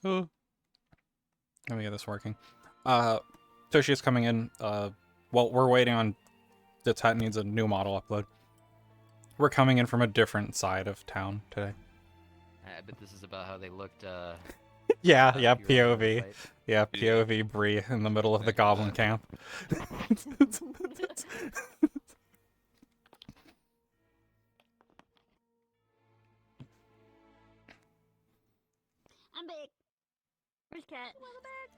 Oh, let me get this working. Toshia's coming in. Well, we're waiting on the tent needs a new model upload. We're coming in from a different side of town today. I bet this is about how they looked. Yeah, if yeah, you were in the POV. fight. Yeah, POV Bree in the middle of the goblin camp. I'm big. Where's Cat? Welcome back.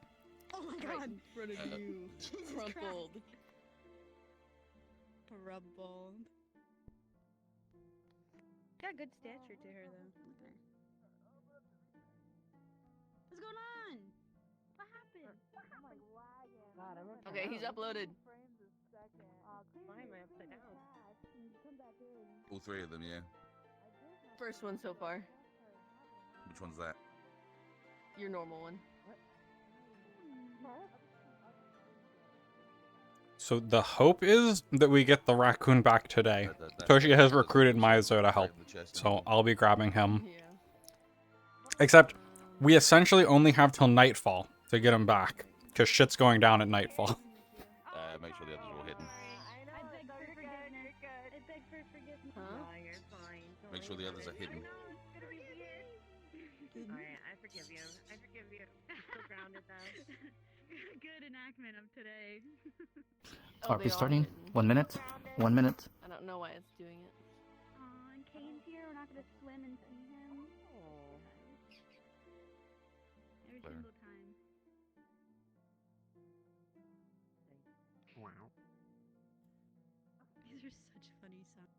Oh my god. In front of you. Jesus Crumpled. Crumpled. Got good stature to her though. Okay. What's going on? What happened? Okay, he's uploaded. Why am I upside down? All three of them, yeah. First one so far. Which one's that? Your normal one. So the hope is that we get the raccoon back today. Toshia has recruited Maizo to help, so I'll be grabbing him. Yeah. Except, we essentially only have till nightfall to get him back, because shit's going down at nightfall. Make sure the others are all hidden. Huh? No, you're fine. Don't Make sure the worry others about are it. hidden. Alright, I forgive you. I forgive you. So grounded though. Good enactment of today. Oh, they RP are starting. hidden. 1 minute. 1 minute. I don't know why it's doing it. Aw, and Kane's here. We're not gonna swim and see him. Every Fair. single time. Wow. These are such funny sounds.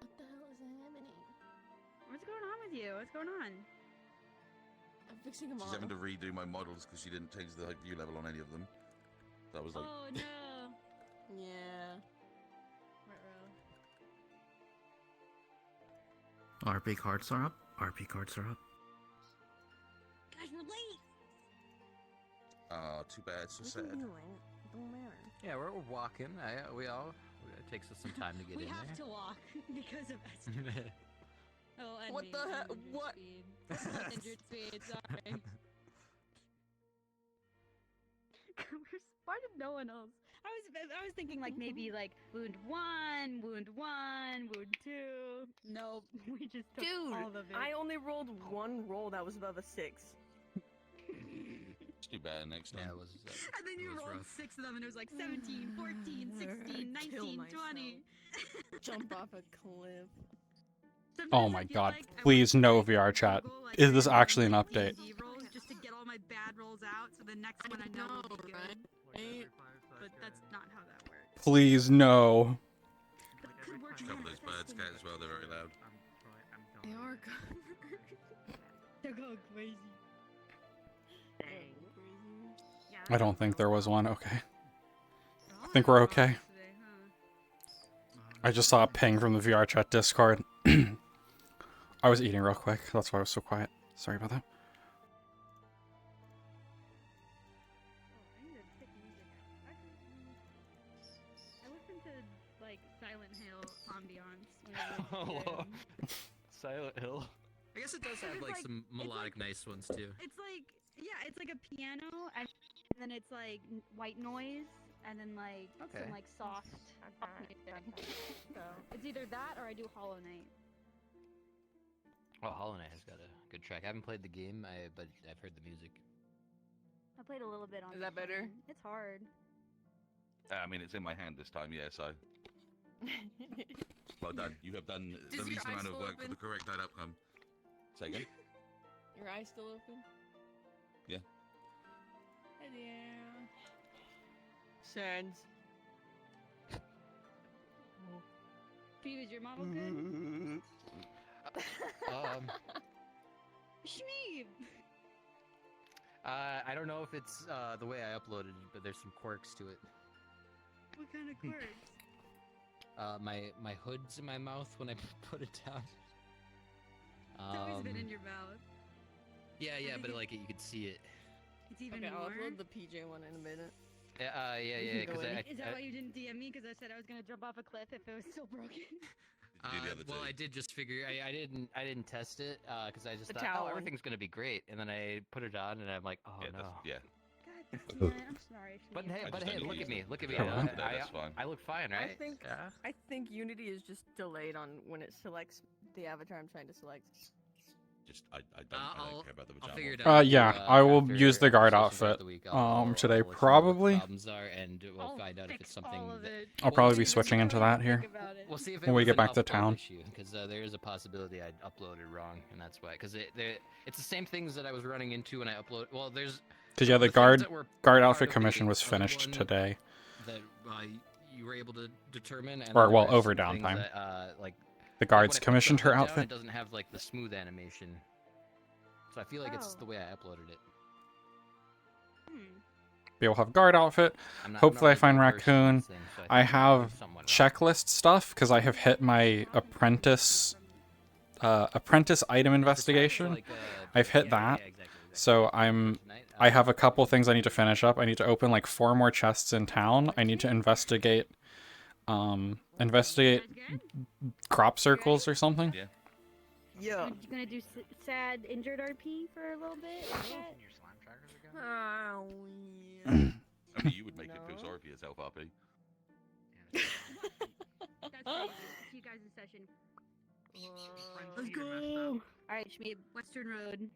What the hell is happening? What's going on with you? What's going on? I'm fixing them all. She's having to redo my models because she didn't change the view level on any of them. That was like, Oh no. Yeah. RP cards are up. RP cards are up. Guys, we're late. too bad, so sad. Don't matter. Yeah, we're walking. It takes us some time to get We in have there. to walk because of Esther. Oh, and What me, the I'm heck? 100 What? Speed. 100 speed, sorry. Why did no one else? I was thinking like maybe like wound 1, wound 1, wound 2. Nope, we just took Dude, all of it. I only rolled one roll that was above a 6. It's too bad next time. Yeah, it was. And then you it was rolled rough. 6 of them and it was like 17, 14, 16, Kill 19, myself. 20. Jump off a cliff. Sometimes Oh I my feel god, like I please want to, no like, VR chat. Google, like, Is this random, actually an like, update? D&D rolls just to get all my bad rolls out, so the next one I know will be good. Right? But that's not how that works. Please no. That could work Cover those birds, manifesting. cat, as well. They're very loud. They are good. They're going crazy. Dang. Yeah, I don't think there was one. Okay. I think we're okay. I just saw a ping from the VR chat Discord. I was eating real quick. That's why I was so quiet. Sorry about that. I listened to like Silent Hill ambiance when I was Oh, a Lord. kid. Silent Hill. I guess it does have It's like like- some it's melodic, like- nice ones too. It's like it's like a piano and then it's like white noise and then like Okay. some like soft pop music. So it's either that or I do Hollow Knight. Oh, Hollow Knight has got a good track. I haven't played the game, but I've heard the music. I played a little bit on. Is that better? Japan. It's hard. I mean, it's in my hand this time, yeah, so. Well done. You have done the Does your least eye amount of still work for open? the correct outcome. Say again? Your eyes still open? Yeah. Yeah. Sands. Pete, is your model good? Shmeeb! I don't know if it's the way I uploaded it, but there's some quirks to it. What kind of quirks? My hood's in my mouth when I put it down. It's always been in your mouth. Yeah, think but it- like you could see it. It's even Okay, I'll more. upload the PJ one in a minute. Yeah. Because Is that why you didn't DM me? Because I said I was gonna jump off a cliff if it was still broken. Did you do the other well, two? I did just figure. I didn't test it because I just The thought, oh, tower. everything's gonna be great, and then I put it on, and I'm like, oh Yeah, no. yeah. God damn it, I'm sorry. But Shmi. hey, I but just hey, don't look use at me, them. look at me. They're on today, that's fine. I look fine, right? I think Unity is just delayed on when it selects the avatar I'm trying to select. Just I don't care about the I'll pajama. figure it out. Yeah, after, I will after use the our guard session throughout outfit, the week, today, I'll let you know what the probably. problems are, and we'll I'll find out if fix it's something all of that. it. I'll We'll probably see be if switching into that here We'll see if it when we was get an back to upload town. issue, because there is a possibility I uploaded wrong, and that's why. Because it's the same things that I was running into when I upload. Well, there's. Because yeah, the things guard that were guard part outfit of the commission was other finished one today. That you were able to determine, and Or, then there well, were over some things downtime. that, like The when guards I put the commissioned her hood down, outfit. it doesn't have like the smooth animation. So I feel like it's Oh. the way I uploaded it. We'll have guard outfit. I'm not Hopefully I really find well versed in raccoon. these things, so I think I'm doing have somewhat wrong. checklist stuff because I have hit my apprentice item investigation. Like, I've hit that. exactly. So Tonight, I have a couple things I need to finish up. I need to open like 4 more chests in town. I need to investigate investigate Guys good? crop circles or something. Yeah. Yeah. You gonna do sad injured RP for a little bit? Yet? Oh, Only you would make it feel No. sorry for yourself, RP. That's crazy. See you guys in session. Let's go. All right, Shmi, Western Road.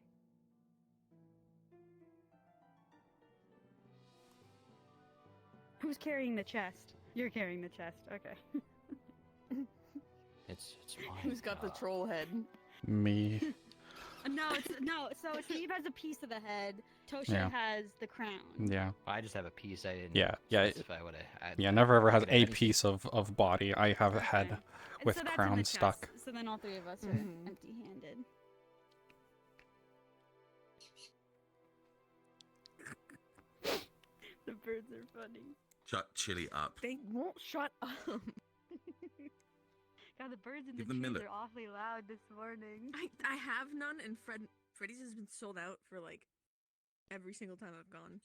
Who's carrying the chest? You're carrying the chest. Okay. it's mine. Who's got the troll head? Me. No. So Steve has a piece of the head. Toshia Yeah. has the crown. Yeah. I just have a piece. I didn't. Yeah. Specify what I. Yeah. Never ever has could have a anything. piece of body. I have a head Okay. And with so that's in crown the chest, stuck. So then all 3 of us are Mhm. empty-handed. The birds are funny. Shut Chili up. They won't shut up. God, the birds in Give the them trees millet. are awfully loud this morning. I have none, and Freddy's has been sold out for like every single time I've gone.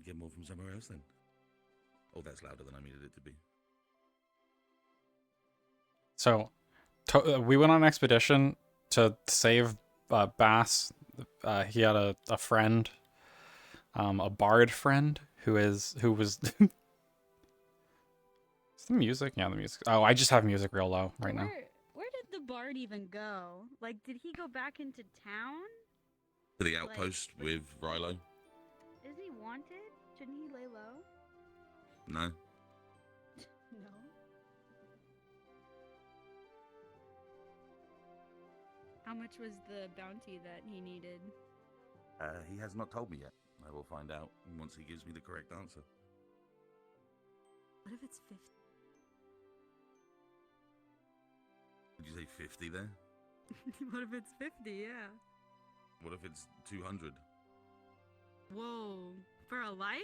Get more from somewhere else then. Oh, that's louder than I needed it to be. So, we went on an expedition to save Bass. He had a friend, a bard friend who was. Is the music? Yeah, the music. Oh, I just have music real low right now. Where did the bard even go? Like, did he go back into town? To the outpost with Rilo? Is he wanted? Shouldn't he lay low? No. No. How much was the bounty that he needed? He has not told me yet. I will find out once he gives me the correct answer. What if it's 50? Did you say 50 there? What if it's 50? Yeah. What if it's 200? Whoa. For a life?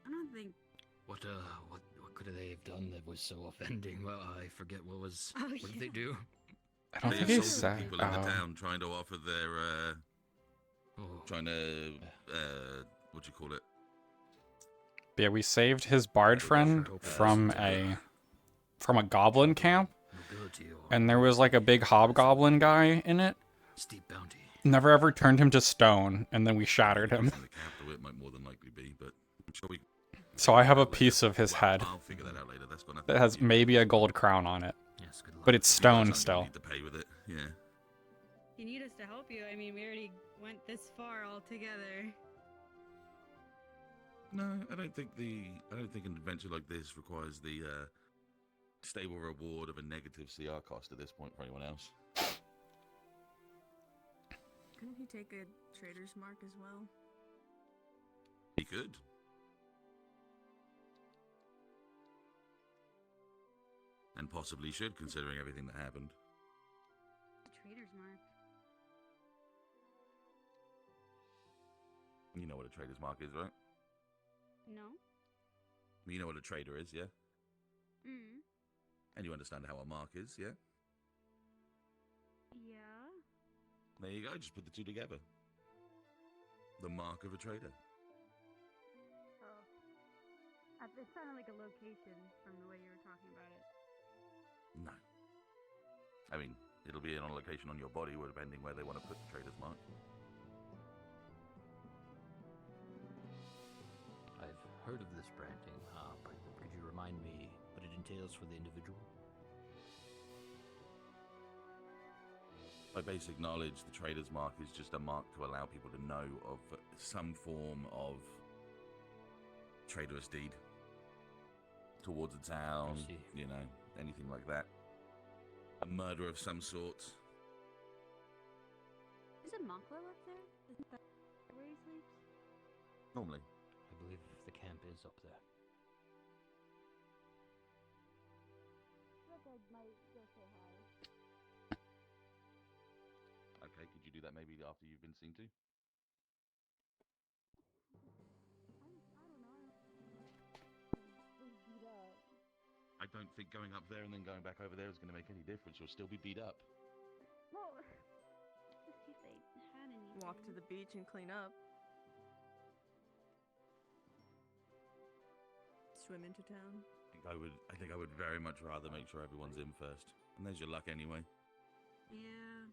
I don't think. What could they have done that was so offending? Well, I forget what was. Oh, What did they do? I don't They think he assaulted said. people in the Oh. town trying to offer their, Oh, trying to, what do you call it? Yeah, we saved his bard friend from a goblin camp, nobility or and there was like a big hobgoblin guy in it. steep bounty. Never ever turned him to stone, and then we shattered him. From the capital, it might more than likely be, but I'm sure we. So I have a later. piece of his Well, head I'll figure that out later. That's got nothing that to has do with maybe a gold crown on it, Yes, good luck. but it's you guys stone aren't still. gonna Need to pay with it, yeah. You need us to help you. I mean, we already went this far all together. No, I don't think an adventure like this requires the stable reward of a negative CR cost at this point for anyone else. Couldn't he take a trader's mark as well? He could. And possibly should, considering everything that happened. Trader's mark. You know what a trader's mark is, right? No. You know what a trader is, yeah? Mm. And you understand how a mark is, yeah? Yeah. There you go, just put the two together. The mark of a trader. Oh. It sounded like a location from the way you were talking about it. No. I mean, it'll be on a location on your body, depending where they want to put the trader's mark. I've heard of this branding, but could you remind me what it entails for the individual? By basic knowledge, the trader's mark is just a mark to allow people to know of some form of traitorous deed towards a town, I see. you know, anything like that. A murder of some sort. Isn't Monklo up there? Isn't that where he sleeps? Normally. I believe the camp is up there. I feel like I might go say hi. Okay, could you do that maybe after you've been seen to? I don't know. Just beat up. I don't think going up there and then going back over there is going to make any difference. You'll still be beat up. Well, let's see if they had anything. Walk to the beach and clean up. Swim into town. I think I would very much rather make sure everyone's in first. And there's your luck anyway. Yeah.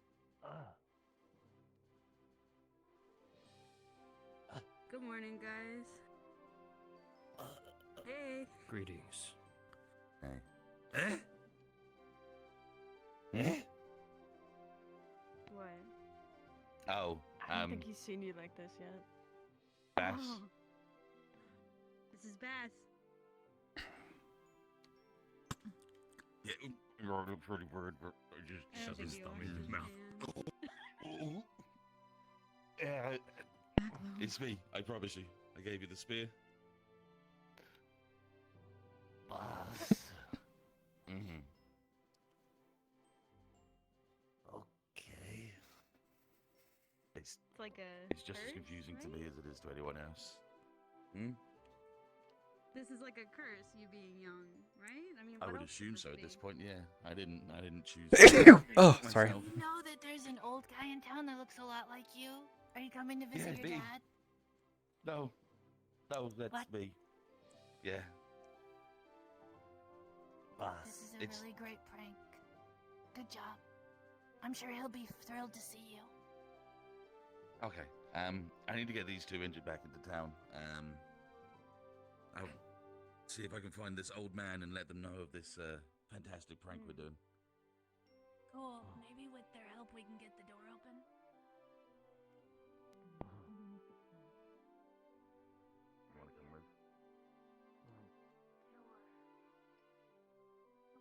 Good morning, guys. Hey. Greetings. Hey. What? Oh, I don't think he's seen you like this yet. Bass. Oh. This is Bass. Yeah, you're a pretty word, but I just I don't shut his think you thumb are. in his mouth. Man. Yeah, it's me. I promise you. I gave you the spear. Boss. Mm-hmm. Okay. It's It's like a. just as curse, confusing to right? me as it is to anyone else. Hmm? This is like a curse, you being young, right? I mean, I what would else assume could so this at this be? point. Yeah, I didn't choose. Oh, sorry. myself. You know that there's an old guy in town that looks a lot like you? Are you coming to visit Yeah, your me. dad? No, that's What? me. Yeah. This is a It's- really great prank. Good job. I'm sure he'll be thrilled to see you. Okay. I need to get these two injured back into town. I'll see if I can find this old man and let them know of this fantastic prank we're doing. Cool. Maybe with their help we can get the door open. You want to come with?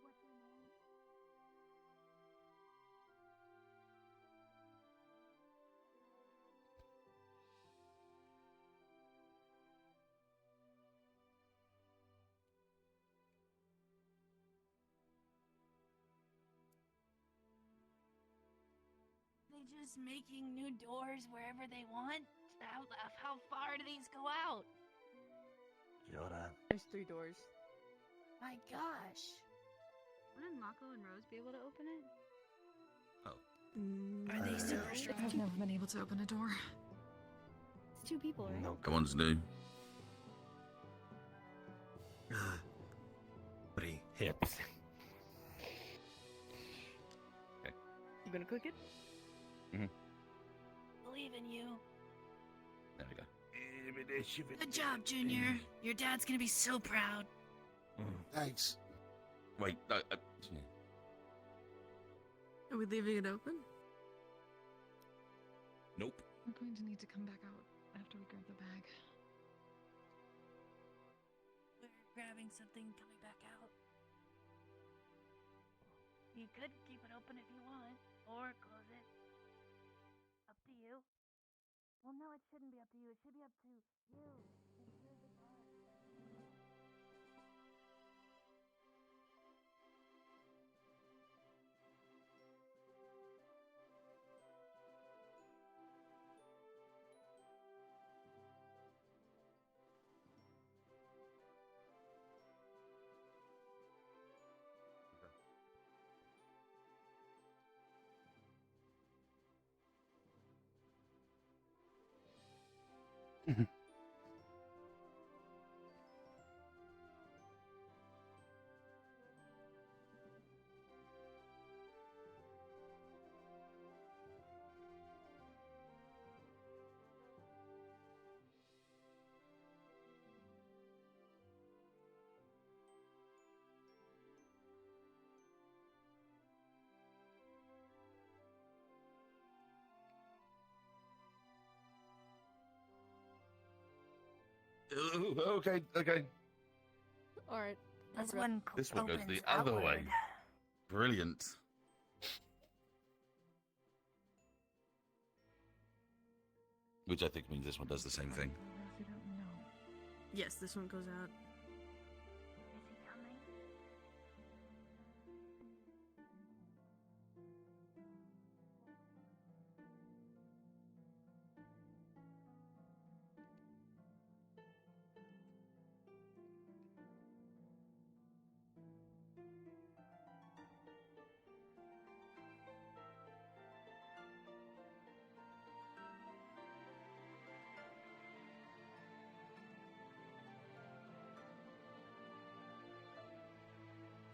What's your name? They just making new doors wherever they want? How far do these go out? There's 3 doors. My gosh. Wouldn't Mako and Rose be able to open it? Are they super strong? I've never been able to open a door. It's 2 people, right? No. That one's new. Pretty hips. You gonna cook it? Believe in you. There we go. Good job, Junior. Your dad's gonna be so proud. Thanks. Wait, Are we leaving it open? nope. We're going to need to come back out after we grab the bag. We're grabbing something coming back out. You could keep it open if you want, or close it. Up to you. Well, no, it shouldn't be up to you. It should be up to you. Since you're the boss. Okay, okay. Alright. This one This one goes the opens other way. outward. Brilliant. Which I think means this one does the same thing. Yes, this one goes out. Is he coming?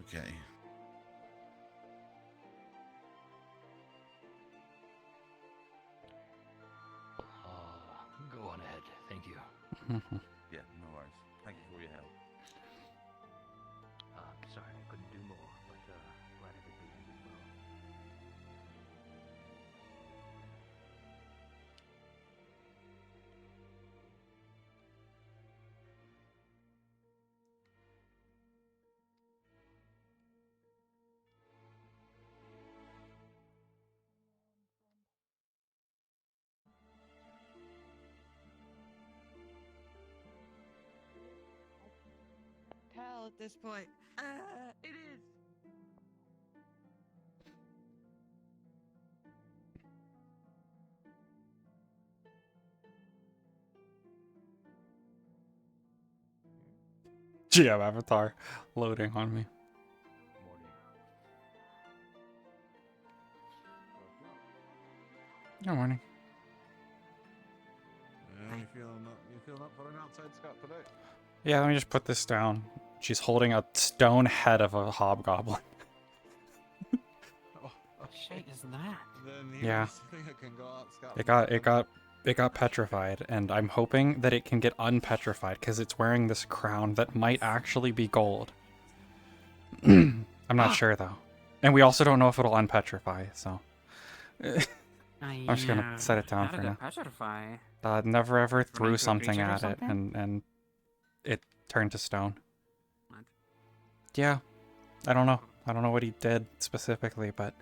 Okay. Go on ahead. Thank you. Yeah, no worries. Thank you for your help. Sorry I couldn't do more, but glad everybody did well. Tell at this point. It is. GM avatar loading on me. Morning. Good morning. You feeling up for an outside scout today? Yeah, let me just put this down. She's holding a stone head of a hobgoblin. Oh, Shit is that? Then Yeah. think I can go out scout. It got petrified, and I'm hoping that it can get unpetrified because it's wearing this crown that might actually be gold. I'm not sure though, and we also don't know if it'll unpetrify. So I'm just gonna set it down How for did now. it petrify? Never ever Run threw into a something creature or at it, something? and it turned to stone. What? Yeah, I don't know. I don't know what he did specifically, but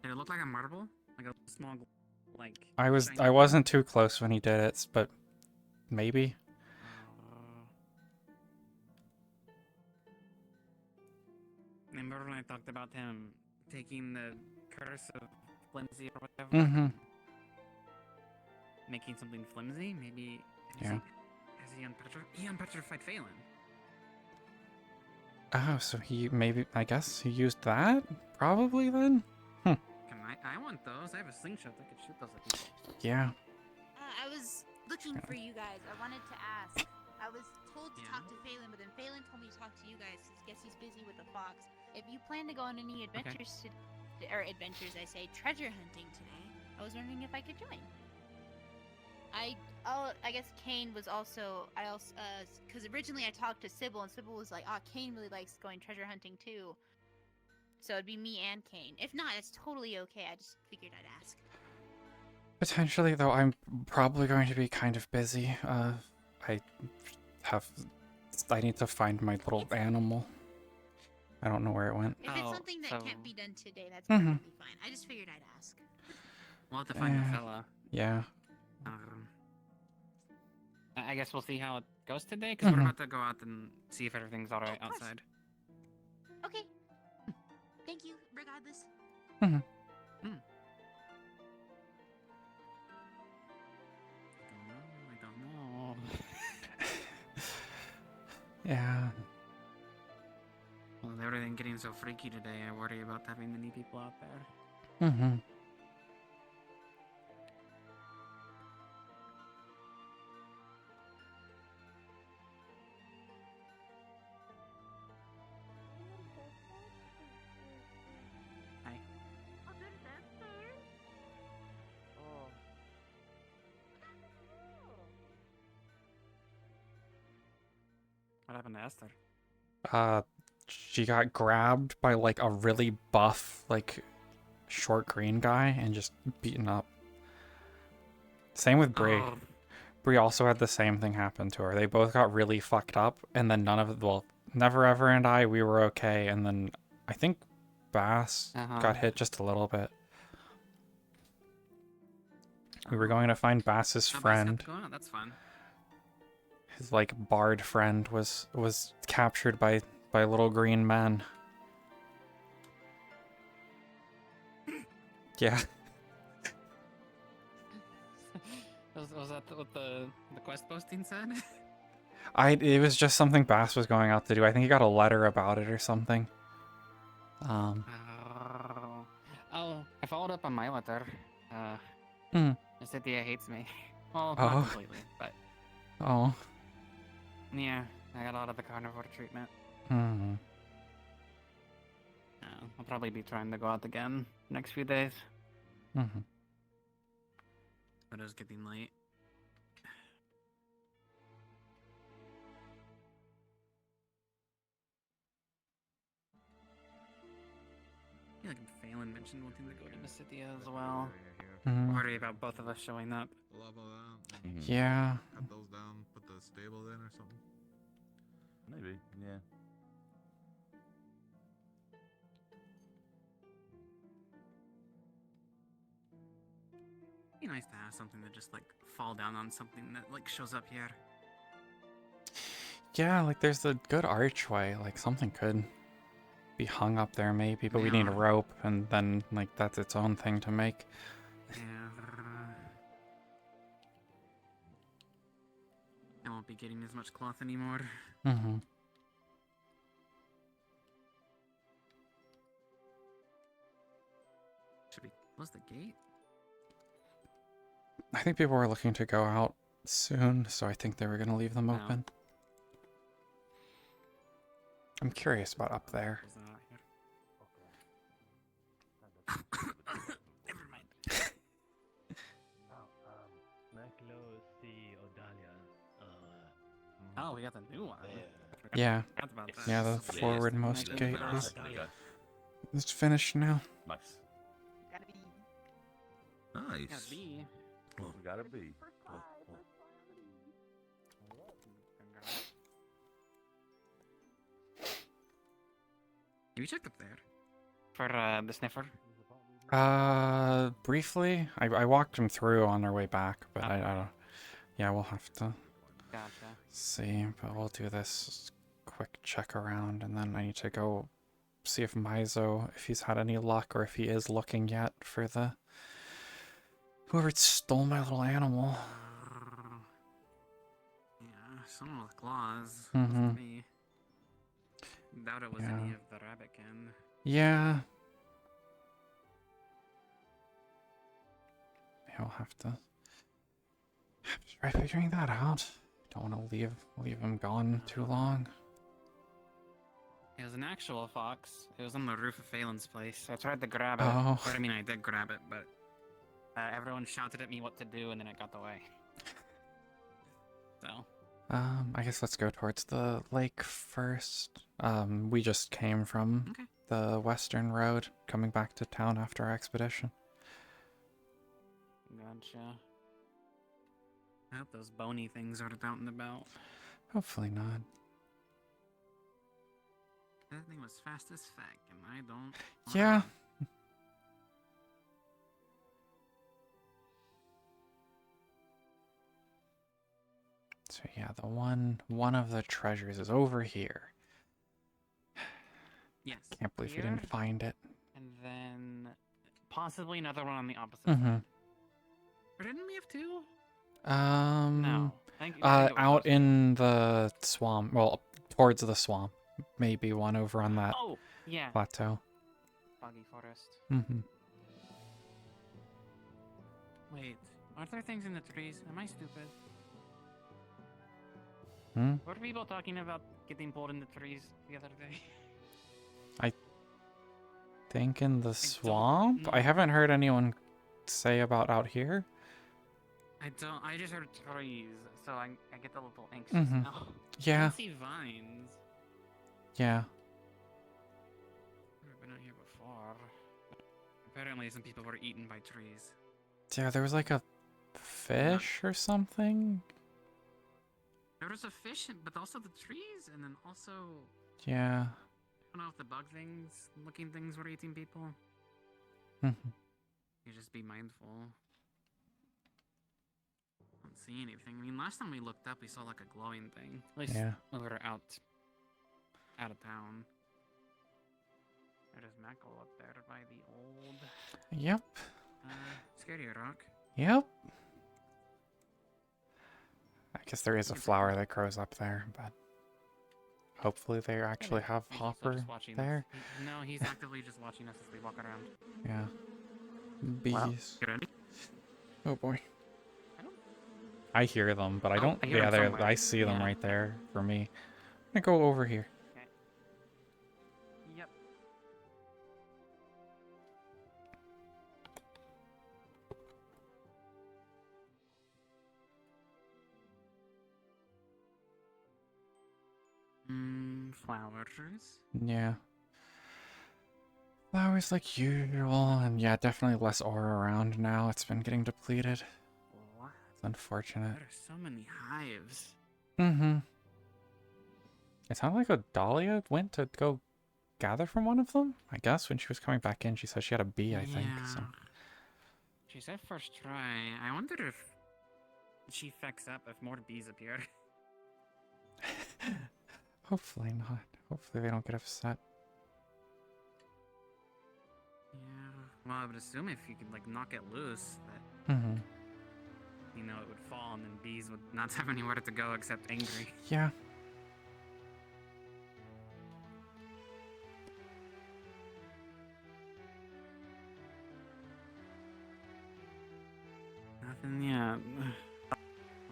Did it look like a marble? Like a small, like. I wasn't too close when he did it, but maybe. Remember when I talked about him taking the curse of flimsy or whatever? Mm-hmm. Making something flimsy? Maybe. Yeah. Has he unpetrified Phelan? Oh, so I guess he used that? Probably then? I want those. I have a slingshot that could shoot those at people. Yeah. I was looking for you guys. I wanted to ask. I was told to talk to Phelan, but then Phelan told me to talk to you guys. I guess he's busy with the fox. If you plan to go on any adventures I say treasure hunting today, I was wondering if I could join. I guess Kane was also because originally I talked to Sybil and Sybil was like, Kane really likes going treasure hunting too. So it'd be me and Kane. If not, it's totally okay. I just figured I'd ask. Potentially, though, I'm probably going to be kind of busy. I need to find my little animal. I don't know where it went. If it's something that can't be done today, that's Mhm. perfectly fine. I just figured I'd ask. We'll have to find the fella. Yeah. I guess we'll see how it goes today, because we're Mhm. about to go out and see if everything's alright of course. outside. Okay. Thank you, regardless. Mhm. I don't know. Yeah. Well, with everything getting so freaky today, I worry about having many people out there. Mm-hmm. Hi. Oh, there's that there? Oh. What happened to Esther? She got grabbed by like a really buff, like short green guy and just beaten up. Same with Bree. Oh, Bree also had the same thing happen to her. They both got really fucked up, and then none of well, Never Ever and I, we were okay, and then I think Bass got hit just a little bit. We were going to find Bass's how Bass got friend. to go out? That's fun. His like bard friend was captured by little green men. Yeah. Was that what the quest posting said? It was just something Bass was going out to do. I think he got a letter about it or something. Oh, I followed up on my letter. Hmm. Cynthia hates me. Well, Oh. not completely, but Oh. yeah, I got out of the carnivore treatment. Hmm. I'll probably be trying to go out again next few days. Mm-hmm. But it was getting late. I feel like Phelan mentioned wanting to go to Mysitia as well. Mhm. Worry about both of us showing up. Level that. Yeah. Cut those down. Put the stable in or something. Maybe, yeah. It'd be nice to have something to just like fall down on, something that like shows up here. Yeah, like there's a good archway. Like something could be hung up there maybe, but we need a rope, and then like that's its own thing to make. Yeah. I won't be getting as much cloth anymore. Mm-hmm. Should we close the gate? I think people were looking to go out soon, so I think they were going to leave them No. open. I'm curious about up there. Is that out here? Never mind. Oh, we got the new one. Yeah. Forgot about that. Yeah, the Yeah, forwardmost nice. gate Nice. is it's finished now. Nice. Nice. Gotta be. Well, we gotta be. Have you checked up there? For the sniffer? Briefly, I walked him through on our way back, but I don't. Yeah, we'll have to Gotcha. see, but we'll do this quick check around, and then I need to go see if Mizo, if he's had any luck, or if he is looking yet for the whoever stole my little animal. Yeah, someone with claws. Mhm. Wasn't me. Doubt it was any Yeah. of the rabbitkin. Yeah. I'll have to try figuring that out. Don't want to leave him gone too long. It was an actual fox. It was on the roof of Phelan's place. I tried to grab it. Oh. Or, I mean, I did grab it, but everyone shouted at me what to do, and then it got away. So. I guess let's go towards the lake first. We just came from the western road, coming back to town after our expedition. Gotcha. I hope those bony things aren't out and about. Hopefully not. That thing was fast as fuck, and I don't. Yeah. So yeah, the one of the treasures is over here. Yes. Can't believe we here, didn't find it. And then possibly another one on the opposite Mm-hmm. side. Or didn't we have two? No. I think it was Out in the swamp. Well, towards the swamp. Maybe one over on that Oh, yeah. plateau. Foggy forest. Mm-hmm. Wait, aren't there things in the trees? Am I stupid? Hmm? Were people talking about getting pulled in the trees the other day? I think in the swamp? I haven't heard anyone say about out here. I just heard trees, so I get a little anxious Mhm. now. Yeah. I see vines. Yeah. I've been out here before. Apparently some people were eaten by trees. Yeah, there was like a fish or something? There was a fish, but also the trees, and then also Yeah. I don't know if the bug things, looking things were eating people. Mhm. You just be mindful. Don't see anything. I mean, last time we looked up, we saw like a glowing thing. At least Yeah. we were out of town. There's Mako up there by the old Yep. Scary Rock. Yep. I guess there is a flower that grows up there, but hopefully they actually have He's also Hopper just watching there. Us. No, he's actively just watching us as we walk around. Yeah. Wow. Bees. You ready? Oh boy. I don't. I hear them, but I Oh, don't. I hear Yeah, them there. somewhere. I see them Yeah. right there for me. I'm gonna go over here. Okay. Yep. Flowers. Yeah. Flowers like usual, and yeah, definitely less ore around now. It's been getting depleted. What? It's unfortunate. There are so many hives. Mm-hmm. It sounded like a Dahlia went to go gather from one of them. I guess when she was coming back in, she said she had a bee, I think. So. She said first try. I wonder if she fucks up if more bees appear. Hopefully not. Hopefully they don't get upset. Yeah. Well, I would assume if you could like knock it loose, that Mm-hmm. you know it would fall, and then bees would not have anywhere to go except angry. Yeah. Nothing yet.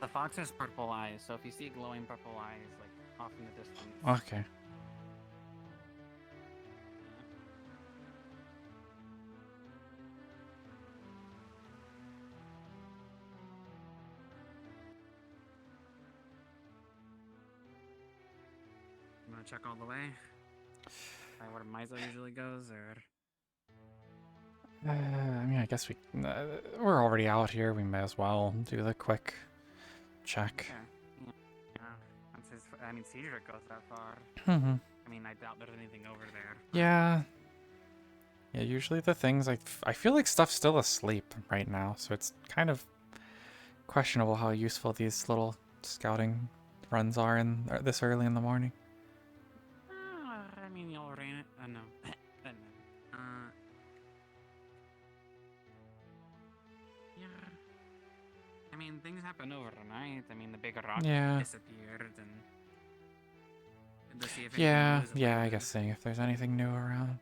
The fox has purple eyes, so if you see glowing purple eyes, like off in the distance. Okay. You wanna check all the way? Like where Mizo usually goes, or? I mean, I guess we're already out here. We may as well do the quick check. Yeah. Yeah. Once his, I mean, Cedric goes that far. Mm-hmm. I mean, I doubt there's anything over there. Yeah. Yeah, usually the things I feel like stuff's still asleep right now, so it's kind of questionable how useful these little scouting runs are this early in the morning. I mean, y'all ran it. No. Yeah. I mean, things happen overnight. I mean, the big rock Yeah. disappeared, and to see if anything Yeah, new is yeah, I alerted. guess seeing if there's anything new around.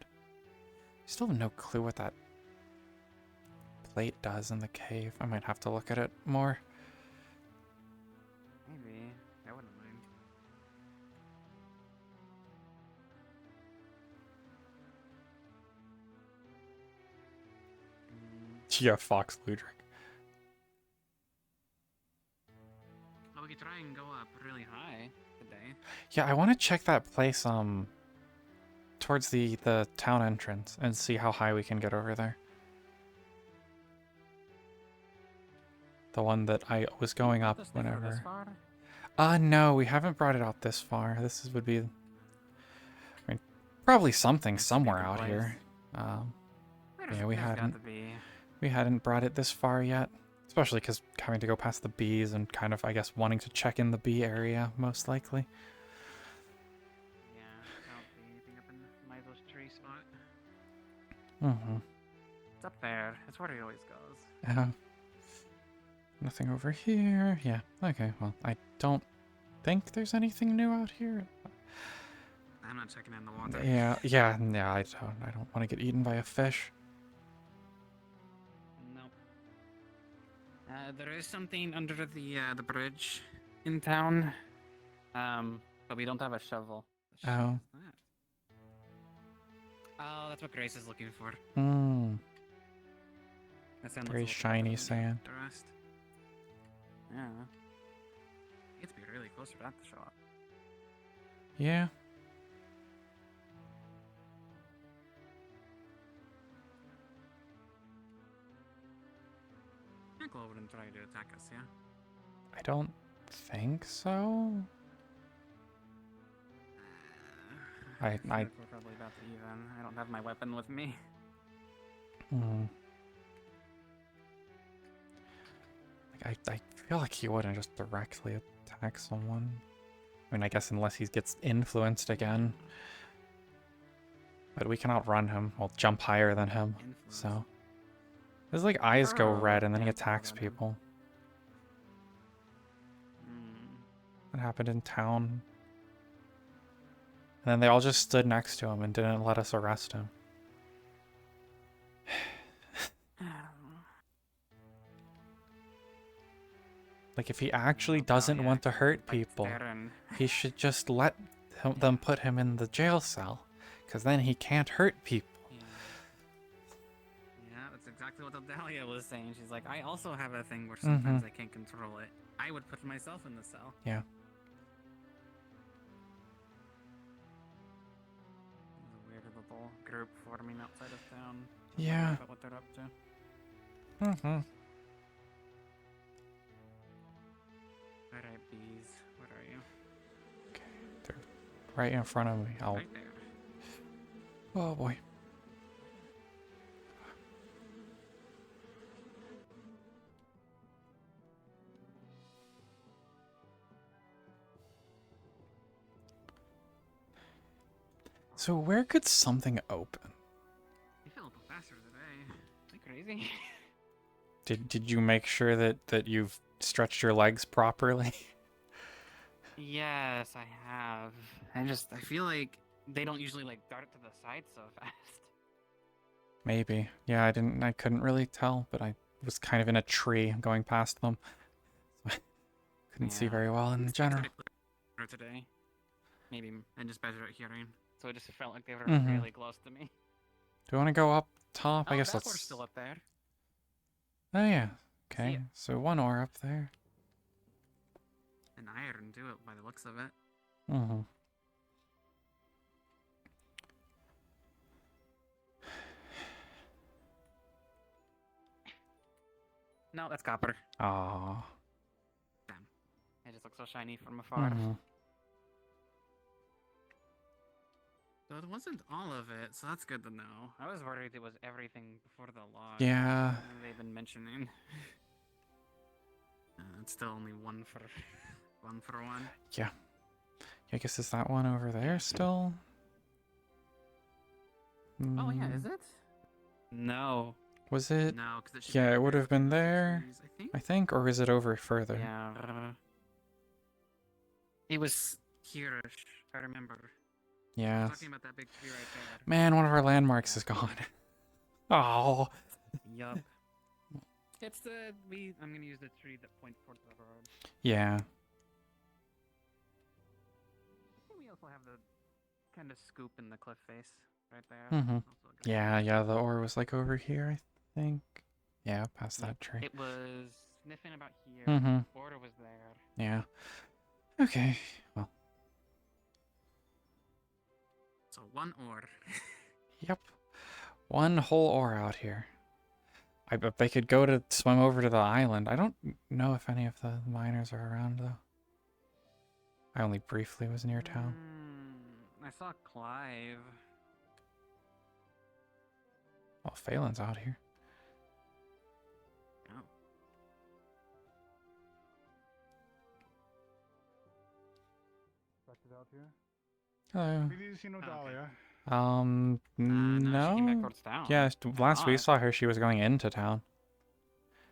Still have no clue what that plate does in the cave. I might have to look at it more. Maybe. I wouldn't mind. Yeah, Fox Ludric. Oh, we could try and go up really high today. Yeah, I want to check that place towards the town entrance and see how high we can get over there. The one that I was going up This thing go this whenever. far? No, we haven't brought it out this far. Would be, I mean, probably something This would be a somewhere good out place. here. Yeah, we There's got hadn't. to be. We hadn't brought it this far yet, especially because having to go past the bees and kind of, I guess, wanting to check in the bee area, most likely. Yeah, I don't see anything up in Mizo's tree spot. Mm-hmm. It's up there. It's where he always goes. Nothing over here. Yeah, okay, well, I don't think there's anything new out here. I'm not checking in the water. Yeah, I don't want to get eaten by a fish. Nope. There is something under the bridge in town, but we don't have a shovel. Oh. What is that? Oh, that's what Grace is looking for. Hmm. That sounds Very shiny sand. The rest. Yeah. You have to be really close for that to show up. Yeah. Mackle wouldn't try to attack us, yeah? I don't think so. I I- feel like we're probably about to even. I don't have my weapon with me. Hmm. Like, I feel like he wouldn't just directly attack someone. I mean, I guess unless he gets influenced again. But we can outrun him. We'll jump higher than him. Influence. So his like eyes go Oh, red and then he yeah, attacks outrun him. people. Hmm. That happened in town. And then they all just stood next to him and didn't let us arrest him. Like, if he actually doesn't want to hurt people, he should just let them put him in the jail cell. Because then he can't hurt people. Yeah, that's exactly what Dahlia was saying. She's like, I also have a thing where sometimes I can't control it. I would put myself in the cell. Yeah. There's a weird little group forming outside of town. Yeah. What they're up to. Mm-hmm. Alright, bees. What are you? They're right in front of me. I'll... Right there. Oh boy. So where could something open? You feel a little faster today. Are you crazy? Did you make sure that you've stretched your legs properly? Yes, I have. I feel like they don't usually like dart to the side so fast. Maybe. Yeah, I couldn't really tell, but I was kind of in a tree going past them. So I couldn't see very well in general. Today. Maybe and just better at hearing. So it just felt like they were Mhm. really close to me. Do you want to go up top? I Oh, guess that let's... ore's still up there. Oh yeah. See Okay. it. So one ore up there. An iron too, by the looks of it. Mm-hmm. No, that's copper. Aww. Damn. It just looks so shiny from afar. Mm-hmm. So it wasn't all of it, so that's good to know. I was worried it was everything before the log. Yeah. They've been mentioning. It's still only one for one. Yeah. I guess is that one over there still? Oh yeah, Mm, is it? No. Was it? No, because it should Yeah, be it would have been between the there. trees, I think, or is it over further? Yeah. It was here-ish, I remember. Yeah. Talking about that big tree right there. Man, one of our landmarks is gone. Oh. Yup. It's I'm gonna use the tree that points towards the road. Yeah. I think we also have the kind of scoop in the cliff face right there. Mm-hmm. Also a good Yeah, yeah, the ore was like over here, I think. Yeah, past that tree. It was sniffing about here. Mm-hmm. Border was there. Yeah. Okay. Well. So one ore. Yep. One whole ore out here. I bet they could go to swim over to the island. I don't know if any of the miners are around though. I only briefly was near town. I saw Clive. Oh, Phelan's out here. Oh. Out here? Hello. Did you see no Dahlia? No. she came back towards town. Yeah, last we odd. saw her, she was going into town.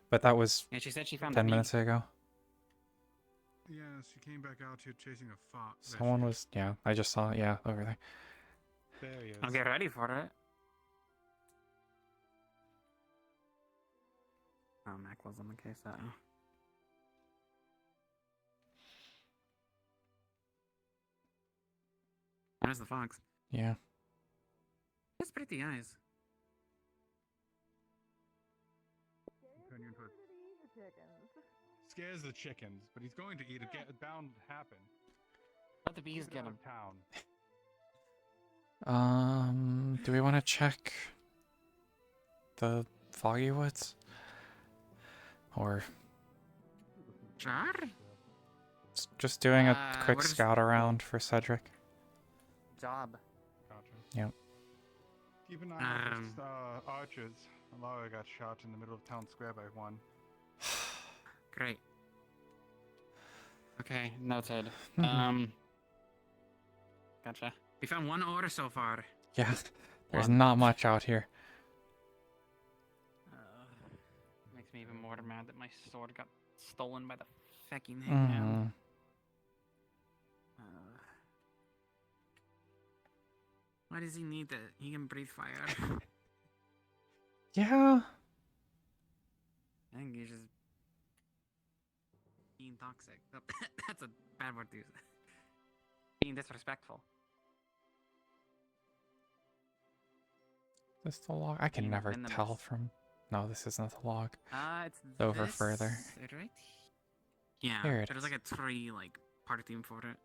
But that was Yeah, she said she found 10 a bee. minutes ago. Yeah, she came back out here chasing a fox. There Someone she was, yeah, I just saw it, yeah, over there. is. There he is. I'll get ready for it. Oh, Mac was on the case. There's the fox. Yeah. He has pretty eyes. Turn you into a... Scares the chickens, but he's going to eat it. Bound to happen. Let the bees get him. Town. Do we want to check the Foggy Woods? Or Sure. just doing a quick where's- scout around for Cedric. Job. Gotcha. Yep. Keep an eye out for archers. Laura got shot in the middle of town square by one. Great. Okay, noted. Mhm. Gotcha. We found one ore so far. Yeah, there's One. not much out here. Makes me even more mad that my sword got stolen by the fucking hangman. Mhm. Why does he need that? He can breathe fire. Yeah. I think he's just being toxic. That's a bad word to use. Being disrespectful. Is this the log? I can Being never venomous. tell from. No, this isn't the log. It's Over this further. right? Yeah, Here it there's is. like a tree, like, party theme for it.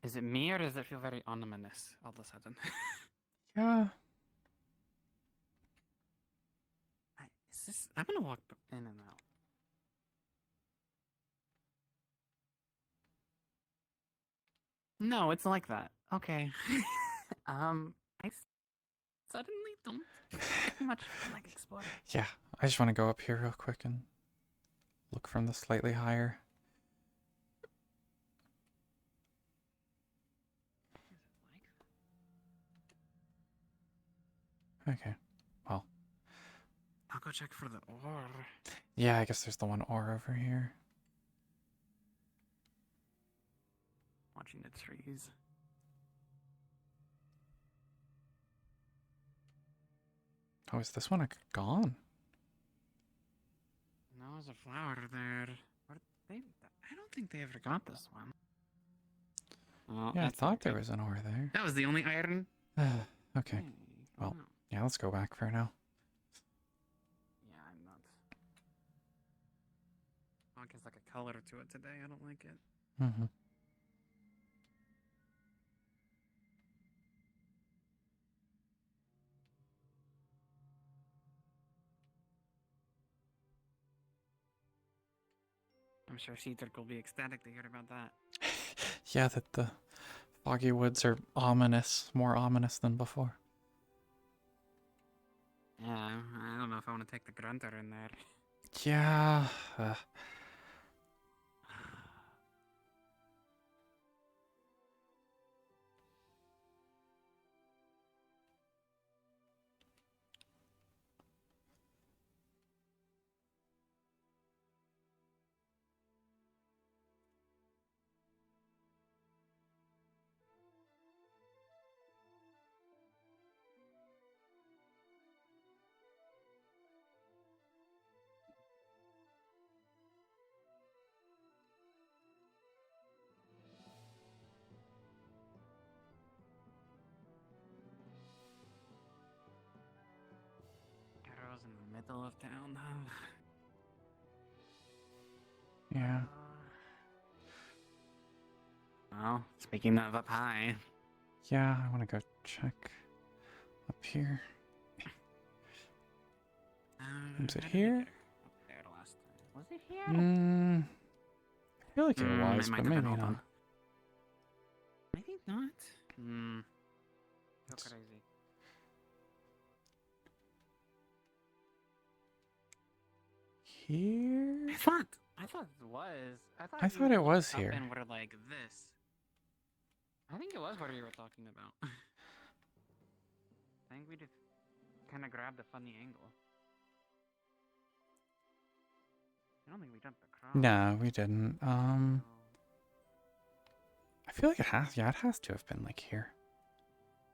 Is it me or does it feel very ominous all of a sudden? Yeah. Is this? I'm gonna walk in and out. No, it's like that. Okay. I suddenly don't much feel like exploring. Yeah. I just want to go up here real quick and look from the slightly higher. Okay. Well. I'll go check for the ore. Yeah, I guess there's the one ore over here. Watching the trees. Oh, is this one gone? No, there's a flower there. I don't think they ever got this one. Oh, Yeah, I that's thought there okay. was an ore there. That was the only iron. Okay. Well, yeah, let's go back for now. Yeah, I'm not. Fog has like a color to it today. I don't like it. Mm-hmm. I'm sure Cedric will be ecstatic to hear about that. Yeah, that the foggy woods are ominous, more ominous than before. Yeah, I don't know if I want to take the grunter in there. Yeah. Arrows in the middle of town. Yeah. Well, speaking of up high. Yeah, I want to go check up here. Was it here? There last time. Was it here? I feel like it was, it might but have maybe been not. open. Maybe not. So crazy. Here? I thought it was. I thought it was up here. And we're like this. I think it was what you were talking about. I think we just kind of grabbed a funny angle. I don't think we jumped across. No, we didn't. I feel like it has. Yeah, it has to have been like here.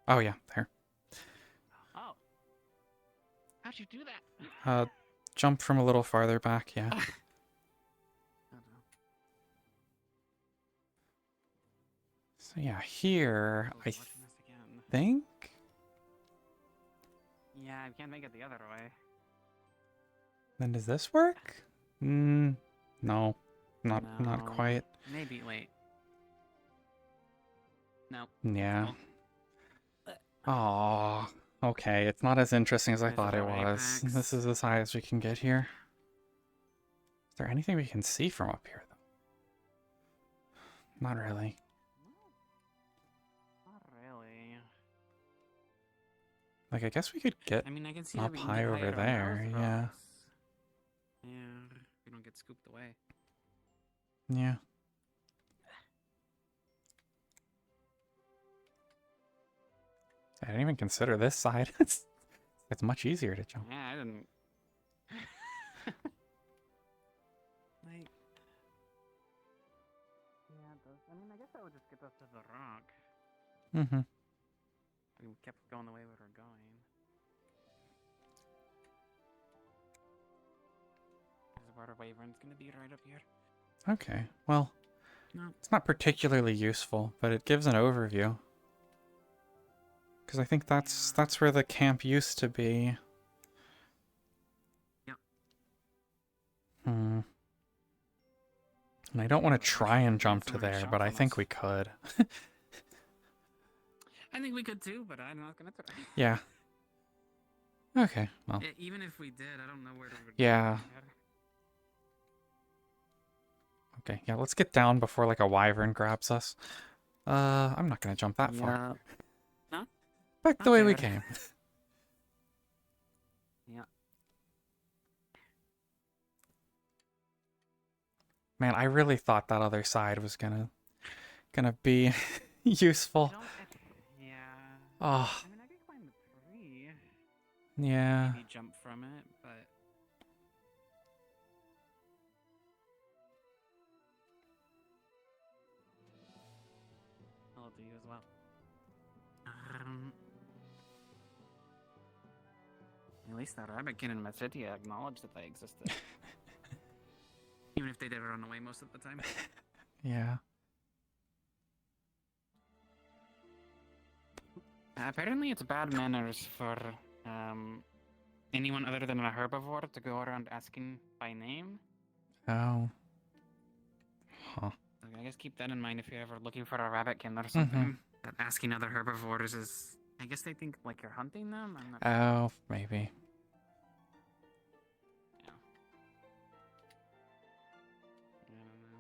Oh yeah, there. Oh. How'd you do that? Jump from a little farther back. Yeah. So yeah, here I think. Yeah, I can't make it the other way. Then does this work? No, not No. quite. Maybe wait. No. Yeah. Oh, okay. It's not as interesting as I There's thought it our was. apex. This is as high as we can get here. Is there anything we can see from up here, though? Not really. Not really. Like, I guess we could get I mean, I can see that up we can high get over higher on there. those Yeah. rocks. Yeah, we don't get scooped away. Yeah. I didn't even consider this side. It's much easier to jump. Yeah, I didn't. Like, yeah, I mean, I guess that would just get us to the rock. Mm-hmm. We kept going the way we were going. There's a water wyvern's gonna be right up here. Okay. Well, No. it's not particularly useful, but it gives an overview. Because I think that's where the camp used to be. Yep. Hmm. And I don't want to try and jump to Somebody there, shot but I from think us. we could. I think we could too, but I'm not gonna try. Yeah. Okay, well. Yeah, even if we did, I don't know where to. Yeah. Okay, yeah, let's get down before like a wyvern grabs us. I'm not gonna jump that far. No? Back the Not way we bad. came. Yeah. Man, I really thought that other side was gonna be useful. Yeah. Oh. I mean, I could climb the tree. Yeah. Maybe jump from it, but. I'll do you as well. At least the rabbitkin and Macetia acknowledged that they existed. Even if they did run away most of the time. Yeah. Apparently it's bad manners for anyone other than a herbivore to go around asking by name. Oh. Huh. So I guess keep that in mind if you're ever looking for a rabbitkin or something. That asking other herbivores is... I guess they think like you're hunting them? I'm not Oh, maybe. Yeah. I don't know.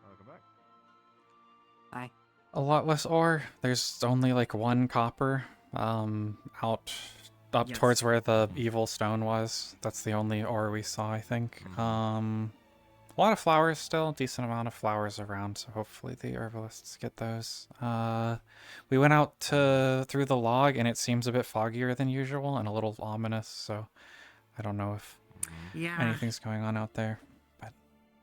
Welcome back. Hi. A lot less ore. There's only like one copper. Out up Yes. towards where the evil stone was. That's the only ore we saw, I think. A lot of flowers still, decent amount of flowers around, so hopefully the herbalists get those. We went out through the log and it seems a bit foggier than usual and a little ominous, so I don't know if Yeah. anything's going on out there, but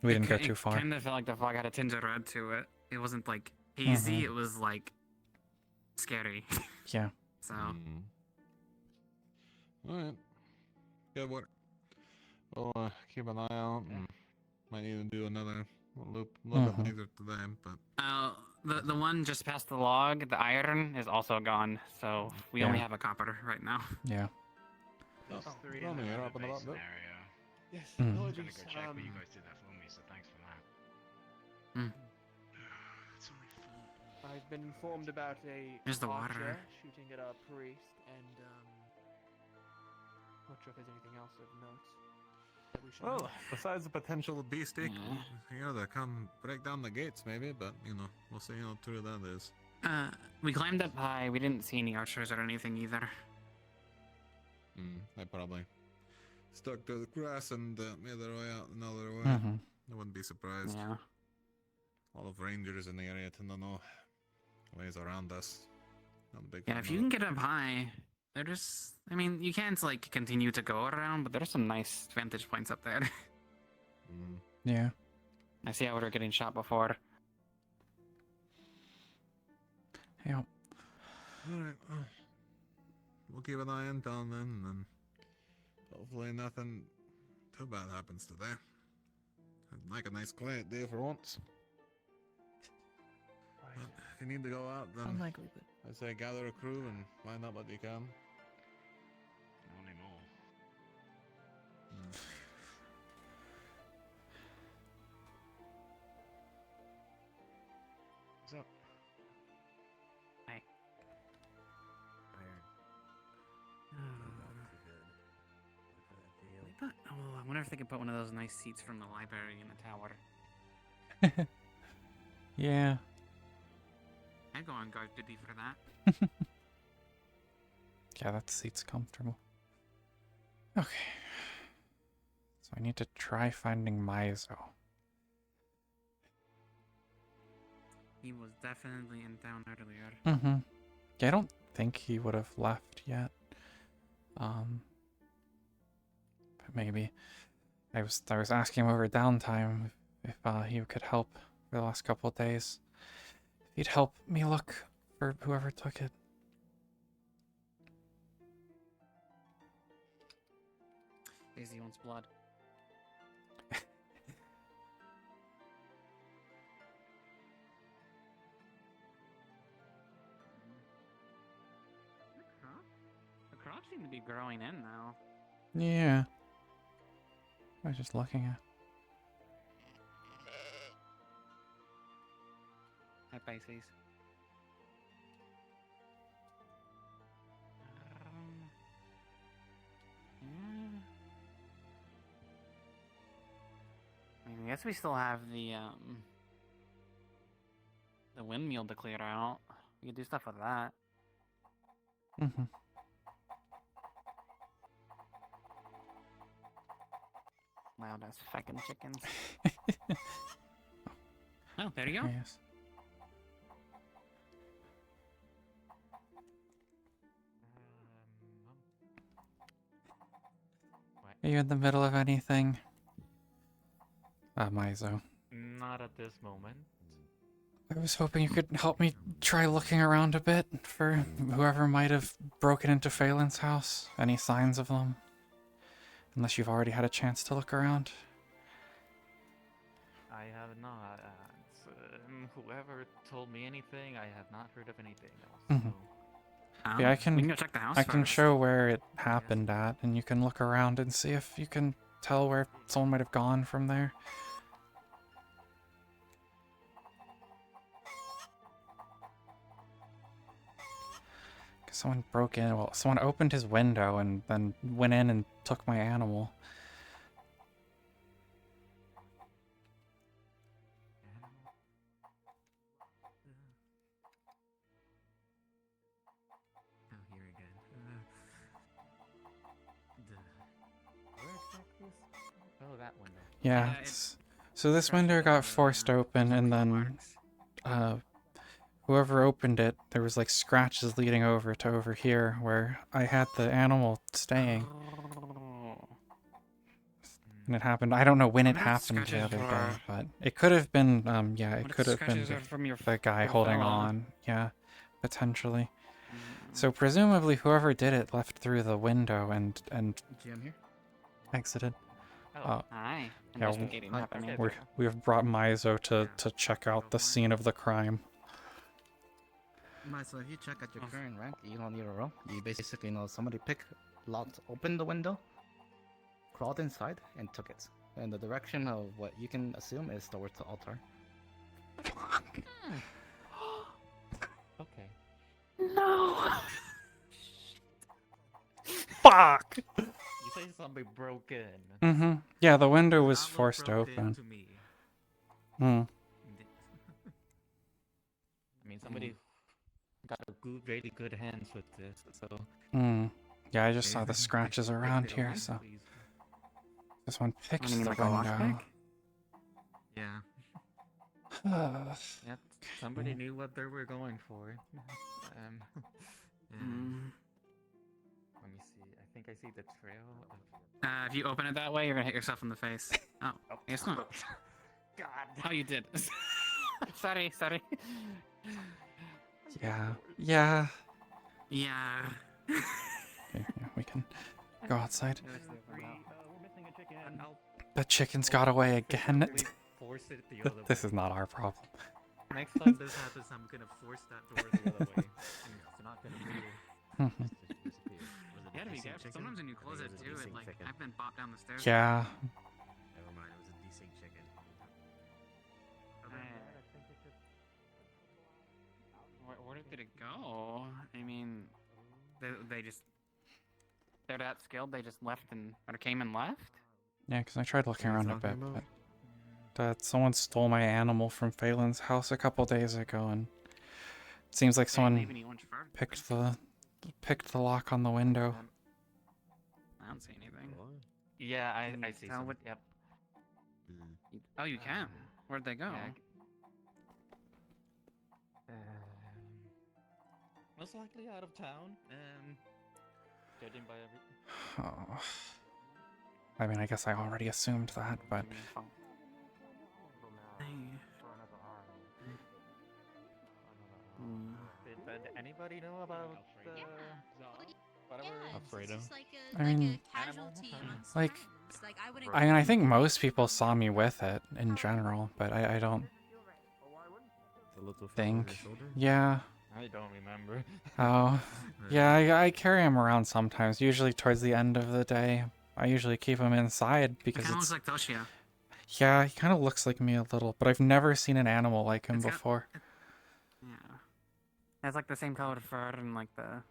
we didn't go too It far. kind of felt like the fog had a tinge of red to it. It wasn't like hazy, it was like scary. Yeah. So Alright. Good work. We'll keep an eye out and might even do another loop a little bit later today, but the one just past the log, the iron, is also gone, so we only Yeah. have a copper right now. Yeah. Those three tell in me, the you're up in the base boat. scenario. Yes, Mm. I'm gonna apologies. go check, but you guys did that for me, so thanks for that. It's only 4. I've been informed about a There's the archer water. shooting at a priest, and not sure if there's anything else of note that we should know. well, besides the potential beastie, to come break down the gates maybe, but we'll see how true that is. We climbed up high, we didn't see any archers or anything either. They probably stuck to the grass and made their way out another way. Mhm. I wouldn't be surprised. Yeah. All of rangers in the area tend to know ways around us. Not a big Yeah, fan if of you it. can get up high, there's... I mean, you can't, like, continue to go around, but there's some nice vantage points up there. Yeah. I see how we were getting shot before. Yeah. Alright, we'll keep an eye on town then, and hopefully nothing too bad happens today. I'd like a nice quiet day for once. If you need to go out, then Unlikely, but I say gather a crew and line up what you can. Not anymore. What's up? Hey. Oh, I wonder if they could put one of those nice seats from the library in the tower. Yeah. I'd go on guard duty for that. Yeah, that seat's comfortable. Okay. So I need to try finding Maizo. He was definitely in town earlier. Mm-hmm. Yeah, I don't think he would have left yet. But maybe. I was asking him over downtime if he could help for the last couple of days. If he'd help me look for whoever took it. Daisy wants blood. The crops seem to be growing in now. Yeah. I was just looking at. Hi, Pisces. I guess we still have the windmill to clear out. We could do stuff with that. Mm-hmm. Loud ass fucking chickens. Oh, there you go. Yes. Are you in the middle of anything? Maizo. Not at this moment. I was hoping you could help me try looking around a bit for whoever might have broken into Phelan's house. Any signs of them? Unless you've already had a chance to look around. I have not. Whoever told me anything, I have not heard of anything else. Mm-hmm. So. Yeah, I we can can go check the house I can first. show where it happened at, and you can look around and see if you can tell where someone might have gone from there. Someone broke in. Well, someone opened his window and then went in and took my animal. Oh, here again. Where exactly is? Oh, that window. Yeah. So this window got forced open, and then whoever opened it, there was like scratches leading over to over here where I had the animal staying. And it happened. I don't know when it happened the other day, but it could have been. Yeah, it could have been the guy holding on. Yeah, potentially. So presumably, whoever did it left through the window and GM here. exited. Oh, hi. Yeah, Investigating happening. we have brought Maizo to check out the scene of the crime. So if you check at your current rank, you don't need a roll. You basically know somebody opened the window, crawled inside, and took it. And the direction of what you can assume is towards the altar. Okay. No. Fuck. You say somebody broke in. Mm-hmm. Yeah, the window was forced open. Hmm. I mean, somebody got really good hands with this, so. Hmm. Yeah, I just saw the scratches around here, so. This one fixed the window. Yeah. Yep. Somebody knew what they were going for. Yeah. Let me see. I think I see the trail of. If you open it that way, you're gonna hit yourself in the face. Oh, it's not. God. Oh, you did. sorry. Yeah. Yeah. Yeah. Okay, yeah, we can go outside. We're missing a chicken. The chickens got away again. Force it the other This is not our problem. Next time this happens, I'm gonna force that door the other way. And it's not gonna move. Just disappear. Was it You a gotta be desync careful. chicken? Sometimes when you I think close it was a too, desync like chicken. I've been popped down the stairs. Yeah. Never mind, it was a desync chicken. Where did it go? I mean, they just they're that skilled. They just left and or came and left. Yeah, because I tried looking What are you around a bit, talking but someone stole my animal from Phelan's house a couple days ago, and it seems like someone maybe you went further. picked the lock on the window. I don't see anything. Yeah, Can I you see tell some. what- Yep. Oh, you can. Where'd they go? Most likely out of town. Judging by every. Oh. I mean, I guess I already assumed that, but Did anybody know about whatever? Alfredo. Like I mean, a casualty amongst like, friends. Like I wouldn't. I mean, I think most people saw me with it in general, but I don't The little think. Yeah. I don't remember. Oh. Yeah, I carry him around sometimes, usually towards the end of the day. I usually keep him inside because Kind of it's... looks like Toshia. Yeah, he kind of looks like me a little, but I've never seen an animal like him before. Yeah. It has like the same colored fur and like the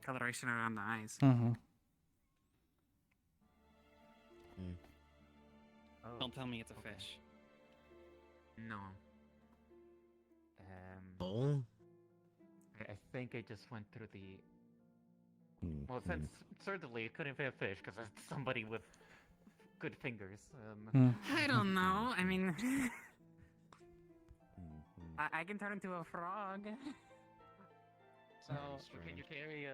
coloration around the eyes. Mm-hmm. Don't tell me it's a fish. No. Bull? I think it just went through the. Well, since certainly it couldn't be a fish because it's somebody with good fingers. I don't know. I mean, I can turn into a frog. So Can you carry an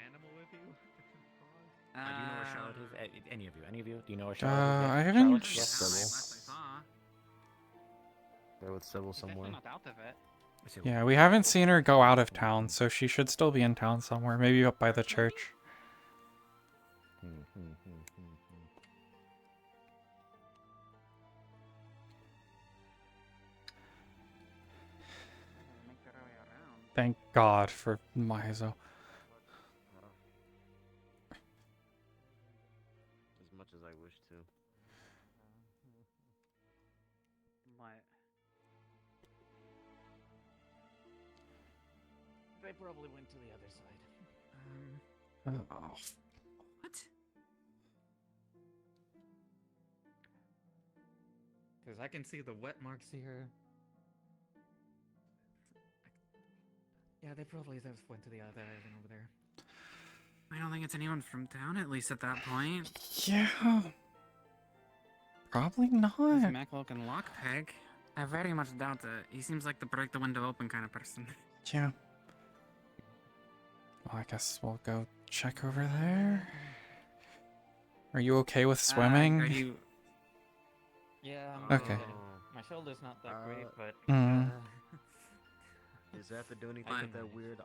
animal with you? Do you know where Charlotte is? Any of you? Do you know where I Charlotte is? haven't... Charlotte? Yes, Sybil. They're with Sybil somewhere. Not out of it. Yeah, we haven't seen her go out of town, so she should still be in town somewhere, maybe up by the church. Thank God for Maizo. As much as I wish to. They probably went to the other side. What? Because I can see the wet marks here. Yeah, they probably just went to the other island over there. I don't think it's anyone from town, at least at that point. Yeah. Probably not. This Mac looking lockpick. I very much doubt it. He seems like the break the window open kind of person. Yeah. Well, I guess we'll go check over there. Are you okay with swimming? Are you... Yeah, Okay. My shoulder's not that great, but... Does that have to do anything with that weird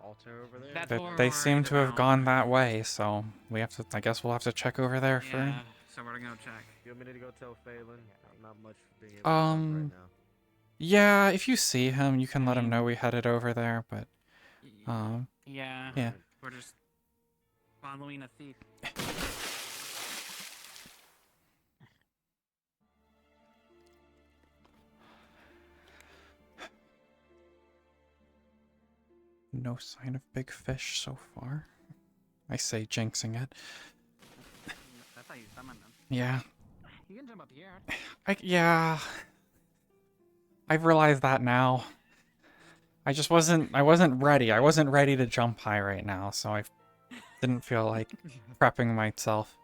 altar over there? They seem to have gone that way, so we have to. I guess we'll have to check over there Yeah, so we're gonna go check. You want me to go tell Phelan? I'm not much for being able to talk right now. Yeah, if you see him, you can let him know we headed over there, but Yeah. Yeah. We're just following a thief. no sign of big fish so far. I say jinxing it. That's how you summon them. Yeah. You can jump up here. Yeah. I've realized that now. I wasn't ready. I wasn't ready to jump high right now, so I didn't feel like prepping myself.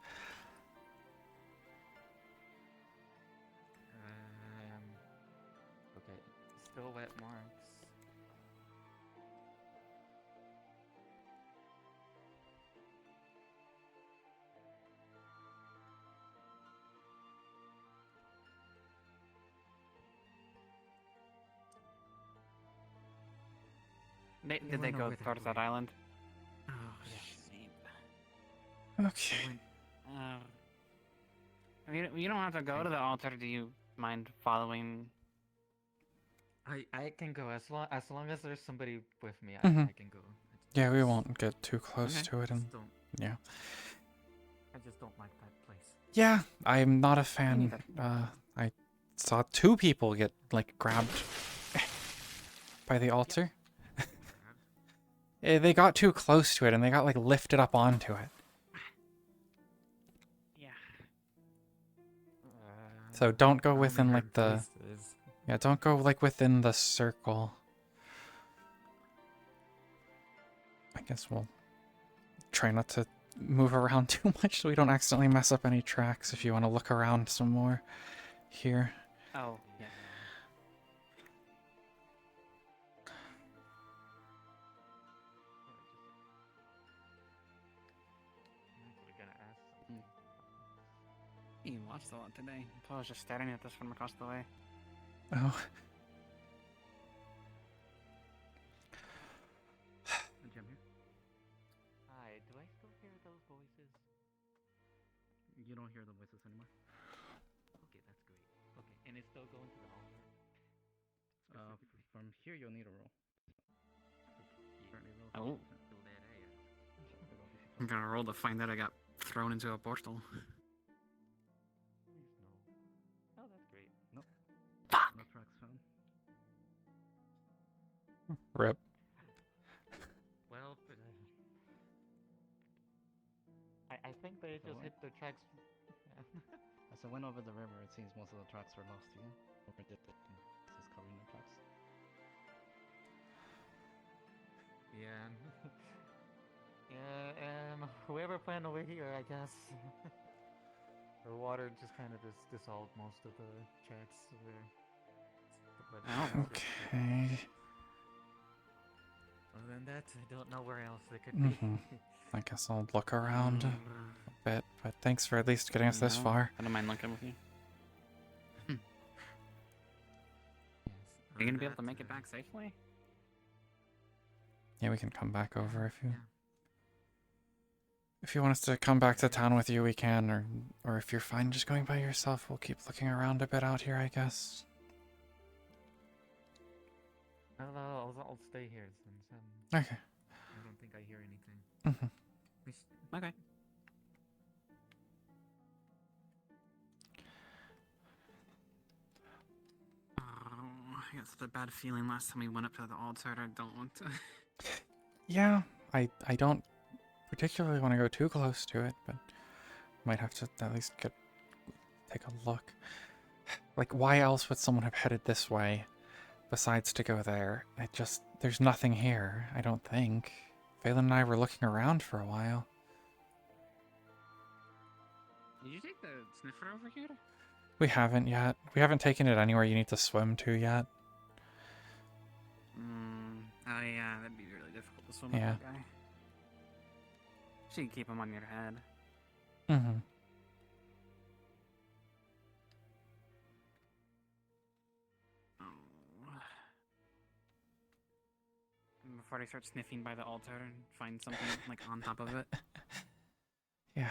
Okay, still wet marks. Did they go towards that island? Oh, shit. Okay. You don't have to go to the altar, do you mind following? I can go as long as there's somebody with me. Mhm. I can go. Yeah, we won't get too close Okay. to it, and Just don't. yeah. I just don't like that place. Yeah, I'm not a fan. neither. I saw 2 people get like grabbed by the altar. They got too close to it and they got like lifted up onto it. Yeah. So don't go I've within heard like the places. yeah, don't go like within the circle. I guess we'll try not to move around too much so we don't accidentally mess up any tracks if you want to look around some more here. Oh, yeah. You watched a lot today. I was just staring at this from across the way. Oh. Hi, do I still hear those voices? You don't hear the voices anymore. Okay, that's great. Okay, and it's still going to the altar. From here, you'll need a roll. Oh. Too bad I asked. I'm gonna roll to find out I got thrown into a portal. Please no. Oh, that's great. Nope. Fuck! No tracks found. Rip. Well, I think they just hit the tracks. As I went over the river, it seems most of the tracks were lost to you. River dipped it and this is covering the tracks. Yeah. Yeah, whoever planned over here, I guess. The water just kind of dissolved most of the tracks there. But Okay. other than that, I don't know where else they could Mhm. be. I guess I'll look around a bit, but thanks for at least getting us this No, far. I don't mind looking with you. Yes, Are you gonna be able to make it back safely? Yeah, we can come back over if you Yeah. if you want us to come back to town with you, we can, or if you're fine just going by yourself, we'll keep looking around a bit out here, I guess. I'll stay here since Okay. I don't think I hear anything. Mhm. Okay. Oh, I got such a bad feeling last time we went up to the altar. I don't want to. Yeah, I don't particularly want to go too close to it, but might have to at least take a look. Like, why else would someone have headed this way besides to go there? There's nothing here, I don't think. Phelan and I were looking around for a while. Did you take the sniffer over here? We haven't yet. We haven't taken it anywhere you need to swim to yet. Oh yeah, that'd be really difficult to swim Yeah. with that guy. So you keep him on your head. Mm-hmm. Before I start sniffing by the altar and find something like on top of it. Yeah.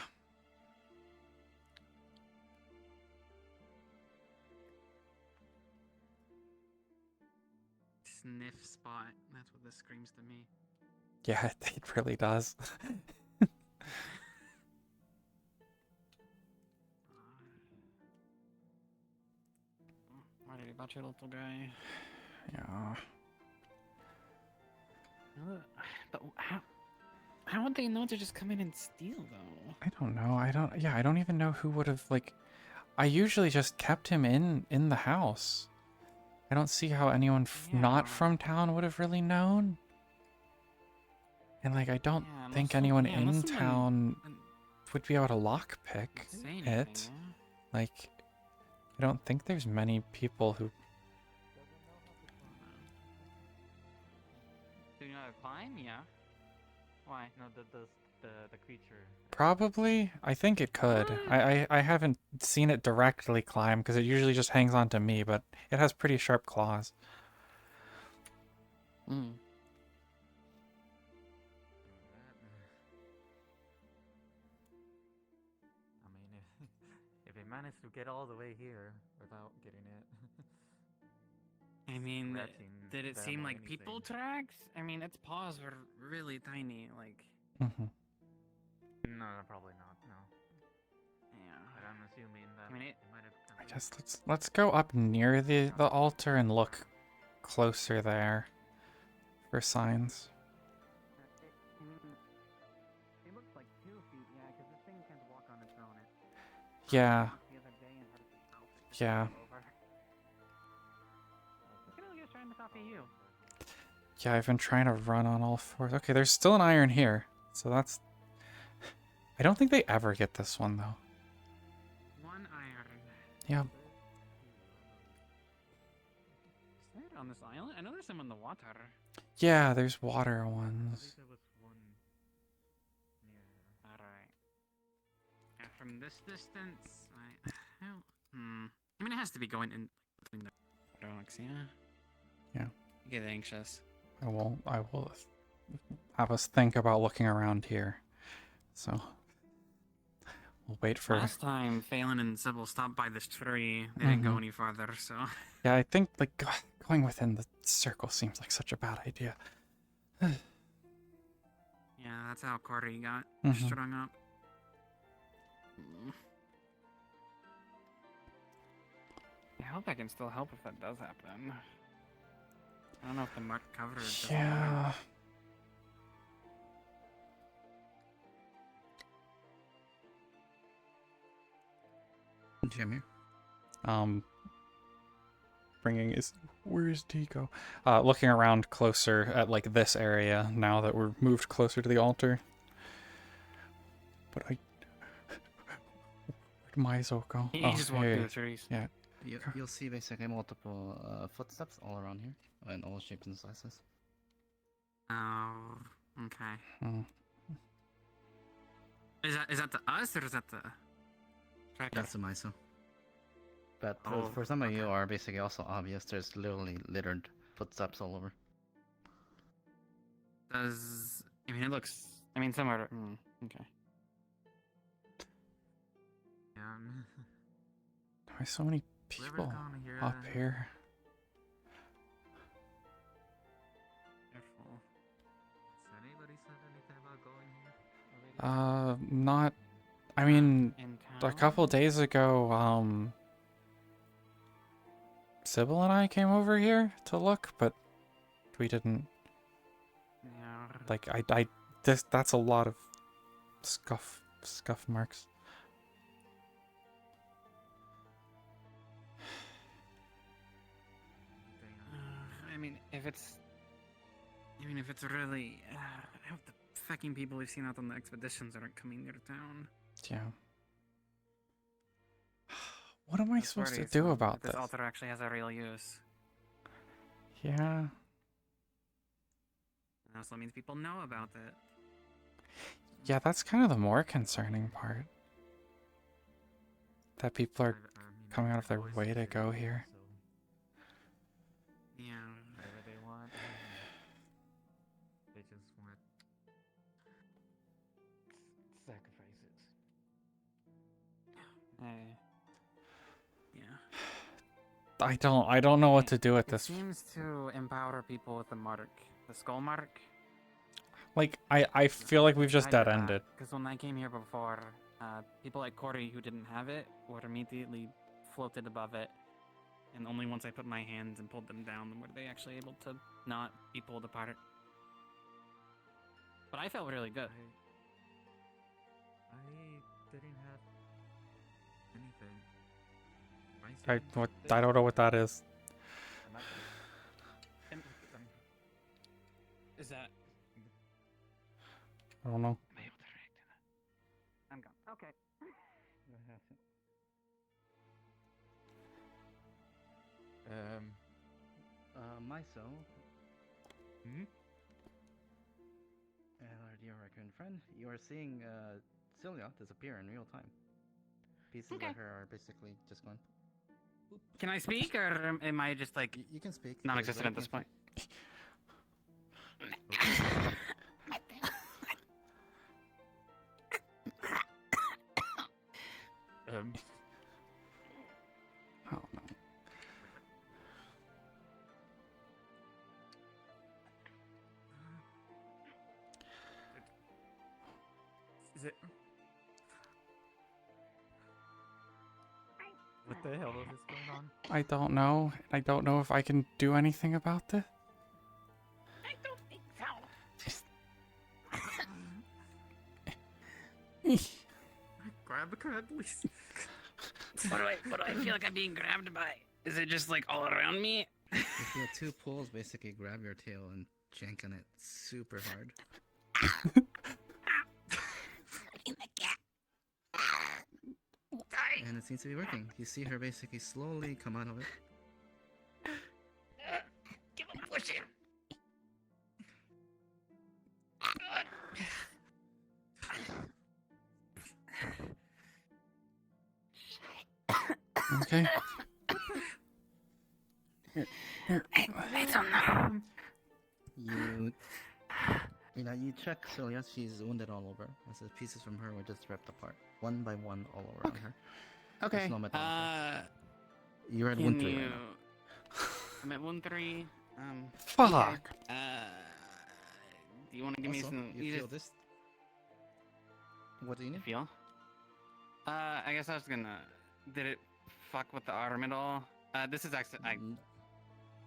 Sniff spot. That's what this screams to me. Yeah, it really does. Worried about your little guy. Yeah. But how would they know to just come in and steal though? I don't know. I don't even know who would have, like, I usually just kept him in the house. I don't see how anyone not from town would have really known. And like, I don't think anyone in town would be able to lockpick it. Like, I don't think there's many people who. Do you know how to climb? Yeah. Why? No, the creature. Probably. I think it could. I haven't seen it directly climb because it usually just hangs on to me, but it has pretty sharp claws. Mm. I mean, if it managed to get all the way here without getting it. I mean, Scratching did it them seem or like people anything. tracks? I mean, its paws were really tiny. Like, No, probably not. No. yeah. But I'm assuming that I mean, it might have. I guess let's go up near the altar and look closer there for signs. It looks like 2 feet, yeah, because this thing can't walk on its own. Yeah. The other day and hurt itself. Yeah. Look at all you're trying to copy you. Yeah, I've been trying to run on all fours. Okay, there's still an iron here. So that's... I don't think they ever get this one, though. 1 iron. Yeah. Is there on this island? I know there's some in the water. Yeah, there's water ones. There was one near. Alright. And from this distance, I mean, it has to be going in between the dogs, yeah? Yeah. You get anxious. I will have us think about looking around here. So we'll wait for... Last time, Phelan and Sybil stopped by this tree. They didn't go any farther, so... Yeah, I think like going within the circle seems like such a bad idea. Yeah, that's how Corey got strung up. I hope I can still help if that does happen. I don't know if the mark coverage. Yeah. Jim here. Bringing is... Where's Tico? Looking around closer at like this area now that we're moved closer to the altar. But where'd Maizo go? He just walked through the trees. Yeah. You'll see basically multiple footsteps all around here, in all shapes and sizes. Oh, okay. Mm. Is that the us or is that the tracker? That's the Maizo. But Oh, for some of you are basically also obvious, there's literally littered footsteps all over. Does I mean it looks? I mean somewhere. Okay. Why so many people up here? Careful. Has anybody said anything about going here? Not... I mean, In a town? couple days ago, Sybil and I came over here to look, but we didn't... Yeah. Like, that's a lot of scuff marks. I mean, if it's really, I hope the fucking people we've seen out on the expeditions aren't coming near town. Yeah. What am I supposed to do about this? this? Altar actually has a real use. Yeah. And also means people know about it. Yeah, that's kind of the more concerning part. That people are coming out of their way to go here. Yeah. Whatever they want. They just want sacrifices. Yeah. I don't know what to do with It this. seems to empower people with the mark, the skull mark. Like, I feel like we've just dead-ended. Because when I came here before, people like Corey who didn't have it were immediately floated above it. And only once I put my hands and pulled them down were they actually able to not be pulled apart. But I felt really good. I didn't have anything. I don't know what that is. Is that... I don't know. I'm gone. Okay. Maizo. Hmm? Our dear raccoon friend, you are seeing Celia disappear in real time. Pieces Okay. of her are basically just gone. Can I speak, or am I just like... You can speak. Non-existent at this point? What the hell is going on? I don't know. I don't know if I can do anything about this. I don't think so. Grab the crab, please. What do I feel like I'm being grabbed by? Is it just like all around me? You feel two pulls basically grab your tail and jank on it super hard. And it seems to be working. You see her basically slowly come out of it. Give him push him. Okay. I don't know. You check Celia, she's wounded all over. As the pieces from her were just ripped apart, one by one, all around her. Okay. There's no metal effect. You're at Can wound 3 you... right now. I'm at wound 3. Fuck. Okay. Do you want to give me Also, some... you feel this? What do you need? Feel? I guess I was gonna... Did it fuck with the arm at all? This is actually...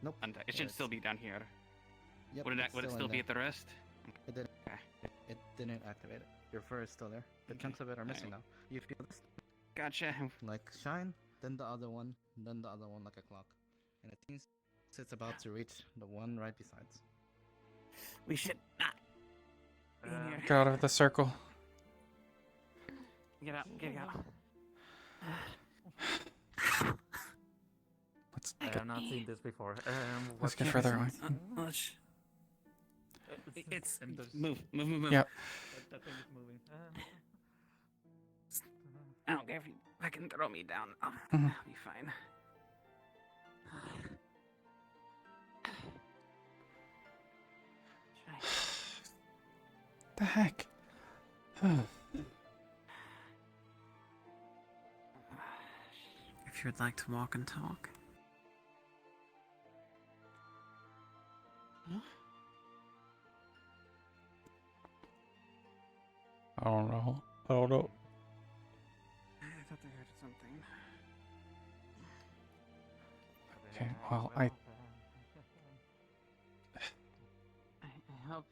Nope. It should still be down here. Yep, Would it, it's would it still still in be there. at the wrist? It didn't. Okay. It didn't activate it. Your fur is still there. The chunks of it are missing now. You feel this? Gotcha. Like shine, then the other one, then the other one like a clock. And it seems it's about to reach the one right besides. We should not be in here. Get out of the circle. Get out. Get out. I have not seen this before. Let's get further away. It's And there's- move. Yep. That thing is moving. I don't care if you fucking throw me down. I'll be fine. The heck? If you'd like to walk and talk. I don't know. I don't know. I thought I heard something. Okay, well, I hope.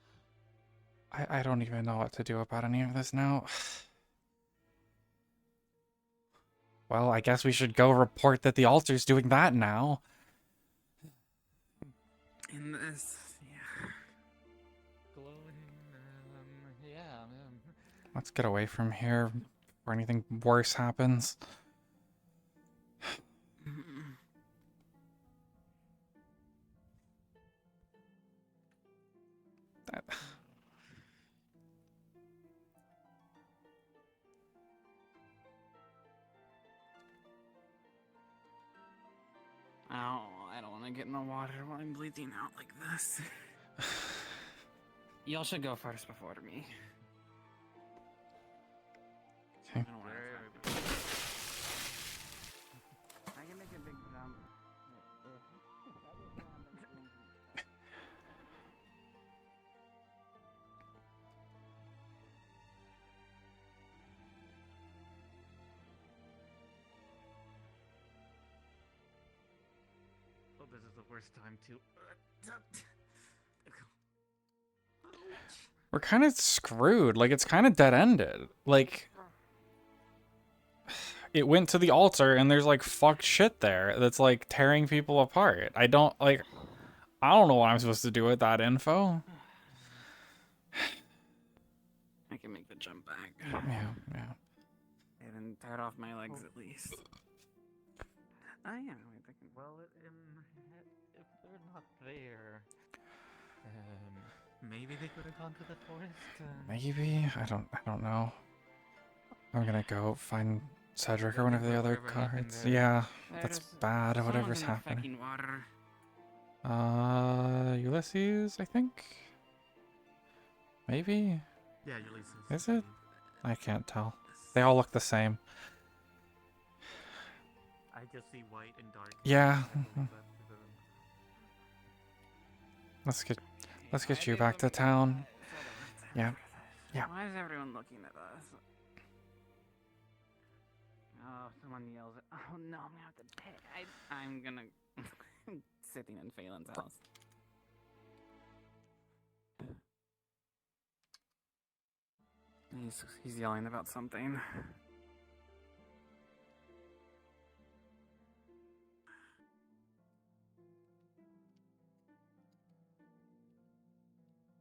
I don't even know what to do about any of this now. Well, I guess we should go report that the altar's doing that now. In this, yeah. Let's get away from here before anything worse happens. That... Oh, I don't want to get in the water while I'm bleeding out like this. Y'all should go first before me. Okay. I don't want to. I can make a big jump. Oh, this is the worst time to. We're kind of screwed. Like, it's kind of dead-ended. Like, it went to the altar, and there's, like, fucked shit there that's, like, tearing people apart. I don't know what I'm supposed to do with that info. I can make the jump back. Yeah. And then tear off my legs at least. Oh yeah, wait, I can... Well, if they're not there, maybe they could have gone to the forest. Maybe? I don't know. I'm gonna go find Cedric or one of the other cards. Yeah, that's bad. Whatever's happening. Ulysses, I think? Maybe? Yeah, Ulysses. Is it? I can't tell. They all look the same. I just see white and dark. Yeah. Let's get you back to town. Yeah. Yeah. Why is everyone looking at us? Oh, so someone yells, "Oh no, I'm gonna have to pay." I'm gonna sitting in Phelan's house. He's yelling about something.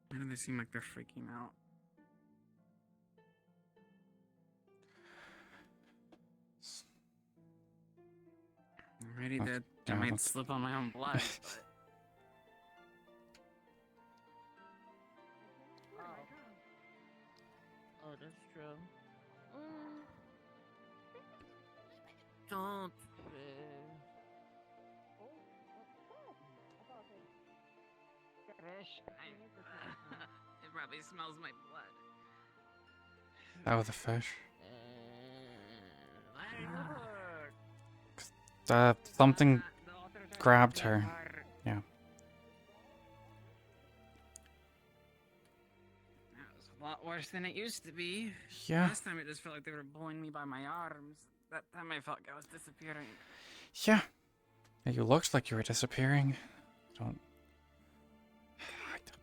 Why do they seem like they're freaking out? I'm ready to. I might slip on my own blood, but. Oh, that's true. Don't. Fish. It probably smells my blood. Oh, the fish. Something grabbed her. Yeah. That was a lot worse than it used to be. Yeah. Last time it just felt like they were pulling me by my arms. That time I felt like I was disappearing. Yeah. Yeah, you looked like you were disappearing. I don't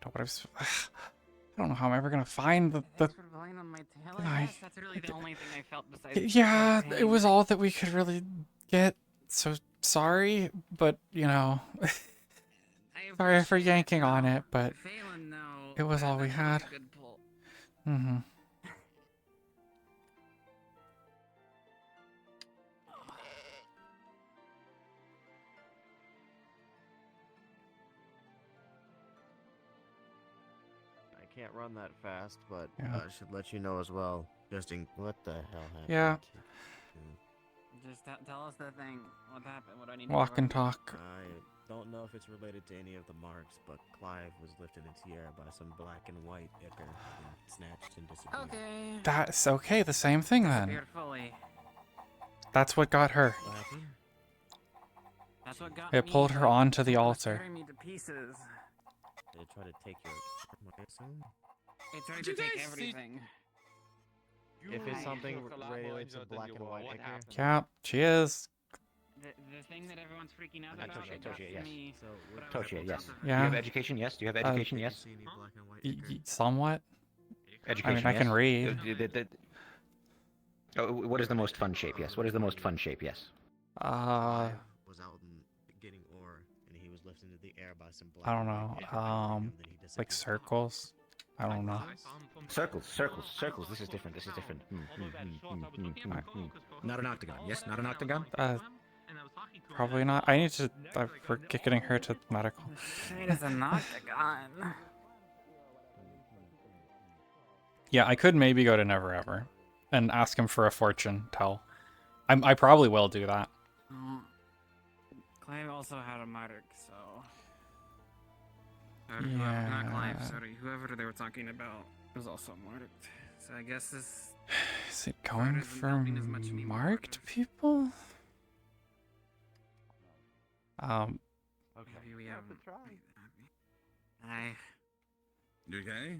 know what I was. I don't know how I'm ever gonna find the. Thanks for blowing on my tail. I guess that's really the only thing I felt besides. Yeah, pain. it was all that we could really get. So sorry, but you know, sorry for yanking on it, but Phelan, though, it was all we that's had. a good pull. Mm-hmm. I can't run that fast, but Yeah. I should let you know as well. Just in what the hell happened? Yeah. Just tell us the thing. What happened? What do I need Walk to and talk. I don't know if it's related to any of the marks, but Clive was lifted into the air by some black and white ichor and snatched and disappeared. Okay. That's okay. The same thing then. Disappeared fully. That's what got her. What happened? That's what got It me, pulled her but onto the it was altar. tearing me to pieces. They tried to take your arm, I assume? It tried Did to you take guys see- everything. If it's I- something took a lot more related to injured than black you and were. white What ichor, happened? Yeah, she is. The thing that everyone's freaking out I about, Toshia, it got Toshia, to yes. me. so but I was Toshia, able yes. to- Do Yeah. you have education? Yes. Do you have education? did you Yes. see any black and white ichor? Somewhat. Education. I can yes. read. Oh, what is the most fun shape? Yes. What is the most fun shape? Yes. Clive was out in getting ore, and he was lifted into the air by some black I don't and know. white ichor, and then he Like disappeared. circles. I don't know. Circles. Circles. Circles. This is different. This is different. Not an octagon. Yes. Not an octagon. Probably not. I need to. We're getting her to medical. Shade is an octagon. Yeah, I could maybe go to Never Ever and ask him for a fortune tell. I probably will do that. Clive also had a mark, so. Yeah. Not Clive, sorry. Whoever they were talking about was also marked. So I guess this. Is it going isn't for helping as much anymore. marked people? Okay. Maybe we have to try. You okay?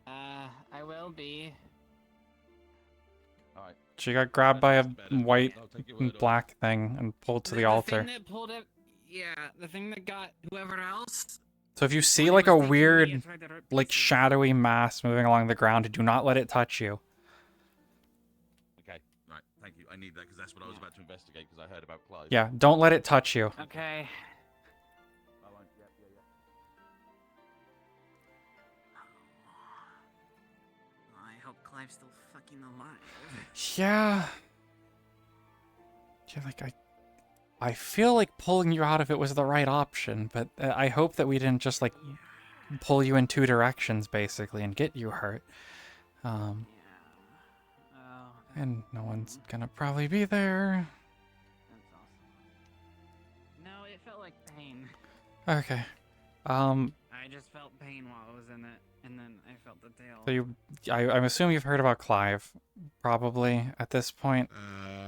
I will be. Alright. She got grabbed by a white I'll take your and word black thing and pulled to the thing altar. that pulled it. Yeah, the thing that got whoever else. So if you see like a weird, like shadowy mass moving along the ground, do not let it touch you. Okay, right, thank you. I need that because that's what I was about to investigate because I heard about Clive. Yeah, don't let it touch you. Okay. I hope Clive's still fucking alive. Yeah. Yeah, like I feel like pulling you out of it was the right option, but I hope that we didn't just like pull you in two directions basically and get you hurt. And no one's gonna probably be there. That's awesome. No, it felt like pain. Okay. I just felt pain while I was in it, and then I felt the tail. So I'm assuming you've heard about Clive, probably at this point.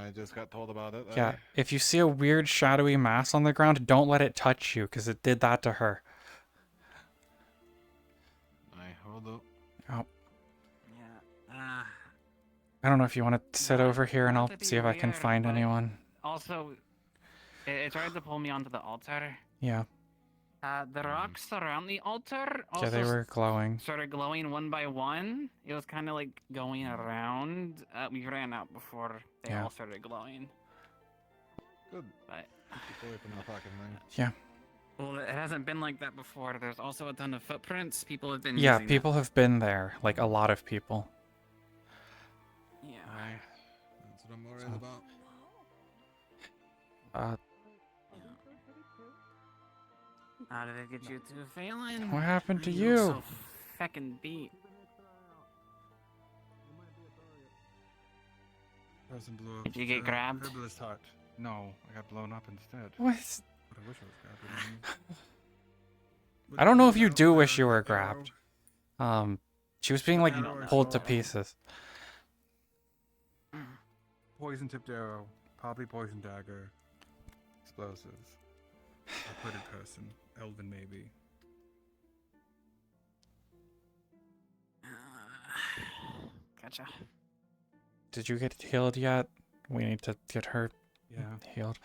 I just got told about it. Yeah. If you see a weird shadowy mass on the ground, don't let it touch you, because it did that to her. I hold up. Oh. Yeah. I don't know if you want to sit over here and Not I'll to be see if I can weird, find but anyone. Also, it tried to pull me onto the altar. Yeah. The rocks around the altar also Yeah, they were glowing. started glowing one by one. It was kind of like going around. We ran out before they Yeah. all started glowing. Good. But Keep away from that fucking thing. Yeah. well, it hasn't been like that before. There's also a ton of footprints. People have been Yeah, using people have been there. Like, a lot of people. It. Yeah. That's what I'm worried So- about. How did it get you two failing? What happened to look you? So feckin' beat. Person blew up. Did you get grabbed? Herbalist heart. No, I got blown up instead. What? But I wish I was grabbed. I don't know if you do wish you were grabbed. She was being, like, pulled to pieces. Poison tipped arrow, probably poison dagger, explosives, a hooded person, elven maybe. Gotcha. Did you get healed yet? We need to get her Yeah. healed.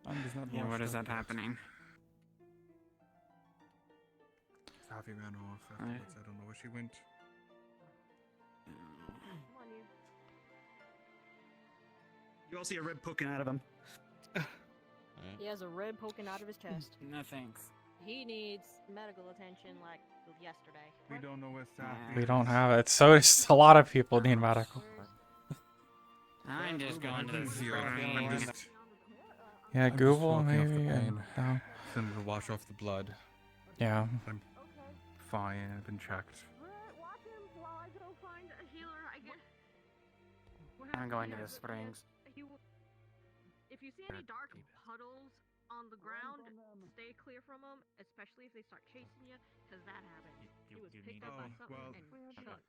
There's not Yeah, more what is stuff that yet. happening? Safi ran off afterwards. I don't know where she went. You all see a rib poking out of him. He has a rib poking out of his chest. No thanks. He needs medical attention like yesterday. We don't know where Safi We don't have it. So it's a lot of people need medical. I'm just going to the I'm spring. just Yeah, I'm just Google walking off the maybe. And, pain. no. Send it to wash off the blood. Yeah. I'm fine. I've been checked. Watch him while I go find a healer. I get. I'm going to the springs. If you see any dark puddles on the ground, stay clear from them, especially if they start chasing you, because that happened. He was picked up by something and chucked.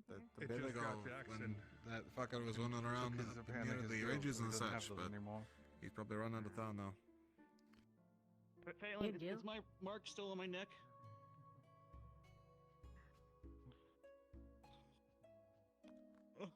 The It bit just ago got when Jackson. that fucker was running around Because near apparently his the girl ridges and doesn't have such, those but anymore. he's probably run out of town now. Phelan, is my mark still on my neck? Oh.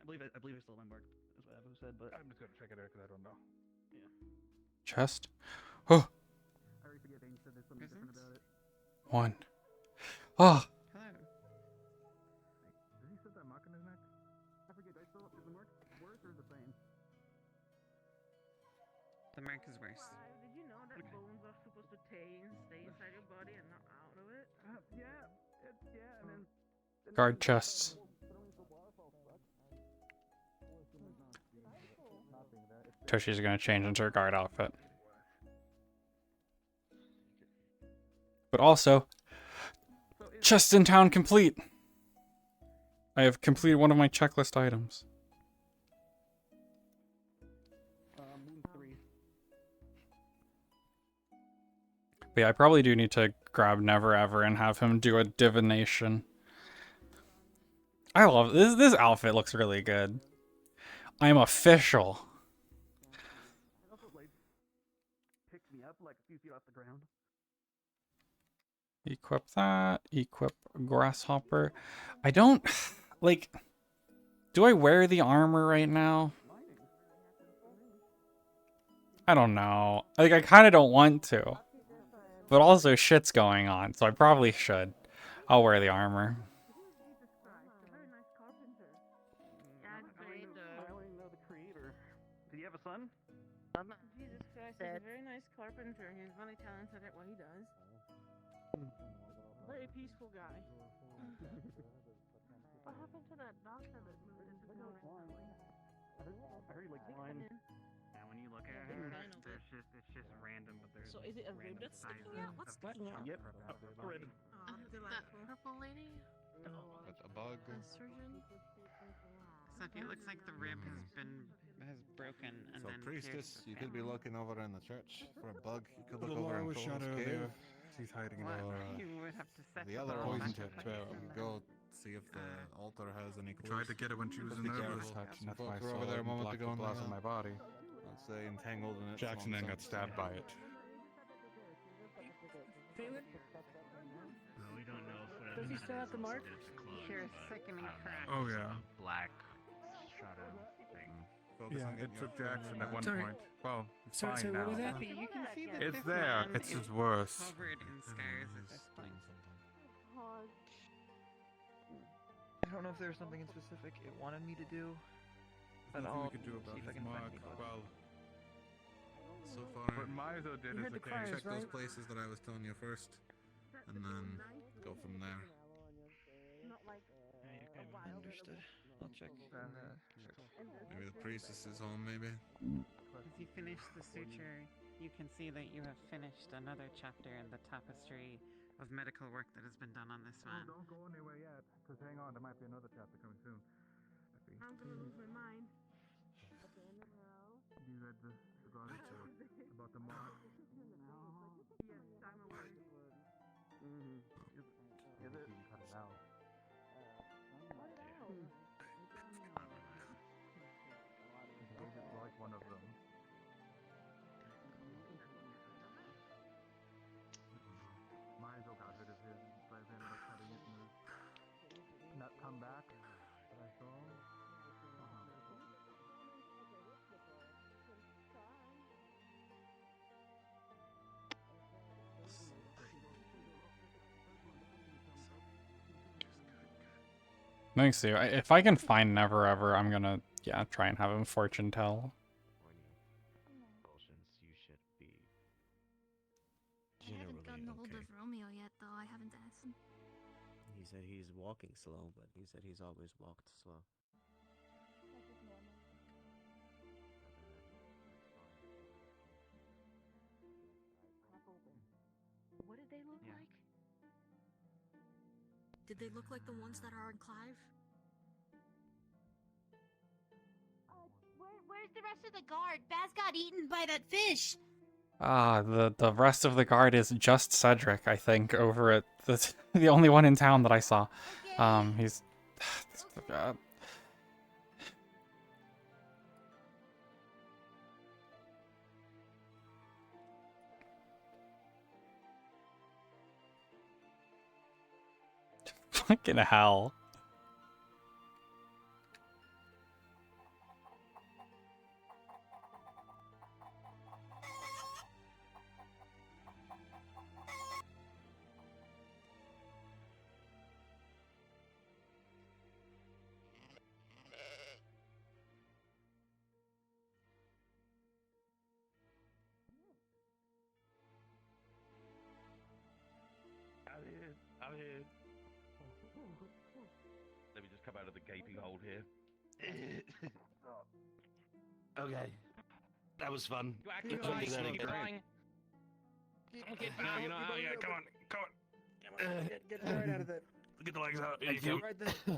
I believe it's still on my mark, is what Abu said, but I'm just gonna check it out because I don't know. yeah. Chest. Oh, I already forget Aang said there's something different about it. one. Oh, Did he set that mark on his neck? I forget, is the mark worse or the same? The mark is worse. Did you know that bones are supposed to stay inside your body and not out of it? And then guard chests. Toshi's gonna change into her guard outfit. But also, chest in town complete. I have completed one of my checklist items. Moon 3. But yeah, I probably do need to grab Never Ever and have him do a divination. I love this. This outfit looks really good. I'm official. It also, like, picked me up like a few feet off the ground. Equip that. Equip Grasshopper. I don't like. Do I wear the armor right now? I don't know. Like, I kind of don't want to. But also, shit's going on, so I probably should. I'll wear the armor. I only know the creator. Did you have a son? Jesus Christ, he's a very nice carpenter. He's really talented at what he does. Very peaceful guy. What happened to that doctor that moved into the building? I heard like blind. Yeah, when you look at her, it's just random, but there's So is it a rib that's sticking out? What's sticking out? Yep. Red. That purple lady? That's a bug. Surgeon? Except it looks like the rib has broken and So, then priestess, you could be looking over in the church for a bug. You could The look over Laura in was shot Cole's earlier. cave. She's hiding in Or, the You would have to set the other poison option, tip, you could go see if the altar has any clues. Tried to get it when she was in the herbalist hut, and that's why I Folks were saw over there a it and moment blocked ago the and glass they, on my body. let's say, entangled in it. Jackson then got stabbed by it. Phelan? No, we don't know if Does he still have the mark? You're sickening crap. Oh yeah. Black shadow thing. Yeah, it took Jackson at one Sorry. point. Well, it's Sorry, fine what now. was that? You can see that It's this there. man It's is just worse. covered in scars at this point. I don't know if there's something in specific it wanted me to do. But Nothing I'll we can do about see if I his can find mark. anything. Well, So far, what Mizo did You is heard the okay. cries, check those right? places that I was telling you first, and then go from there. Not like Understood. I'll check. Maybe the priestess is home, maybe? As you finish the suture, you can see that you have finished another chapter in the tapestry of medical work that has been done on this man. Don't go anywhere yet, because hang on, there might be another chapter coming soon. I'm gonna lose my mind. You read the God report about the mark? Yes, I'm aware. You can cut it out. It's like one of them. Mizo got rid of his, but they ended up cutting it and not come back. I saw. Thanks, Sue. If I can find Never Ever, I'm gonna, yeah, try and have him fortune tell. You should be. I haven't gotten a hold okay. of Romeo yet, though. I haven't asked him. He said he's walking slow, but he said he's always walked slow. What did they look Yeah. like? Did they look like the ones that are on Clive? Where's the rest of the guard? Baz got eaten by that fish. The rest of the guard is just Cedric, I think, over at the only one in town that I saw. He's fucking hell. I'm here. Let me just come out of the gaping hole here. Okay. That was fun. You acting like you're crying. You know, oh yeah, come on. Get the right out of there. Get the legs out. Thank you. Right there.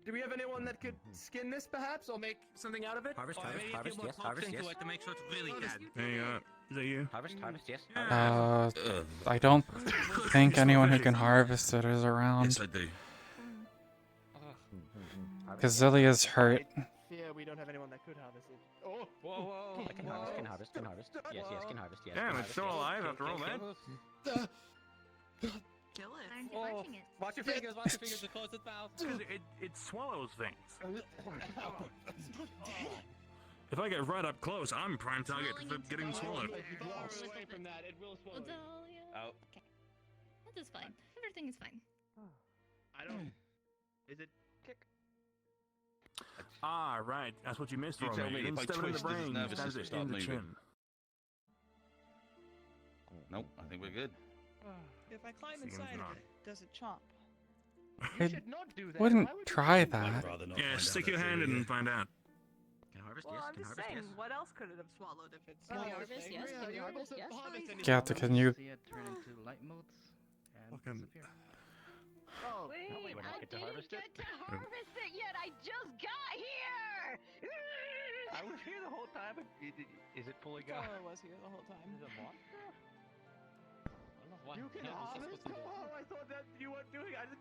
Do we have anyone that could skin this, perhaps, or make something out of it? Harvest, Or harvest, maybe a harvest, few more yes, pokes harvest, into yes. it to make sure it's really Harvest. dead. Hey, is that you? Harvest, harvest, yes. I don't think anyone who can harvest it is around. Yes, I do. Gazillia's hurt. Yeah, we don't have anyone that could harvest it. Oh, whoa. I can harvest, can harvest, can harvest. Yes, yes, can harvest, yes. Damn, can it's still harvest, yes. alive after all that. Kill it. Aren't you Oh, watching it? watch your fingers, watch your fingers, to close its mouth. Because it swallows things. If I get right up close, I'm prime target for getting swallowed. If you draw away from that, it will swallow you. Oh. Okay. That is fine. Everything is fine. I don't... Is it kick? Ah, right. That's what you missed You from tell me, if I Instead of in the twist, does his brain, nervous stabs system it start in the moving? chin. Nope, I think we're good. If I climb Seems inside not. of it, does it chomp? I wouldn't try that. Yeah, stick your hand in and find out. Can harvest, Well, yes, I'm can just harvest, saying, yes. what else could it have swallowed if it's... Can we harvest? Yes. Can we harvest? Yes. Yeah, can you? See it turn into light modes and Fucking- disappear. Oh, Wait, we're not I get to didn't harvest get it? to harvest it yet. I just got here. I was here the whole time. Is it pulling out? Tower was here the whole time. Is it a monster? You can harvest? Oh, I thought that you weren't doing it.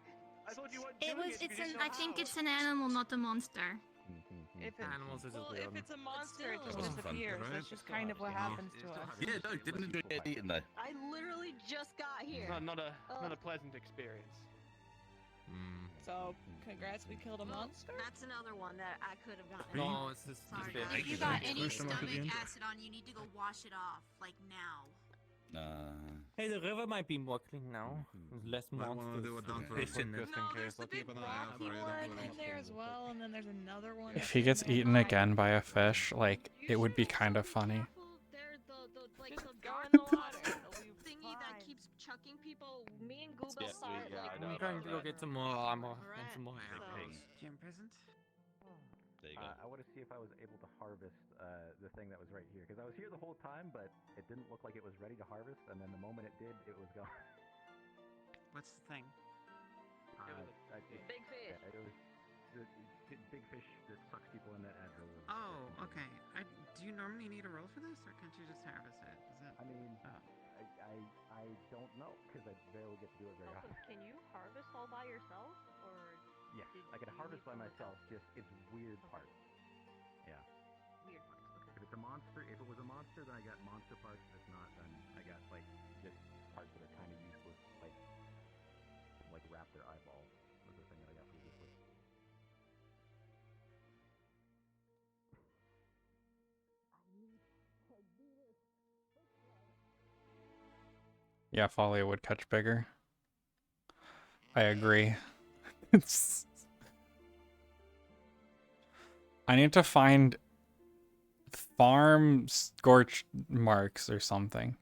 I thought you weren't It doing was. it. It's an. I think it's an animal, not a monster. If it, Animals is well, weird. if it's a monster, it That just was fun. disappears. Right? That's just kind of what happens to us. Yeah, no, didn't enjoy getting eaten though. I literally just got here. Not a pleasant experience. So, congrats, we killed a monster. That's another one that I could have gotten. No, it's just. Sorry, it's if you big. got any stomach acid on, you need to go wash it off, like now. Hey, the river might be more clean now. There's less Might wanna monsters. do a dance for Fish in just there. in case. I'll keep an eye out for Rocky you. one in there as well, and then there's another one. If he gets eaten again by a fish, like, it would be kind of funny. They're the like Just the go dark in the water. thingy that keeps chucking people. Me and Google Yeah, saw it like. I'm going to go get some more armor and some more So- arrows. Gem present? There you go. I want to see if I was able to harvest the thing that was right here, because I was here the whole time, but it didn't look like it was ready to harvest, and then the moment it did, it was gone. What's the thing? Big fish. Yeah, it was the big fish that sucks people in that agile. Oh, okay. Do you normally need a roll for this, or can't you just harvest it? Is it? I mean, I don't know, because I barely get to do it very Also, often. can you harvest all by yourself, or? Yeah, did I can you harvest need by someone myself, else? just it's weird parts. Yeah. Weird parts. Okay. If it's a monster, if it was a monster, then I got monster parts. If not, then I got like just parts that are kind of useless, like raptor eyeballs was the thing that I got previously. Yeah, Folly would catch bigger. I agree. It's... I need to find farm scorch marks or something.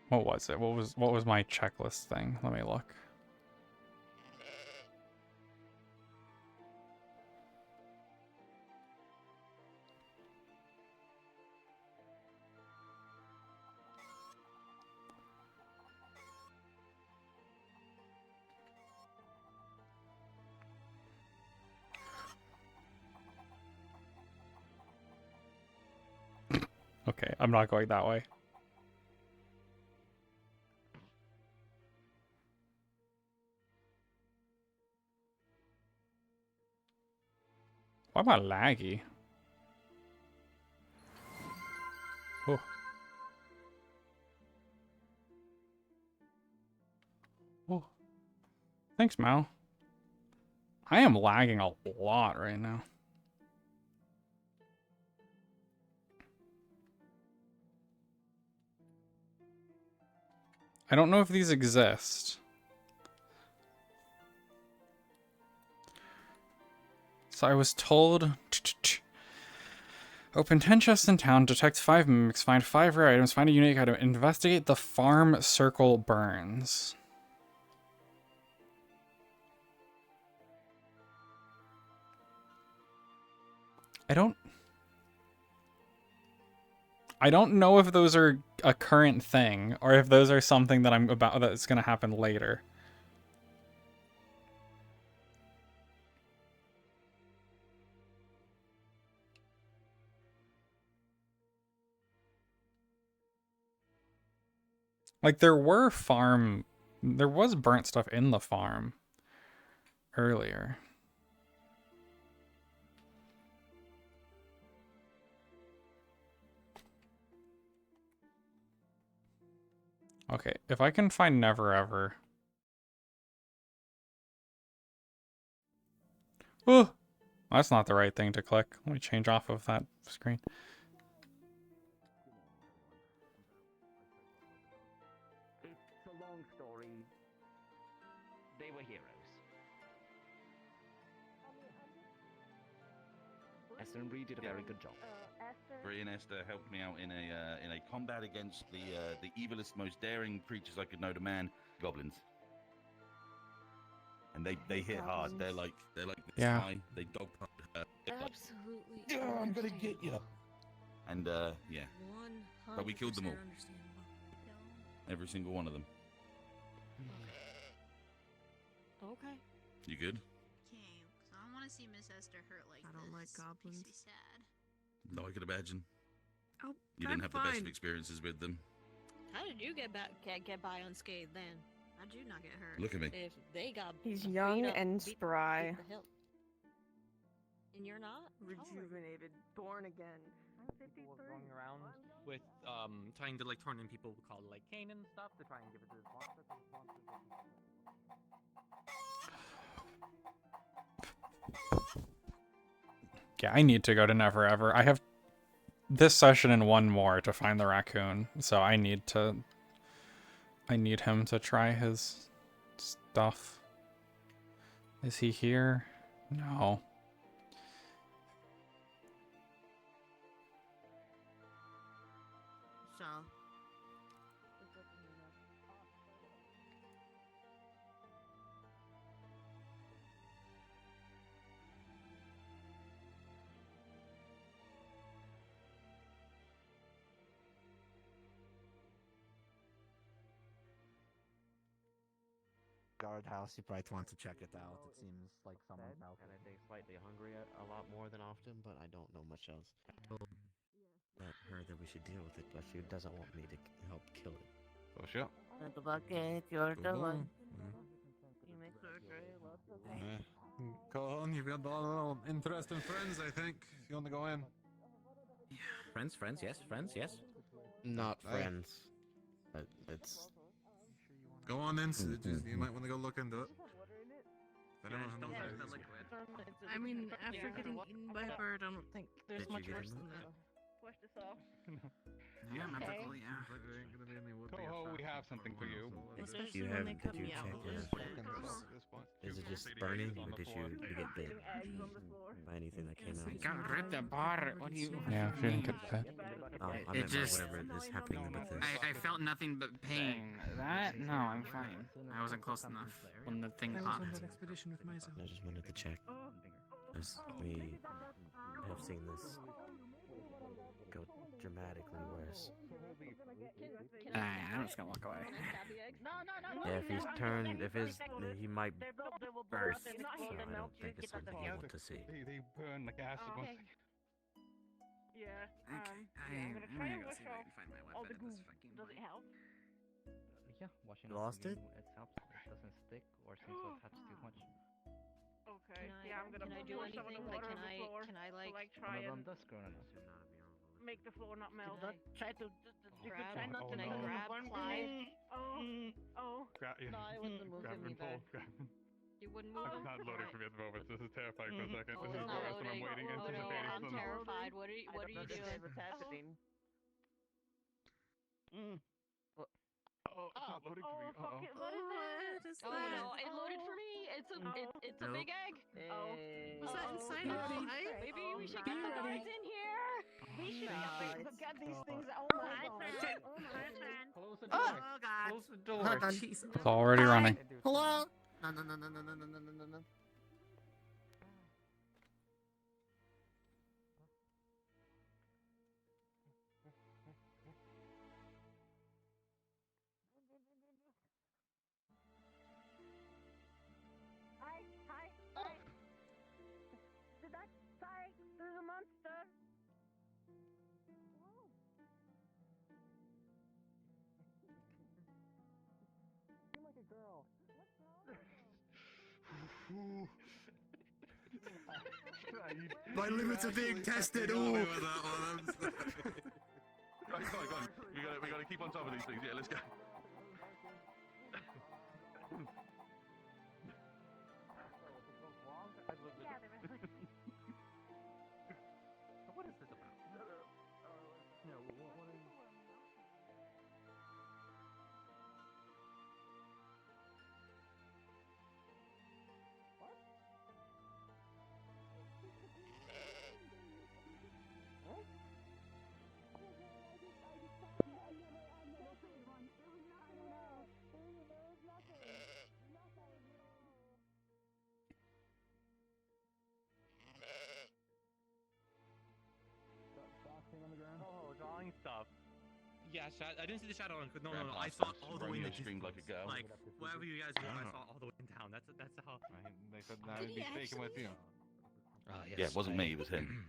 What was it? What was my checklist thing? Let me look. Okay, I'm not going that way. Why am I laggy? Oh. Oh. Thanks, Mal. I am lagging a lot right now. I don't know if these exist. So I was told... Open 10 chests in town, detect 5 mimics, find 5 rare items, find a unique item, investigate the farm circle burns. I don't know if those are a current thing, or if those are something that that's gonna happen later. Like, there was burnt stuff in the farm earlier. Okay, if I can find Never Ever. Oh, that's not the right thing to click. Let me change off of that screen. It's a long story. They were heroes. Esther and Bree did a very good job. Bree and Esther helped me out in a combat against the evilest, most daring creatures I could know to man, goblins. And they hit hard. They're like this high. They dog pumped her. Absolutely. Yeah, I'm gonna get you. And yeah. But we killed them all. Every single one of them. Okay. You good? want to see Miss Esther hurt like I don't like this. goblins. Makes me sad. No, I could imagine. Oh, You didn't have the best of experiences with them. How did you get by unscathed then? How'd you not get hurt? Look at me. If they got He's beat young up, and beat spry. the hill. And you're not? Rejuvenated, born again. People going around with trying to like turn in people called like Cain and stuff to try and give it to this monster. Yeah, I need to go to Never Ever. I have this session and one more to find the raccoon, so I need him to try his stuff. Is he here? No. So. Guardhouse, you probably want to check it out. It seems like someone's out. And I think slightly hungry a lot more than often, but I don't know much else. I told her that we should deal with it, but she doesn't want me to help kill it. Toshia. The bucket, you're the one. You make her great, lots of Go on, you've got a little interesting friends, I think. If you want to go in. Friends, yes. Not Aye. friends. But it's. Go on in, so you might want to go look into it. I don't know how Yeah, much I mean, after getting eaten by a bird, I don't think there's Did you much get worse him? than that. Push this off. Yeah, Okay. mythical, yeah. Coho, we have something for you. Especially You when have, they did cut you me check out. Is it just burning, or did you get bit by anything that came out? Got rid of bar. What do you? Yeah, if you didn't get that. I It meant just. whatever is happening with this. I felt nothing but pain. That? No, I'm fine. I wasn't close enough when the thing popped. expedition with myself. I just wanted to check. As we have seen this go dramatically worse. I'm just gonna walk away. Yeah, if he's turned, he might burst. So I don't think it's something you want to see. They burn like acid. Okay. Yeah. I'm gonna try and wash off all the goo. Does it help? Yeah, washing You off lost the it? goo, it helps. It doesn't stick or seem to attach too much. Okay. Can I, Yeah, I'm gonna can I put do more some of the anything? Like, water on the floor can I to, like try One of and them does grow on us. make the floor not melt? try to you could try not to Can I melt grab one Clive? thing. Oh. No, I wouldn't move him either. You wouldn't move him? Not loading for me at the moment. This is terrifying for a second. Oh, This is it's the not worst when I'm loading. waiting, Oh no, anticipating I'm some. terrified. What are you doing? What's happening? Oh, it's not loading for me. Fuck it, what is it? Oh no, it loaded for me. It's a big egg. Was that inside of the pipe? Maybe we should get the guards in here. We should get these things. Oh my god. Close the door. door. Oh god. Close the door. Hold on. Jeez. It's already running. Hello? No. Hi. Did that? Sorry, there's a monster. You're like a girl. My limits are being tested. Go Ooh. on. We gotta keep on top of these things. Yeah, let's go. What is this about? No, what are you... Oh, drawing stuff. Yeah, I didn't see the shadow. No. Grandpa I saw says all the way in the Romeo screamed like a girl. Like wherever you guys were, I saw all the way down. That's how. They could not be speaking with you. Yes, Yeah, it wasn't me, it was him.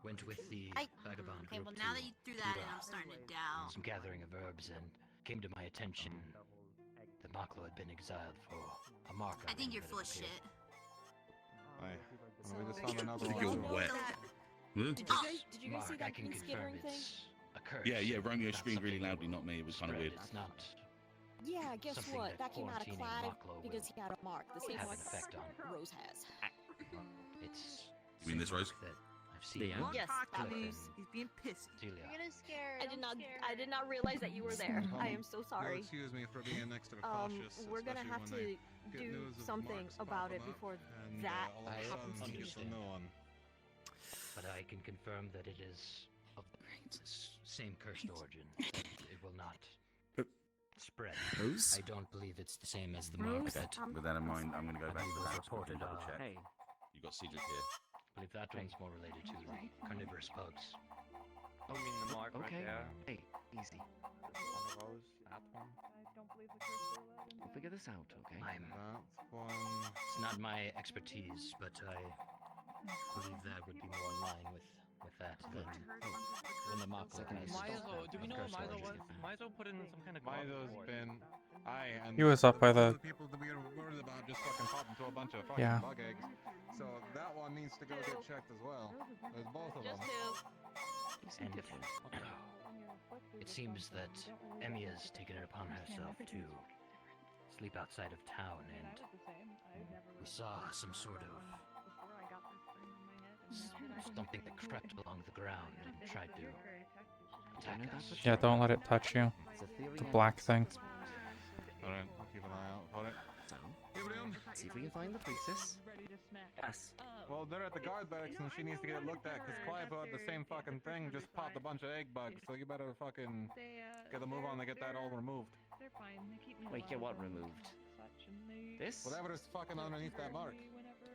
Went with the vagabond Okay, group well now to that you threw that in, Cuba. I'm starting to doubt. Some gathering of herbs, and came to my attention that Maklo had been exiled for a mark on I think him you're that full of appeared. shit. Hey, well, we just found another Think one. you're too. wet. Did you guys see Mark, that I can green skittering confirm thing? it's a curse. Yeah, Romeo not screamed really something loudly, not me. It was kind of spread. weird. It's not Yeah, guess something what? That came out of quarantining Clive Maklo because will he had a mark, the same have one an effect on. Rose has. It's You mean this, Rose? that I've seen. Yes, Cliff Papoose. and He's being pissy. Celia. You're gonna scare. I did not realize that you were there. I am so You'll sorry. excuse me for being extra cautious. We're gonna especially have when to I get do news of something marks about it popping up, before and, that all of a happens sudden to you you. get to know one. But I can confirm that it is of the same cursed origin. It will not spread. Rose? I don't believe it's the same as the mark Okay, that with that in mind, I'm going to go back to the was house quickly and reported. double check. Hey, You got Cedric here. I believe that one's more related to the carnivorous bugs. I mean the mark Okay. right there. Hey, easy. On the rose, that one. I don't believe the curse will let him We'll figure this out, okay? That's one. It's not my expertise, but I believe that would be more in line with that than when the Mako has Mizo, do we know what cursed Mizo origin. was? Mizo put in some kind of Mizo's been. And He was up by the- people that we were worried about just fucking popped into a bunch of fucking Yeah. bug eggs. So that one needs to go get checked as well. There's both of them. And it seems that Emia's taken it upon herself to sleep outside of town, and we saw some sort of something that crept along the ground and tried to attack us. Yeah, don't let it touch you. The black thing. Alright, I'll keep an eye out for it. So, see if we can find the priestess. Yes. Well, they're at the guard barracks and she needs to get it looked at because Clive who had the same fucking thing just popped a bunch of egg bugs, so you better fucking get a move on to get that all removed. They're fine. They keep me Wait, get alive what and removed? such, and they This? Whatever is fucking underneath that mark. whenever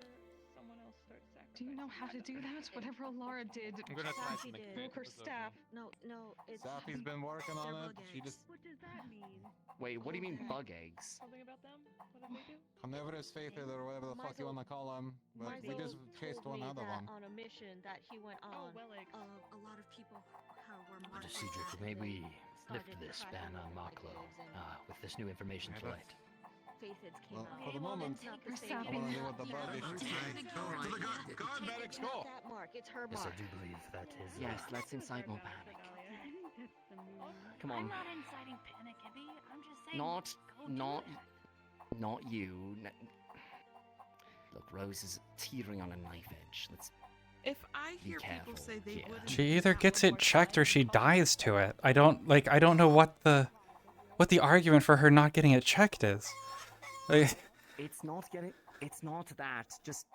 someone else starts Do you know how to do that? Whatever Laura did. I'm gonna try to Safi make broke her staff. No, it's. Safi's been working on it. She just What does that mean? Wait, what do you mean bug eggs? Something about them? What did they do? carnivorous faithful or whatever the fuck you want to call them. But we just chased one other one. On a mission that he went on. A lot of people were But marked with Cedric, that. may we lift started this cracking ban on open Maklo eggs and with this new information to light? Phaphids came Well, out. for the moment, It's not the We're same stopping. I want to deal with the bug issue. To the guard medics, go! That mark, it's her Yes, I mark. do believe that is. Yes, let's incite more panic. Come on. I'm not inciting panic, Ibby. I'm just saying. Not you. Look, Rose is teetering on a knife edge. Let's If I be hear careful. people say they wouldn't. She either gets it checked or she dies to it. I don't know what the argument for her not getting it checked is. Like, It's not that. Just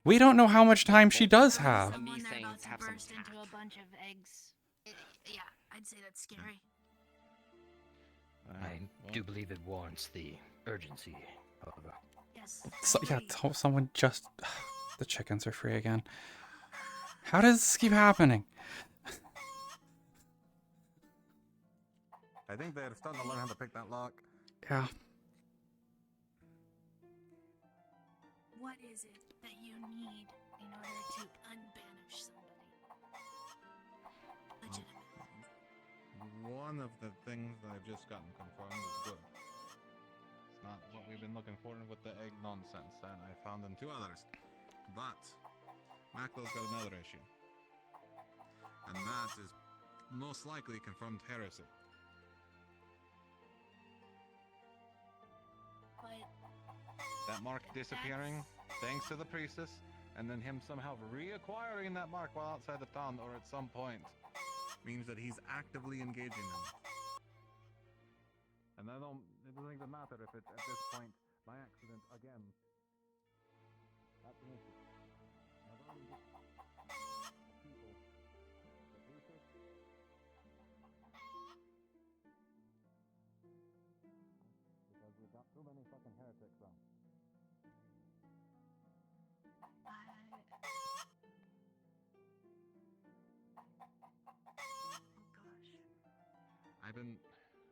we don't know how much time she does have. Someone they're saying about to have some burst into a bunch of eggs. Yeah, I'd say that's scary. I do believe it warrants the urgency, however. Yes. So, yeah, someone just... The chickens are free again. How does this keep happening? I think they're starting to learn how to pick that lock. Yeah. What is it that you need in order to unbanish somebody? Legitimate. One of the things that I've just gotten confirmed is good. It's not what we've been looking for with the egg nonsense, and I found in two others. But Maklo's got another issue. And that is most likely confirmed heresy. But That mark disappearing thanks to the priestess, and then him somehow reacquiring that mark while outside the town or at some point means that he's actively engaging them. And it doesn't even matter if it's at this point by accident again. That's an issue. I've already got people. The priestess. Because we've got too many fucking heretics on.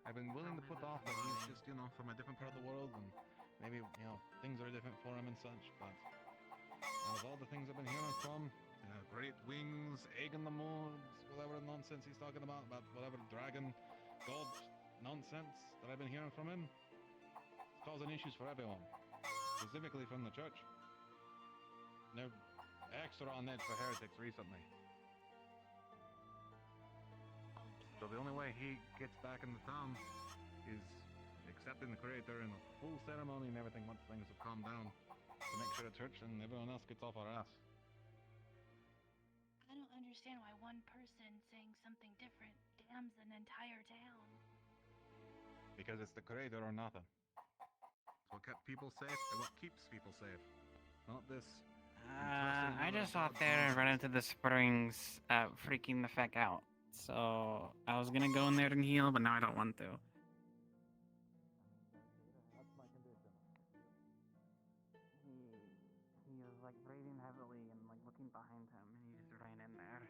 I've been willing to put off that he's just, from a different part of the world and maybe, things are different for him and such, but And of all the things I've been hearing from, great wings, egg in the moons, whatever nonsense he's talking about whatever dragon, god nonsense that I've been hearing from him, it's causing issues for everyone, specifically from the church. They're extra on edge for heretics recently. So the only way he gets back into town is accepting the Creator in a full ceremony and everything once things have calmed down, to make sure the church and everyone else gets off our ass. I don't understand why one person saying something different damns an entire town. Because it's the Creator or nothing. It's what kept people safe and what keeps people safe. Not this. I just out there and run into the springs, freaking the feck out. So I was gonna go in there and heal, but now I don't want to. That's my condition. He was like breathing heavily and like looking behind him, and he just ran in there.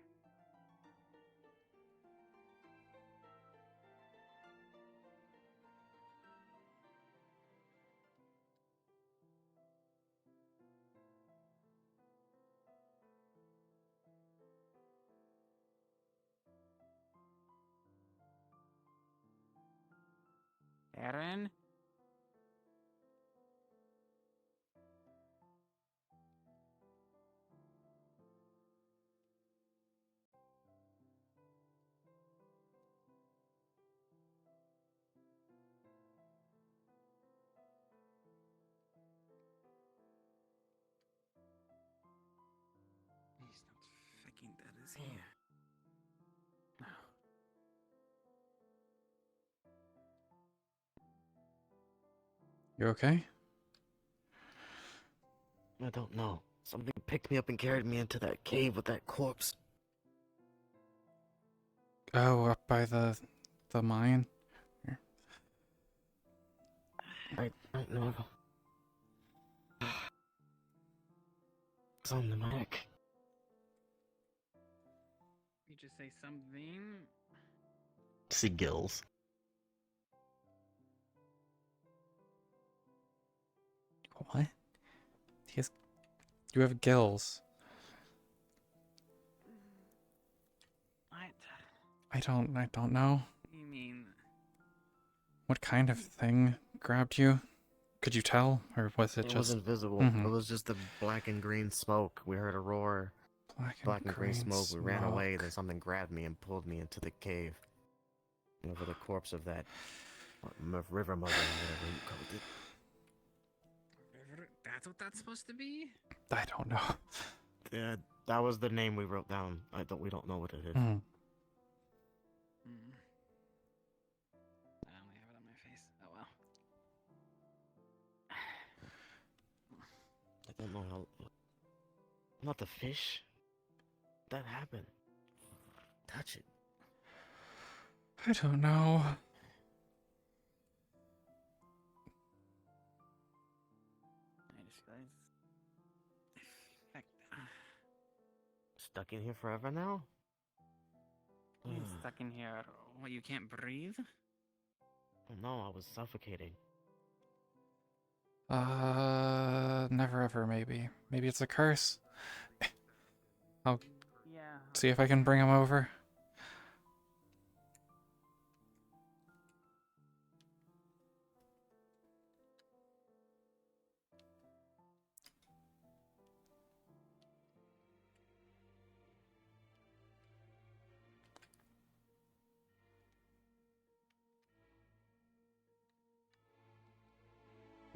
Aaron? He's not fucking dead, is he? No. You okay? I don't know. Something picked me up and carried me into that cave with that corpse. Oh, up by the mine? Here. I don't know. It's on the neck. You just say something. See gills. What? You have gills. What? I don't know. What do you mean? What kind of thing grabbed you? Could you tell? Or was it It just... wasn't visible. Mhm. It was just the black and green smoke. We heard a roar. Black and green smoke. We ran away. Then something grabbed me and pulled me into the cave. Over the corpse of that river mother, whatever you called it. That's what that's supposed to be? I don't know. Yeah, that was the name we wrote down. We don't know what it is. Mm. I only have it on my face. Oh well. I don't know how. Not the fish. That happened. Touch it. I don't know. I just realized. Stuck in here forever now? You stuck in here. What, you can't breathe? Oh, no, I was suffocating. Never ever, maybe. Maybe it's a curse. I'll Yeah. see if I can bring him over.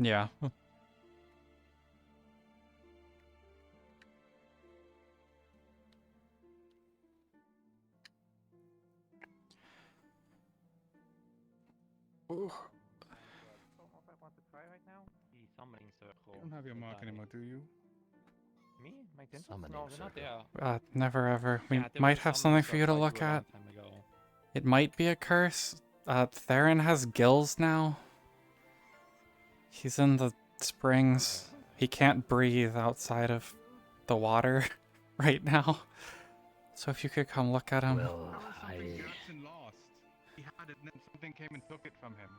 Yeah. I don't know if I want to try right now. The summoning circle. You don't have your mark anymore, do you? Me? My tinsel? Summoning No, they're not there. Never ever. We Yeah, there might was a have summoning something for you to circle I look drew a long at. time ago. It might be a curse. Theron has gills now. He's in the springs. He can't breathe outside of the water right now. So if you could come look at him. Well, Jackson lost. He had it, and then something came and took it from him.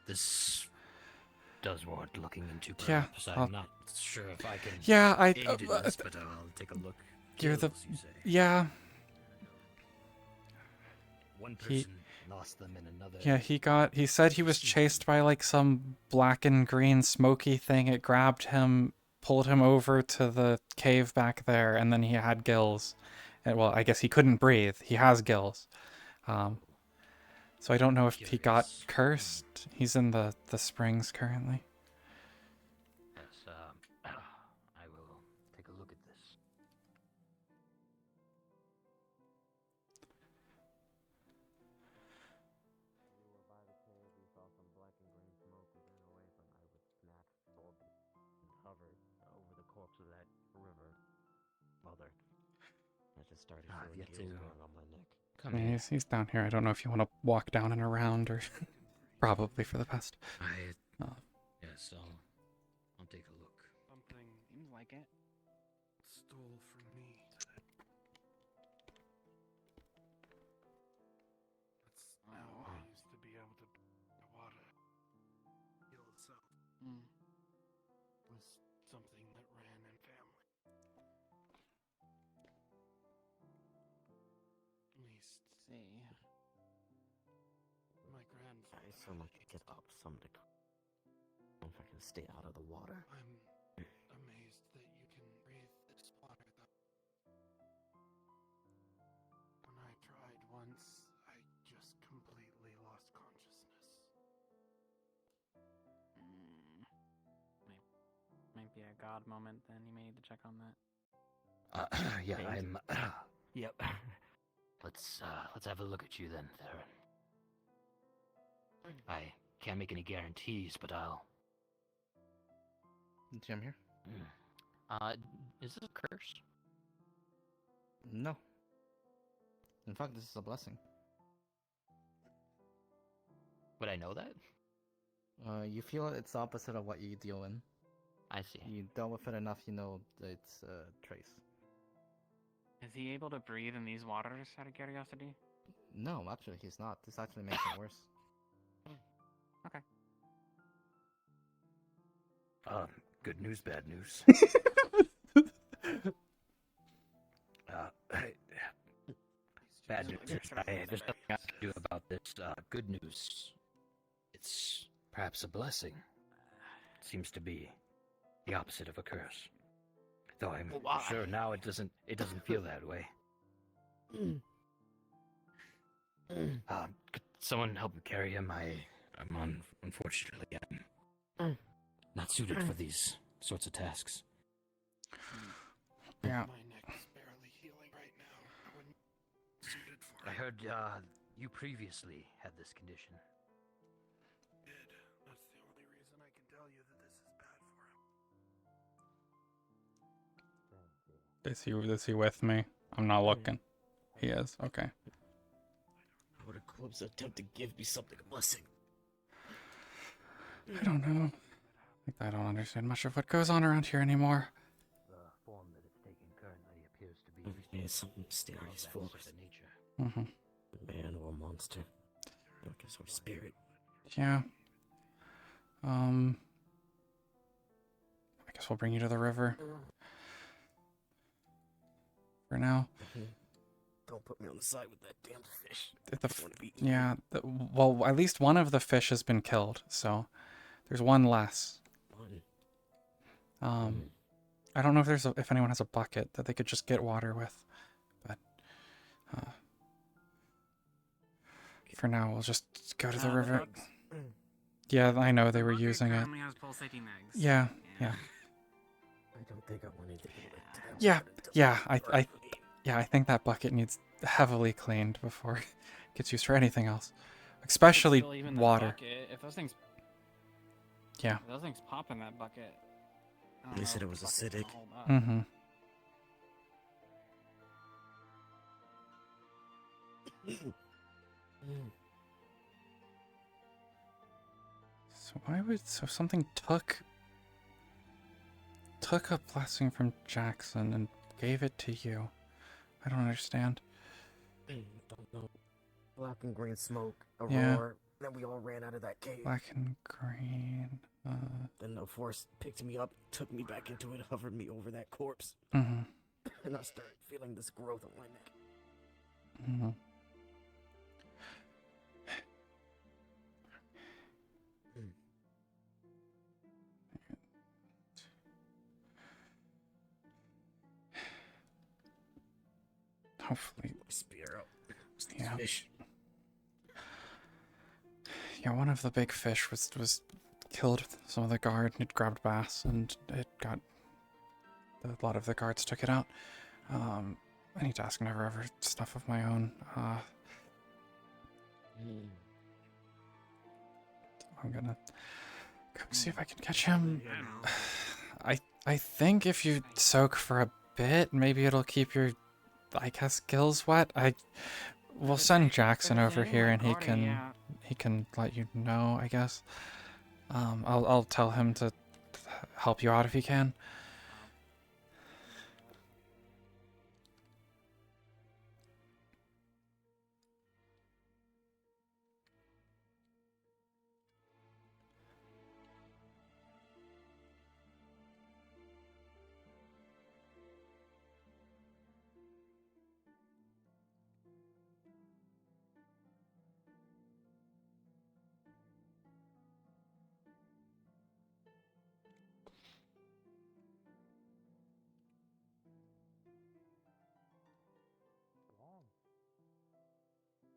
This does warrant looking into. Yeah, Perhaps I'll- I'm not sure if I can. Yeah, I. aid in this, but I'll take a look. You're the. Kills, you say? Yeah. One He- person lost them in another. Yeah, he said he was chased by like some black and green smoky thing. It grabbed him, pulled him over to the cave back there, and then he had gills. And, well, I guess he couldn't breathe. He has gills. So I don't know if he got cursed. He's in the springs currently. Yes, I will take a look at this. Hovered over the corpse of that river. Mother. I just started I've feeling yet gills to going on my neck. come Yeah, here. he's down here. I don't know if you want to walk down and around or probably for the best. Yes, I'll take a look. Something seems like it. Stole from me today. That's how I used to be able to the water heal itself. Was something that ran in family. At least. See. My grandfather. I assume I could get up some to. If I can stay out of the water. I'm amazed that you can breathe this water, though. When I tried once, I just completely lost consciousness. Might be a god moment. Then you may need to check on that. Yeah, I'm. Yep. Let's have a look at you then, Theron. I can't make any guarantees, but I'll. Jim here? Is this a curse? No. In fact, this is a blessing. Would I know that? You feel it's the opposite of what you deal in. I see. You dealt with it enough, you know that it's a trace. Is he able to breathe in these waters, out of curiosity? No, actually, he's not. This actually makes it worse. Okay. Good news, bad news. Bad news. There's nothing I can do about this. Good news. It's perhaps a blessing. Seems to be the opposite of a curse. Though I'm sure now it doesn't feel that way. Could someone help me carry him? Unfortunately, I'm not suited for these sorts of tasks. Yeah. My neck is barely healing right now. I wouldn't be suited for I it. heard you previously had this condition. That's the only reason I can tell you that this is bad for him. Is he with me? I'm not looking. He is. Okay. Would a corpse attempt to give me something a blessing? I don't know. I don't understand much of what goes on around here anymore. The form that it's taken currently appears to be Everything is some mysterious force. nature. Mm-hmm. Man or monster. I guess or spirit. Yeah. I guess we'll bring you to the river. For now. Don't put me on the side with that damn fish. Well, at least one of the fish has been killed, so there's one less. I don't know if anyone has a bucket that they could just get water with, but for now we'll just go to the river. Yeah, I know they were using it. Only has pulsating eggs. Yeah. I don't think I want anything I think that bucket needs heavily cleaned before it gets used for anything else, especially Still, even the water. bucket, if those things. Yeah. If those things pop in that bucket. I don't They know said if it was the bucket's gonna acidic. hold up. Mm-hmm. So something took a blessing from Jackson and gave it to you. I don't understand. Don't know. Black and green smoke, Yeah. aurora, Then we all ran out of that cave. Black and green. Then the force picked me up, took me back into it, hovered me over that corpse. Mm-hmm. And I started feeling this growth on my neck. Mm-hmm. Hopefully. Spear out. Yeah. Fish. Yeah, one of the big fish was killed some of the guard. It grabbed bass and it got a lot of the guards took it out. I need to ask Never Ever stuff of my own. I'm gonna go see if I can catch him. I think if you soak for a bit, maybe it'll keep your, I guess, gills wet. We'll send Jackson over here and he can let you know, I guess. I'll tell him to help you out if he can.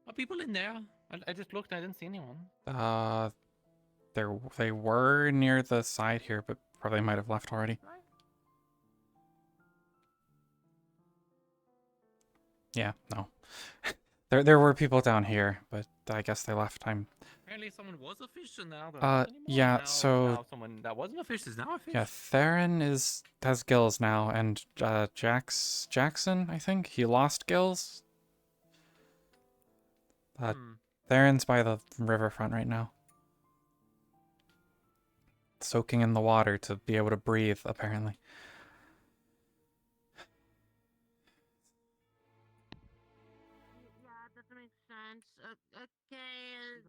Are people in there? I just looked. I didn't see anyone. They were near the side here, but probably might have left already. Yeah, no. There were people down here, but I guess they left. Apparently someone was a fish and now they're not anymore. Yeah, now, so now someone that wasn't a fish is now a fish. yeah, Theron has gills now, and Jackson, I think he lost gills. Theron's by the riverfront right now, soaking in the water to be able to breathe, apparently. Yeah, that makes sense. Okay.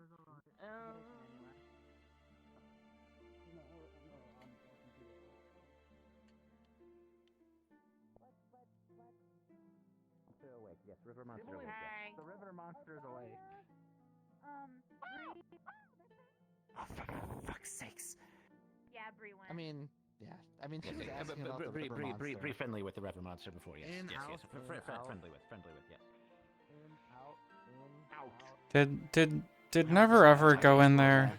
Monster awake. Yes, river monster awake. Okay. The river monster is awake. Oh, for fuck's sakes. Yeah, Bree went. I mean, yeah. I mean, She was asking about the river monster. Be friendly with the river monster before, yes. In, yes, out, yes. in, out. Friendly with, yes. In, out. Did Never Ever go in there?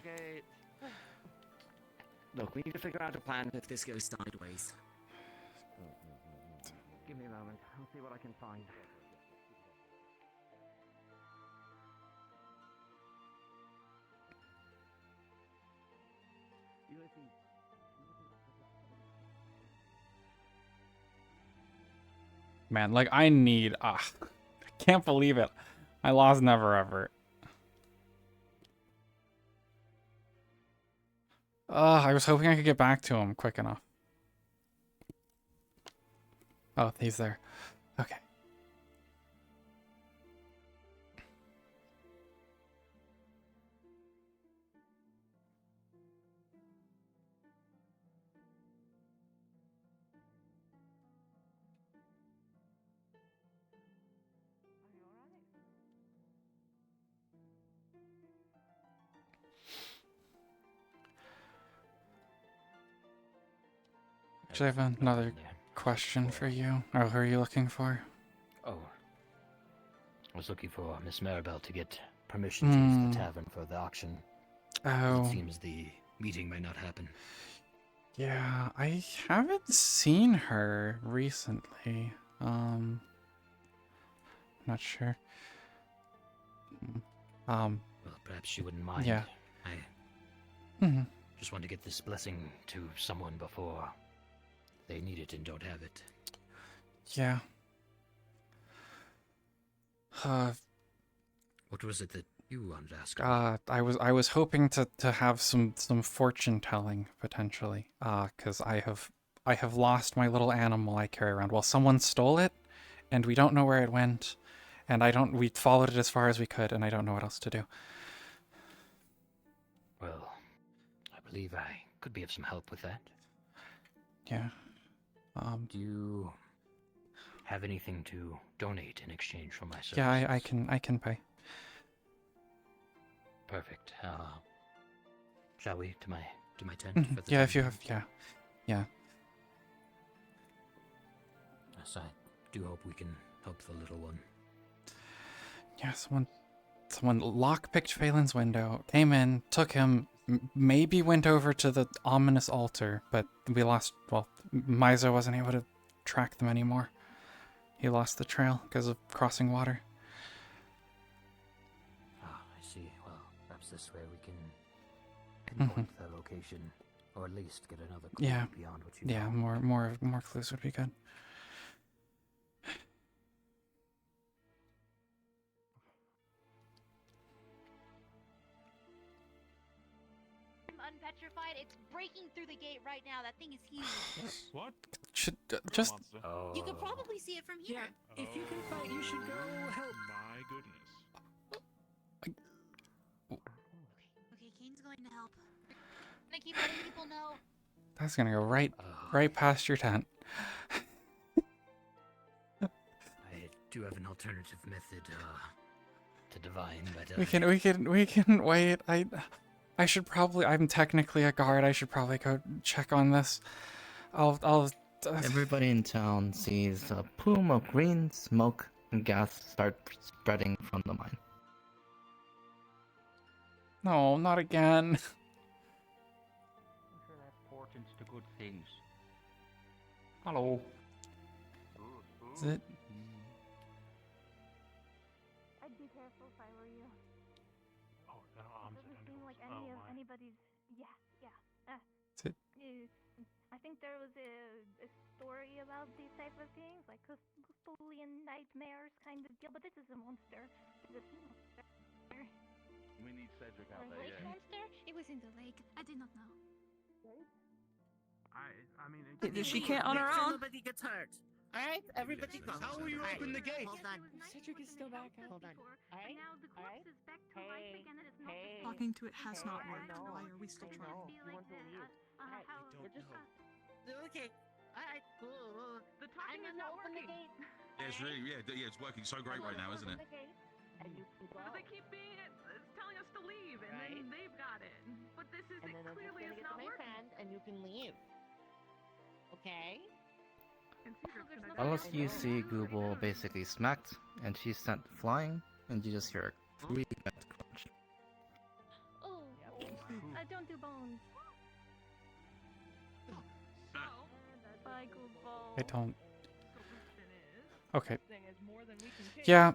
Look, we need to figure out a plan if this goes sideways. Give me a moment. I'll see what I can find. Man, like I can't believe it. I lost Never Ever. I was hoping I could get back to him quick enough. Oh, he's there. Okay. Actually, I have another question for you. Oh, who are you looking for? Oh. I was looking for Miss Maribel to get permission to use the tavern for the auction. Oh. It seems the meeting may not happen. Yeah, I haven't seen her recently. Not sure. Well, perhaps she wouldn't mind. Yeah. I just want to get this blessing to someone before they need it and don't have it. Yeah. What was it that you wanted to ask? I was hoping to have some fortune telling potentially. 'Cause I have lost my little animal I carry around. Well, someone stole it, and we don't know where it went, and we followed it as far as we could, and I don't know what else to do. Well, I believe I could be of some help with that. Yeah. Do you have anything to donate in exchange for my services? Yeah, I can pay. Perfect. Shall we to my tent for the Yeah, time if you being? have, yeah. Yes, I do hope we can help the little one. Yeah, someone lockpicked Phelan's window, came in, took him, maybe went over to the ominous altar, but we lost. Well, Mizo wasn't able to track them anymore. He lost the trail because of crossing water. Ah, I see. Well, perhaps this way we can pinpoint the location, or at least get another clue Yeah, beyond what you yeah, know. more clues would be good. I'm unpetrified. It's breaking through the gate right now. That thing is huge. What? Should just. You could probably see it from here. If you can fight, you should go help. My goodness. Okay, Kane's going to help. Can I keep letting people know? That's gonna go right past your tent. I do have an alternative method to divine, but We can wait. I should probably. I'm technically a guard. I should probably go check on this. I'll. Everybody in town sees a plume of green smoke and gas start spreading from the mine. No, not again. I'm sure that portends to good things. Hello. Is it? I'd be careful if I were you. Oh, no, It doesn't seem like anybody's. Yeah. Is it? I think there was a story about these type of things, like Custodian nightmares kind of deal. But this is a monster. It's a sea monster. We need Cedric out Or a there, lake yeah. monster? It was in the lake. I did not know. I mean, She can't on her own. Nobody gets hurt. All right, everybody go. How will you open the gate? Hold on. Cedric is still back out. Hold on. And now the corpse is back to life again, and it's not. Talking to it has not worked. Why are we still trying? Okay. All right. The talking is not working. Yeah, it's really, it's working so great right now, isn't it? But they keep telling us to leave, and then they've got it. But this is clearly is not working. And you can leave. Okay. Unless you see Google basically smacked and she's sent flying, and you just hear a really bad crunch. Oh, I don't do bones. Bye, Google. I don't. Okay. Yeah.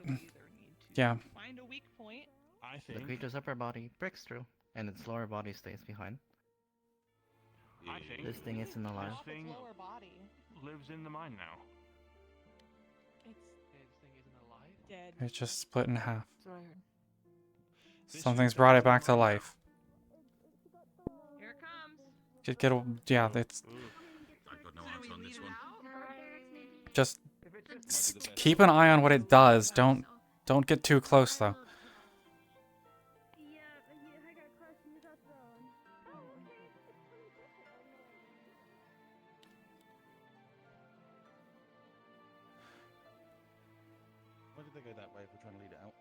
Yeah. Find a weak point. I The think. creature's upper body breaks through, and its lower body stays behind. I think This thing isn't alive. This thing Lower body. lives in the mine now. It's This thing isn't alive? dead. It's just split in half. That's what I heard. Something's brought it back to life. Here it comes. Just yeah, it's I've got no answer on this one. just keep an eye on what it does. Don't get too close though. Why did they go that way if we're trying to lead it out?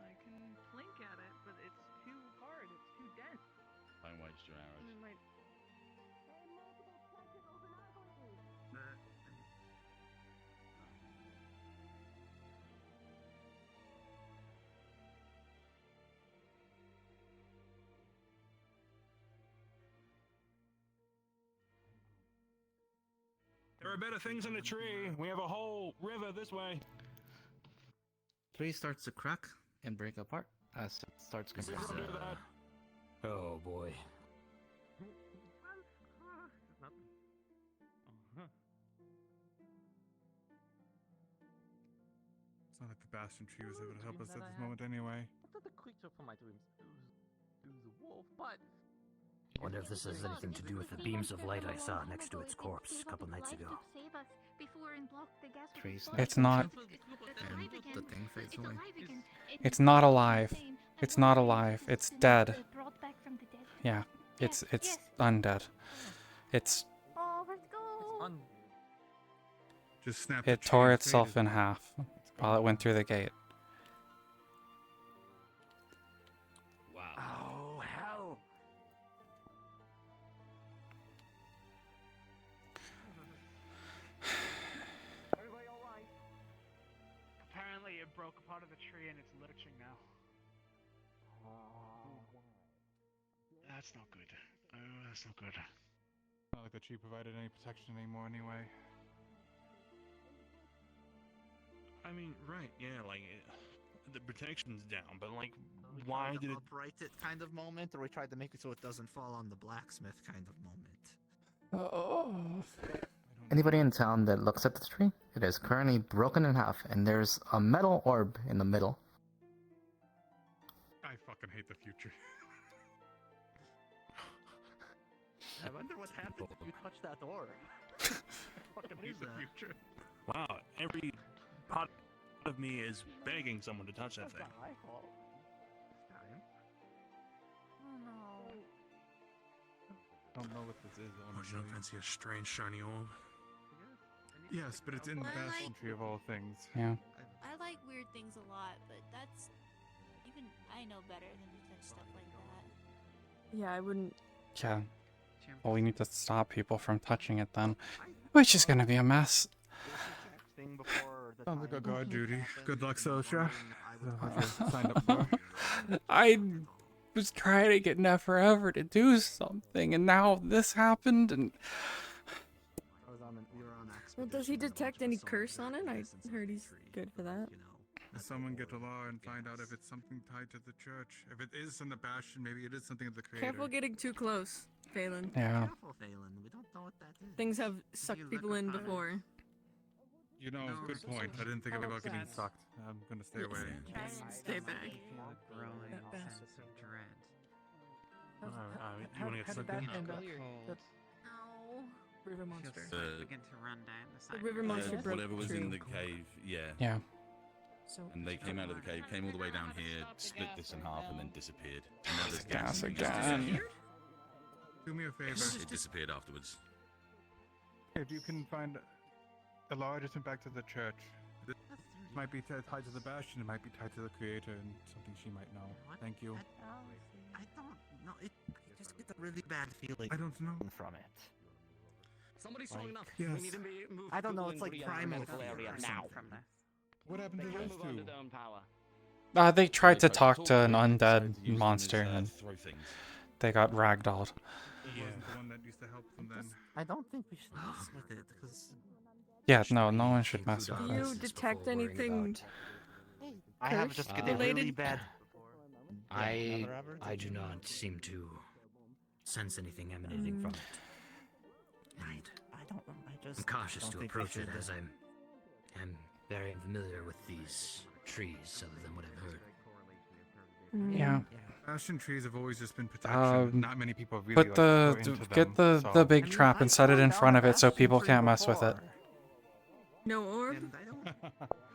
I can blink at it, but it's too hard. It's too dense. Don't waste your arrows. And it might. There are better things in the tree. We have a whole river this way. Tree starts to crack and break apart as it starts compressing. Oh boy. It's not like the Bastion tree was able to help us at this moment anyway. I thought the creature from my dreams it was a wolf, but Wonder if this has anything to do with the beams of light I saw next to its corpse a couple nights ago. It's not. And the thing fades away. It's not alive. It's not alive. It's dead. Yeah, it's undead. It's Just snap. it tore itself in half while it went through the gate. Wow. Oh, hell. Everybody alright? Apparently it broke a part of the tree and it's lurching now. That's not good. That's not good. Not like the tree provided any protection anymore anyway. I mean, right, yeah, like, the protection's down, but, like, why did it... upright it kind of moment, or we tried to make it so it doesn't fall on the blacksmith kind of moment? Oh. Anybody in town that looks at this tree, it is currently broken in half, and there's a metal orb in the middle. I fucking hate the future. I wonder what happens if you touch that door. Fucking hate the future. Wow, every part of me is begging someone to touch that thing. Oh no. I don't know what this is, Oh, honestly. you don't see a strange shiny orb? Yes, but it's in the bastion tree of all things. Yeah. I like weird things a lot, but that's even I know better than to touch stuff like that. Yeah, I wouldn't. Yeah. Well, we need to stop people from touching it then, which is gonna be a mess. Sounds like a guard duty. Good luck, Toshia. Signed up for. I was trying to get Never to do something, and now this happened, and Well, does he detect any curse on it? I heard he's good for that. Someone get a law and find out if it's something tied to the church. If it is in the bastion, maybe it is something of the creator. Careful getting too close, Phelan. Yeah. Careful, Phelan. We don't know what that is. Things have sucked people in before. You know, good point. I didn't think about getting sucked. I'm gonna stay away. Stay back. Growing That bad. sense of dread. You wanna get sucked in? No. River monster. Begin to run down the side. The river monster broke Whatever was tree. in the cave, yeah. Yeah. And they came out of the cave, came all the way down here, split this in half, and then disappeared. And now there's Gas It just again. disappeared. Do me a favor. It disappeared afterwards. If you can find a law just went back to the church. It might be tied to the bastion, it might be tied to the creator, and something she might know. Thank you. I don't know. I just get a really bad feeling. I don't know. From it. Somebody's showing up. Yes. We need to move. I don't know, people it's like into primal medical fear area or now. something. What happened to They those move on to two? their own power. They tried to talk to an Decided undead to use them monster, as, and throw things. they got ragdolled. It wasn't the one that used to help them then. I don't think we should mess with it because Yeah, no one should mess with Do this. you detect anything? I have just get a really related? bad. I do not seem to sense anything emanating from it. And I'm cautious to approach it as I'm very familiar with these trees, other than what I've heard. Yeah. Bastion trees have always just been protection. Not many people really Put go into get them, the so- big trap and set it in front of it so people can't mess with it. No orb?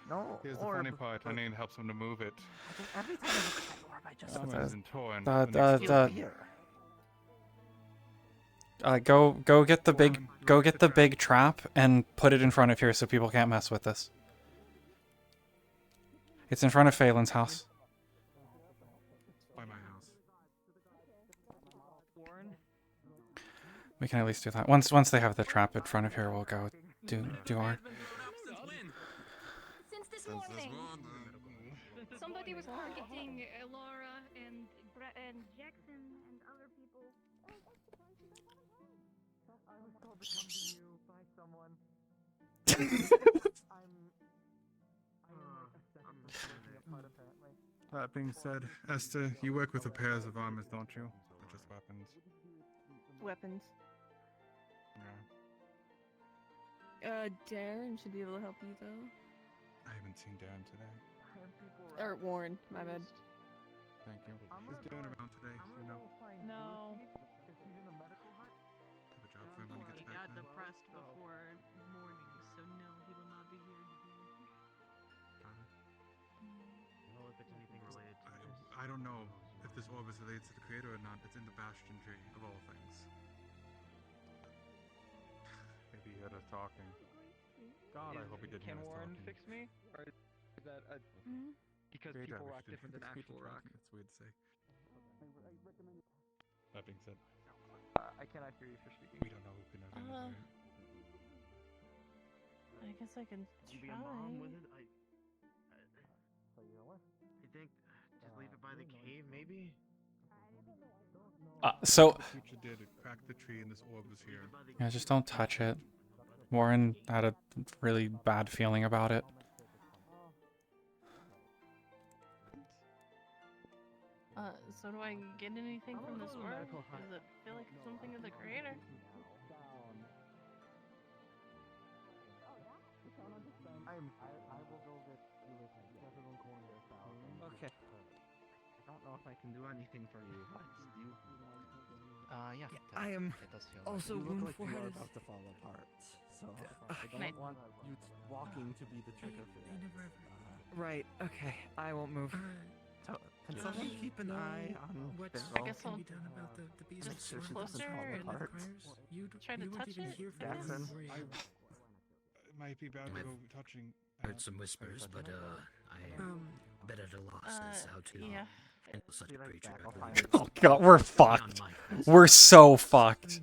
No Here's the funny part. I need to help them to move it. Every time I look at that orb, I just Some isn't torn. The- the next the- one- Go get the big trap and put it in front of here so people can't mess with this. It's in front of Phelan's house. By my house. We can at least do that. Once they have the trap in front of here, we'll go do our. Since this morning, somebody was targeting Laura and Jackson and other people. I was told to come to you by someone. That being said, Esther, you work with repairs of armors, don't you? Or just weapons? Weapons. Yeah. Darren should be able to help you though. I haven't seen Darren today. Or Warren, my bad. Thank you. Is Darren around today? You know. No. got depressed before morning, so no, he will not be here today. Well, if it's anything related to this, I don't know if this orb is related to the creator or not. It's in the Bastion tree, of all things. Maybe he heard us talking. God, I hope he didn't hear Can us Warren talking. fix me? Or is that because Creator people rock actually different than fixed me actual to rock? talking. It's weird to say. That being said, I cannot hear you if you're speaking. we don't know who can have right? I guess I can be try. a mom with it. I think just leave it by the cave, maybe. So The creature did crack the tree, and this orb was here. yeah, just don't touch it. Warren had a really bad feeling about it. So do I get anything from this orb? Does it feel like something of the creator? I will go get you a second corner of Okay. I don't know if I can do anything for you, but you. Yeah. I am It does feel also like wound you are foreheaded. about to fall apart. So I don't want you walking to be the trigger for that. Right, okay, I won't move. So, can someone keep an eye on I Beryl? guess I'll Make just sure she doesn't closer fall and apart. try to touch it. Jackson. It might be bad to go touching. Heard some whispers, but I'm a bit at a loss as how to yeah. handle such a creature. Oh god, we're fucked. We're so fucked.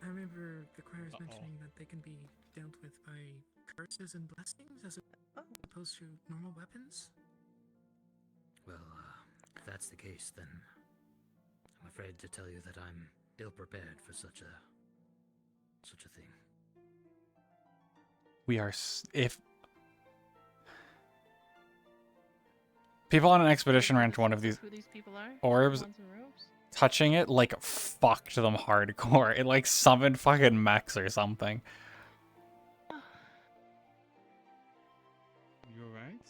I remember the choirs mentioning that they can be dealt with by curses and blessings as opposed to normal weapons. Well, if that's the case, then I'm afraid to tell you that I'm ill prepared for such a thing. We are if people on an expedition ran into one of these Who these people are? orbs, Ones in robes? touching it like fucked them hardcore. It like summoned fucking mechs or something. You alright?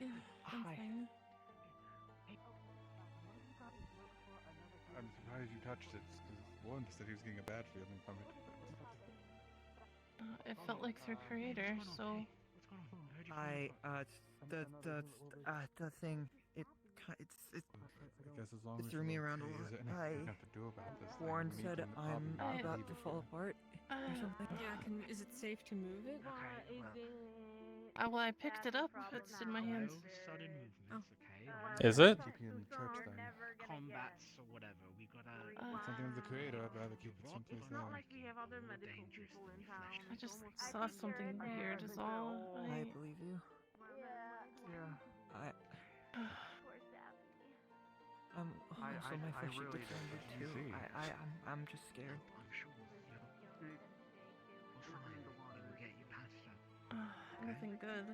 I'm fine. I'm surprised you touched it, because Warren said he was getting a bad feeling from it. It felt like their creator, so The thing, it I guess as long it as threw me you're around a okay, lot. is there anything you have to do about this thing? Warren We said can I'm probably about leave to it fall here. apart or something. Yeah, is it safe to move it? well, I picked it up. It's in my hands. Sudden movements, okay? Is it? Keep you in church then. Combats or whatever. We gotta. It's something of the creator. I'd rather keep it someplace It's not there. like we have other medical people in town. I just saw something weird is all. I believe you. Yeah. Also my I fleshy really defender don't too. see. I'm just scared. I'm sure. We'll find a way to get you past that. Nothing good.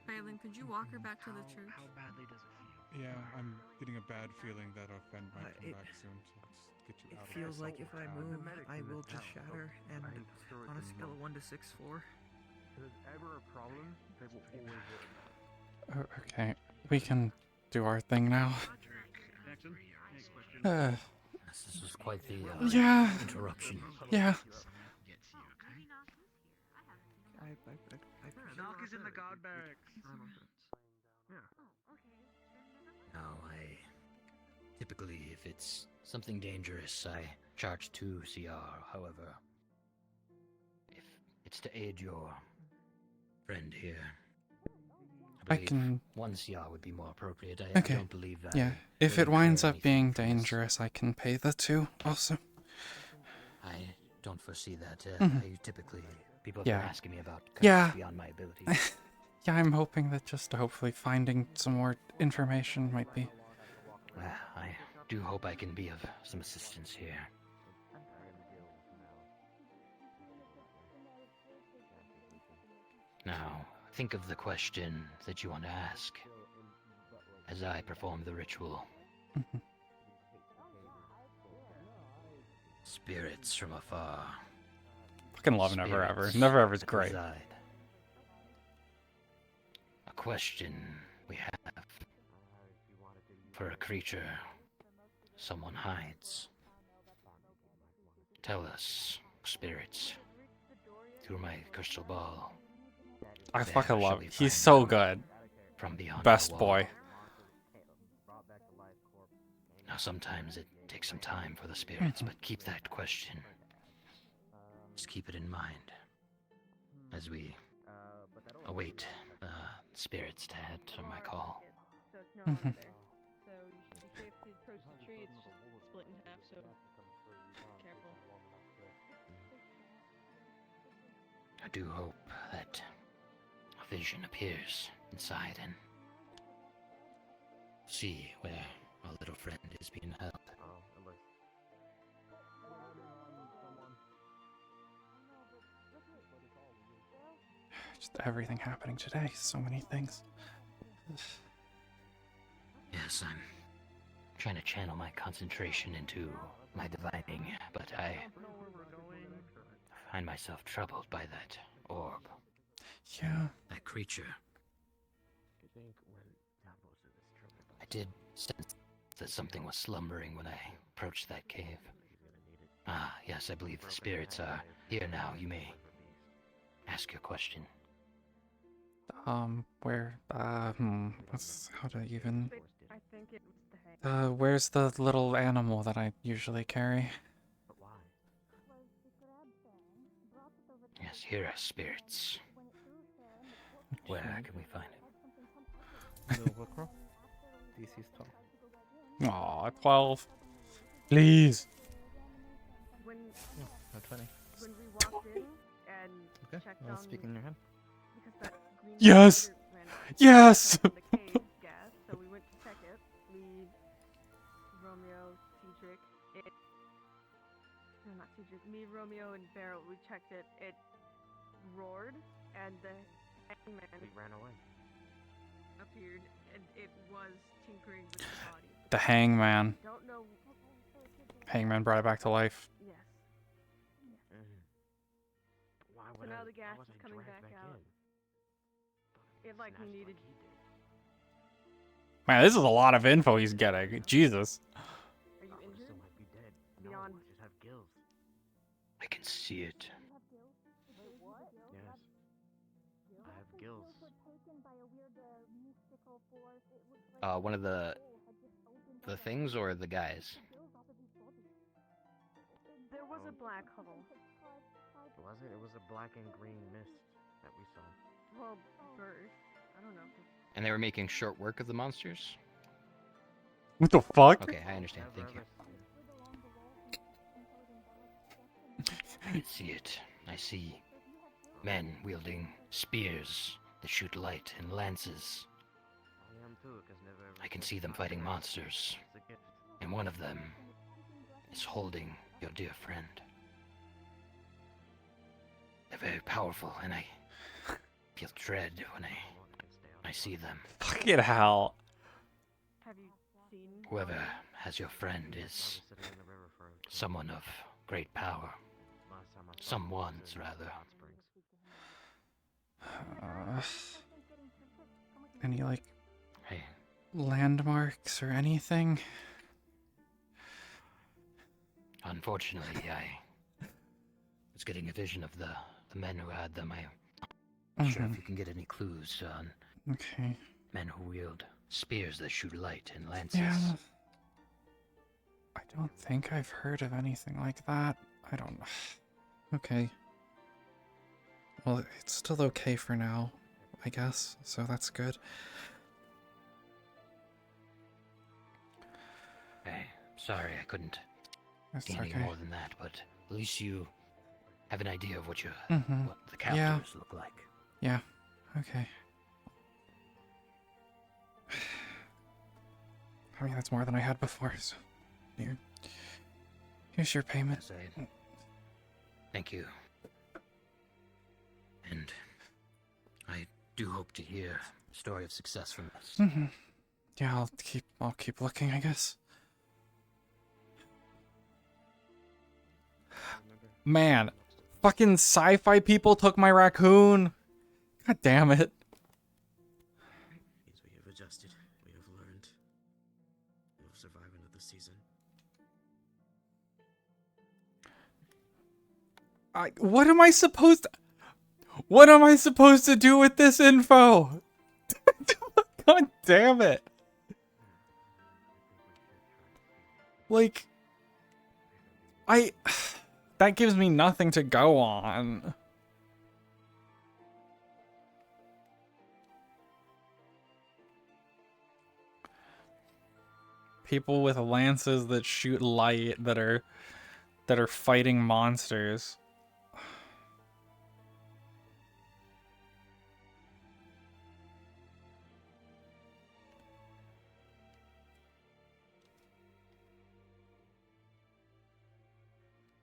Phelan, could you walk her back to the church? How badly does it feel? Yeah, I'm getting a bad feeling that our friend might come It- back soon, so let's get you It out feels of like if I move, I will just shatter. And on a scale of 1 to 6, 4. If there's ever a problem, they will always Okay, we can do our thing now. Jackson, next question. This was quite the Yeah. interruption. Yeah. Doc is in the guard barracks. Now, typically, if it's something dangerous, I charge 2 CR. However, if it's to aid your friend here, I believe can. 1 CR would be more appropriate. I Okay. don't believe that. Yeah. If it winds up being dangerous, I can pay the 2 also. I don't foresee that. Mhm. I typically, people have Yeah. been asking me about Yeah. curses beyond my ability. Yeah, I'm hoping that just hopefully finding some more information might be. I do hope I can be of some assistance here. Now, think of the question that you want to ask as I perform the ritual. Spirits from afar. Fucking love Never Ever. Spirits Never Ever's that great. reside. A question we have. For a creature someone hides. Tell us, spirits, through my crystal ball. I where fucking shall love we it. He's find so them good. From beyond Best the wall? boy. Now sometimes it takes some time for the spirits, but keep that question. Just keep it in mind as we await the spirits to head to my call. So it's not under there. So you should be safe to approach the tree. It's just split in half, so careful. I do hope that a vision appears inside and see where our little friend is being held. Just everything happening today. So many things. Yes, I'm trying to channel my concentration into my divining, but I find myself troubled by that orb. Yeah. That creature. I did sense that something was slumbering when I approached that cave. Ah, yes, I believe the spirits are here now. You may ask your question. Where, how to even, I think it was the hang. where's the little animal that I usually carry? Yes, here are spirits. Where can we find it? DC's 12. Aw, 12. Please. When, No, 20. when we walked in and Okay, checked I'll on speak in your head. because that green Yes! spider ran out Yes! from the cave gas, so we went to check it. Me, Romeo, Cedric, no, not Cedric. Me, Romeo, and Beryl. We checked it. It roared, and the hangman ran away. appeared, and it was tinkering with the body. The hangman. Don't know. Hangman brought it back to life. Yes. Why So would now I, the gas why was is I coming dragged back back out. in? It like Snatched needed. he did. Man, this is a lot of info he's getting. Jesus. Are you injured? Still might be dead. Beyond. No, I just have gills. I can see it. Yes. I have gills. One of the things or the guys? There was a black hole. Was it? It was a black and green mist that we saw. Well, burst. I don't know. And they were making short work of the monsters? What the fuck? Okay, I understand. Thank you. I can see it. I see men wielding spears that shoot light and lances. I am too, 'cause never ever I can seen see them fighting monsters. It's a gift. And one of them is holding your dear friend. They're very powerful, and I feel dread when I see them. Fucking hell. Have you seen? Whoever has your friend is someone of great power. Someone's, rather. Any, like, Hey. landmarks or anything? Unfortunately, I was getting a vision of the men who had them. I'm not sure if you can get any clues on Okay. men who wield spears that shoot light and lances. Yeah. I don't think I've heard of anything like that. I don't. Okay. Well, it's still okay for now, I guess, so that's good. Hey, sorry I couldn't That's see any okay. more than that, but at least you have an idea of what Mhm. what the captors look like. Yeah, okay. I mean, that's more than I had before, so here. Here's your payment. Thank you. And I do hope to hear a story of success from this. Yeah, I'll keep looking, I guess. Man, fucking sci-fi people took my raccoon. God damn it. Means we have season. What am I supposed to do with this info? God damn it. Like, that gives me nothing to go on. People with lances that shoot light that are fighting monsters.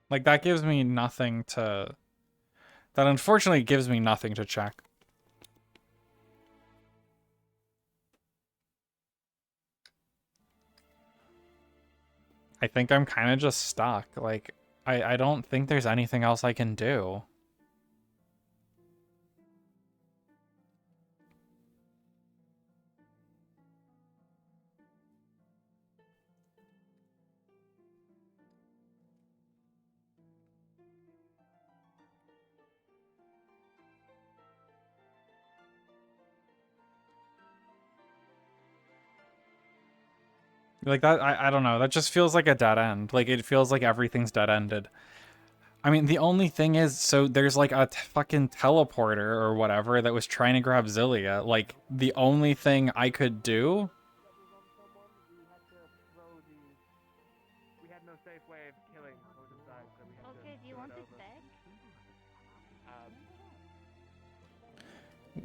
Like, that gives me nothing to... That unfortunately gives me nothing to check. I think I'm kind of just stuck. Like, I don't think there's anything else I can do. Like, that, I don't know. That just feels like a dead end. Like, it feels like everything's dead-ended. I mean, the only thing is, so there's like a fucking teleporter or whatever that was trying to grab Zillia. Like, the only thing I could do... We had no safe way of killing Odysseus, so we had to... Okay, do you want this back?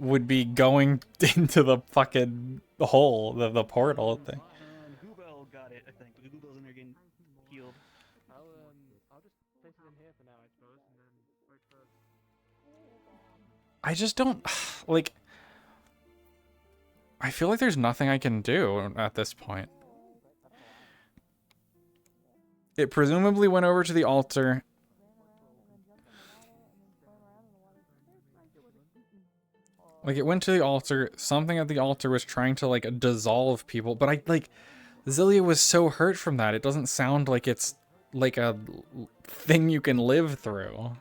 would be going into the fucking hole, the portal thing. Goobel got it, I think. Goobel's in there getting healed. I'll just place it in here for now, I suppose, and then wait for... I just don't... Like... I feel like there's nothing I can do at this point. It presumably went over to the altar. Like, it went to the altar, something at the altar was trying to, like, dissolve people, but Zillia was so hurt from that, it doesn't sound like it's, like, a thing you can live through.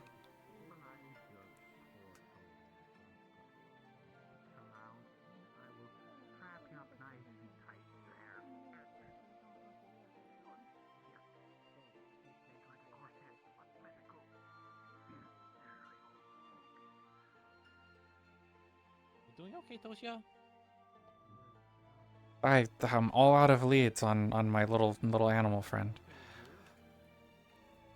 You doing okay, Toshia? I'm all out of leads on my little animal friend.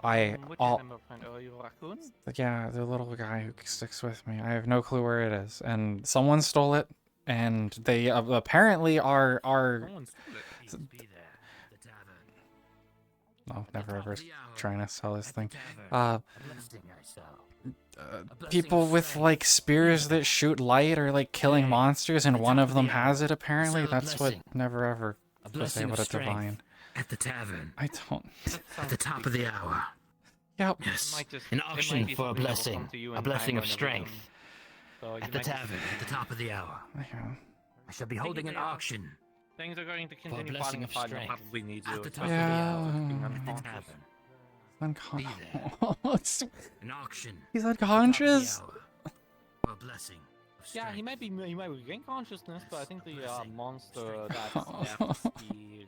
Which animal friend? Oh, you raccoon? Yeah, the little guy who sticks with me. I have no clue where it is, and someone stole it, and they apparently are. Someone stole it. Oh, never ever trying to sell this thing. A People with like spears that shoot light or like killing monsters, and one of them has it apparently. That's what never ever was able to divine. At the tavern. I don't. At the top of the hour. Yep. Yes. An auction for a blessing. A blessing of strength. At the tavern, at the top of the hour. I shall be holding an auction. Things are going to For a continue blessing falling of apart. strength. Probably need you. At the top of the hour. At the tavern. Unconscious. An auction. He's unconscious. For a blessing. Yeah, he might regain consciousness, but I think the monster that left the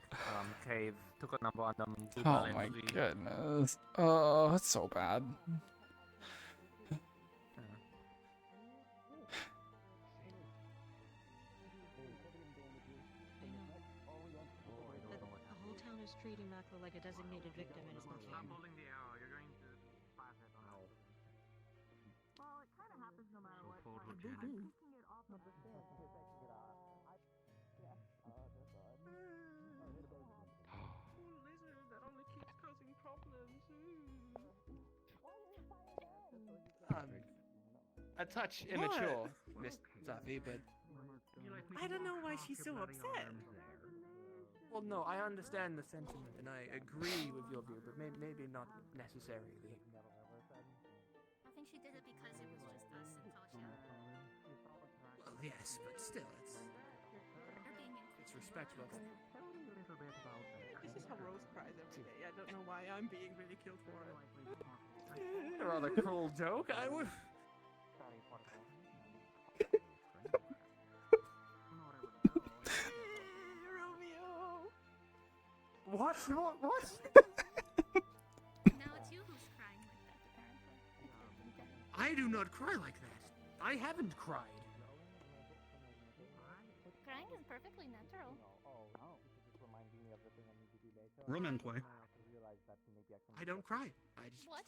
cave took a number on them. Oh my goodness. Oh, that's so bad. The whole town is treating Makla like a designated victim, and it's not fair. Stop holding the arrow. You're going to flash it on all. Well, it kind of happens no matter what. Forward, I'm Janet. picking it off of the stairs. Lizard that only keeps causing problems. A touch immature, Miss Zafi, but I don't know why she's so upset. well, no, I understand the sentiment and I agree with your view, but maybe not necessarily. I think she did it because it was just us and Toshia. Well, yes, but still, it's respectful. Tell me a little bit about that. just how Rose cries every day. I don't know why I'm being ridiculed for it. A rather cruel joke. I would. Romeo. What? What? Now it's you who's crying like that, apparently. I do not cry like that. I haven't cried. Crying is perfectly natural. Real men cry. I don't cry. I just What?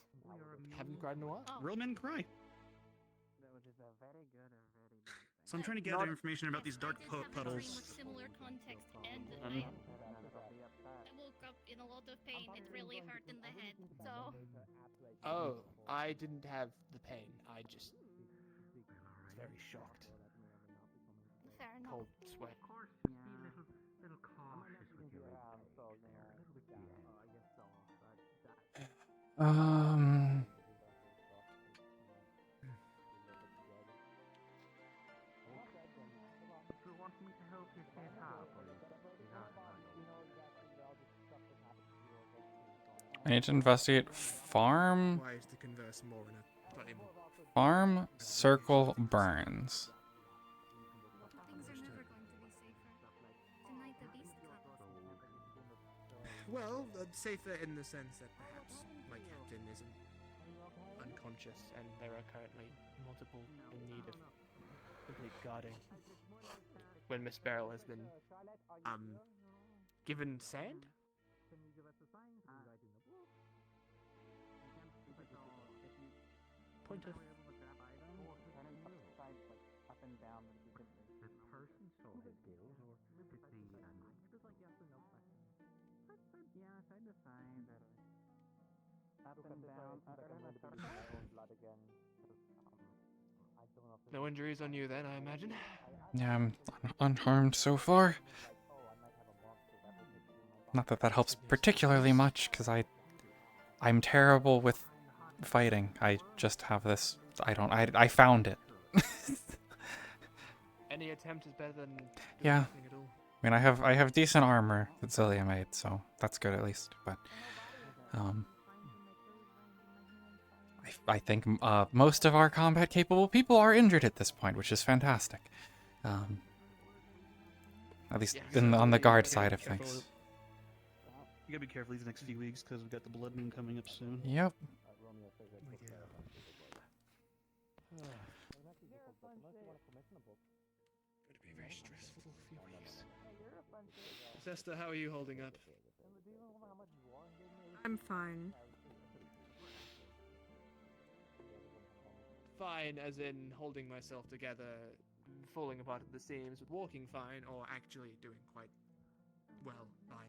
haven't cried in a while. Real men cry. So I'm trying to gather information about these dark puddles. With similar context, and I woke up in a lot of pain. It really hurt in the head. So. Oh, I didn't have the pain. I just was very shocked. Fair enough. Cold sweat. Of course, be little cautious with your intakes there. A little bit If you want me to help you stay up, I need to investigate farm. Wise to converse more in a time. Farm Circle Burns. Things are never going to be safer. Tonight the beast comes. Well, safer in the sense that perhaps my captain isn't unconscious and there are currently multiple in need of complete guarding. When Miss Beryl has been, given sand? Point of... The person saw his gills, or did the animal? Yeah, side to side. Up and down. Blood again. No injuries on you then, I imagine? Yeah, I'm unharmed so far. Not that that helps particularly much, because I'm terrible with fighting. I just have this. I found it. Any attempt is better than Yeah. nothing at all. I mean, I have decent armor that Zelia made, so that's good at least. But I think most of our combat capable people are injured at this point, which is fantastic. At least on the guard side of things. You gotta be careful these next few weeks because we've got the blood moon coming up soon. Yep. It'll be very stressful few weeks. Sesta, how are you holding up? I'm fine. Fine, as in holding myself together, falling apart at the seams, but walking fine, or actually doing quite well, fine.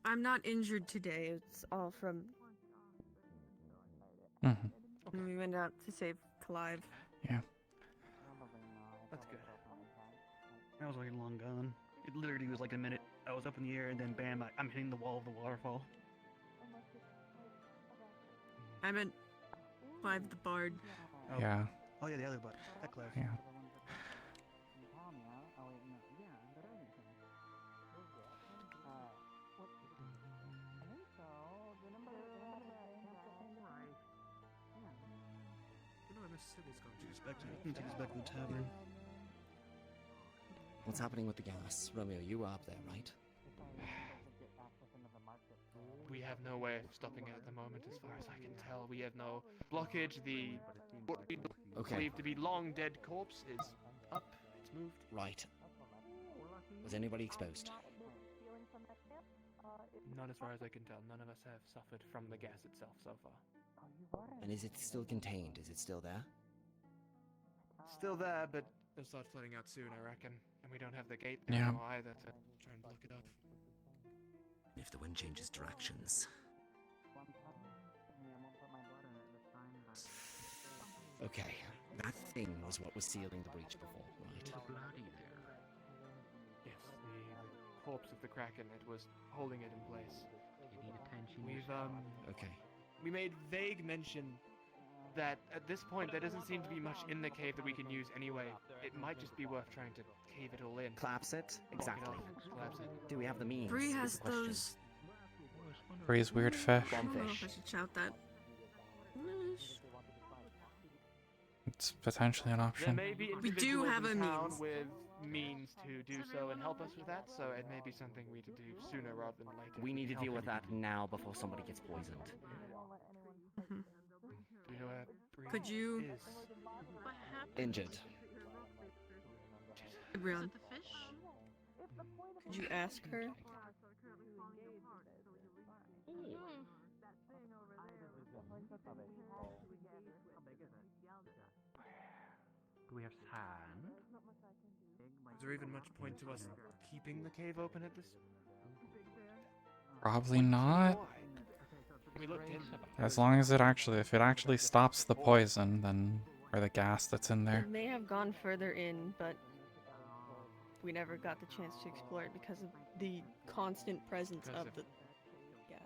I'm not injured today. It's all from. Mm-hmm. We went out to save Clive. Yeah. That's good. I was already long gone. It literally was like a minute. I was up in the air and then bam, I'm hitting the wall of the waterfall. I meant Clive the Bard. Oh. Yeah. Oh yeah, the other butt. That Clive. Yeah. Take us back to the tavern. What's happening with the gas? Romeo, you were up there, right? We have no way of stopping it at the moment, as far as I can tell. We have no blockage. The what we believe to be long dead corpse is up. It's moved. Right. Was anybody exposed? Not as far as I can tell. None of us have suffered from the gas itself so far. And is it still contained? Is it still there? Still there, but it'll start flooding out soon, I reckon. And we don't have the gate Yeah. anymore either to try and block it up. If the wind changes directions. Okay, that thing was what was sealing the breach before, right? Yes, the corpse of the Kraken, it was holding it in place. You need attention. We've, Okay. we made vague mention that at this point there doesn't seem to be much in the cave that we can use anyway. It might just be worth trying to cave it all in. Collapse it? Exactly. Collapse it. Do we have the means? Bree is has the question. those. Bree's weird fish. I don't know if I should shout that. It's potentially an There option. may be We do individuals have in a town means. with means to do so and help us with that, so it may be something we could do sooner rather than later. We need to deal with that now before somebody gets poisoned. Mhm. Do you know where Bree Could you? is? Injured. Brian, could you ask her? Do we have sand? Is there even much point to us keeping the cave open at this? Probably not. We looked in. As long as if it actually stops the poison, then, or the gas that's in there. It may have gone further in, but we never got the chance to explore it because of the constant presence of the gas.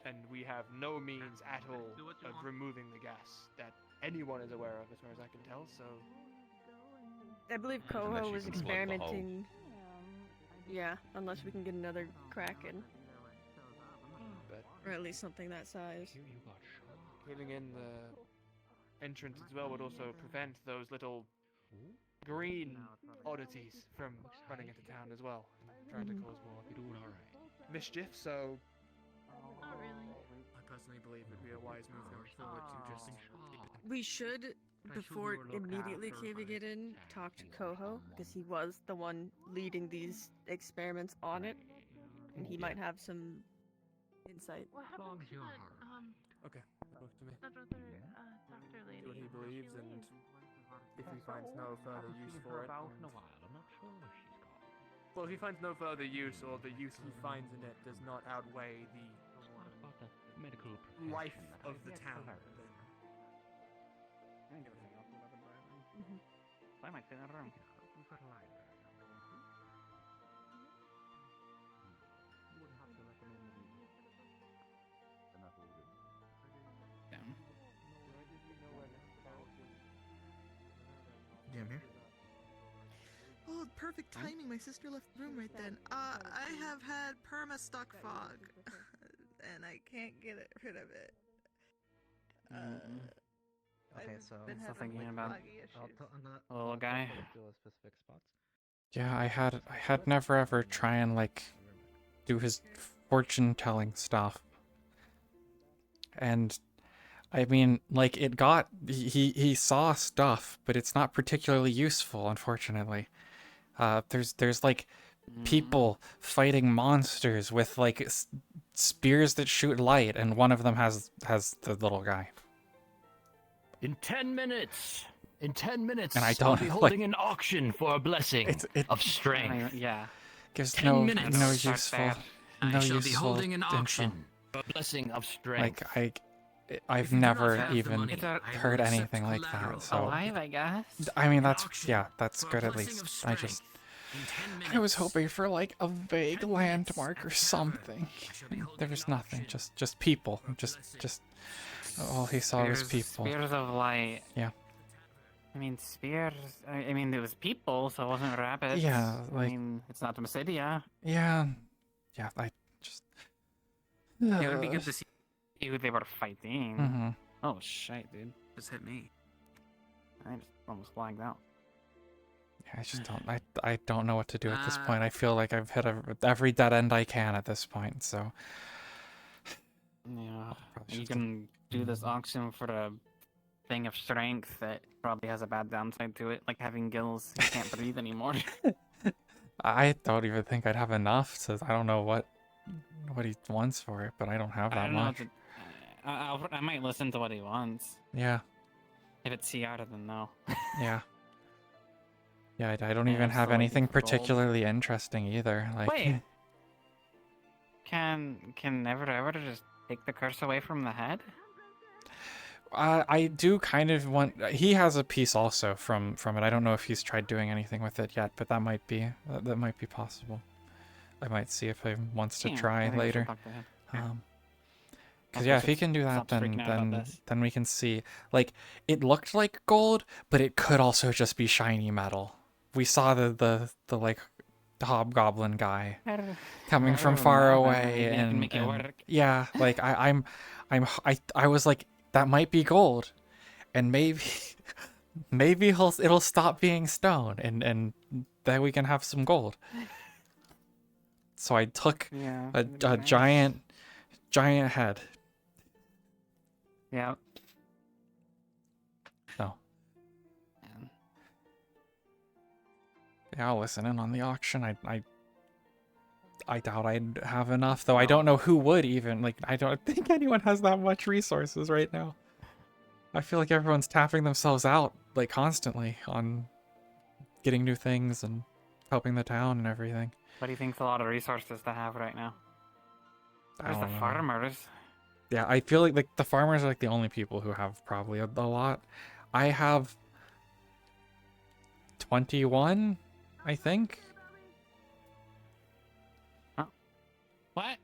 And we have no means at all of removing the gas that anyone is aware of, as far as I can tell, so... I believe Unless Coho you was can plug the hole. experimenting. Yeah, unless we can get another Kraken. But Or at least something that size. caving in the entrance as well would also prevent those little green oddities from running into town as well, and trying to cause more mischief, so... Not really. I personally believe it would be a wise move going forward to just... We should, before immediately caving it in, talk to Coho, because he was the one leading these experiments on it, and he might have some insight. What happened to that, Okay, talk to me. that other, doctor lady? See what he believes, She and leaves. if he finds no further use for it... About in a while. I'm not sure where she's gone. Well, if he finds no further use, or the use he finds in it does not outweigh the About the medical life profession that I of the yet to town, learn. then I might stay in that room. We've got a library. Yeah, I'm here. Oh, perfect timing. My sister left the room right then. I have had perma-stuck fog, and I can't get rid of it. Okay, I've so been still having, thinking like, about foggy issues. a little guy. Specific spots. Yeah, I had never ever try and like do his fortune telling stuff. And I mean, like he saw stuff, but it's not particularly useful, unfortunately. There's like people fighting monsters with like spears that shoot light, and one of them has the little guy. In 10 minutes. In 10 minutes, And I I'll don't be like- holding an auction for a blessing of strength. Yeah. Gives 10 no minutes. no Start useful there. no I shall useful be holding an info. auction for a blessing of strength. Like I've never even heard anything like that. So Alive, I guess. I mean that's that's good at least. I was hoping for like a vague landmark or something. There was nothing. Just people. Just all he saw was people. Spears of light. Yeah. I mean, spears. I mean, it was people, so it wasn't rabbits. Yeah, like- I mean, it's not Mysidia. Yeah. I just. It would be good to see who they were fighting. Mhm. Oh shit, dude! Just hit me. I just almost flagged out. I just don't. I don't know what to do at this point. I feel like I've hit every dead end I can at this point. So. Yeah. You can do this auction for a thing of strength that probably has a bad downside to it, like having gills. You can't breathe anymore. I don't even think I'd have enough to. I don't know what he wants for it, but I don't have I that don't know. much. I might listen to what he wants. Yeah. If it's CR, then no. Yeah. Yeah, I don't Yeah, even have so, like, anything it's gold. particularly interesting either. Like, Wait. Can never ever just take the curse away from the head? I do kind of want. He has a piece also from it. I don't know if he's tried doing anything with it yet, but that might be possible. I might see if he wants to Yeah, I try think we should later. talk to him. Because yeah, if he can do that, then we can see. Like, it looked like gold, but it could also just be shiny metal. We saw the like hobgoblin guy coming from far away, and yeah, like I was like, that might be gold, and maybe it'll stop being stone, and then we can have some gold. So I took a giant head. Yeah. So. Yeah, I'll listen in on the auction. I doubt I'd have enough, though. I don't know who would even. Like, I don't think anyone has that much resources right now. I feel like everyone's tapping themselves out, like, constantly on getting new things and helping the town and everything. What do you think's a lot of resources to have right now? I There's the don't know. farmers. Yeah, I feel like the farmers are like the only people who have probably a lot. I have 21, I think. What?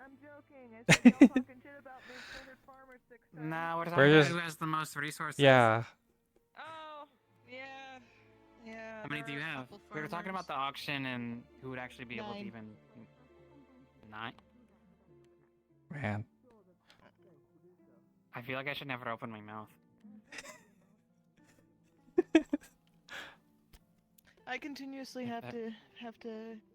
I'm joking. I said y'all talking shit about being standard farmers 6 times. Nah, we're We're talking about just- who has the most resources. Yeah. Oh, yeah. Yeah. How many do you have? We were talking about the auction and who would actually be able to 9. even... 9? Man. I feel like I should never open my mouth. I continuously have to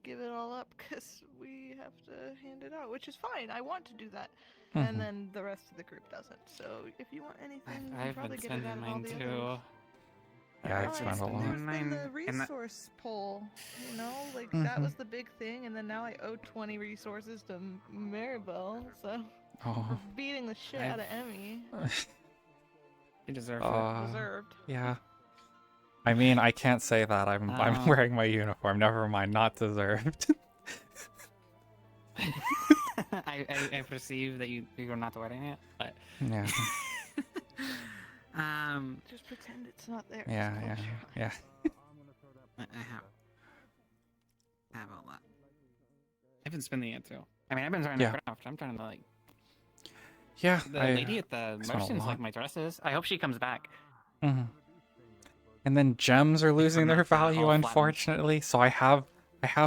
give it all up because we have to hand it out, which is fine. I want to do that, Mhm. and then the rest of the group doesn't. So if you want anything, you can I've probably been get it out spending of all mine the too. others. Yeah, I've Oh, spent a lot. There's been the And that- resource poll, you know, like that was Mhm. the big thing, and then now I owe 20 resources to Maribel, so Oh. for beating the shit out of Emmy. You deserve Deserved. Yeah. I mean, I can't say that. I'm wearing my uniform. Never mind, not deserved. I perceive that you're not wearing it, but Yeah. Just pretend it's not there. Yeah. I have all that. I've been spending it too. I mean, I've been trying to Yeah. craft. I'm trying to like. Yeah. The lady at the spent a merchants lot. like my dresses. I hope she comes back. Mhm. And then gems are losing their value, unfortunately. So I have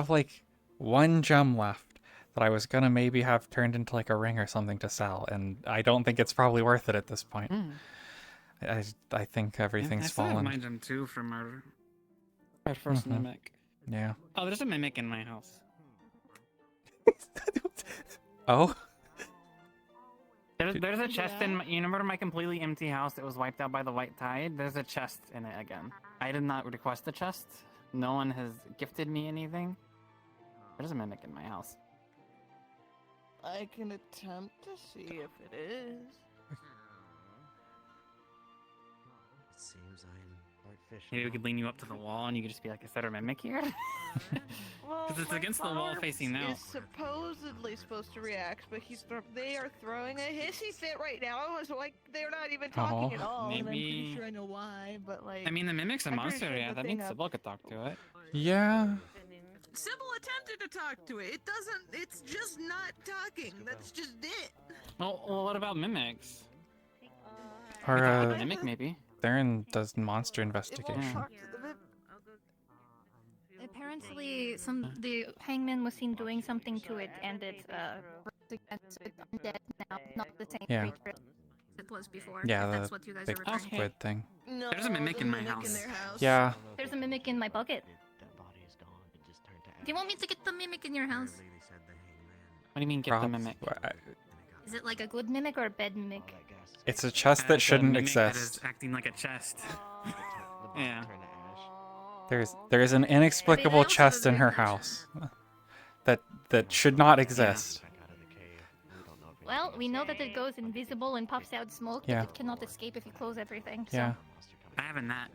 like one gem left that I was gonna maybe have turned into like a ring or something to sell, and I don't think it's probably worth it at this point. I think everything's I still have fallen. my gem too from our first Mhm. mimic. Yeah. Oh, there's a mimic in my house. Oh. There's a chest in my, you remember my completely empty house that was wiped out by the white tide? There's a chest in it again. I did not request the chest. No one has gifted me anything. There's a mimic in my house. I can attempt to see if it is. It seems I'm artificial. Maybe we could lean you up to the wall and you could just be like, is there a mimic here? Because it's my against the wall father facing out. is supposedly supposed to react, but they are throwing a hissy fit right now. So like they're not even talking at all. And I'm pretty Maybe- sure I know why, but like. I mean, the mimic's a I'm pretty monster, sure yeah. the That thing means up- Sybil could talk to it. Yeah. Sybil attempted to talk to it. It doesn't. It's just not talking. That's just it. Well, what about mimics? Or A mimic, maybe. Theron does monster investigation. Apparently, the hangman was seen doing something to it, and it's against it undead now, not the same Yeah. creature as it was before. Yeah, if the that's what you guys big are referring to. squid thing. No, There's a mimic the in my mimic house. their house. Yeah. There's a mimic in my bucket. Do you want me to get the mimic in your house? What do you mean, get the mimic? Is it like a good mimic or a bad mimic? It's a chest that It's a shouldn't mimic that exist. is acting like a chest. Yeah. There's an inexplicable chest in her house that should not exist. Well, we know that it goes invisible and puffs out smoke, Yeah. but it cannot escape if you close everything. So. Yeah. I haven't that.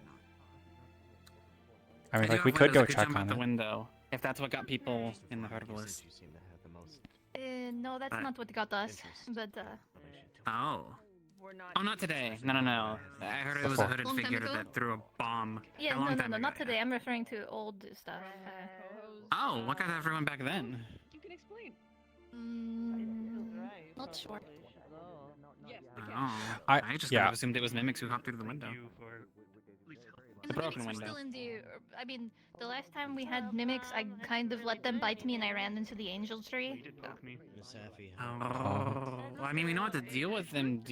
I mean, do like, we have could windows go that check jump out on the it. window, if that's what got people in the herbalist. No, that's not what got us. But Oh. Oh, not today. No. I heard it was a Before. hooded Long time figure ago? that threw a bomb. yeah, a long no, time ago, not yeah. today. I'm referring to old stuff. Oh, what got everyone back then? You can explain. Not sure. Oh, I- I just yeah. kind of assumed it was mimics who hopped through the window. The broken Mimics were window. still in the. I mean, the last time we had mimics, I kind of let them bite me, and I ran into the angel tree. Oh, well, I mean, we know how to deal with them.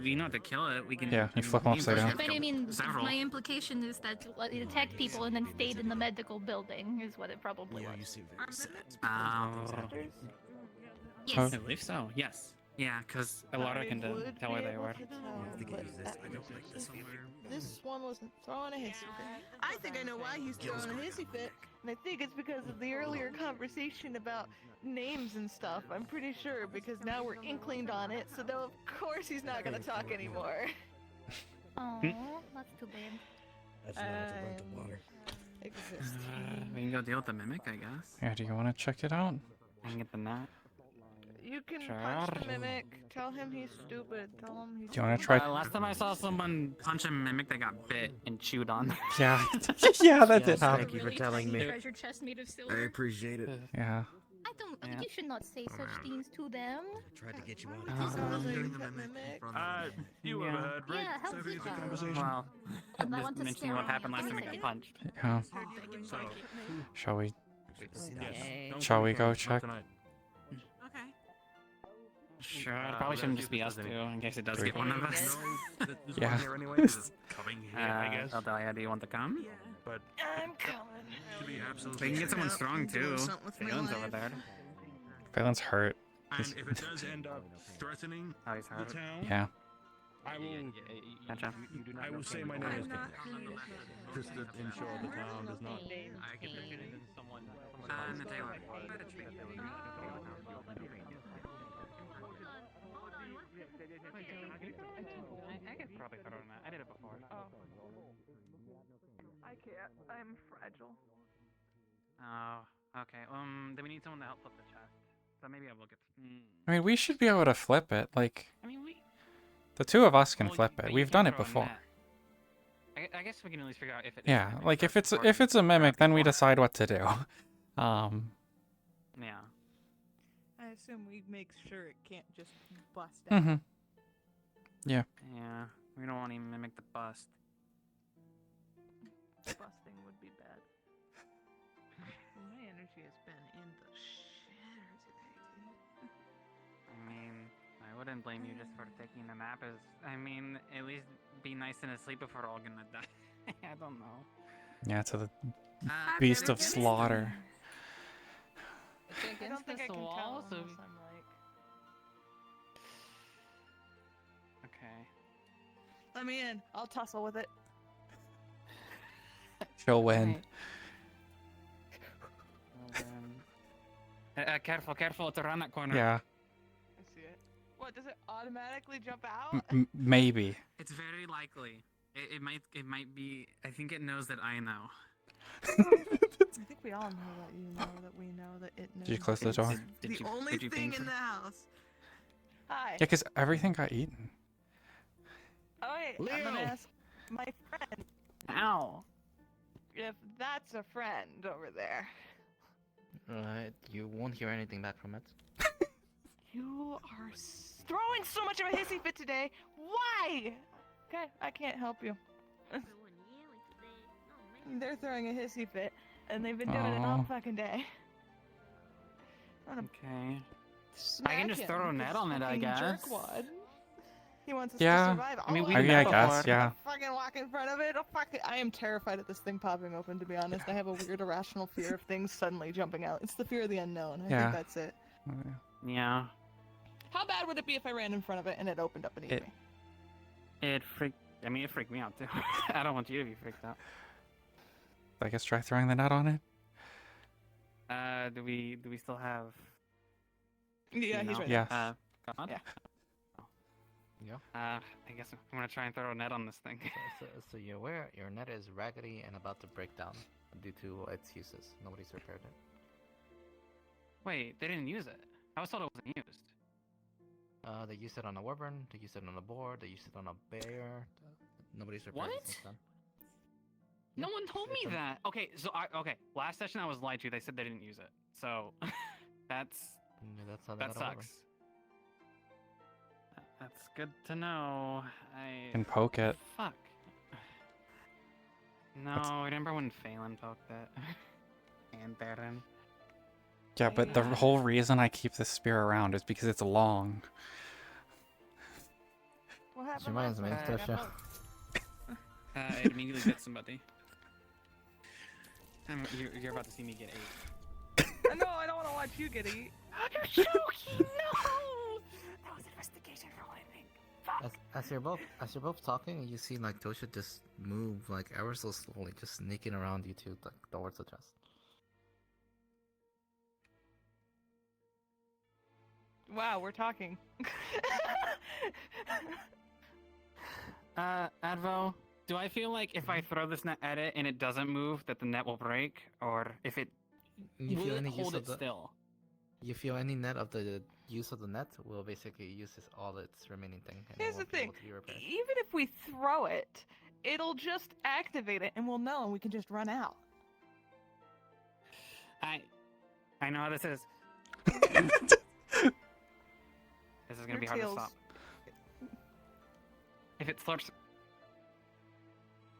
We know how to kill it. We can. Yeah, you flip them we can upside push down. it. But I mean, Several. my implication is that it attacked people and then stayed in the medical building, is what it probably was. You seem very sad. Yes. I believe so. Yes. Yeah, because Alara can tell where they were. This one wasn't throwing a hissy fit. I think I know why he's throwing a hissy fit, and I think it's because of the earlier conversation about names and stuff. I'm pretty sure, because now we're inkling on it, so though of course he's not gonna talk anymore. Oh, that's too bad. That's not what the water. Exist. We can go deal with the mimic, I guess. Yeah, do you want to check it out? I can get the net. You can punch the mimic. Tell him he's stupid. Tell him he's. Do you want to try? Last time I saw someone punch a mimic, they got bit and chewed on. Yeah, yeah, that did Yes, happen. thank you for telling me. Treasure chest made of silver. I appreciate it. Yeah. I don't. You should not say such things to them. I tried to get you out Sounds of like here. a pet mimic. You ever heard, right? Yeah, how's Savvy it as a going? conversation. Wow. I Just want to mentioning stare what at happened you. last time we Give me got a punched. Yeah. So, Shall we? yes. Shall we go check? Okay. Sure, it probably shouldn't just be us two, in case it does get one of us. Yeah. Coming here, I guess. Eldelia, do you want to come? But I'm coming. should be We absolutely. can get someone strong too. something with my Phelan's life. over there. Phelan's hurt. And if it does end up threatening Oh, he's the hurt. town, Yeah. I will. Gotcha. I will say my name is just to ensure the town does not. I could probably throw it. I did it before. I can't. I'm fragile. Oh, okay. Then we need someone to help flip the chest. So maybe I will get. I mean, we should be able to flip it. Like, I mean, we. the two of us can Well, flip but it. you We've can done it throw a before. net. I guess we can at least figure out if it. Yeah, like if it's a mimic, then we decide what to do. Yeah. I assume we make sure it can't just bust out. Mm-hmm. Yeah. Yeah. We don't want to even mimic the bust. Busting would be bad. My energy has been in the shitter today. I mean, I wouldn't blame you just for taking a nap. I mean, at least be nice and asleep if we're all gonna die. I don't know. Yeah, to the beast of slaughter. It's against this wall, so. Okay. Let me in. I'll tussle with it. She'll win. Well, then... careful, careful! It's around that corner. Yeah. I see it. What, does it automatically jump out? Maybe. It's very likely. It might be. I think it knows that I know. I think we all know that you know that we know that it knows. Did you close the door? The only thing in the house. Hi. Yeah, because everything got eaten. Oh wait, I'm gonna ask my friend. Ow. If that's a friend over there. You won't hear anything back from it. You are throwing so much of a hissy fit today. Why? Okay, I can't help you. They're throwing a hissy fit, and they've been doing it all fucking day. Okay. I can just throw a net on it, I guess. Jerkwad. He wants us Yeah. to survive. I mean, we I guess, yeah. Fucking walk in front of it. Oh, fuck it. I am terrified of this thing popping open, to be honest. I have a weird irrational fear of things suddenly jumping out. It's the fear of the unknown. I Yeah. think that's it. Yeah. How bad would it be if I ran in front of it and it opened up and ate me? It freaked me out too. I don't want you to be freaked out. I guess try throwing the net on it. Do we still have? Yeah, he's right. Yes. God? Yeah. Yeah. I guess I'm gonna try and throw a net on this thing. So you're aware your net is raggedy and about to break down due to its uses. Nobody's repaired it. Wait, they didn't use it. I was told it wasn't used. They used it on a wyvern. They used it on a boar. They used it on a bear. Nobody's repaired What? it since then. No one told me that. Okay, so last session I was lied to. They said they didn't use it. So that's Yeah, that's how they that got a wyvern. sucks. That's good to know. I can poke it. Fuck. No, remember when Phelan poked it? And Baron. Yeah, but the whole reason I keep this spear around is because it's long. What happened? She reminds me of Toshia. It immediately bit somebody. You're about to see me get ate. No, I don't want to watch you get eat. You're joking! No! That was investigation role, I think. As you're both talking, you see like Toshia just move like ever so slowly, just sneaking around you two like towards the chest. Wow, we're talking. Advo, do I feel like if I throw this net at it and it doesn't move, that the net will break, or if it will it hold it still? You feel any net of the use of the net will basically use all its remaining thing. And Here's it the won't be thing: able to be repaired. even if we throw it, it'll just activate it, and we'll know, and we can just run out. I know how this is. This is gonna be hard to stop. If it slurps...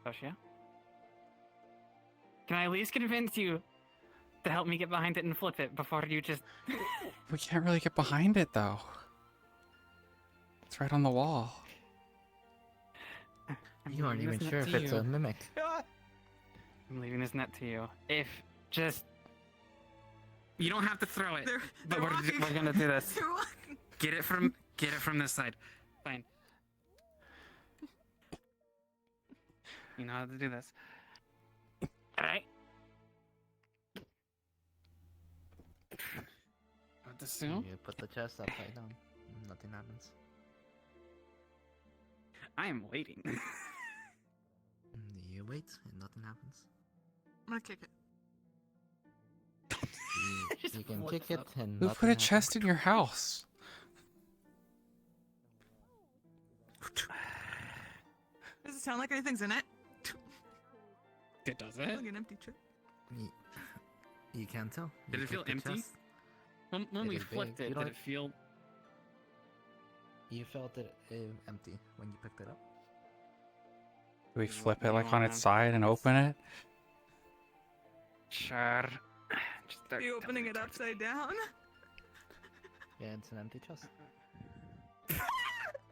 Toshia? Can I at least convince you to help me get behind it and flip it before you just... We can't really get behind it, though. It's right on the wall. You aren't even sure if it's a mimic. I'm leaving this net to you. If just... You don't have to throw it, but we're gonna do this. Get it from this side. Fine. You know how to do this. Alright. What to assume? You put the chest upside down. Nothing happens. I am waiting. You wait and nothing happens. I'm gonna kick it. You can kick it and Who nothing put a happens. chest in your house? Does it sound like anything's in it? It does Like it? an empty chest. You can't tell. Did You it feel pick the empty? chest. When It we is big. flipped You it, don't- did it feel... You felt it empty when you picked it up. Do we flip it like on its side and open it? Sure. Just Are you opening it upside down? Yeah, it's an empty chest.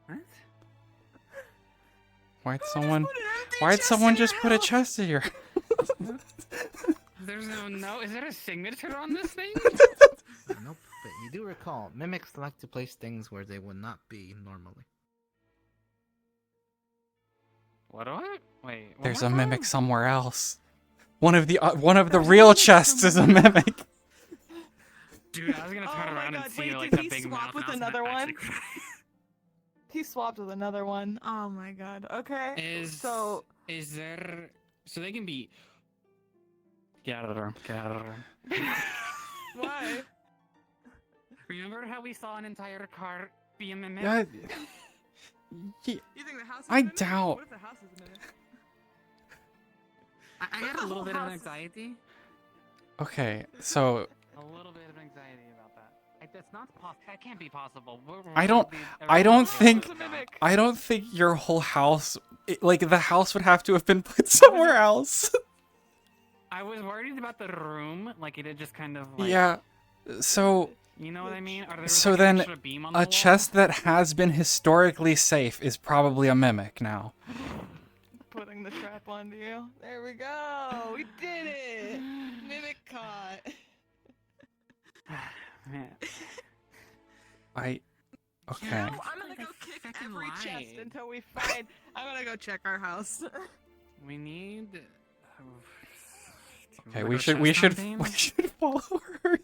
What? Why'd someone just put a chest in your There's no... Is there a signature on this thing? Nope, but you do recall, mimics like to place things where they would not be normally. What do I... Wait, one There's more a time? mimic somewhere else. One of the real chests is a mimic. Dude, I was gonna turn Oh my around God, and see wait, like did the he big swap mouth with mouse and another actually one? He swapped with another one. Oh my god. Okay. So Is there... So they can be... Get out of the room. Get out of the room. why? Remember how we saw an entire cart be a mimic? Yeah, You think the house is I a mimic? doubt. What if the house is a mimic? I had a little bit of anxiety. Okay, so A little bit of anxiety about that. That's not possible. That can't be possible. I don't think your whole house, like the house would have to have been put somewhere else. I was worried about the room, like it had just kind of like... Yeah, so You know what I mean? Or there was, so like, an then extra beam on the a wall? chest that has been historically safe is probably a mimic now. Putting the strap onto you. There we go. We did it. Mimic caught. Man. Okay. I'm gonna go kick every chest until we find. I'm gonna go check our house. We need... Okay, we should follow her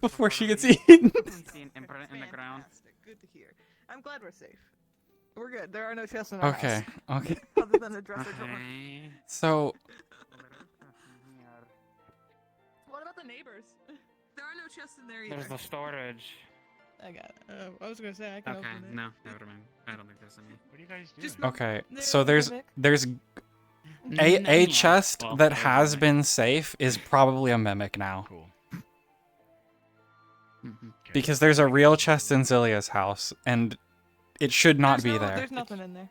before she gets eaten. See an imprint in the ground. Fantastic. Good to hear. I'm glad we're safe. We're good. There are no chests in our Okay, house. okay. Other than a dresser drawer. So What about the neighbors? There are no chests in there either. There's the storage. I got it. I was gonna say I can Okay, open it. no, never mind. I don't think there's any. What are you guys doing? Just okay, There's so a there's mimic. a chest that has been safe is probably a mimic now. Cool. Because there's a real chest in Zilia's house, and it should not be there. There's nothing in there.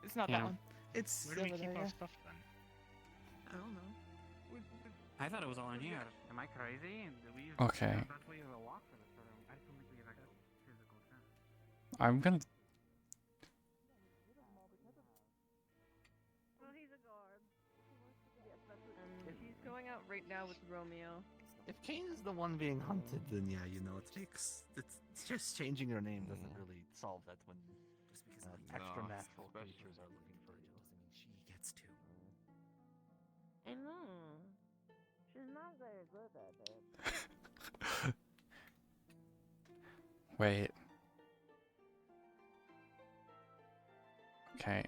It's not that one. It's Where do we keep our stuff then? I don't know. I thought it was all in here. Am I crazy? Okay. I'm gonna... He's going out right now with Romeo. If Kane's the one being hunted, then yeah, you know, it's just changing your name doesn't really solve that when extra natural creatures are looking for you. She gets to. I know. She's not very good at it. Wait. Okay.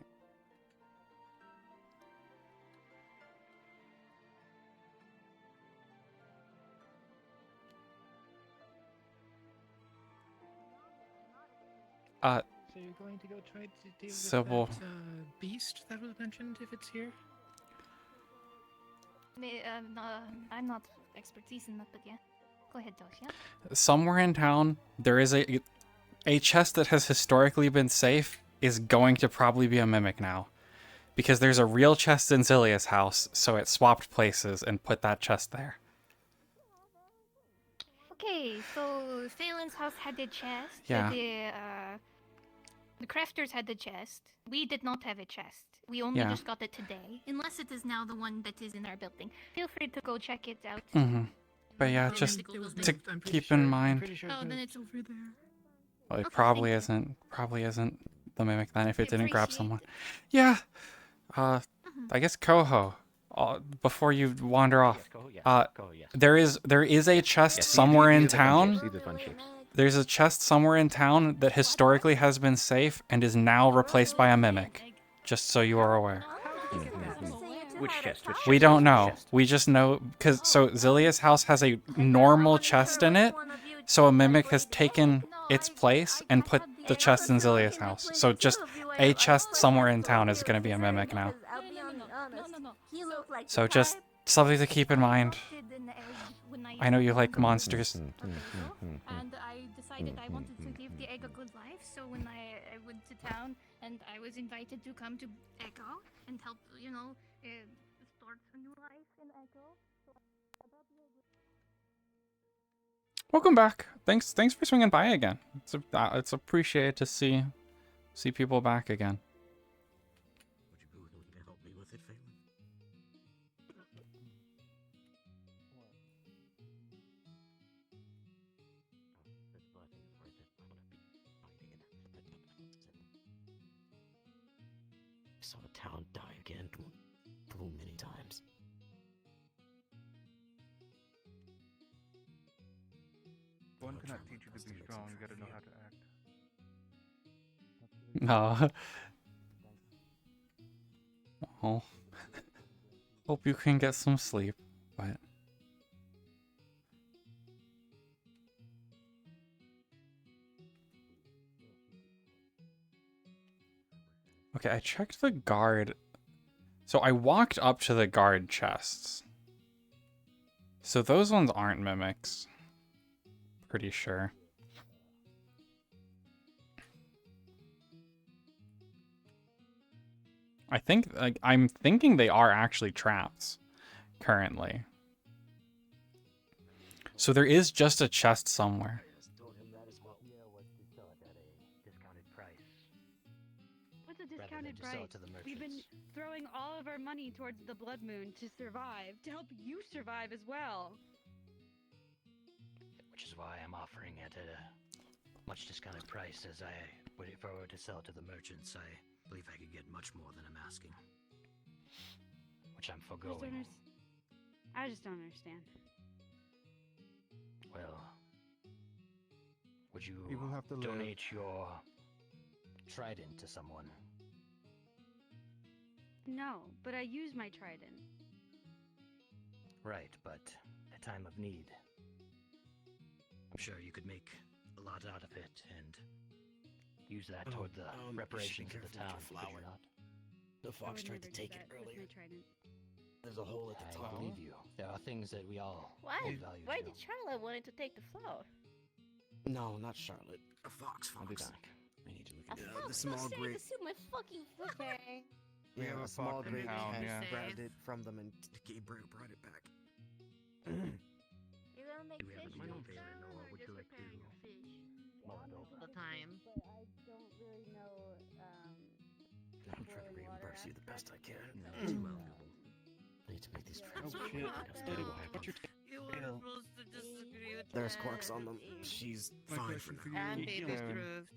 So you're going to go try to deal Sybil. with that beast that was mentioned if it's here? No, I'm not expertise in that, but yeah. Go ahead, Toshia. Somewhere in town, there is a chest that has historically been safe is going to probably be a mimic now. Because there's a real chest in Zilia's house, so it swapped places and put that chest there. Okay, so Phelan's house had the chest. Yeah. The crafters had the chest. We did not have a chest. We only Yeah. just got it today. Unless it is now the one that is in our building. Feel free to go check it out. Mm-hmm. But yeah, just to keep in mind. Oh, then it's over there. Well, it probably isn't. Probably isn't the mimic then if it didn't grab someone. Yeah. I guess Coho. Before you wander off, there is a chest somewhere in town. There's a chest somewhere in town that historically has been safe and is now replaced by a mimic. Just so you are aware. Which chest? We don't know. We just know because Zilia's house has a normal chest in it, so a mimic has taken its place and put the chest in Zilia's house. So just a chest somewhere in town is going to be a mimic now. So just something to keep in mind. I know you like monsters. And I decided I wanted to give the egg a good life, so when I went to town and I was invited to come to Echo and help, start a new life in Echo. Welcome back. Thanks for swinging by again. It's appreciated to see people back again. Would you be willing to help me with it, Phelan? I saw the town die again too many times. One cannot teach you to be strong, you gotta know how to act. Oh. Hope you can get some sleep, but... Okay, I checked the guard. So I walked up to the guard chests. So those ones aren't mimics. Pretty sure. I'm thinking they are actually traps currently. So there is just a chest somewhere. What's a discounted price? We've been throwing all of our money towards the Blood Moon to survive, to help you survive as well. Which is why I'm offering it at a much discounted price, as if I were to sell to the merchants, I believe I could get much more than I'm asking. Which I'm foregoing. I just don't understand. Well, would you People have to donate your trident to someone? No, but I use my trident. Right, but at time of need, I'm sure you could make a lot out of it and use that toward the reparations of the town. Could you not? The fox tried to take it earlier. There's a hole at the top. I believe you. There are things that we all Why? hold value Why to. did Charlotte wanted to take the floor? No, not Charlotte. A fox. I'll be back. I need to look A into fox the small staring great. to see my fucking foot. Okay. We have Yeah, a a small fox in great town, cat yeah. grabbed it from them and brought it back. You're gonna make We have a fish new roll favorite, salmon or or would just you like to- preparing your fish? All the time. But I don't really know, I'm trying to reimburse you the best I can. No. Too valuable. I need to make these traps. Oh shit. What's your You were tail? supposed to disagree with There's that. corks on them. She's My fine question for for now. And you, baby Kevin. proofs.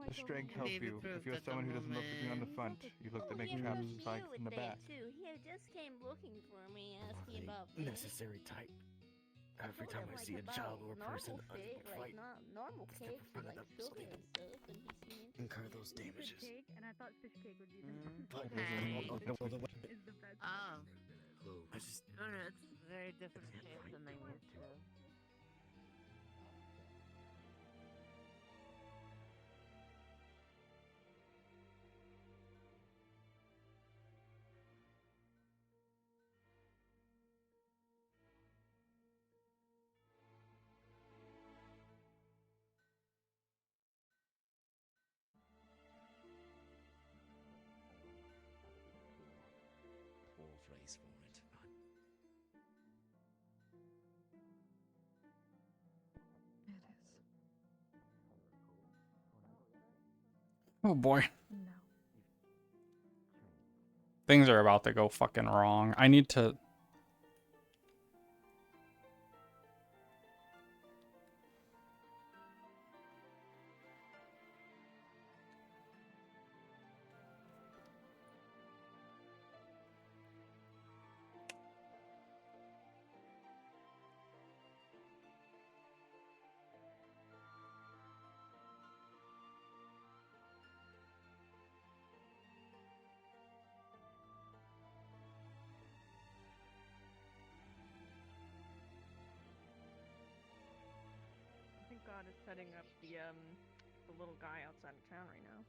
Does strength help Baby you? If proved you're at the someone who doesn't look at you on the moment. front, you look to make He traps approached like you from the with that back. too. He just came looking for me, asking They about fish. necessary type. Every Told time him, I see a about child or a person normal fish, unable to fight, not normal step in cakes front with of like them so sugar they and stuff, and he seemed incur those Fish damages. cake, and I thought fish cake would be the But Hey. is the best. Oh. I just It's very different shape than they used to. full phrase for it. Oh boy. Things are about to go fucking wrong. I need to... I think God is setting up the little guy outside of town right now.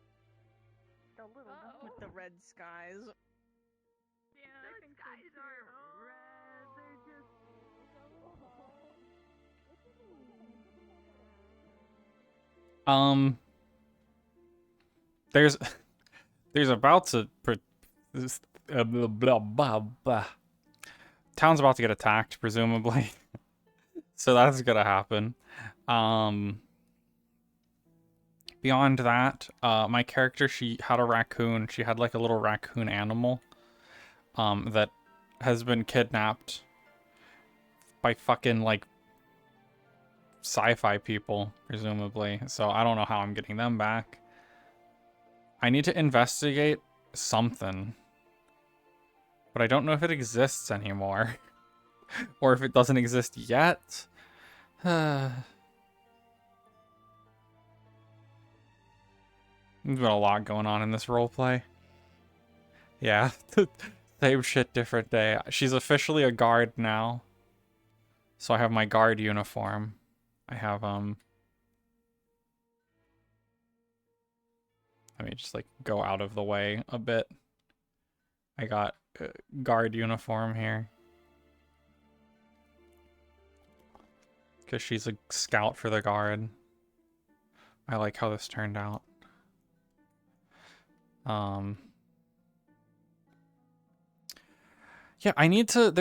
The little With the red skies. Yeah, the skies are red. They're just. There's about to... blah, blah, blah, blah. Town's about to get attacked, presumably. So that's gonna happen. Beyond that, my character, she had a raccoon. She had like a little raccoon animal that has been kidnapped by fucking like sci-fi people, presumably. So I don't know how I'm getting them back. I need to investigate something. But I don't know if it exists anymore. Or if it doesn't exist yet. There's been a lot going on in this roleplay. Yeah, same shit, different day. She's officially a guard now. So I have my guard uniform. I have, let me just, like, go out of the way a bit. I got guard uniform here. Because she's a scout for the guard. I like how this turned out. Yeah, I need to,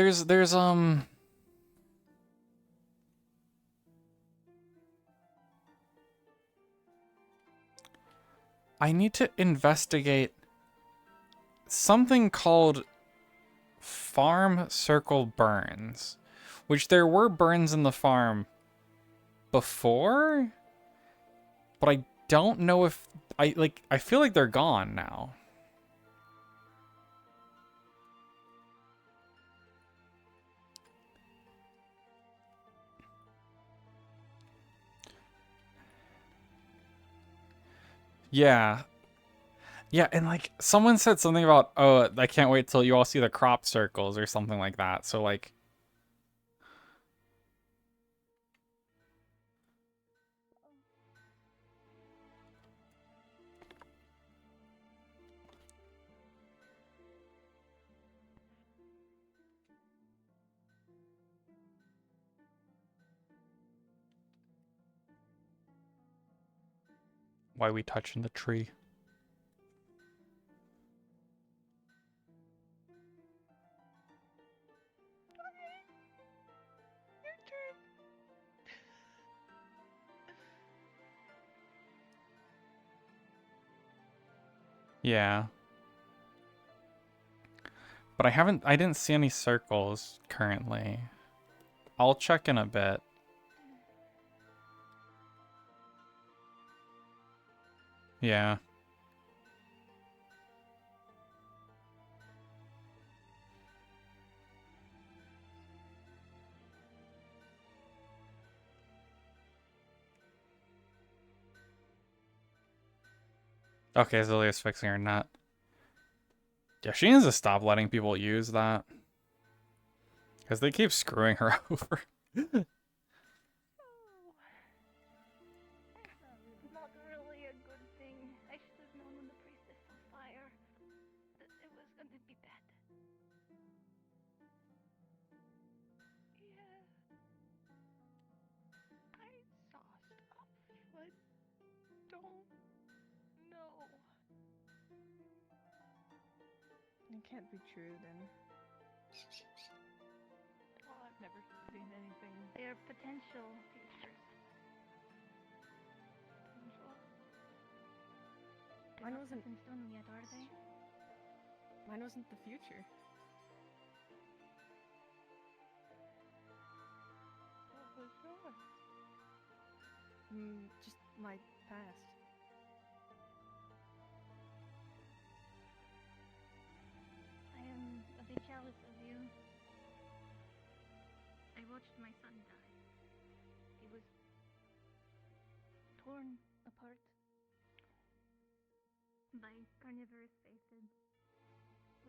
I need to investigate something called farm circle burns, which there were burns in the farm before, but I don't know if I feel like they're gone now. Yeah. Yeah, and like someone said something about, oh, I can't wait till you all see the crop circles or something like that. So like why we touch in the tree. Yeah. But I didn't see any circles currently. I'll check in a bit. Yeah. Okay, Zilia's fixing her nut. Yeah, she needs to stop letting people use that. Because they keep screwing her over. Not really a good thing. I should have known when the priestess saw fire that it was going to be bad. Yeah. I saw stuff, but don't know. It can't be true then. Oh, I've never seen anything. They are potential futures. Potential. They're Mine not wasn't set in stone yet, are they? Mine wasn't the future. What was yours? Just my past. I am a bit jealous of you. I watched my son die. He was torn apart by carnivorous faces. I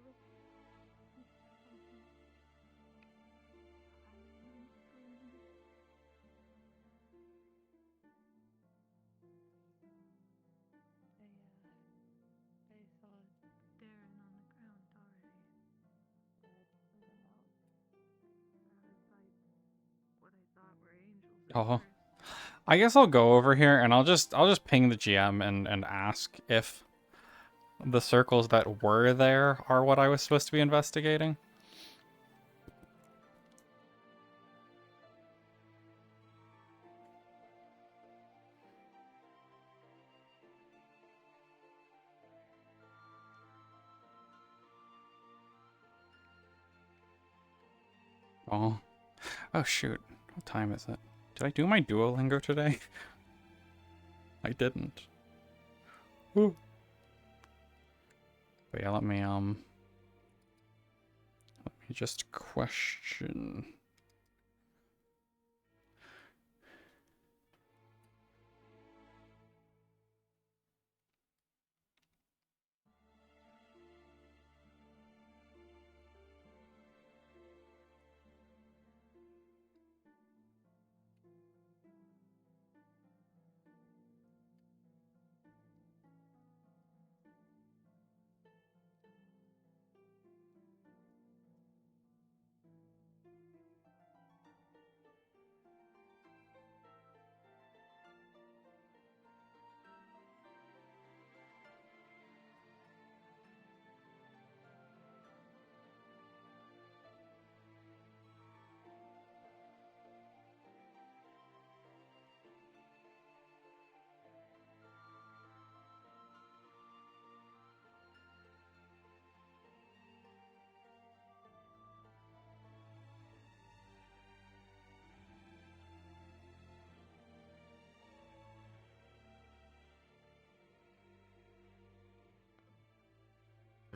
saw Darren on the ground already. What I thought were angels. Oh. I guess I'll go over here and I'll just ping the GM and ask if the circles that were there are what I was supposed to be investigating. Oh. Oh shoot. What time is it? Did I do my Duolingo today? I didn't. Woo. But yeah, let me just question.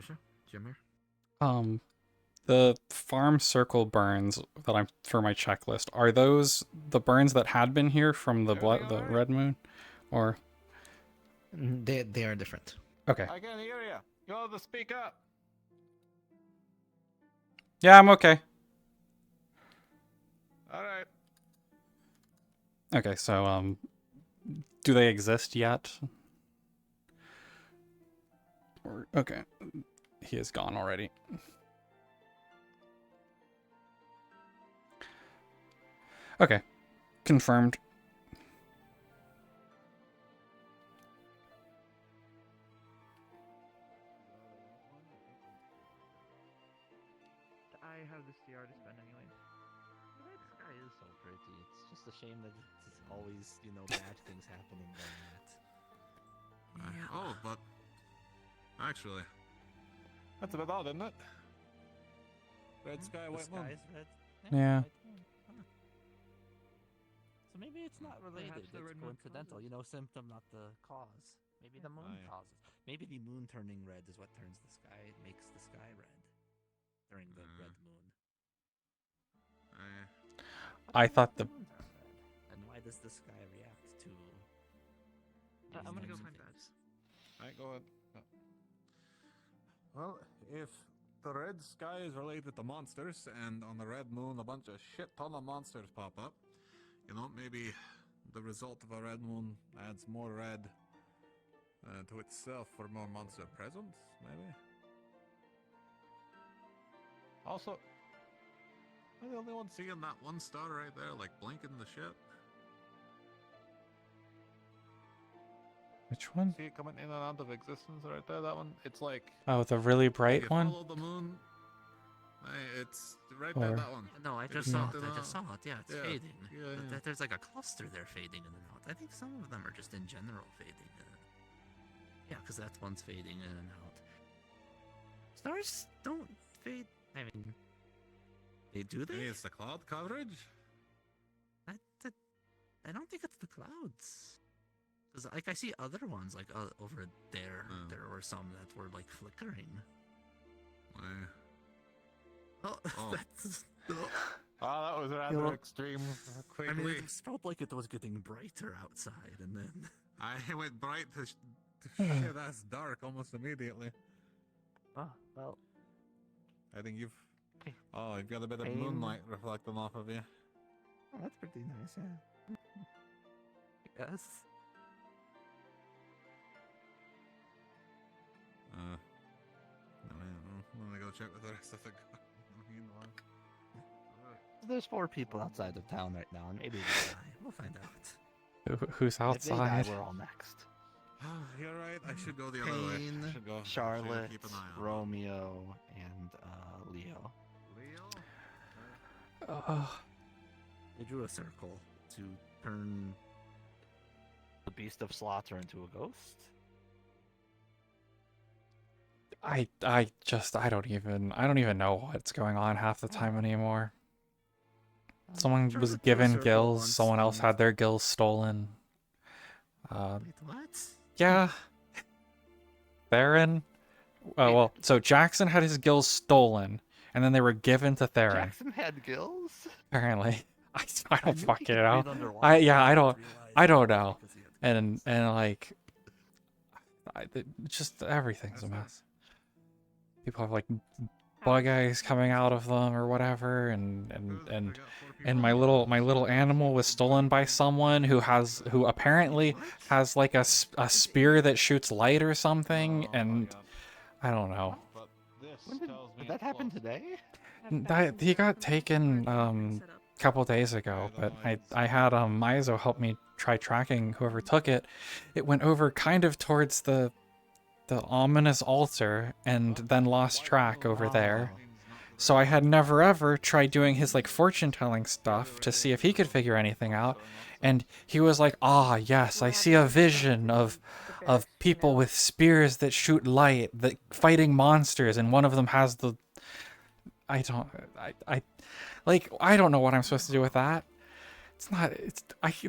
Toshia, Jim here. The farm circle burns that I'm for my checklist, are those the burns that had been here from the the red moon? Or They are different. Okay. I can hear you. You have to speak up. Yeah, I'm okay. All right. Okay, so do they exist yet? Or okay. He is gone already. Okay. Confirmed. shame that it's always, bad things happening than that. Oh, but actually, that's a bit odd, isn't it? Red sky, The white moon. sky's red. Yeah. white moon. Huh. So maybe it's not related. Perhaps the It's red moon coincidental. Symptom, not the cause. Maybe the moon yeah. causes. Maybe the moon turning red is what turns the sky, makes the sky red during the red moon. I thought the And why does the sky react to? I'm gonna go these find things? Alright, go ahead. Well, if the red sky is related to monsters, and on the red moon a bunch of shit ton of monsters pop up, maybe the result of a red moon adds more red to itself for more monster presence, maybe? Also, am I the only one seeing that one star right there, like blinking the shit? which one? See it coming in and out of existence right there, that one? It's like... Oh, the really if bright you one? follow the moon, it's right there, Or- that one. No, I It just is saw it. something I just saw it. Yeah, it's yeah, fading. yeah. There's like a cluster there fading in and out. I think some of them are just in general fading in and out. Yeah, because that one's fading in and out. Stars don't fade. I mean, they do they? Maybe it's the cloud coverage? I don't think it's the clouds. Because I see other ones like over there. There were some that were like flickering. Oh, that's. Oh, that was rather extreme. I mean, it felt like it was getting brighter outside, and then I went bright to shit, that's dark almost immediately. Oh, well. I think you've got a bit of Pain. moonlight reflecting off of you. Oh, that's pretty nice, yeah. Yes. I'm gonna go check with the rest of the There's 4 people outside of town right now, and maybe they die. We'll find out. Who's If they outside? die, we're all next. You're right, I should go the other way. Payne, I should go Charlotte, keep an eye on Romeo, and Leo. They drew a circle to turn the Beast of Slaughter into a ghost. I don't even know what's going on half the time anymore. Someone Sure, was the given circle gills, once someone else and- had their gills stolen. Wait, what? Yeah. Theron? Oh, well, so Jackson had his gills stolen, and then they were given to Theron. Jackson had gills? Apparently. I I don't knew he fucking could know. breathe underwater, I don't know. And like, just everything's a mess. People have like bug eyes coming out of them or whatever, and my little animal was stolen by someone who apparently has like a spear that shoots light or something, and I don't know. Did that happen today? He got taken a couple days ago, but I had Maizo help me try tracking whoever took it. It went over kind of towards the ominous altar and then lost track over there. So I had never ever tried doing his like fortune telling stuff to see if he could figure anything out. And he was like, "Ah, yes, I see a vision of people with spears that shoot light, that fighting monsters, and one of them has the I don't know what I'm supposed to do with that.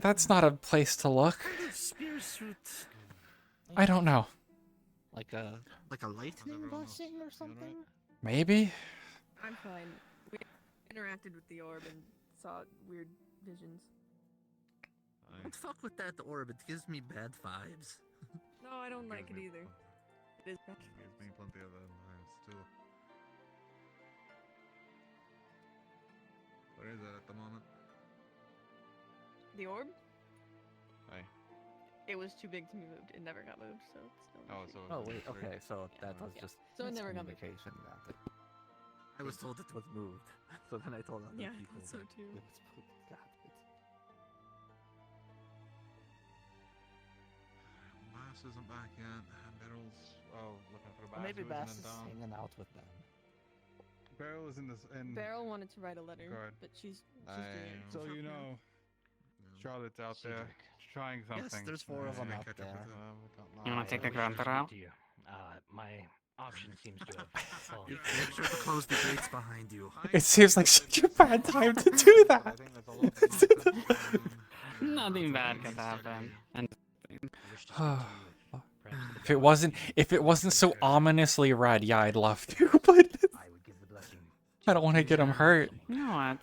That's not a place to look. Spears shoot. I don't know. Like a lightning blessing or something? Maybe? I'm fine. We interacted with the orb and saw weird visions. Don't fuck with that orb. It gives me bad vibes. No, I don't like it either. It is bad. Gives me plenty of vibes too. Where is it at the moment? The orb? Aye. It was too big to be moved. It never got moved, so it's still. Oh wait, okay, so that was just So it never got moved. miscommunication. I was told it was moved, so then I told other Yeah, people. I thought so that too. It was moved. Got it. Bass isn't back yet. Barrel's looking for Well, Bass. maybe who Bass isn't is in town. hanging out with them. Barrel is in this. Beryl wanted to write a letter, Guard. but she's So doing it. you know. Charlotte's out there trying something. Yes, there's 4 of them out there. You want to take the grunter out? My option seems to have fallen. Make sure to close the gates behind you. It seems like such a bad time to do that. Nothing bad could happen. And if it wasn't so ominously red, yeah, I'd love to, but I don't want to get him hurt. you know what?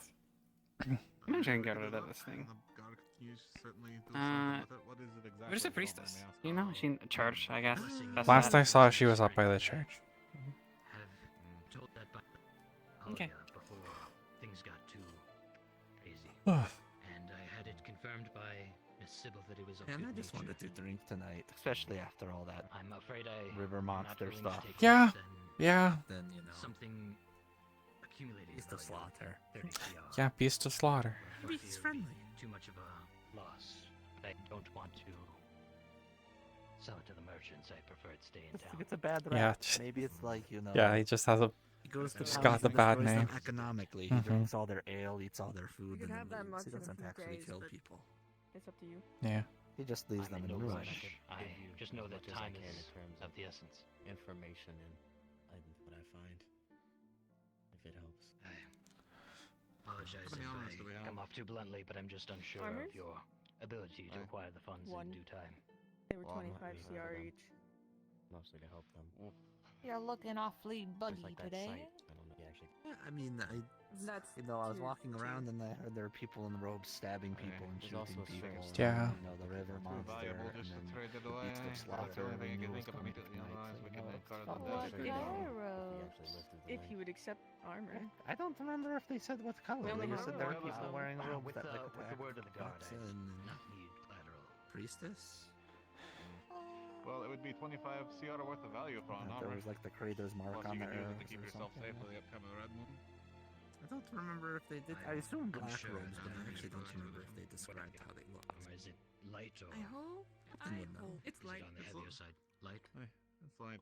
I'm not trying to get rid of this thing. Where's the priestess? You know, she in church, I guess. Last I saw, she was up by the church. Okay. Before things got too crazy. And I had it confirmed by Miss Sybil that it was of And I good just nature. wanted to drink tonight, especially after all that I'm afraid I river monster stuff. Yeah, yeah. Then, you know, something accumulated. Beast of Slaughter. Yeah, beast of slaughter. He's friendly. Too much of a loss. But I don't want to sell it to the merchants. I prefer it stay in town. It's a bad Yeah, rap. Maybe it's like, you know. Yeah, he just has a. He goes to He's towns got the and bad destroys them name. economically. He Mhm. drinks all their ale, eats all their food, You and can have that then much leaves. He in a doesn't few actually days, kill but people. It's up to you. Yeah. He just leaves them in no ruin. rush. I just know that as I time can in is terms of the essence. Information and what I find, if it helps. I apologize How many if armors do we I have? come off too bluntly, but I'm just unsure Armors? of your ability to acquire the funds One. in due time. They were Well, I'm 25 happy to CR have them. each. Mostly to help them. You're looking awfully Just buggy like that today. site. I don't know. Yeah, actually. Yeah, I mean, That's you know, I was tier walking 2. around and I heard there were people in robes stabbing people and There's shooting also a people. strange and, Yeah. You know, the river monster valuable and just to then trade it the away. beast of That's the slaughter only thing I and can he think was of coming immediately, tonight, otherwise so, we you can know, make it's part of not the like debt. we know. If you would accept armor. I don't remember if they said what color. We only They have just said there were one. people wearing robes with that the, like with the attack. word of the god, I And do not need collateral. priestess. Well, it would be 25 CR worth of value for an There armor. was like the Kratos mark Plus on you the can use it arrows to keep or yourself something. safe for the upcoming Red Moon. I don't remember if they did. I assume black Unsure robes, but I as actually to don't remember if what they I described get. how they looked. Or is it light or I hope. I would know. It's is light. it on the It's heavier light. side? Light? It's light.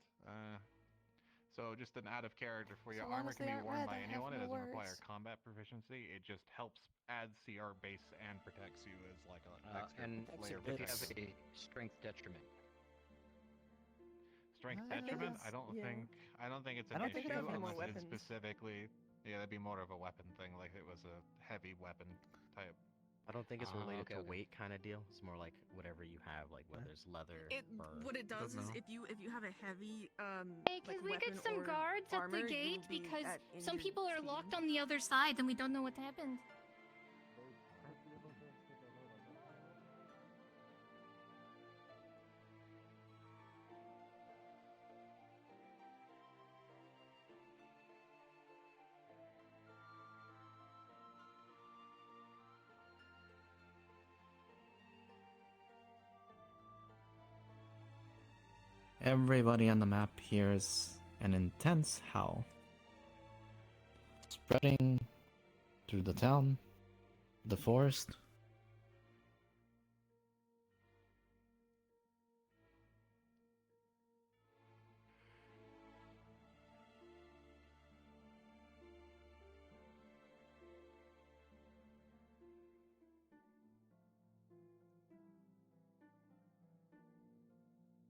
So just an out of character for you. So long Armor as can they be aren't worn red, by I have anyone. It no doesn't require worries. combat proficiency. It just helps add CR base and protects you as like a extra And layer if you have protection. a strength detriment. Strength I think detriment? it's- I don't yeah. think it's I an don't think issue it has more unless it's weapons. specifically. Yeah, that'd be more of a weapon thing, like it was a heavy weapon type. I don't think it's related okay, to okay. weight kind of deal. It's more like whatever you have, like whether it's leather or. What it does Don't is know. if you have a heavy Hey, like can we weapon get some or guards at armor, the you gate? will be Because at some injured people are speed. locked on the other side and we don't know what happened. Everybody on the map hears an intense howl, spreading through the town, the forest.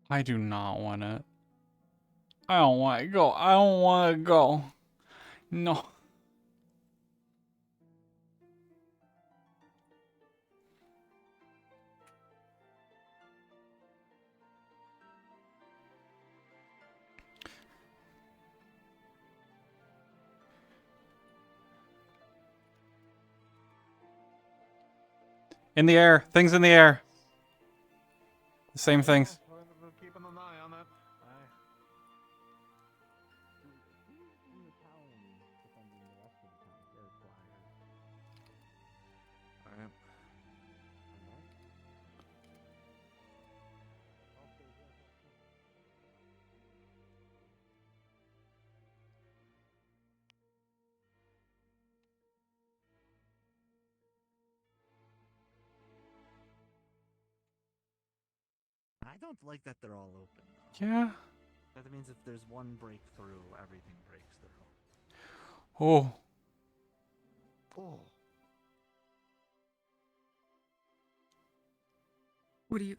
I do not want it. I don't want to go. I don't want to go. No. In the air. Things in the air. The same things. We're keeping an eye on it. Alright. I don't like that they're all open. Yeah. That means if there's one breakthrough, everything breaks through. Oh. Oh. What do you?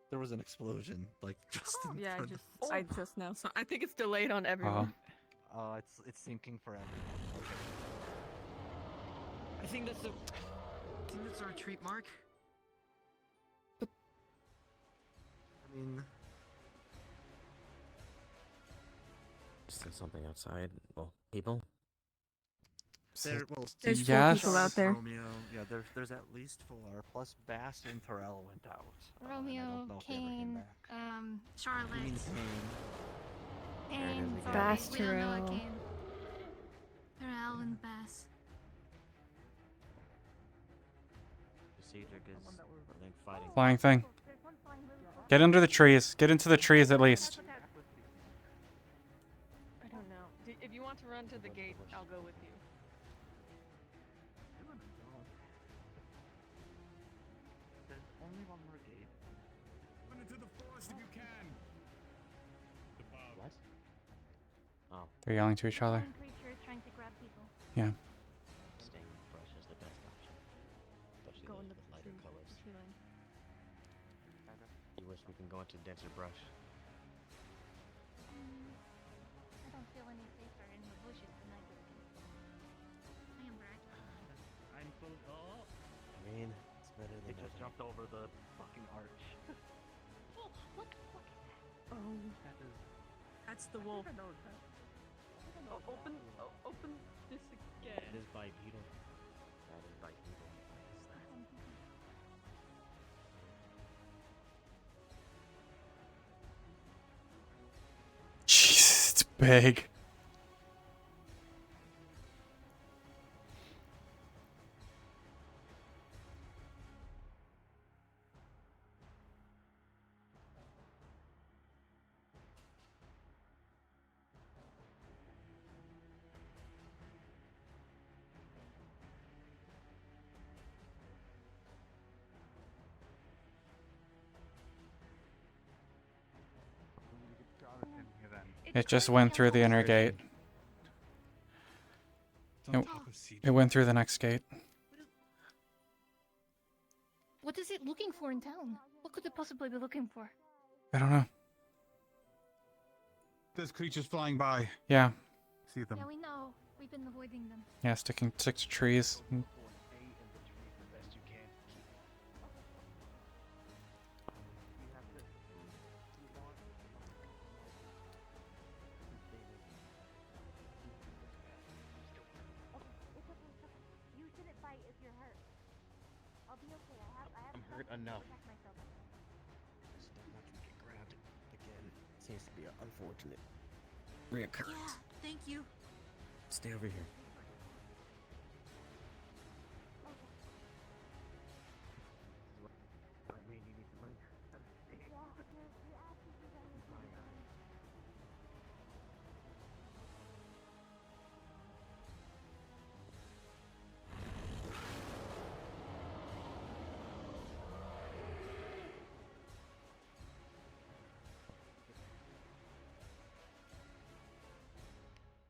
There was an explosion, like just in Yeah, front I just now. So I think it's delayed on everyone. Oh, it's syncing forever. I think that's the. I think that's our retreat mark. I mean, still something outside. Well, people. There's 4 people out there. Romeo, yeah, there's at least 4. Plus Bass and Terrell went out. and I Romeo, don't know if they ever came Kane, back. Charlotte. You mean Kane? Kane, sorry, Bass, we don't know Terrell. a Kane. Terrell and Bass. Cedric is, I think, fighting. Flying thing. Get under the trees. Get into the trees at least. I don't know. If you want to run to the gate, I'll go with you. There's only one more gate. Run into the forest if you can. What? Oh. They're yelling to each other. Creature trying to grab people. Yeah. Staying fresh is the best option. Especially Go in those the with lighter colors. tree line. You wish we can go into denser brush. I don't feel any safer in the bushes than I do. I am right. I'm so. Oh! I mean, it's better than They just nothing. jumped over the fucking arch. Oh, what the fuck is that? Oh, That is. that's the wolf. I know that. Open this again. That is bipedal. That is bipedal. Jesus, it's big. It just went through the inner gate. It went through the next gate. What is it looking for in town? What could it possibly be looking for? I don't know. There's creatures flying by. Yeah. See them. Yeah, we know. We've been avoiding them. Yeah, stick to trees. You shouldn't fight if you're hurt. I'll be okay. I have I'm stuff hurt to enough. protect myself. Just don't want to get grabbed again. Seems to be an unfortunate reoccurrence. Yeah, thank you. Stay over here.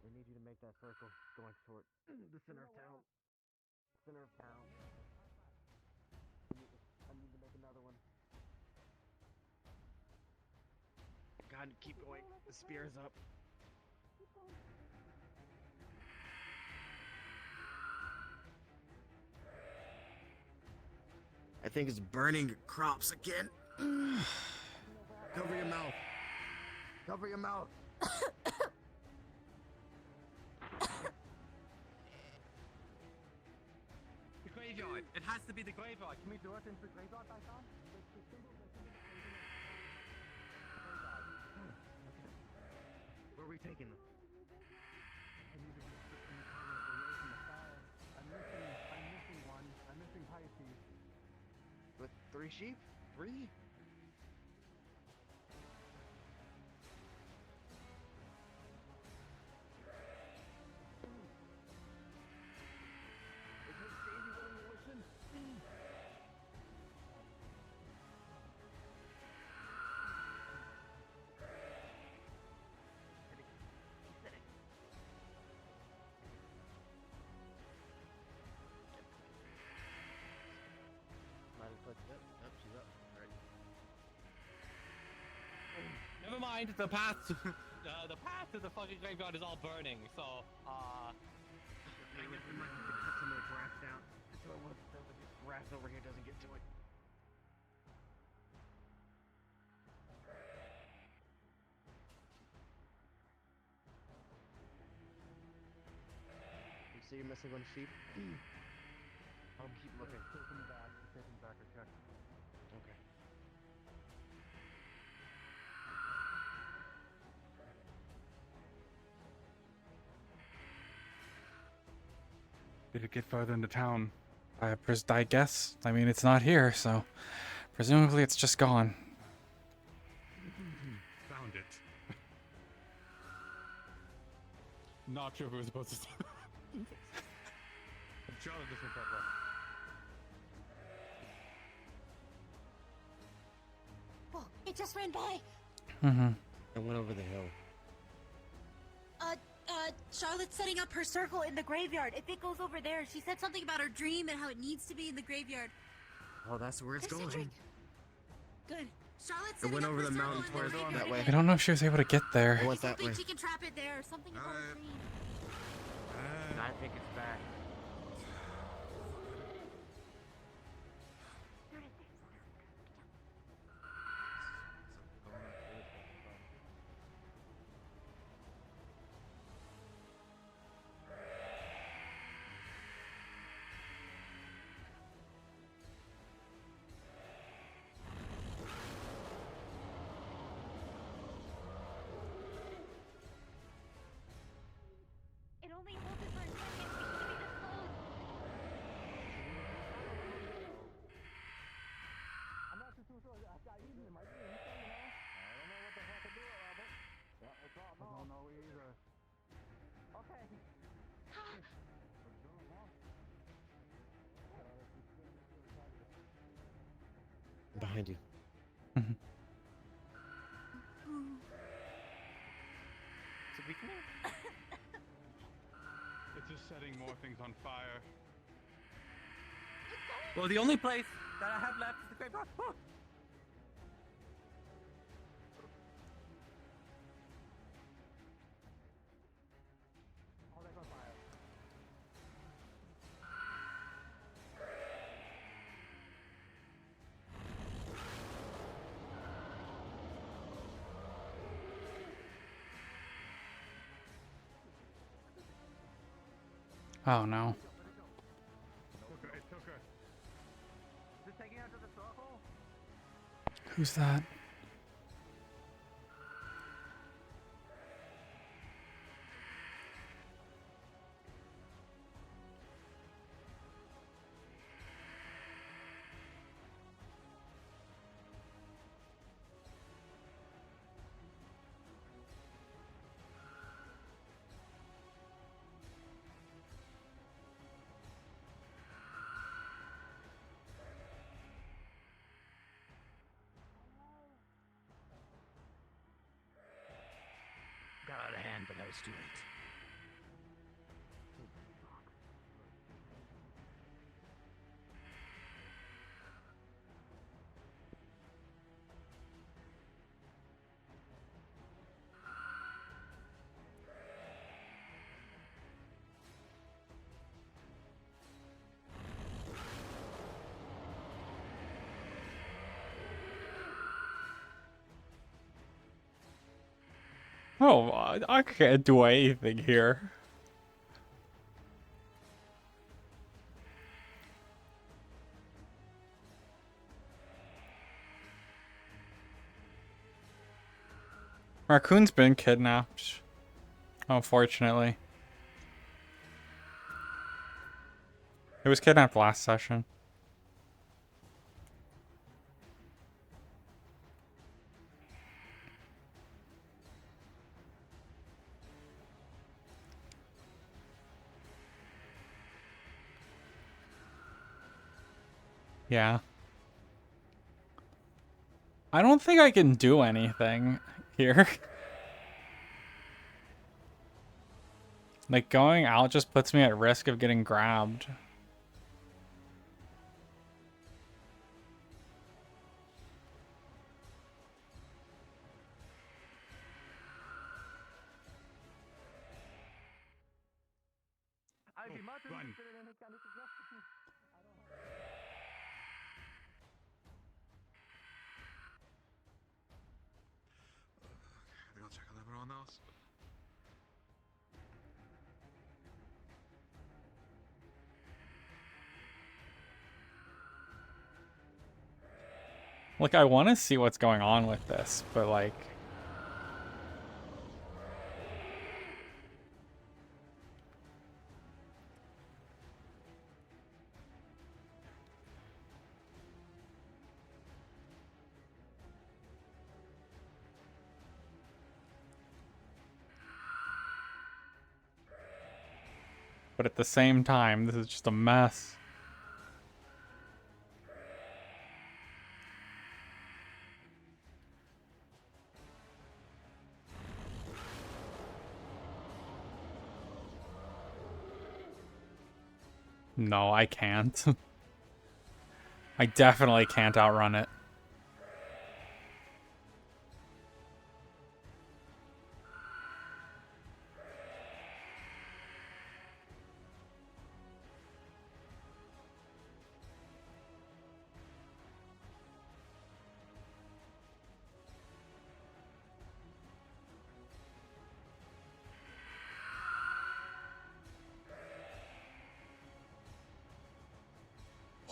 We need you to make that circle going toward the center of town. Center of town. I need to make another one. God, keep going. The spear is up. I think it's burning crops again. Cover your mouth. Cover your mouth. The graveyard. It has to be the graveyard. Can we do it into the graveyard by time? Where are we taking them? I need to get in the car away from the fire. I'm missing one. I'm missing Pisces. With 3 sheep? 3? Never mind. The path to the fucking graveyard is all burning. So I guess we might have to cut some of the grass down so the grass over here doesn't get to it. You see you're missing one sheep? I'll keep looking. Taking back a check. Okay. Did it get further into town? I guess. I mean, it's not here, so presumably it's just gone. Found it. Not sure if we were supposed to. Charlotte just went that way. Oh, it just ran by. Mm-hmm. I went over the hill. Charlotte's setting up her circle in the graveyard. If it goes over there, she said something about her dream and how it needs to be in the graveyard. Oh, that's where it's There's going. Cedric. Good. Charlotte's It setting went up over her the circle mountain in towards the that graveyard. way. I don't know if she was able to get there. I went that way. I think she can trap it there. Something about her dream. I think it's back. It only holds it for a second. We shouldn't be this close. I'm not too sure. I got eaten in my dream, you know? I don't know what the hell to do about it. Yeah, it's all I don't know either. Okay. Behind you. So we can. It's just setting more things on fire. well, the only place that I have left is the graveyard. Oh. Oh, that's on fire. Oh no. It took her. Is it taking her to the circle? Who's that? Got out of hand, but I was too late. Oh, I can't do anything here. Raccoon's been kidnapped. Unfortunately. It was kidnapped last session. Yeah. I don't think I can do anything here. Like, going out just puts me at risk of getting grabbed. Run. Gotta go check on everyone else. Like, I want to see what's going on with this, but like... But at the same time, this is just a mess. No, I can't. I definitely can't outrun it.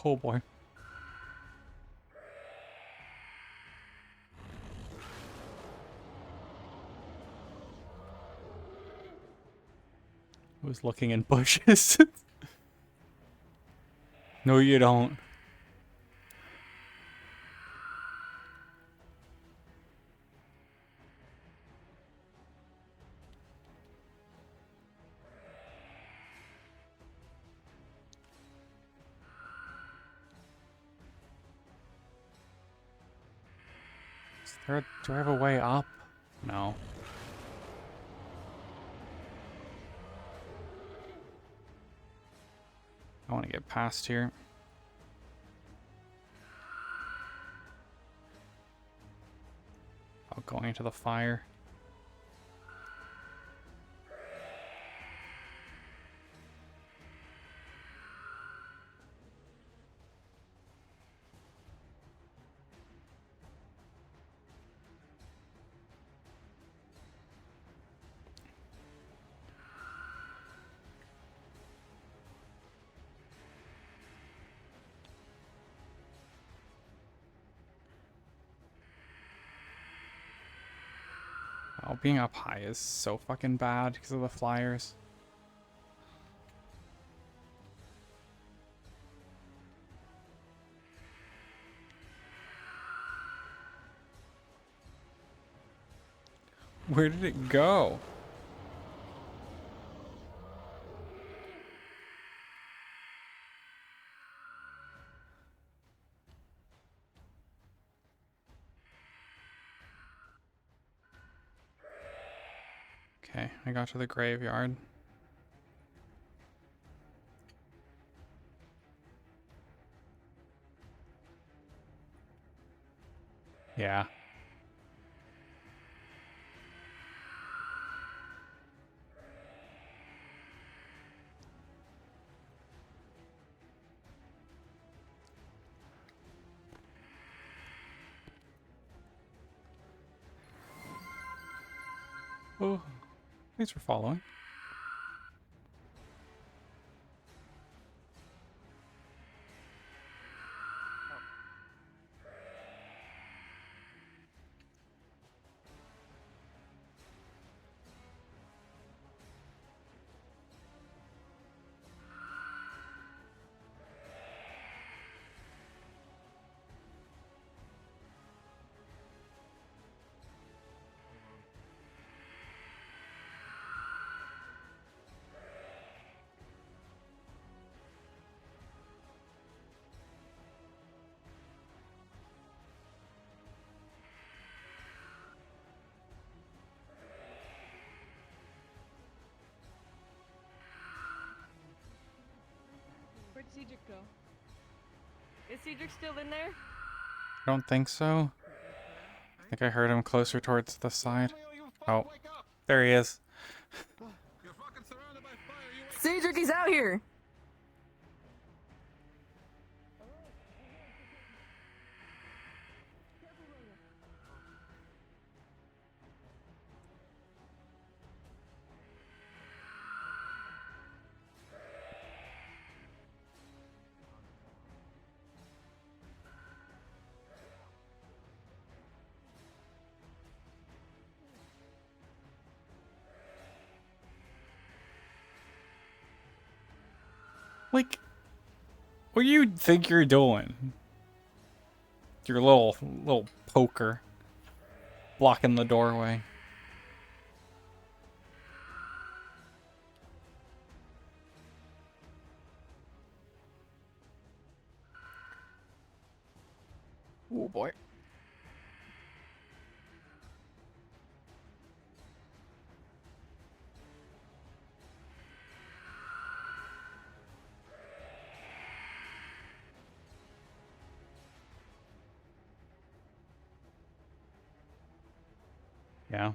Oh boy. Who's looking in bushes? No, you don't. Do I have a way up? No. I want to get past here. Oh, going into the fire. Oh, being up high is so fucking bad because of the flyers. Where did it go? Okay, I got to the graveyard. Yeah. Oh, thanks for following. Where'd Cedric go? Is Cedric still in there? I don't think so. I think I heard him closer towards the side. Oh, there he is. Cedric, he's out here! Like, what do you think you're doing? Your little poker blocking the doorway. Oh boy. Yeah.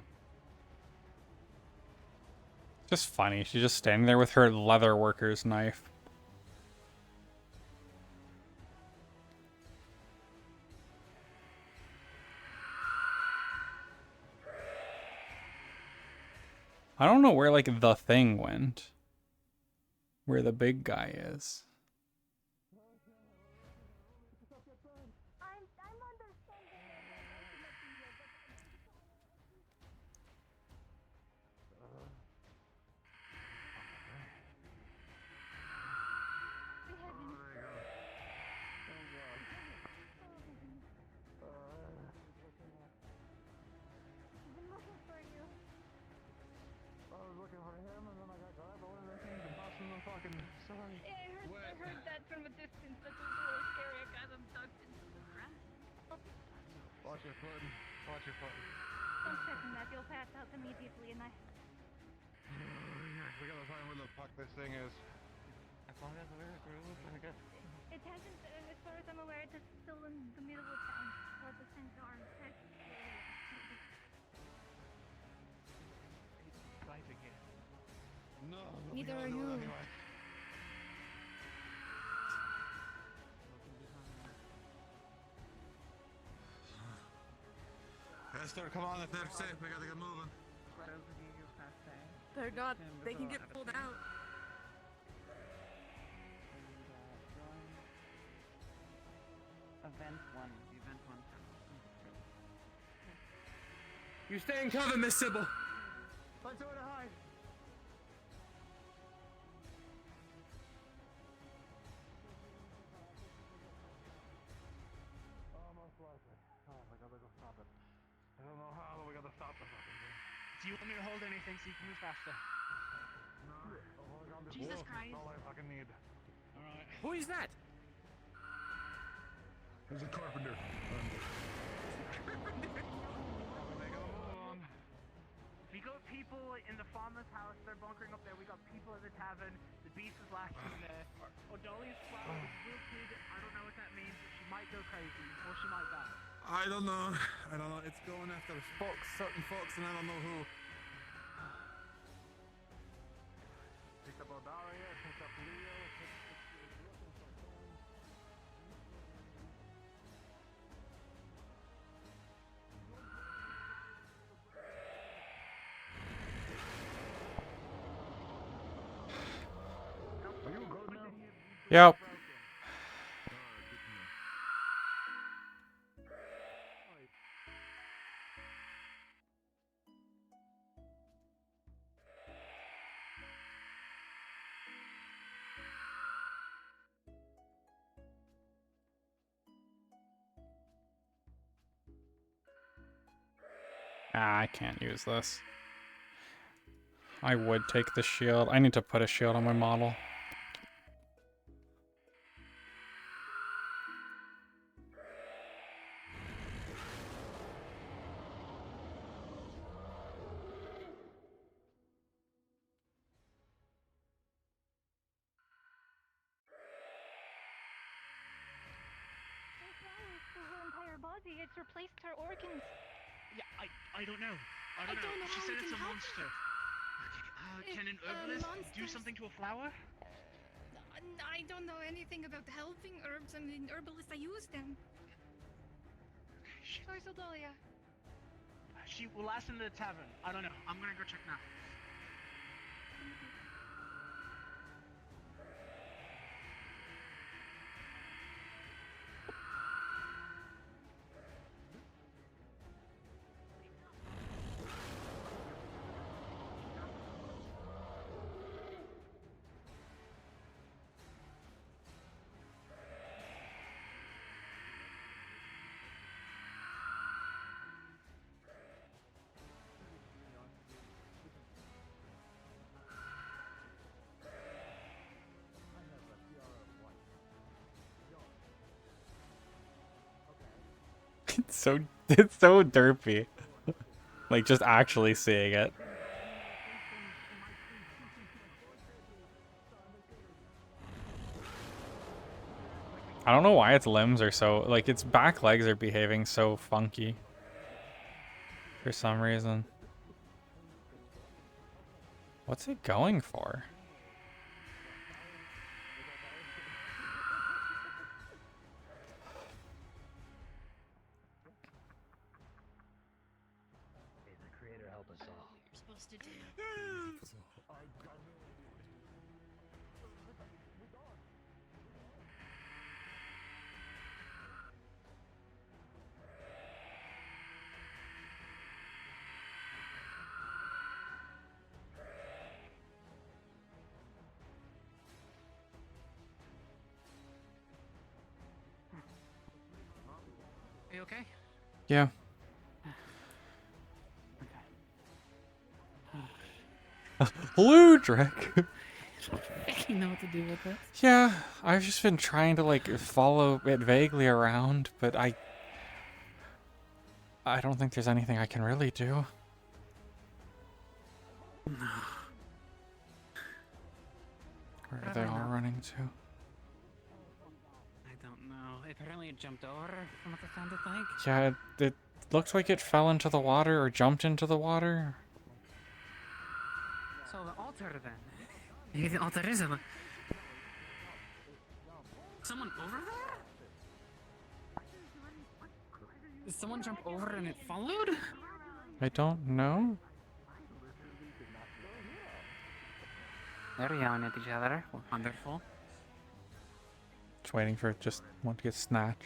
Just funny. She's just standing there with her leather worker's knife. I don't know where, like, the thing went. Where the big guy is. I heard that from a distance. That was a little scary. I got him tucked into the grass. Watch your foot. Watch your foot. Don't step in that. You'll pass out immediately, and I... We gotta find where the fuck this thing is. As long as we're grooved, I guess. It hasn't, as far as I'm aware, it's still in the middle of town, where the things are. Driving here. No. Neither are you. Anyway. Esther, come on, if they're safe, we gotta get moving. They're not. They can get pulled out. Event 1. Event 1. You stay in cover, Miss Sybil. Find somewhere to hide. Most likely. Oh, we gotta go stop it. I don't know how, but we gotta stop the fucking thing. Do you want me to hold anything so you can move faster? No, I'll hold on to Jesus both. Christ. That's all I fucking need. Alright. Who is that? There's a carpenter. We got people in the farmer's house. They're bunkering up there. We got people at the tavern. The beast is last in there. Odalia's flower is wilted. I don't know what that means. She might go crazy, or she might die. I don't know. It's going after folks, certain folks, and I don't know who. Picked up Odalia, picked up Leo, looking for Thorn. Are you good now? Yep. I can't use this. I would take the shield. I need to put a shield on my model. Her entire body. It's replaced her organs. Yeah, I don't know. I don't know. She how said we it's can a help monster. It's Can an herbalist do monsters. something to a flower? I don't know anything about helping herbs. I'm an herbalist. I use them. Where's Odalia? She will last in the tavern. I don't know. I'm gonna go check now. It's so derpy. Like, just actually seeing it. I don't know why its limbs are so, like, its back legs are behaving so funky. For some reason. What's it going for? May the Creator help us all. You're supposed to do. Are you okay? Yeah. Ludric! You know what to do with it. Yeah, I've just been trying to, like, follow it vaguely around, but I don't think there's anything I can really do. No. Where are they all running to? I don't know. Apparently it jumped over from what it sounded like. Yeah, it looked like it fell into the water or jumped into the water. So the altar then. Maybe the altar is a... Someone over there? Did someone jump over and it followed? I don't know. They're yelling at each other. Wonderful. Just waiting for just one to get snatched.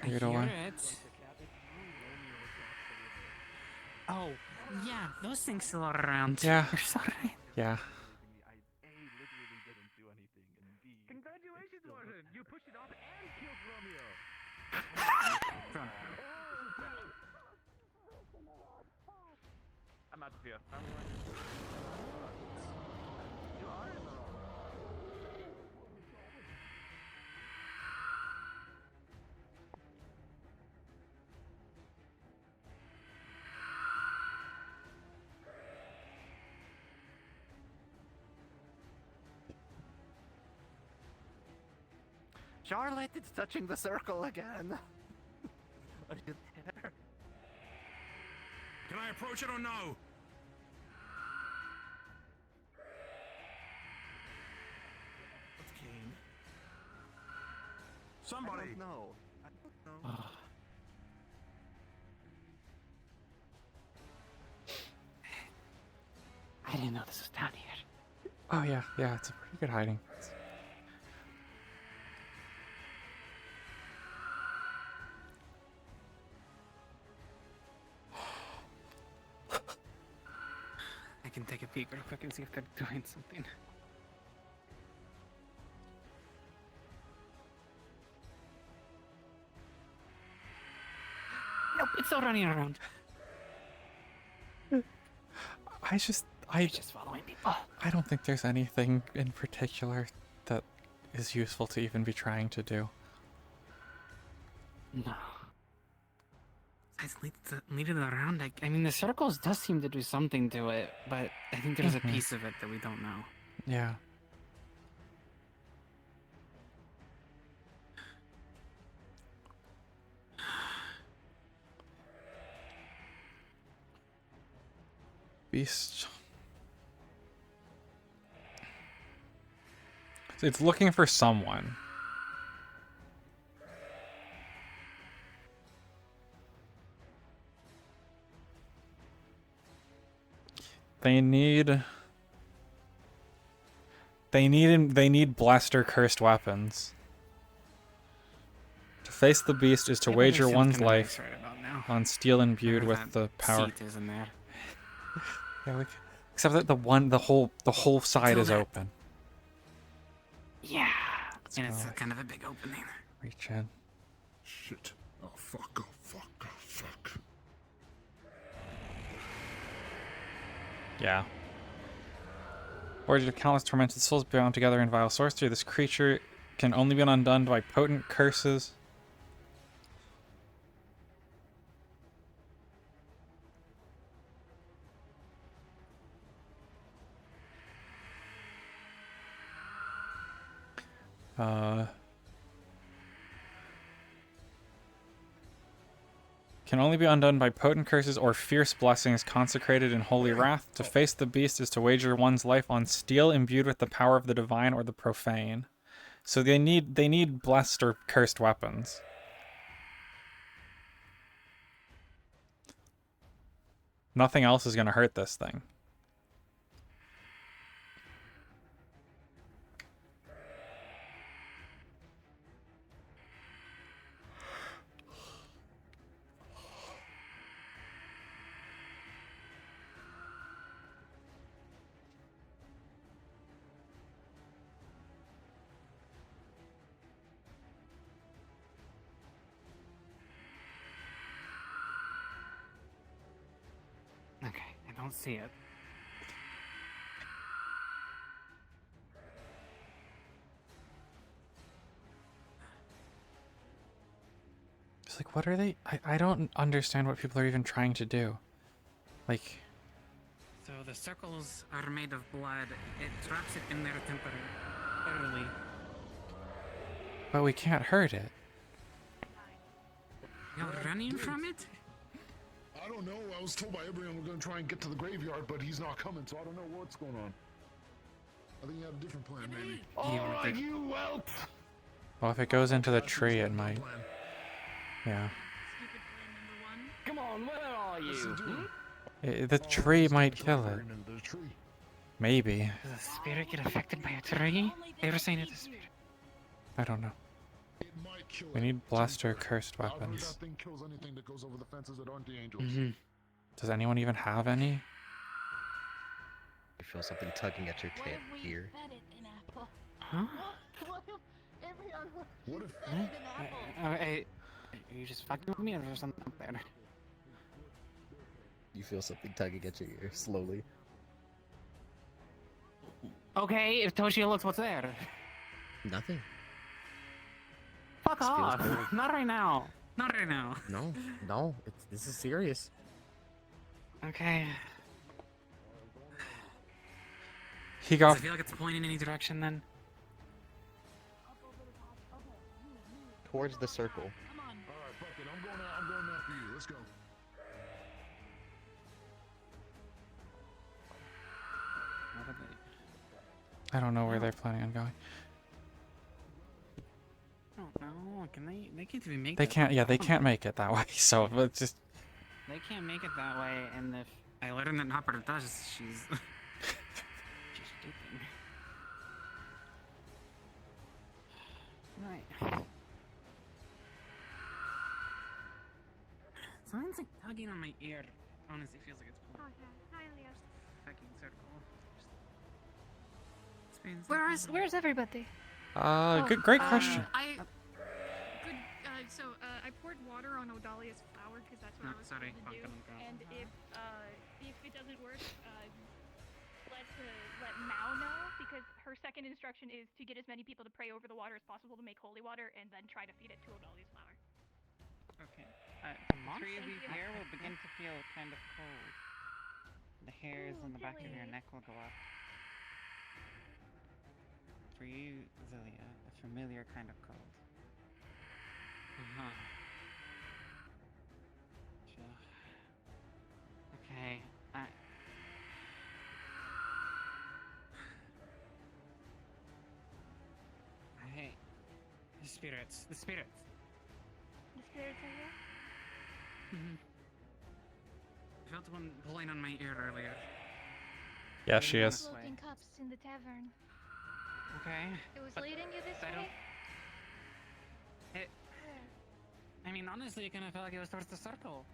I Carried hear away. it. Oh, yeah, those things still are around. Yeah. You're sorry. Yeah. Congratulations, Warden! You pushed it off and killed Romeo! I'm out of here. You are in the wrong. Charlotte, it's touching the circle again. Are you there? Can I approach it or no? What's Kane? Somebody. I don't know. I don't know. I didn't know this was down here. Oh yeah, yeah, it's a pretty good hiding place. I can take a peek real quick and see if they're doing something. Nope, it's still running around. I just following people. I don't think there's anything in particular that is useful to even be trying to do. No. Lead it around. I mean, the circles does seem to do something to it, but I think there's a piece of it that we don't know. Yeah. Beast. It's looking for someone. They need blessed or cursed weapons. To face the beast is to wager one's life on steel imbued with the power. Seat is in there. Yeah, except that the whole side is open. Yeah, and it's kind of a big opening. Reach in. Shit. Oh fuck, oh fuck, oh fuck. Yeah. Origin of countless tormented souls bound together in vile sorcery. This creature can only be undone by potent curses. Can only be undone by potent curses or fierce blessings consecrated in holy wrath. To face the beast is to wager one's life on steel imbued with the power of the divine or the profane. So they need blessed or cursed weapons. Nothing else is going to hurt this thing. Okay, I don't see it. It's like, what are they? I don't understand what people are even trying to do. Like... So the circles are made of blood. It traps it in there temporarily. But we can't hurt it. You're running from it? I don't know. I was told by everyone we're going to try and get to the graveyard, but he's not coming, so I don't know what's going on. I think he had a different plan, maybe. Alright, you whelp! Well, if it goes into the tree, it might. Yeah. Come on, where are you? The tree might kill it. Maybe. Does a spirit get affected by a tree? They were saying it's a spirit. I don't know. We need blessed or cursed weapons. That thing kills anything that goes over the fences that aren't the angels. Does anyone even have any? You feel something tugging at your ear. Huh? What if... Are you just fucking with me or is there something up there? You feel something tugging at your ear, slowly. Okay, if Toshia looks, what's there? Nothing. Fuck off! Not right now. Not right now. No, this is serious. Okay. He got... Does it feel like it's pointing in any direction then? Towards the circle. Alright, fuck it. I'm going after you. Let's go. I don't know where they're planning on going. I don't know. Can they can't even make They that. can't, yeah, they can't make it that way, so it's just... They can't make it that way, and if I learn that Hopper does, she's... she's stupid. Right. Something's like tugging on my ear. Honestly, feels like it's pulling. Fucking circle. Where's everybody? Great question. I poured water on Odalia's flower because that's what I was sorry, going to do. And if it doesn't work, let Mao know because her second instruction is to get as many people to pray over the water as possible to make holy water, and then try to feed it to Odalia's flower. Okay. The tree of your hair will begin to feel kind of cold. The hairs on the back of your neck will go up. For you, Zilia, a familiar kind of cold. Okay, Hey, the spirits. The spirits are here? I felt one pulling on my ear earlier. Yeah, she is. Smoking cups in the tavern. Okay. It was leading you this way? I mean, honestly, it kind of felt like it was towards the circle.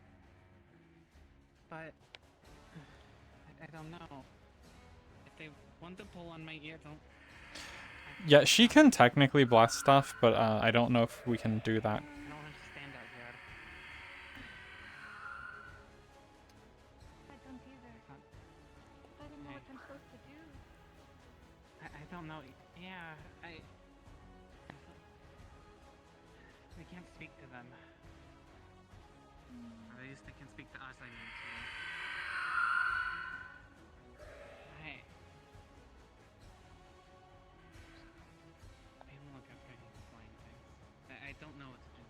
But... I don't know. If they want to pull on my ear, don't... Yeah, she can technically bless stuff, but I don't know if we can do that. I don't understand out here. I don't either. I don't know what I'm supposed to do. I don't know. Yeah, we can't speak to them. Or at least they can speak to us, I mean. Hey. I'm looking don't know what to do.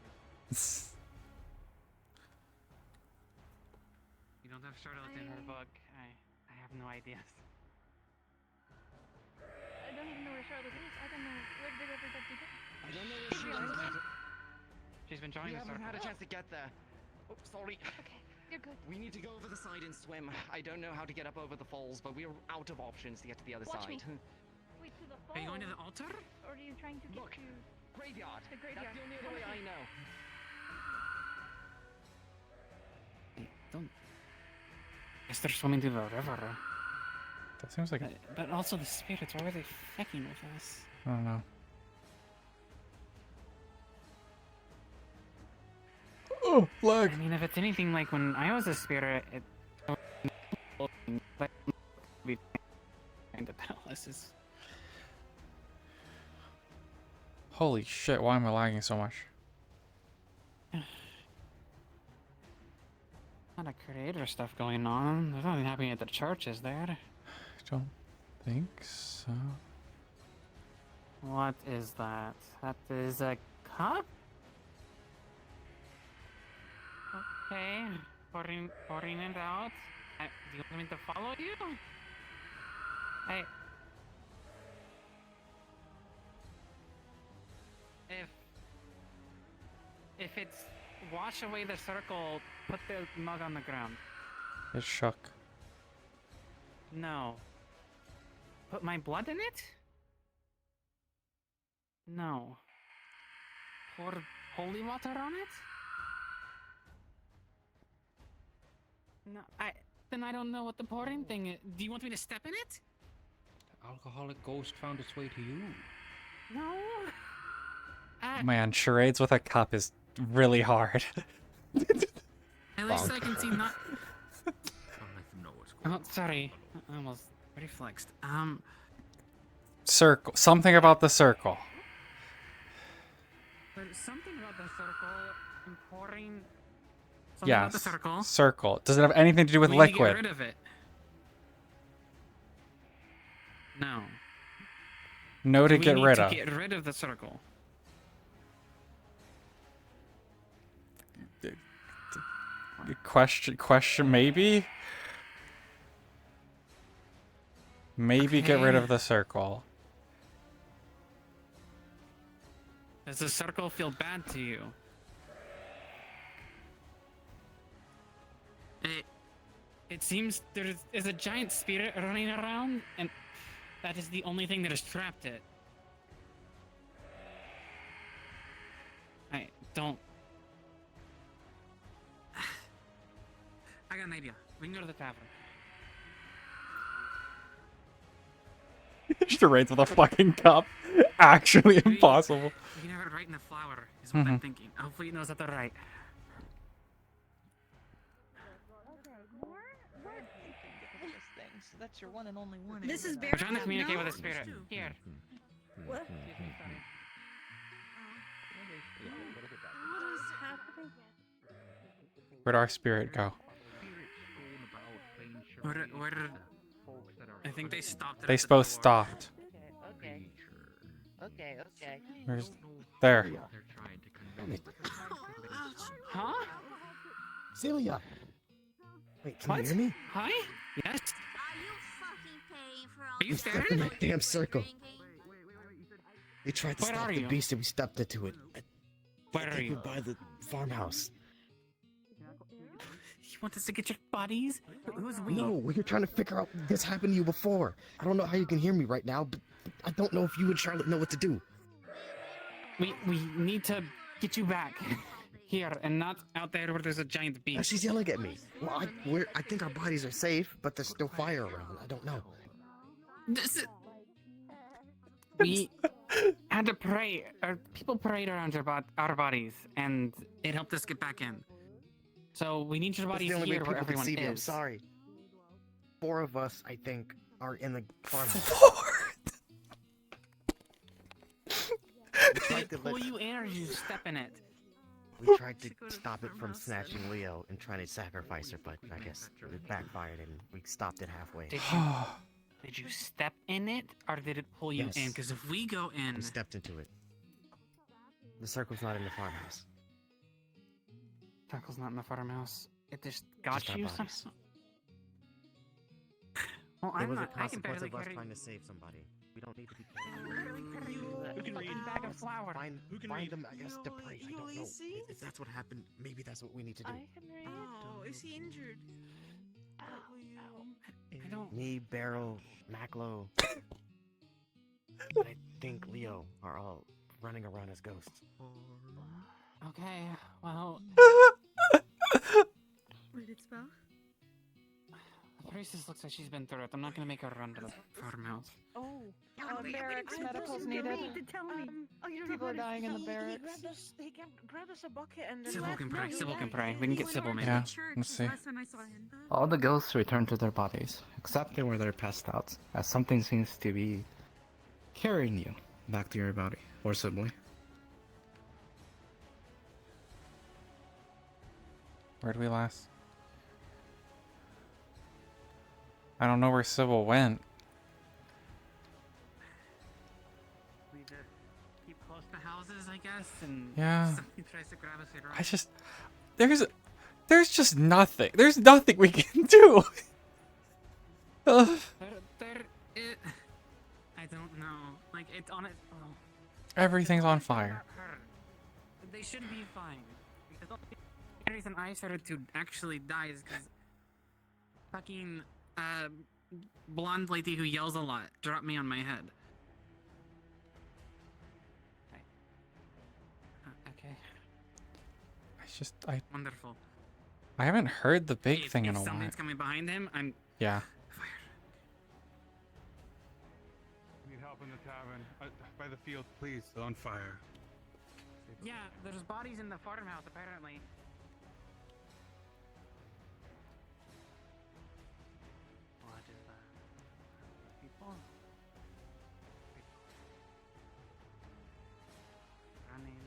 You don't have Charlotte in her book. I have no ideas. I don't even know where Charlotte is. I don't know where did everybody go. I don't know where she went. She's been drawing We the haven't circle. had a chance to get there. Oh, sorry. Okay, you're good. We need to go over the side and swim. I don't know how to get up over the falls, but we're out of options to get to the other Watch side. me. Wait, to the falls? Are you going to the altar? Or are you trying to get to... Graveyard. The graveyard. That's the only other way I know. Don't... Guess they're swimming through the river. That seems like But also the spirits, why were they fucking with us? I don't know. Oh, lag. I mean, if it's anything like when I was a spirit, it... the palaces. Holy shit, why am I lagging so much? A lot of creator stuff going on. There's nothing happening at the church, is there? I don't think so. What is that? That is a cup? Okay, pouring it out. Do you want me to follow you? If it's wash away the circle, put the mug on the ground. It shook. No. Put my blood in it? No. Pour holy water on it? No, then I don't know what the pouring thing is. Do you want me to step in it? Alcoholic ghost found its way to you. No. Man, charades with a cup is really hard. At least I can see not. Oh, sorry. I almost reflexed. Circle. Something about the circle. There's something about the circle and pouring. Something about the Yes. circle. Circle. Does it have anything to do with We need to liquid? get rid of it. No. No to We get need rid to of. get rid of the circle. Question maybe? Maybe get rid of the circle. Does the circle feel bad to you? It seems there is a giant spirit running around, and that is the only thing that has trapped it. I don't... I got an idea. We can go to the tavern. Charades with a fucking cup. Actually impossible. We can have it right in the flower, is what I'm Mhm. thinking. Hopefully it knows at the right. So that's your one and only warning. This is We're trying to communicate with the spirit. Here. What? What is happening? Where'd our spirit go? I think they stopped it. They at the both door. stopped. Okay. Where's... There. Huh? Celia! Wait, can What? you hear me? Hi? Yes? Are you We stepped in scared? that damn circle. We tried to Where stop are the you? beast and we stepped into it. Where I are think you? we're by the farmhouse. You want us to get your bodies? Who's we? No, we were trying to figure out this happened to you before. I don't know how you can hear me right now, but I don't know if you and Charlotte know what to do. We need to get you back here and not out there where there's a giant Now beast. she's yelling at me. Well, I think our bodies are safe, but there's still fire around. I don't know. We had to pray. People prayed around our bodies, and it helped us get back in. So we need your That's bodies the only way here where people can everyone see me. I'm is. sorry. 4 of us, I think, are in the farmhouse. Did it pull you in, or did you step in it? We tried to stop it from snatching Leo and trying to sacrifice her, but I guess it backfired and we stopped it halfway. Did you step in it, or did it pull you Yes. in? Because if we go in, We stepped into it. The circle's not in the farmhouse. Circle's not in the farmhouse. It just got Just our you bodies. somehow. Well, It I'm was not. a I can consequence barely of us carry. trying to save somebody. We don't need to be Who can read? Bag of flour. Find read? them, I guess, debris. I don't know. If that's what happened, maybe that's what we need to do. I can read. Oh, is he injured? I don't. Me, Barrow, Maclo, and I think Leo are all running around as ghosts. Okay, well. What did it spell? The priestess looks like she's been through it. I'm not gonna make her run to the farmhouse. Oh, barracks, medical's need needed. to tell me. Oh, you don't People know are dying in the He barracks. grabbed us a bucket and then Sybil left. can No, pray. he Sybil left. can pray. We can get Sybil maybe. Yeah, let's see. Last time I saw him. All the ghosts return to their bodies, except where they're passed out, as something seems to be carrying you back to your body, forcibly. Where'd we last? I don't know where Sybil went. We just keep close to houses, I guess, and Yeah. somebody tries to grab us later on. I just... There's just nothing. There's nothing we can do. Ugh. I don't know. Like, it's on it. Oh. Everything's on fire. They should be fine. Because the reason I started to actually die is because fucking blonde lady who yells a lot dropped me on my head. Okay. I Wonderful. I haven't heard the big thing in If a while. something's coming behind him, I'm. Yeah. Need help in the tavern. By the field, please. On fire. Yeah, there's bodies in the farmhouse apparently. What is that? People? Running,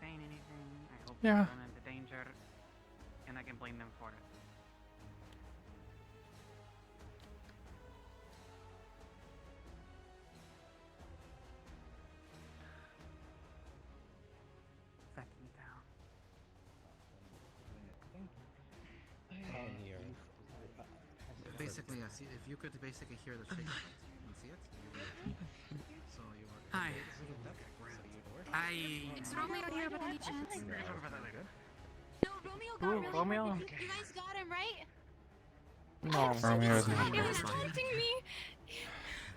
saying anything. I hope Yeah. they run into danger, and I can blame them for it. Second down. On here. Basically, yes. If you could basically hear the shaking, you see it? So you are. Hi. Is Romeo here by any chance? No, Romeo got Ooh, really Romeo? hurt. You guys got him, right? No. Romeo's not. It was taunting me.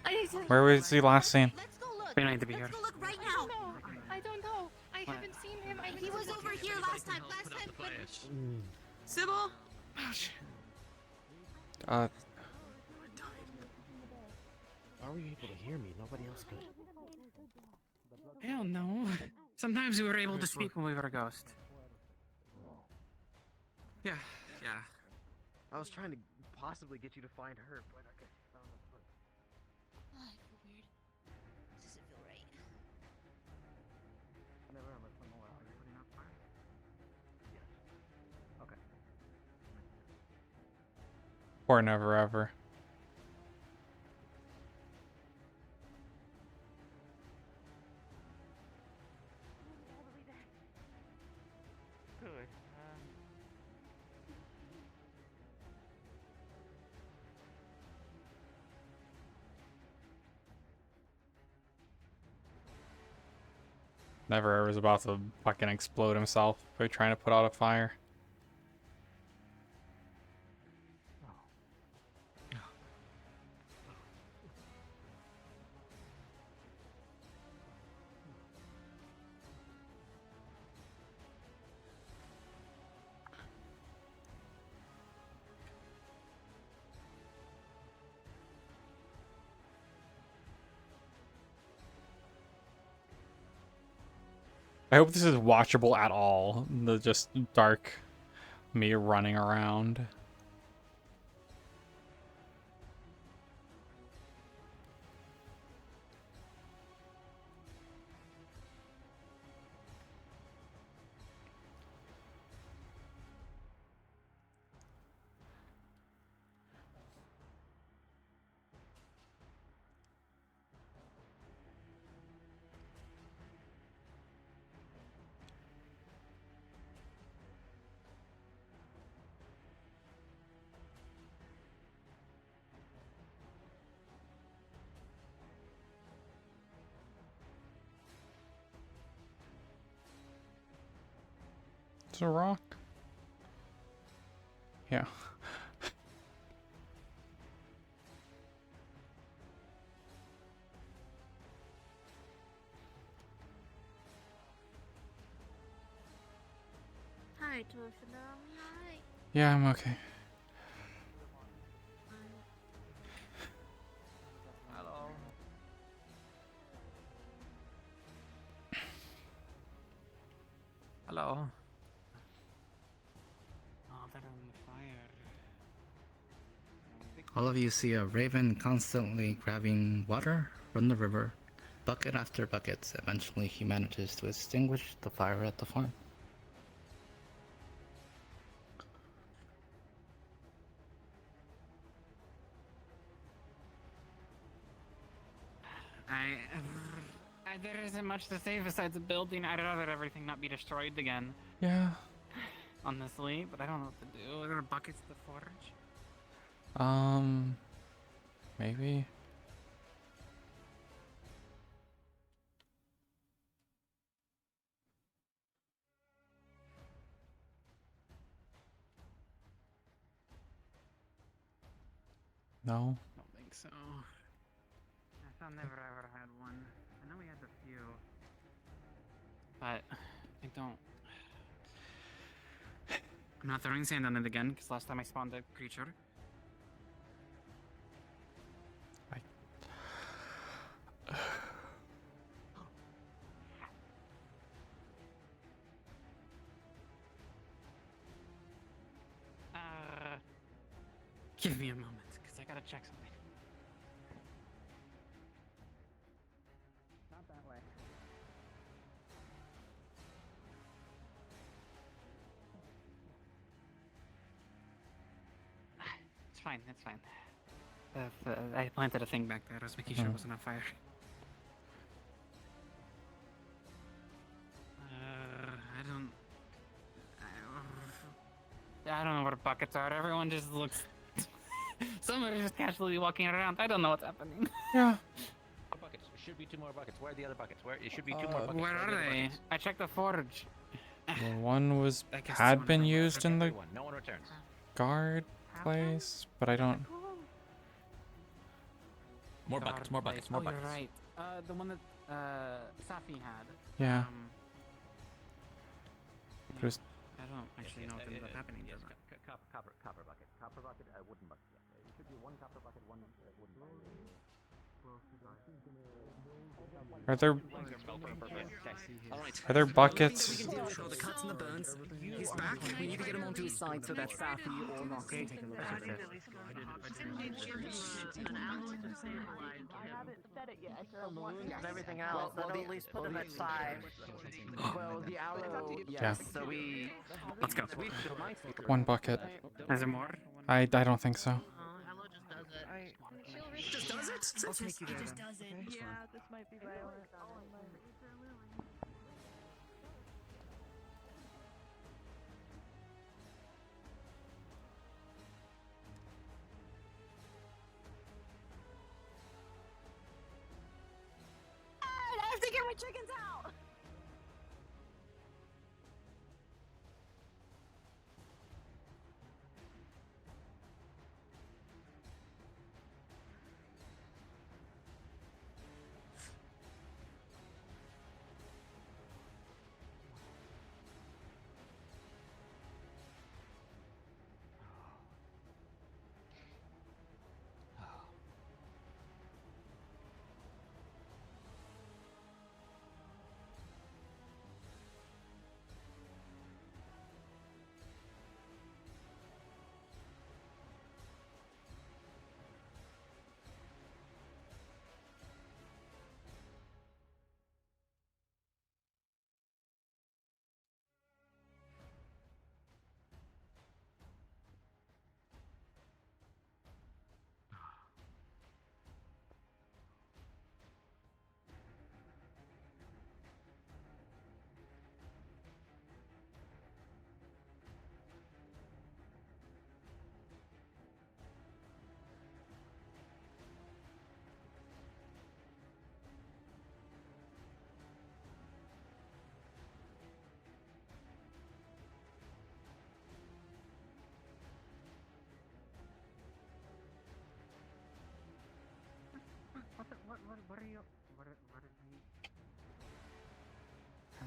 I just... Where was he last seen? We need to be here. Let's go look right now. I don't know. I haven't seen him. He was over here last time. But... Sybil? Uh, How are you able to hear me? Nobody else could. Hell no. Sometimes we were able to speak when we were a ghost. Yeah. I was trying to possibly get you to find her, but I guess you found us. Oh, I feel weird. This doesn't feel right. Never let them know. Are you putting out fire? Yes. Okay. or never ever. Good. Never ever was about to fucking explode himself by trying to put out a fire. I hope this is watchable at all. The just dark me running around. a rock? Yeah. Hi, Toshia. Hi. Yeah, I'm okay. Hello. Hello. Oh, they're on the fire. All of you see a raven constantly grabbing water from the river, bucket after bucket. Eventually, he manages to extinguish the fire at the farm. There isn't much to say besides a building. I'd rather everything not be destroyed again. Yeah. Honestly, but I don't know what to do. Are there buckets to forge? Maybe. No. I don't think so. I thought never ever had one. I know we had a few. But I don't. I'm not throwing sand on it again, because last time I spawned a creature. Give me a moment, because I gotta check something. Not that way. It's fine, it's fine. I planted a thing back there. I was making sure it wasn't on fire. I don't know what buckets are. Everyone just looks. Someone is just casually walking around. I don't know what's happening. Yeah. Buckets. There should be 2 more buckets. Where are the other buckets? Where it should be 2 more buckets. Where are they? I checked the forge. Well, one was I guess had one been from used in the No one returns. guard place, but I don't. More buckets, more buckets, more buckets. You're right. The one that Safi had. Yeah. But it was- I don't actually know what ended up happening. Yes, copper bucket. Copper bucket, wooden bucket. Yeah. It should be 1 copper bucket, 1 wooden bucket. Are there Alright. are there buckets? Show the cuts and the burns. He's back. We need to get him onto his side so that Safi or Rocky take a look at it. I haven't said it yet. And everything else. I'd at least put them at 5. Well, the aloe, yes. Yeah. So we. Let's go. One bucket. Is there more? I don't think so. Just does it? I'll take you there. Just does it. Yeah, this might be violent. I have to get my chickens out!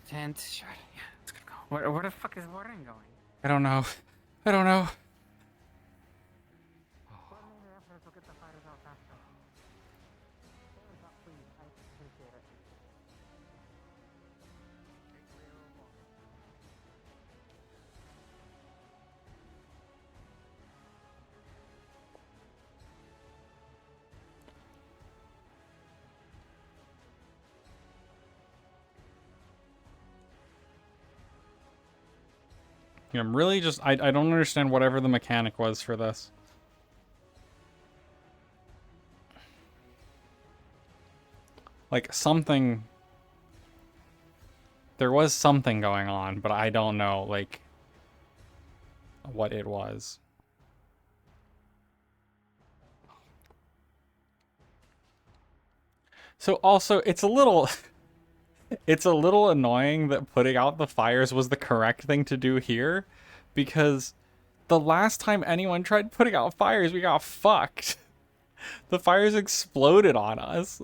Tent, sure. Yeah, it's gonna go. Where the fuck is Warren going? I don't know. I don't know. I'm really just... I don't understand whatever the mechanic was for this. Like, something... There was something going on, but I don't know, like, what it was. So also, it's a little... It's a little annoying that putting out the fires was the correct thing to do here, because the last time anyone tried putting out fires, we got fucked. The fires exploded on us.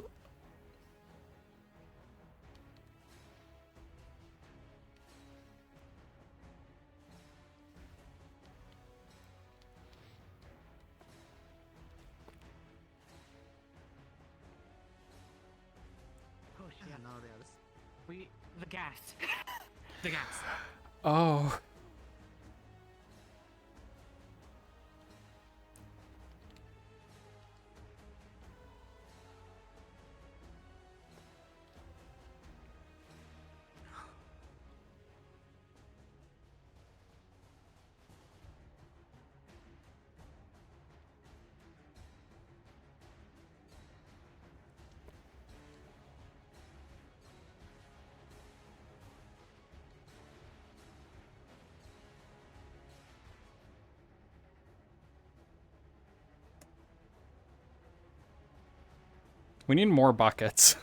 Yeah, no, yeah, The gas. The gas. Oh. We need more buckets.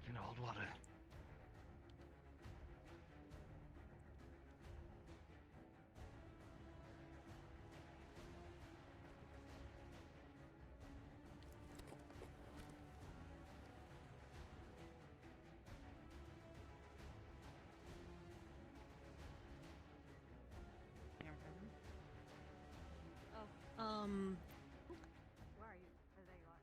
Something to hold water. Where are you? Oh, there you are.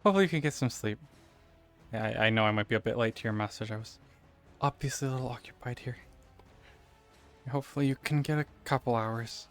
Hopefully you can get some sleep. Yeah, I know I might be a bit late to your message. I was obviously a little occupied here. Hopefully you can get a couple hours.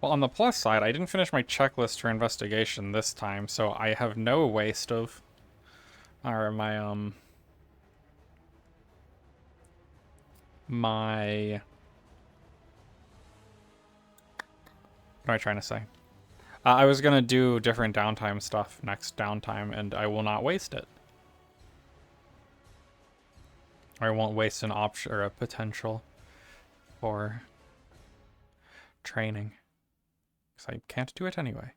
Well, on the plus side, I didn't finish my checklist for investigation this time, so I have no waste of... Or my, my... What am I trying to say? I was gonna do different downtime stuff next downtime, and I will not waste it. Or I won't waste an option or a potential for training. Because I can't do it anyway.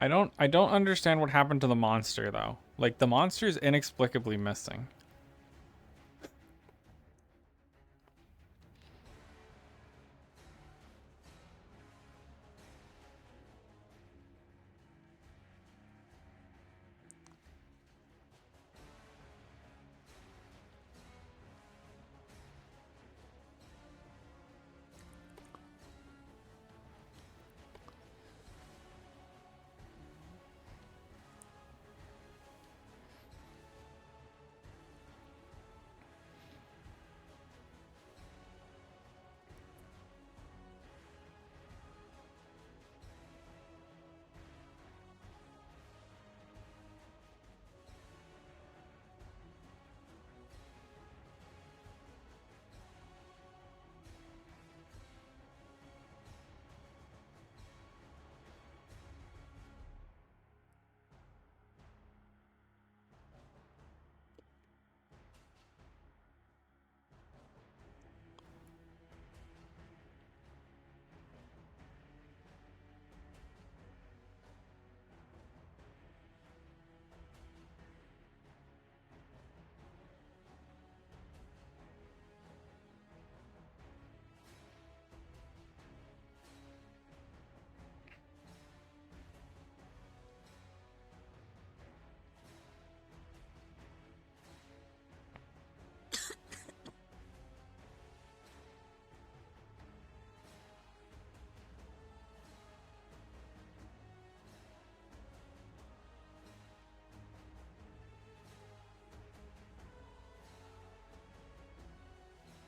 I don't understand what happened to the monster though. Like the monster is inexplicably missing.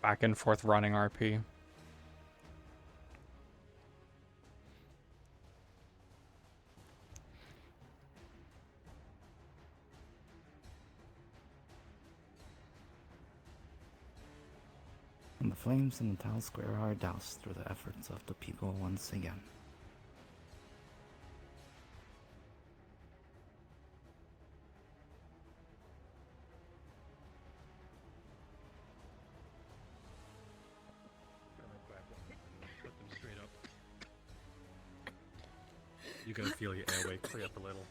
Back and forth running RP. And the flames in the town square are doused through the efforts of the people once again. Put them straight up. You gotta feel your airway clear up a little.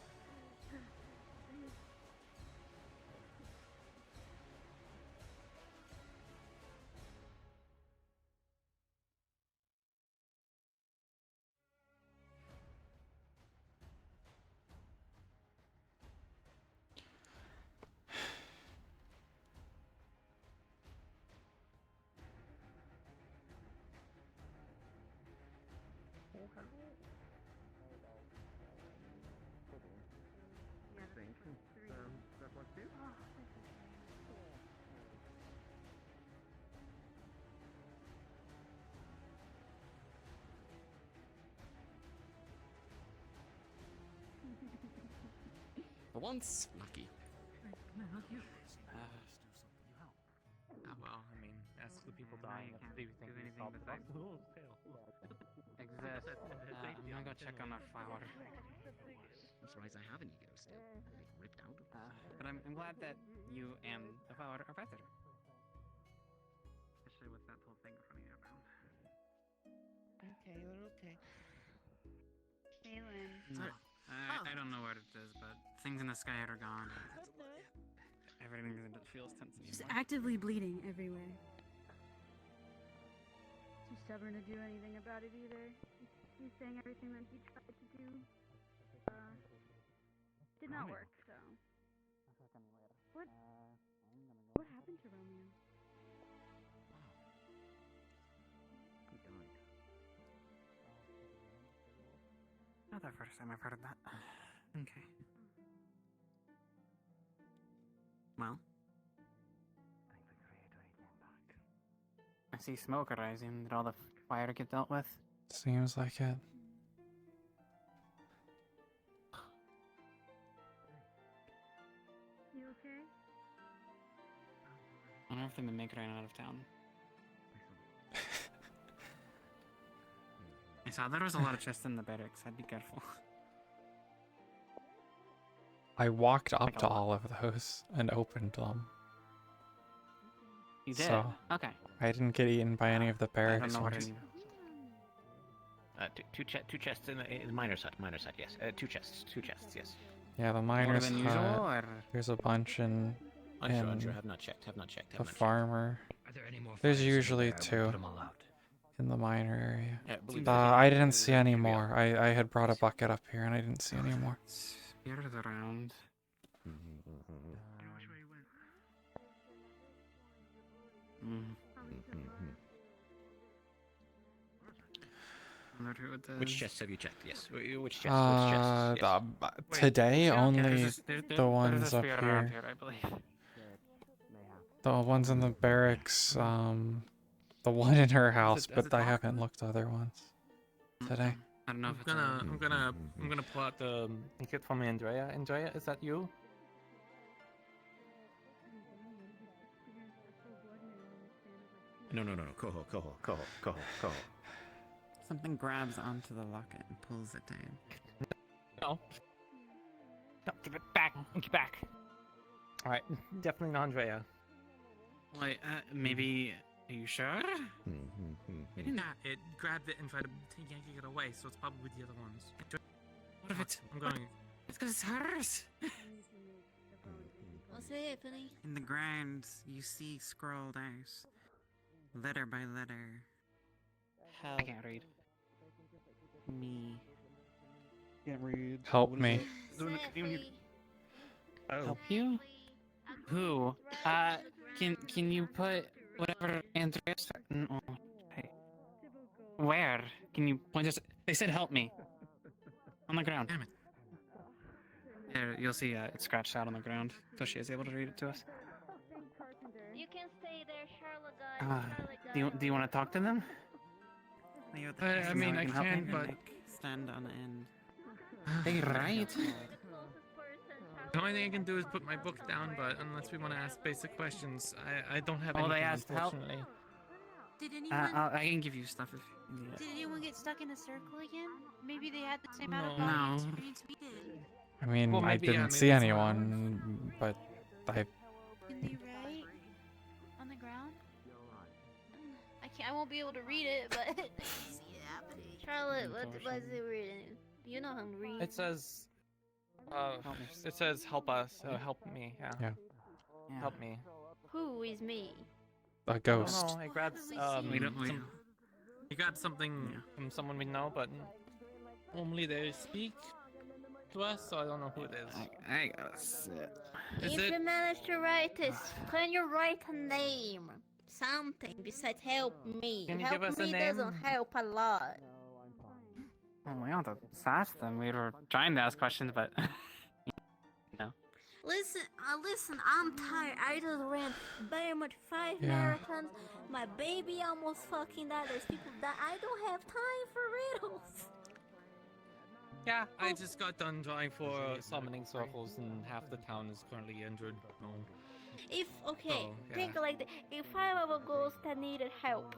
For once, lucky. Can I help you? Well, I mean, as the people dying, do you think we solved the problem? Exist. I'm gonna go check on our flower. I'm surprised I have an ego still. Like, ripped out. But I'm glad that you and the flower are better. Especially with that whole thing running around. Okay, we're okay. Phelan. No. I don't know what it is, but things in the sky are gone. Everything feels tense anymore. She's actively bleeding everywhere. Just stubborn to do anything about it either. He's saying everything that he tried to do did not work, so. What happened to Romeo? He died. Not the first time I've heard of that. Okay. Well. I see smoke arising. Did all the fire get dealt with? Seems like it. You okay? I wonder if they've been making it out of town. I saw there was a lot of chests in the barracks. I'd be careful. I walked up to all of those and opened them. You did? So, Okay. I didn't get eaten by any of the barracks ones. Two chests in the miner's hut. Yes. Two chests. Yes. Yeah, the miners hut. There's a bunch in. Unsure. Have not checked. The farmer. Are there any more There's fires usually in there? We'll two put them all out. in the miner area. Yeah, I didn't see any more. I had brought a bucket up here and I didn't see any more. Spirit around. Which chests have you checked? Yes. Which chests? Today only there's the ones a up spirit around here. here, I believe. The ones in the barracks. The one in her house, but I haven't looked at other ones today. I don't know if I'm gonna pull out the kit from Andrea. Andrea, is that you? No. Coho. Something grabs onto the locket and pulls it down. No, give it back. Get back. All right, definitely not Andrea. Wait, maybe. Are you sure? Nah, it grabbed it and tried to yank it away, so it's probably the other ones. What if it's? I'm going. It's because it's hers. What's happening? In the ground, you see scrolled out, letter by letter. I can't read. Me. Can't read. Help me. Help you? Who? Can you put whatever Andreas? No. Hey. Where? Can you point us? They said help me. On the ground. Damn it. There, you'll see it's scratched out on the ground. Toshia is able to read it to us. You can stay there, Charlotte guy. Do you want to talk to them? I mean, I can, but stand on end. They right. The only thing I can do is put my book down, but unless we want to ask basic questions, I don't have anything, they asked help. unfortunately. Did anyone? I can give you stuff if you need it. Did anyone get stuck in a circle again? Maybe they had the same out of No. body experience we did. I mean, Well, I maybe, yeah, didn't maybe see it's anyone, but I. In the right? On the ground? I won't be able to read it, but I can see it happening. Charlotte, what was it reading? You know how to read. It says, help us, help me, yeah. Help me. Who is me? A ghost. No, I grabbed, he grabbed something from someone we know, but only they speak to us, so I don't know who it is. I gotta sit. Is If it? you manage to write this, can you write a name? Something besides help me. Can you Help give us a me name? doesn't help a lot. Well, we don't have to ask them. We were trying to ask questions, but no. Listen, I'm tired. I just ran very much 5 marathons. My baby almost fucking died. There's people that I don't have time for riddles. Yeah, I just got done drawing for summoning circles, and half the town is currently injured. No. Think like that. If I were a ghost that needed help,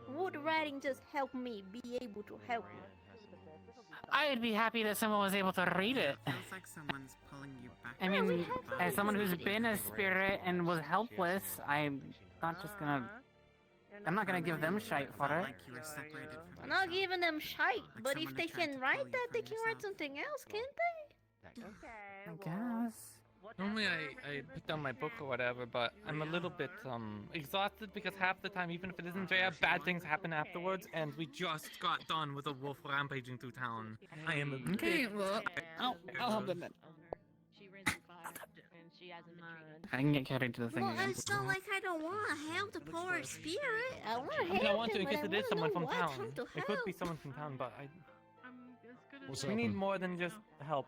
would writing just help me be able to help me? I'd be happy that someone was able to read it. Feels like someone's pulling you back. I mean, as someone who's been a spirit and was helpless, I'm not just gonna. I'm not gonna give them shite for it. I'm not giving them shite, but if they can write that, they can write something else, can't they? I guess. Normally I put down my book or whatever, but I'm a little bit exhausted because half the time, even if it isn't Jaya, bad things happen afterwards, and we just got done with a wolf rampaging through town. I am a Okay, bit well, I'll help them then. She risen 5, and she hasn't been treated. I can get carried to the thing Well, again. it's not like I don't want to help the poor spirit. I want to I mean, help I want to him, in but case I it is want to someone know from what town. time to It could be help. someone from town, but What's we need happening? more than just help.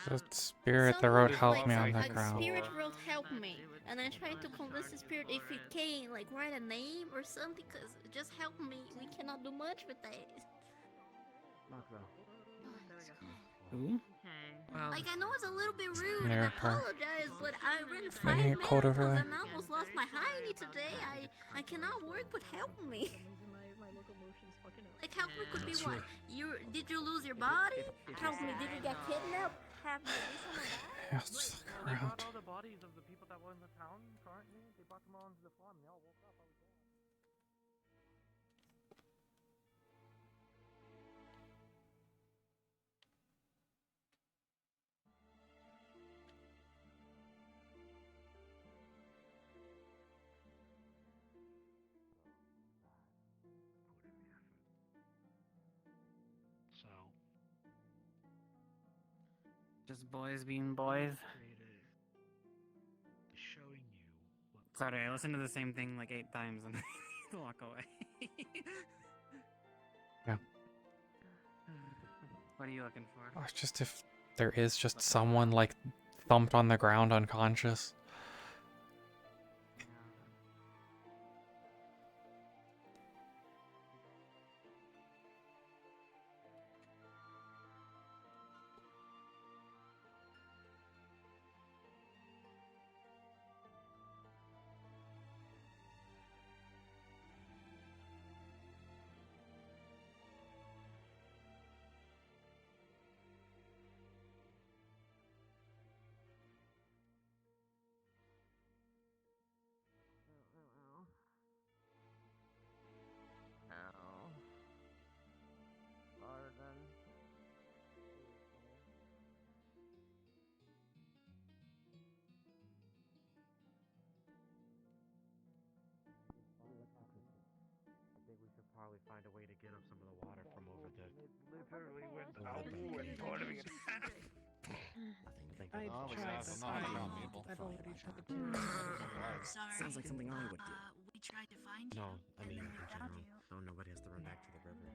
The spirit that wrote "Help Me" on the ground. Spirit wrote "Help Me," and I tried to convince the spirit if it can, like, write a name or something, cause just help me. We cannot do much with that. Ooh. Like, I know it's a little bit rude, and Near I her. apologize, but I ran Any 5 cold over marathons there? and I almost lost my hiney today. I cannot work, but help me. Like, help me could be That's what? right. Did you lose your body? Help me, did you get kidnapped? Have you do something like that? Yes, They around. brought all the bodies of the people that were in the town currently. They brought them all into the farm. They all woke up. I was there. So, Just boys being boys. showing you what Sorry, I listened to the same thing like 8 times and I walk away. Yeah. What are you looking for? Oh, it's just if there is just someone like thumped on the ground unconscious. I think we should probably find a way to get up some of the water from over there. literally went Over the bank. and tore me in half. I've tried, but I've already tried to. Sorry. Sounds like something I would do. We tried to find you. No, I mean and in we found general. you. So nobody has to run back to the river.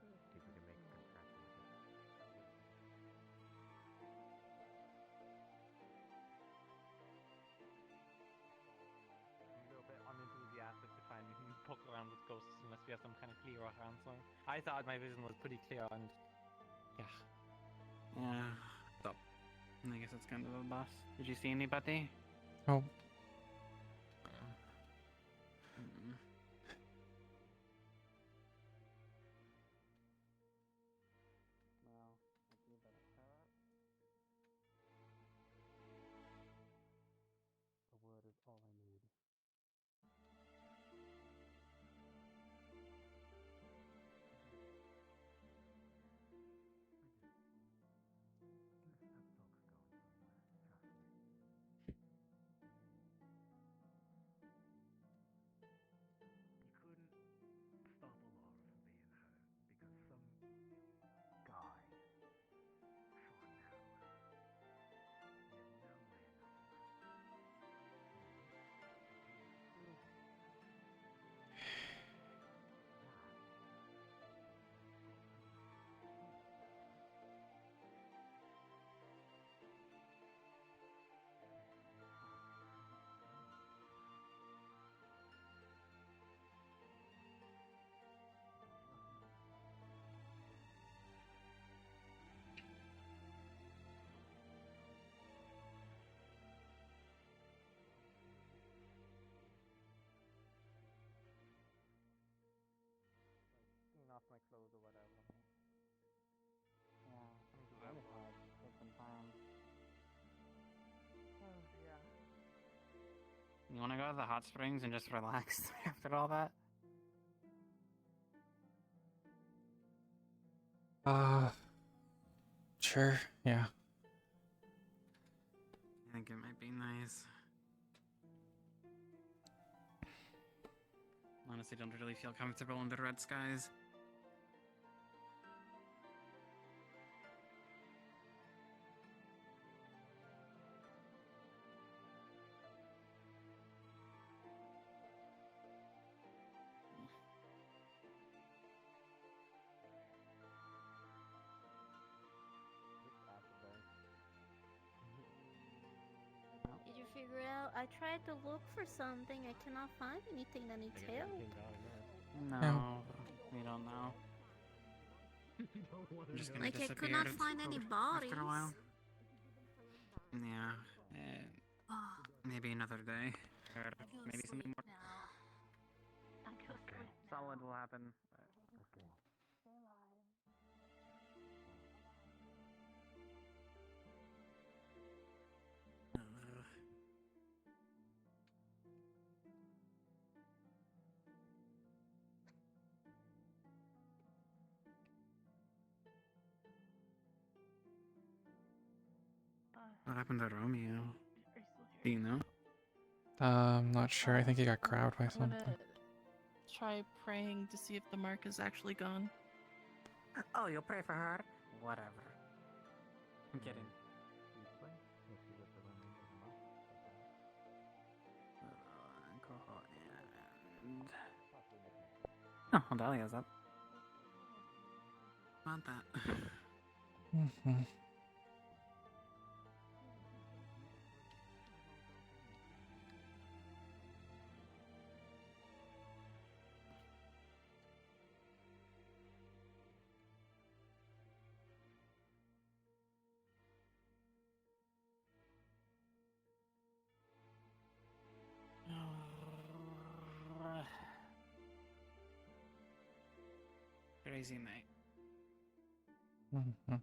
See if we can make a contraption with it. I'm a little bit unenthusiastic to try and poke around with ghosts unless we have some kind of clearer answer. I thought my vision was pretty clear and yeah. Yeah. Stop. I guess it's kind of a boss. Did you see anybody? Oh. A word is all I need. You couldn't stop a Laura from being hurt because some guy saw now. You had no way of knowing. Clean off my clothes or whatever. Yeah, I mean, to run it hard. Take some time. Yeah. You want to go to the hot springs and just relax after all that? Sure, yeah. think it might be nice. Honestly, don't really feel comfortable in the red skies. Did you figure it out? I tried to look for something. I cannot find anything that needs help. No, we don't know. I'm just gonna Like, I disappear could not find any bodies. after a while. Yeah, maybe another day, or maybe something more solid will happen. What happened to Romeo? Do you know? I'm not sure. I think he got grabbed by I'm something. gonna try praying to see if the mark is actually gone. Oh, you'll pray for her? Whatever. I'm kidding. Oh, Dahlia's up. Want that. Mm-hmm. Crazy night. Mm-hmm.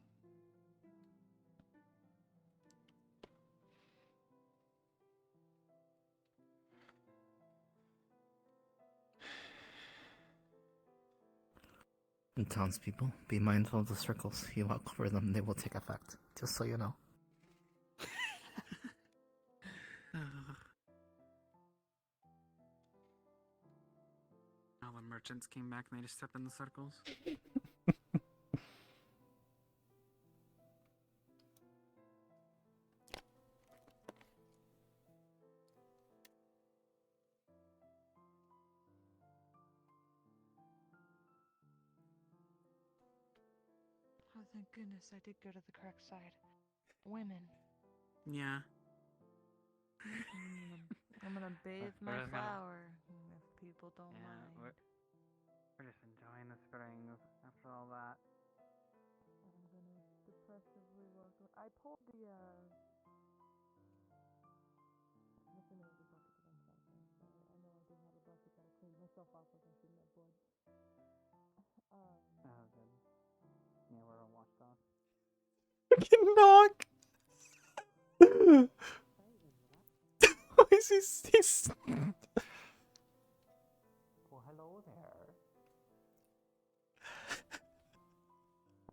And townspeople, be mindful of the circles. You walk over them, they will take effect. Just so you know. All the merchants came back and they just stepped in the circles. Oh, thank goodness I did go to the correct side. Women. Yeah. I'm gonna bathe my flower if people don't Yeah, mind. we're just enjoying the spring after all that. I'm gonna depressively walk. I pulled the what's the name of the bucket that I'm trapped in? Sorry, I know I do have a bucket that I cleaned myself off of. I shouldn't have blood. Oh, good. Yeah, we're all washed off. Knock. Why is he's Well, hello there.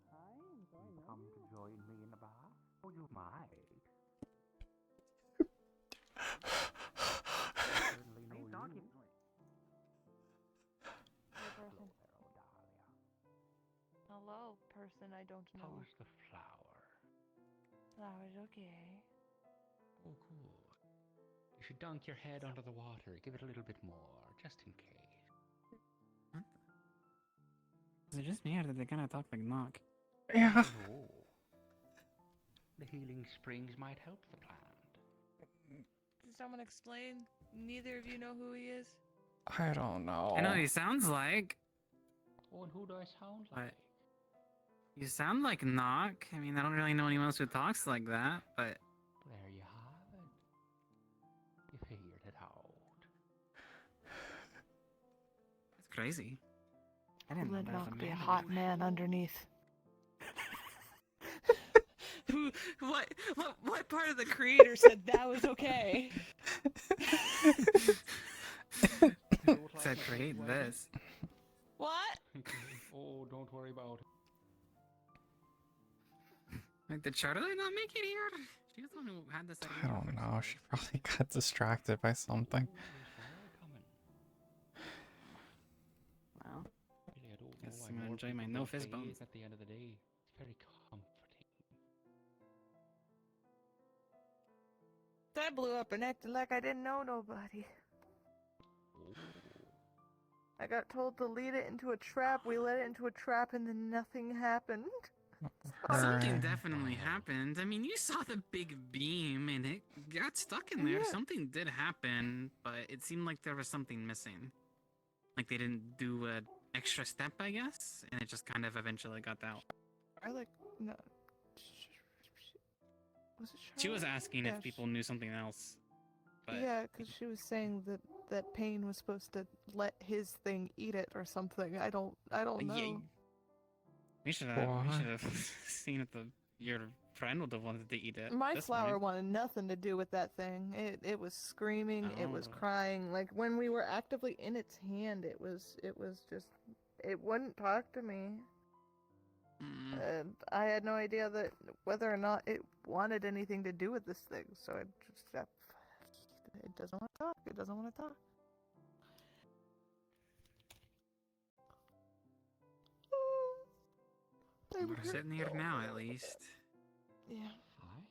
Hi, come to join me in the bath? Oh, you might. Certainly know you. Hello, person I don't know. How's the flower? Flower's okay. Oh, good. You should dunk your head under the water. Give it a little bit more, just in case. Is it just me or did they kind of talk like Knock? Yeah. Oh. The healing springs might help the plant. Did someone explain? Neither of you know who he is? I don't know. I know what he sounds like. Oh, and who do I sound like? You sound like Knock. I mean, I don't really know anyone else who talks like that, but... There you have it. You figured it out. It's crazy. I didn't know Let there was Knock a be a man. hot man underneath. What part of the creator said that was okay? Said create this. What? Oh, don't worry about it. Like, did Charlotte not make it here? She was the one who had this idea. I don't know. She probably got distracted by something. Well, guess I'm gonna enjoy my no fizz bones. At the end of the day, it's very comforting. I blew up and acted like I didn't know nobody. I got told to lead it into a trap. We led it into a trap and then nothing happened. Something definitely happened. I mean, you saw the big beam and it got stuck in there. Yeah. Something did happen, but it seemed like there was something missing. Like they didn't do an extra step, I guess, and it just kind of eventually got out. I like no. Was it She was Charlotte? asking Yeah, if people knew something else. But Yeah, because she was saying that Payne was supposed to let his thing eat it or something. I don't know. we should have seen if your friend would have wanted to eat it. My at this flower point. wanted nothing to do with that thing. It was screaming, it was Oh. crying. Like when we were actively in its hand, it was just it wouldn't talk to me. And I had no idea that whether or not it wanted anything to do with this thing. So it just it doesn't want to talk. It doesn't want to talk. We're sitting here now, at least. Yeah. Aye,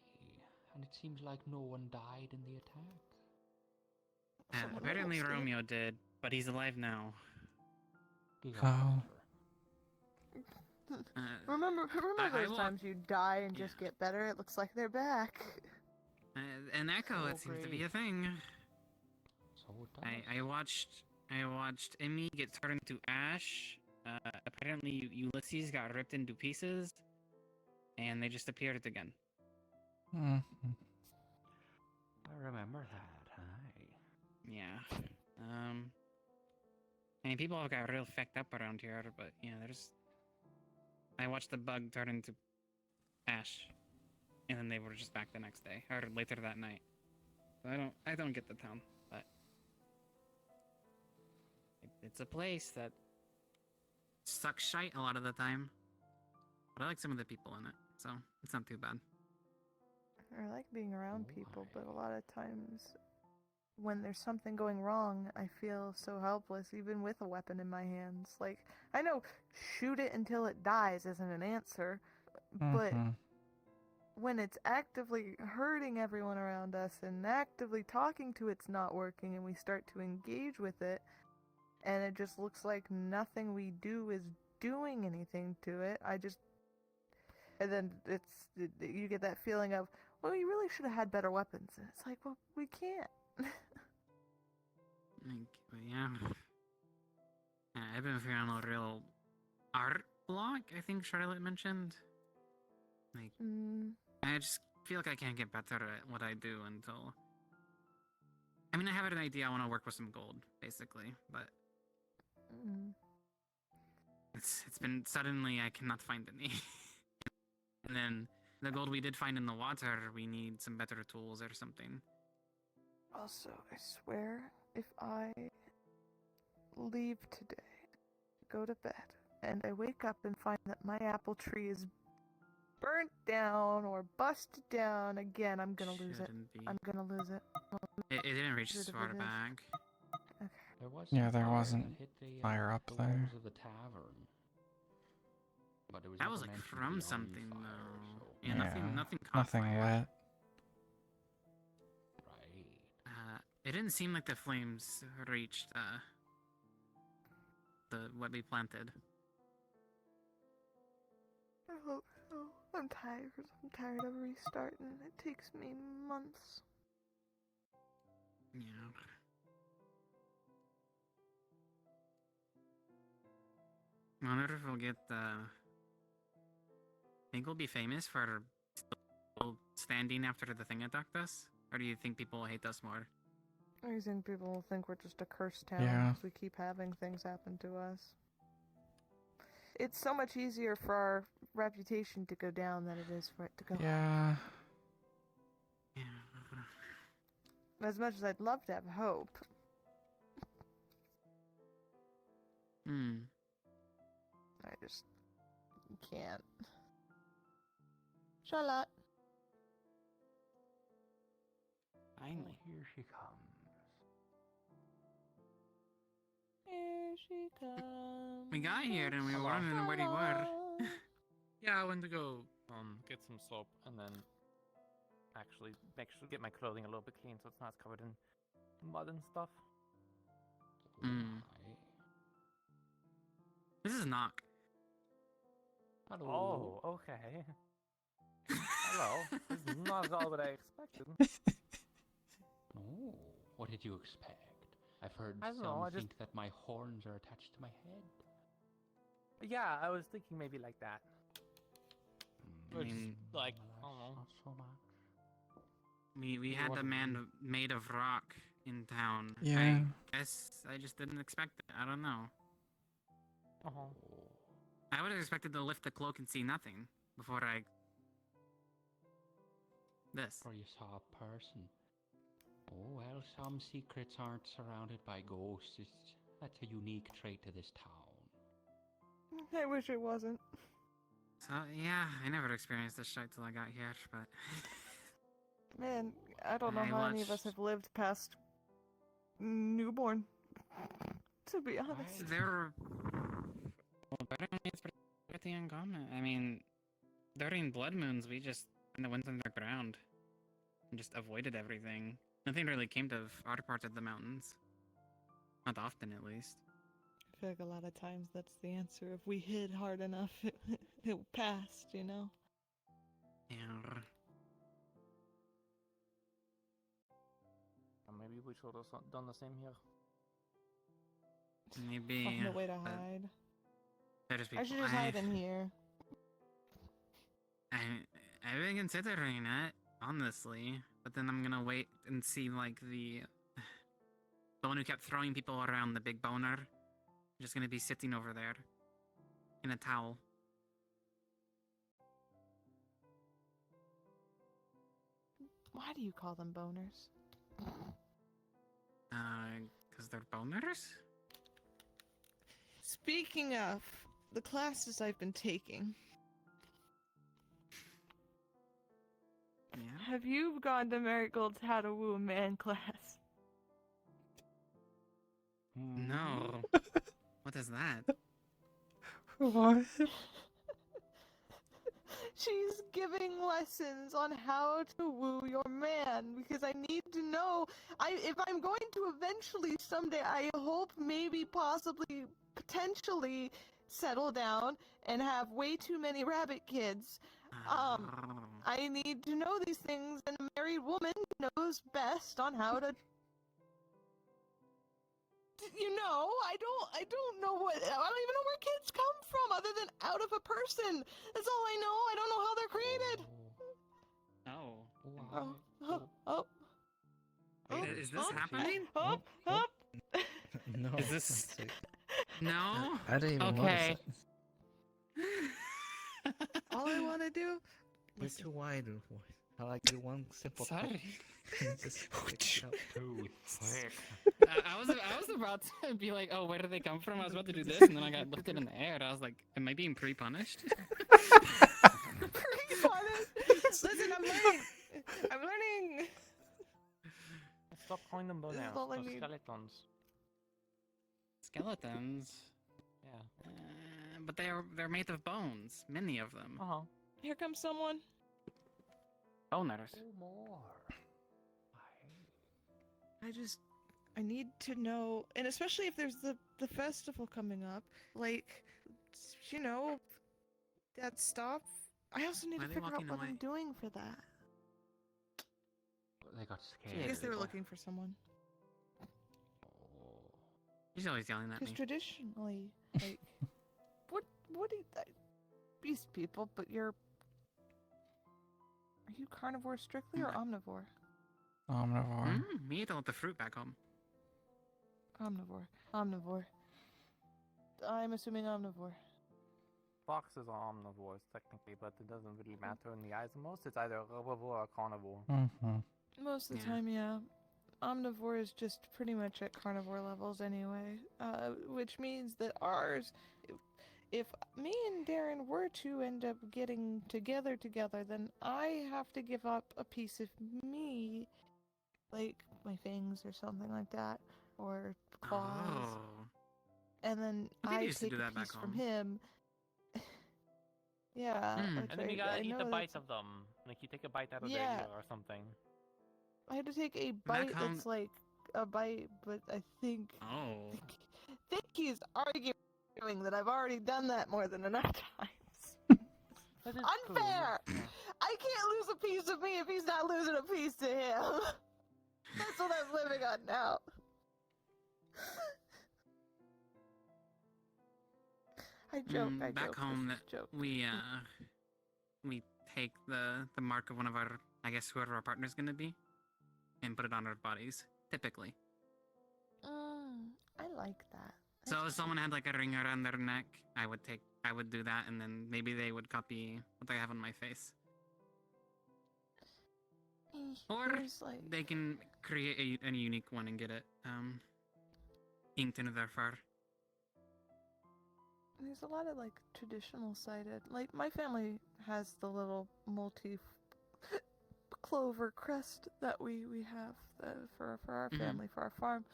and it seems like no one died in the attack. Apparently Romeo did, but he's alive now. Oh. Remember I those will- times you die and just get better? It looks like they're back. An echo, it seems to be a thing. So it does. I watched Emmy get turned into ash. Apparently Ulysses got ripped into pieces, and they just appeared again. Mhm. I remember that, aye. Yeah. I mean, people have got real fecked up around here, but yeah, I watched the bug turn into ash, and then they were just back the next day or later that night. So I don't get the town, but it's a place that sucks shite a lot of the time. But I like some of the people in it, so it's not too bad. I like being around people, but a lot of times when there's something going wrong, I feel so helpless, even with a weapon in my hands. Like, I know shoot it until it dies isn't an answer, but when it's actively hurting everyone around us and actively talking to it's not working and we start to engage with it, and it just looks like nothing we do is doing anything to it, and then you get that feeling of, well, you really should have had better weapons. And it's like, well, we can't. Yeah. I've been feeling a real art block, I think Charlotte mentioned. Like, I just feel like I can't get better at what I do until... I mean, I have an idea I want to work with some gold, basically, but... It's been suddenly I cannot find any. And then the gold we did find in the water, we need some better tools or something. Also, I swear, if I leave today, go to bed, and I wake up and find that my apple tree is burnt down or busted down again, I'm gonna lose it. I'm gonna lose it. It didn't reach Rid this of far it. back. There was Yeah, some there fire wasn't that hit the, fire up the there. walls of the tavern. But it was That was never like mentioned from beyond something, fire, though. so- Yeah, nothing caught nothing fire. lit. It didn't seem like the flames reached what we planted. I hope so. I'm tired. I'm tired of restarting. It takes me months. Yeah. I wonder if we'll get think we'll be famous for still standing after the thing attacked us? Or do you think people will hate us more? I think people will think we're just a cursed town Yeah. because we keep having things happen to us. It's so much easier for our reputation to go down than it is for it to go Yeah. Yeah. up. As much as I'd love to have hope. I just can't. Charlotte. Finally. Here she comes. Here she comes. We got here and we were Hello. wondering where you were. Hello. Yeah, I went to go get some soap and then actually get my clothing a little bit clean so it's not covered in mud and stuff. Hmm. This is Knock. Oh, okay. Hello. This is not at all what I expected. Oh, what did you expect? I've heard I don't some know, I think that my horns are attached to my head. Yeah, I was thinking maybe like that. Or just like, I don't know. Not so much. We had a man made of rock in town. Yeah. I guess I just didn't expect it. I don't know. Uh-huh. I would have expected to lift the cloak and see nothing before I... This. Or you saw a person. Oh, well, some secrets aren't surrounded by ghosts. That's a unique trait to this town. I wish it wasn't. So, yeah, I never experienced this shit till I got here, but... Man, I don't know I how any of us watched- have lived past newborn. To be honest. They're... Well, it's pretty uncommon. I mean, during blood moons, we just kind of went underground and just avoided everything. Nothing really came to our parts of the mountains. Not often, at least. I feel like a lot of times that's the answer. If we hid hard enough, it passed, you know? Yeah. Maybe we should have done the same here. Maybe. Find a way to but hide. There's I people. should just hide in here. I've been considering it, honestly. But then I'm gonna wait and see, like, the one who kept throwing people around, the big boner. Just gonna be sitting over there. In a towel. Why do you call them boners? Cause they're boners? Speaking of the classes I've been taking, Yeah. have you gone to Marigold's How to Woo a Man class? No. What is that? What? She's giving lessons on how to woo your man because I need to know. If I'm going to eventually someday, I hope maybe possibly potentially settle down and have way too many rabbit kids. I need to know these things, and a married woman knows best on how to. You know, I don't know I don't even know where kids come from other than out of a person. That's all I know. I don't know how they're created. Oh. Is this happening? No. Is this... No? I didn't even Okay. All I want to do. You're too wide. I like you one simple. Sorry. Just Too thick. I was about to be like, oh, where do they come from? I was about to do this, and then I got lifted in the air, and I was like, am I being pre-punished? Pre-punished? Listen, I'm learning. Stop calling them This is bones. all I They're need. skeletons. Skeletons? Yeah. But they're made of bones. Many of them. Uh-huh. Here comes someone. Boners. More. I need to know, and especially if there's the festival coming up, like, you know, that stuff. I also need Why to are they figure out walking what away? I'm doing for that. They got scared. I guess they were looking for someone. He's always yelling at Because me. traditionally, like, what do you, beast people? But are you carnivore strictly or omnivore? Omnivore. We ate all the fruit back home. Omnivore. I'm assuming omnivore. Foxes are omnivores, technically, but it doesn't really matter in the eyes of most. It's either herbivore or carnivore. Mm-hmm. Most of the time, yeah. Omnivore is just pretty much at carnivore levels anyway, which means that ours, if me and Darren were to end up getting together, then I have to give up a piece of me like my fangs or something like that, or claws. Oh. And then I think you I used to take do a that back piece from home. him. Yeah, which And then you I gotta eat know a bite that's of them. Like you take a bite out a day Yeah. or something. I had to take a Back bite home- that's like a bite, but I think Oh. think he's arguing that I've already done that more than enough times. Unfair! I can't lose a piece of me if he's not losing a piece to him. That's what I'm living on now. I joke. I Back joke. home, This is a joke. we take the mark of one of our, I guess whoever our partner's gonna be, and put it on our bodies. Typically. I like that. So if someone had like a ring around their neck, I would do that, and then maybe they would copy what I have on my face. Or like... they can create a unique one and get it inked into their fur. There's a lot of like traditional sided. Like my family has the little clover crest that we have for our family, for our farm.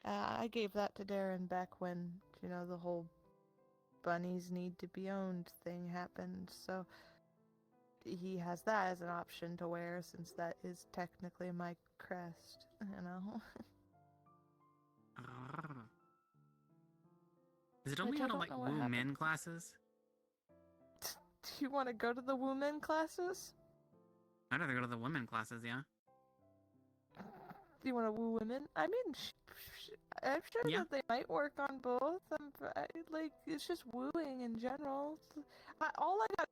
I gave that to Darren back when, you know, the whole bunnies need to be owned thing happened. So he has that as an option to wear, since that is technically my crest, you know. Is it only out of like woo men classes? Do you want to go to the women classes? I'd rather go to the women classes, yeah. Do you want to woo women? I mean, I'm sure that they might work on both. Like, it's just wooing in general. All I got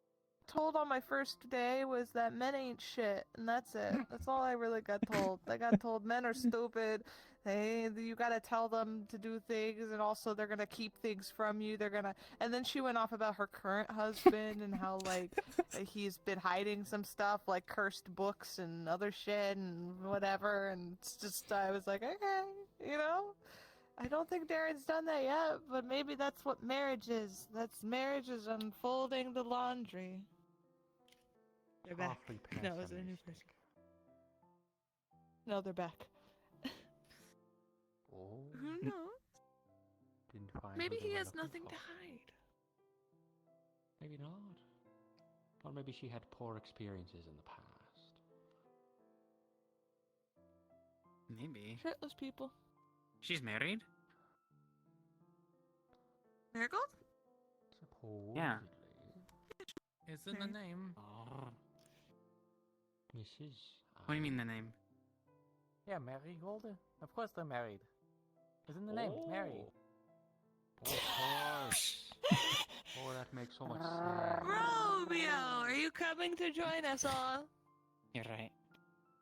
told on my first day was that men ain't shit, and that's it. That's all I really got told. I got told men are stupid. You gotta tell them to do things, and also they're gonna keep things from you. And then she went off about her current husband and how like he's been hiding some stuff, like cursed books and other shit and whatever. And it's just, I was like, okay, you know. I don't think Darren's done that yet, but maybe that's what marriage is. Marriage is unfolding the laundry. They're back. No, it's a new person. No, they're back. Oh. Who knows? Didn't find Maybe who they he were has looking nothing for. to hide. Maybe not. Or maybe she had poor experiences in the past. Maybe. Shitless people. She's married? Marigold? Supposedly. Yeah. It's in the name. Mrs. What do you mean the name? Yeah, Marigold. Of course they're married. Isn't the name married? Of course. Oh, that makes so much sense. Romeo, are you coming to join us all? You're right.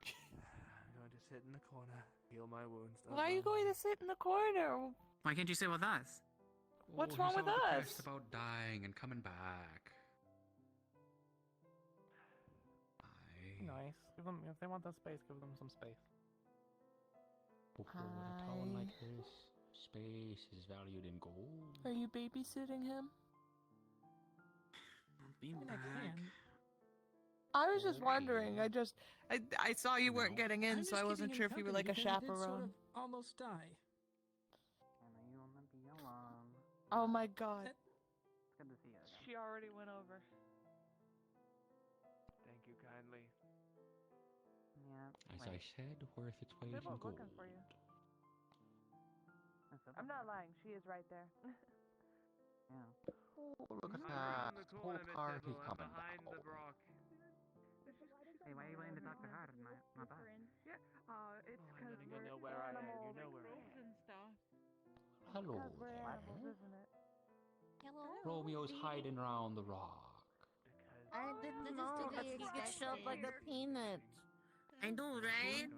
I'm going to sit in the corner, heal my wounds. Why are you going to sit in the corner? Why can't you sit with us? What's Oh, wrong he's with all us? depressed about dying and coming back. Nice. Give them, if they want that space, give them some space. But for a town like this, space is valued in gold. Are you babysitting him? Be back. I was just wondering. I saw you weren't getting in, so I wasn't sure if you were like a chaperone. Almost die. Oh my god. It's good to see you again. She already went over. Thank you kindly. Yeah. As I said, worth its weight in gold. For you. I'm not lying. She is right there. Yeah. Oh, look at that. Whole party coming back. Hey, why are you willing to talk to her? Not us. Yeah. It's because You know where I am. You know where I am. and stuff. Hello We're there. animals, isn't it? Hello. Romeo's hiding around the rock. I didn't know that he gets shaped like a peanut. I know, right?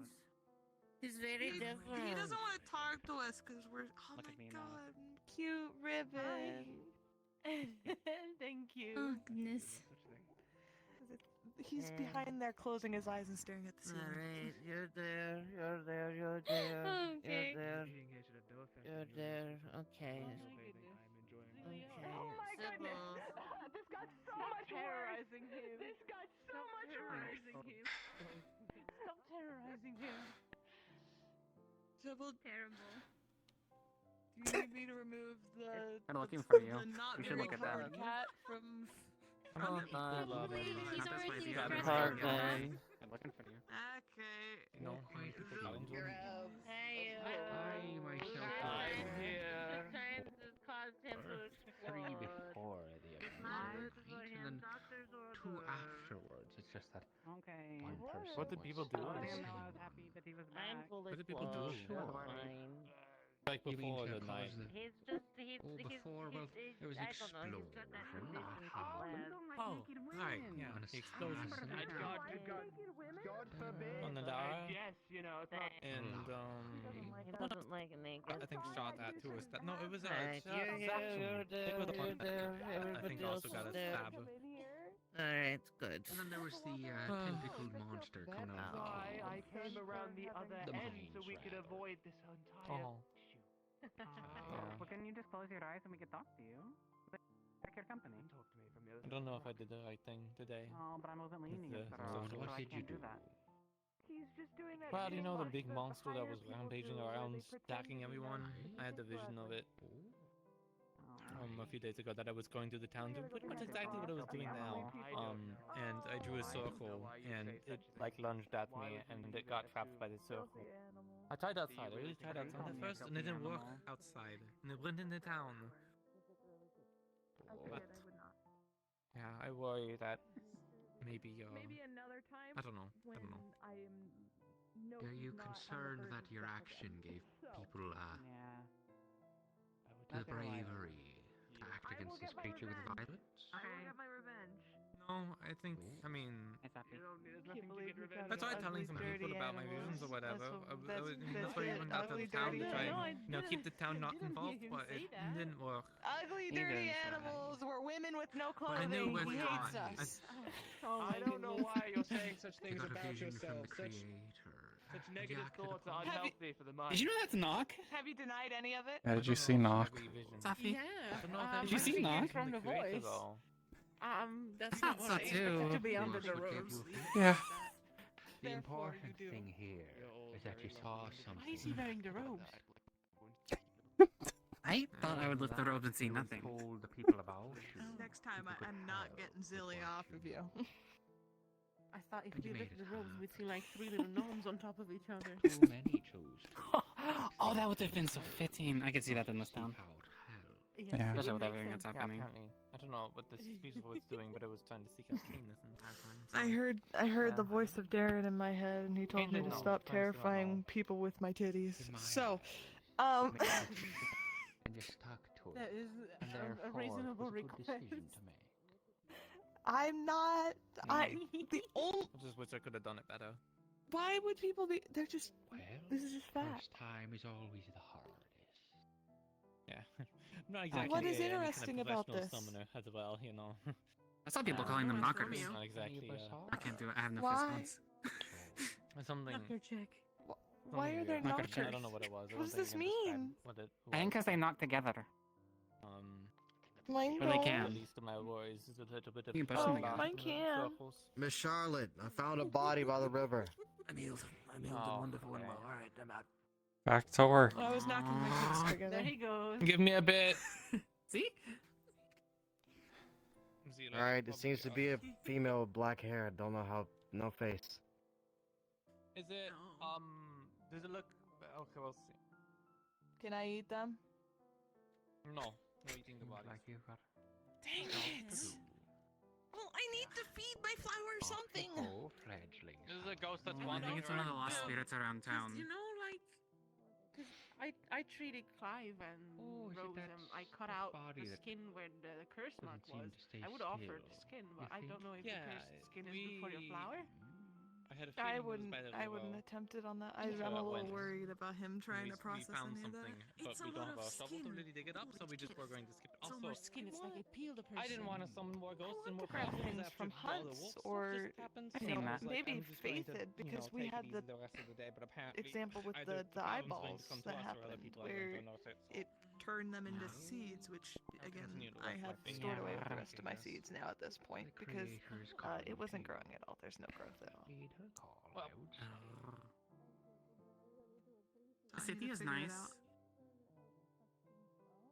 He's very different. He doesn't want to talk to us because we're. Oh Look my at me now. god, cute ribbon. Thank you. Oh goodness. He's behind there, closing his eyes and staring at the ceiling. Alright, you're there, you're there, you're there, Okay. you're there, you're there, okay. Okay. Oh my goodness! This got so much terrorizing him. This got so much terrorizing him. Stop terrorizing him. double. Terrible. Do you need me to remove the? I'm looking for you. The not You should very look at that. colored cat from. Oh, I love it. He's already Got dressed hard up. day. I'm looking for you. Okay. No, Hey, I myself I'm here. Trying to cause him to Three explode. before the episode, and then two afterwards. It's just that Okay. one person. What did people do? was I saying didn't know I was happy that he was back. I'm full What of did people do? sure. Like You mean before to the cause night. the- He's just he's Oh, before, well, there was I don't know. He's got that explosion, condition not from lab. Oh, right, yeah, On a the explosion. assassinate. God forbid. On the Dara. Yes, you know, it's not. And, He doesn't like it naked. I think shot at too. Or no, it was a Alright, shot. you're here, you're It was a there, point. I think also got a stab. Alright, good. And then there was the tentacled monster coming out of the Why cave. I came around the other The end so mines we could rather. avoid this entire Oh. issue. Well, can you just close your eyes and we can talk to you? Like your company. Talk to me from the other I don't know if I did the right thing today. Oh, but I wasn't leaning With it the through, social- so I can't do that. He's just doing that. Well, you know the thing big the monster that higher was people rampaging do, where around, they pretend attacking to be everyone? nice. I had a vision of it. A few days ago that I was going to the town, doing pretty much exactly what I was doing now. And I drew a circle, and it like lunged at me, and it got trapped by the circle. I tried outside. I really tried outside at first, and it didn't work outside, and it went into town. But yeah, I worry that maybe Maybe another time. I don't know. I don't know. I am. No, Are you not on the concerned verge that of your death action again. gave So, people the Not gonna lie. bravery to act I will against this get my creature with revenge. violence? I will get my revenge. No, I think, I mean, There's nothing to get revenge I tried telling some people about my visions or whatever. That's why I even got to the town to try and, keep the town not involved, but it didn't work. Ugly, dirty animals. We're women with no I knew clothing. it was He hates gone. us. I don't know why you're saying such You things got a about vision from yourself. the Such Such negative thoughts are Have you- unhealthy for the mind. Did you know that's Knock? Have you denied any of it? Yeah, did you see Knock? Safi? Yeah. Did you see Knock? From the voice. That's I not thought what I so, expected too. to be under the What gave robes. you Yeah. The Therefore, important you do. thing here is that you saw something. Why is he wearing the robes? I thought I would lift the robes and see nothing. Told the people about you. Next time, People could I'm not tell getting Zilly before off of you. I thought if And we you lifted made the it robes, we'd see like 3 little gnomes on top of each other. Too many chose. Oh, that would have been so fitting. I could see that in this town. Yeah. Especially with Makes everything that's sense. happening. I don't know what this speech was doing, but it was trying to seek out Kane this entire time. I heard the voice of Darren in my head, and he told Kane me didn't to know. stop Kane still don't terrifying people with my titties. In my So, And you stuck to it. that is And a therefore, reasonable it was a good request. decision to make. I'm not. The only. I just wish I could have done it better. Why would people be? They're just. Well, This is just fact. first time is always the hardest. Yeah. I'm not exactly What is any kind of interesting about professional this? summoner as well, you know. I saw people calling them knockers. Not exactly. I can't do it. I have no Why? fist ones. Something. check. Why are there Knocker knockers? check. I don't know what it was. I What does don't this think I can describe mean? What it I think because they knock together. Mine Or they don't. can. At least in my worries, is a little bit of You can push them Oh, together. mine can. circles. Miss Charlotte, I found a body by the river. I'm healed. I'm healed. Oh, I'm wonderful. okay. Alright, I'm out. Back to work. I was knocking my tits together. There he goes. Give me a bit. See? Alright, it seems to be a female with black hair. I don't know how. No face. Is it, does it look, okay, we'll see. Can I eat them? No, no eating the body. Like you got. Dang it! Well, I need to feed my flower something. Oh, fledgling. This is a ghost that's I wandering think it's one of the around lost town. spirits around town. You know, like, cause I treated Clive and Oh, is it Rose that and I cut out body the that skin where the curse mark doesn't seem was. to stay I would offer still, the skin, you but I think? don't know if Yeah, the cursed skin is good for your we- flower. I had a I feeling it was wouldn't. by the I wouldn't river. attempt it on that. That's how I'm a that little went. worried about him trying to process we found any of that. something, but we don't have a shovel to really dig it up, so we just were going to skip it. It's Also, almost skin. It's like it peeled a person. I didn't want to summon more ghosts and more grab problems things after from all the hunts wolf stuff or just happened, I've so seen I that. was like, maybe I'm just going to, faithed you because know, we take had it the easy the rest of the day, but apparently example with either the problem's going eyeballs to come to that us or other happened people are going where to notice it. it turned them into seeds, which again continue to I work have my stored finger. away with the Yeah. rest of my seeds now at this point The because creator's it wasn't call. growing at all. There's no growth at all. Heed her call Well, out. The city is nice.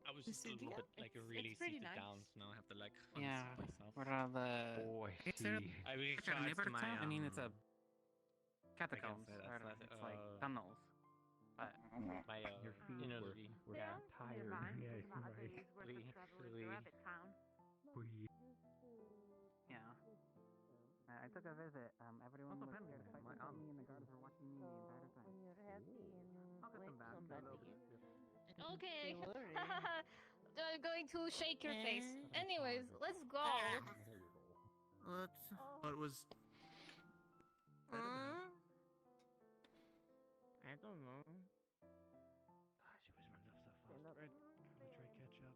I was just a little bit like really pretty seated nice. down, so now I have to like unseat Yeah. myself. What are the? Boy, Is there see. I really like a tried neighborhood my, town? I mean, it's a I guess catacombs. that's Or not, it's like tunnels. But my Your feet inner were Lee. tired. Yeah, you're right. yeah. I took a visit. Everyone was scared to fight with me, and the guards were watching me the entire time. I'll get them back. Okay. I'm going to shake your face. Anyways, let's go. What was? I don't know. She always runs off so fast. Can we try catch up?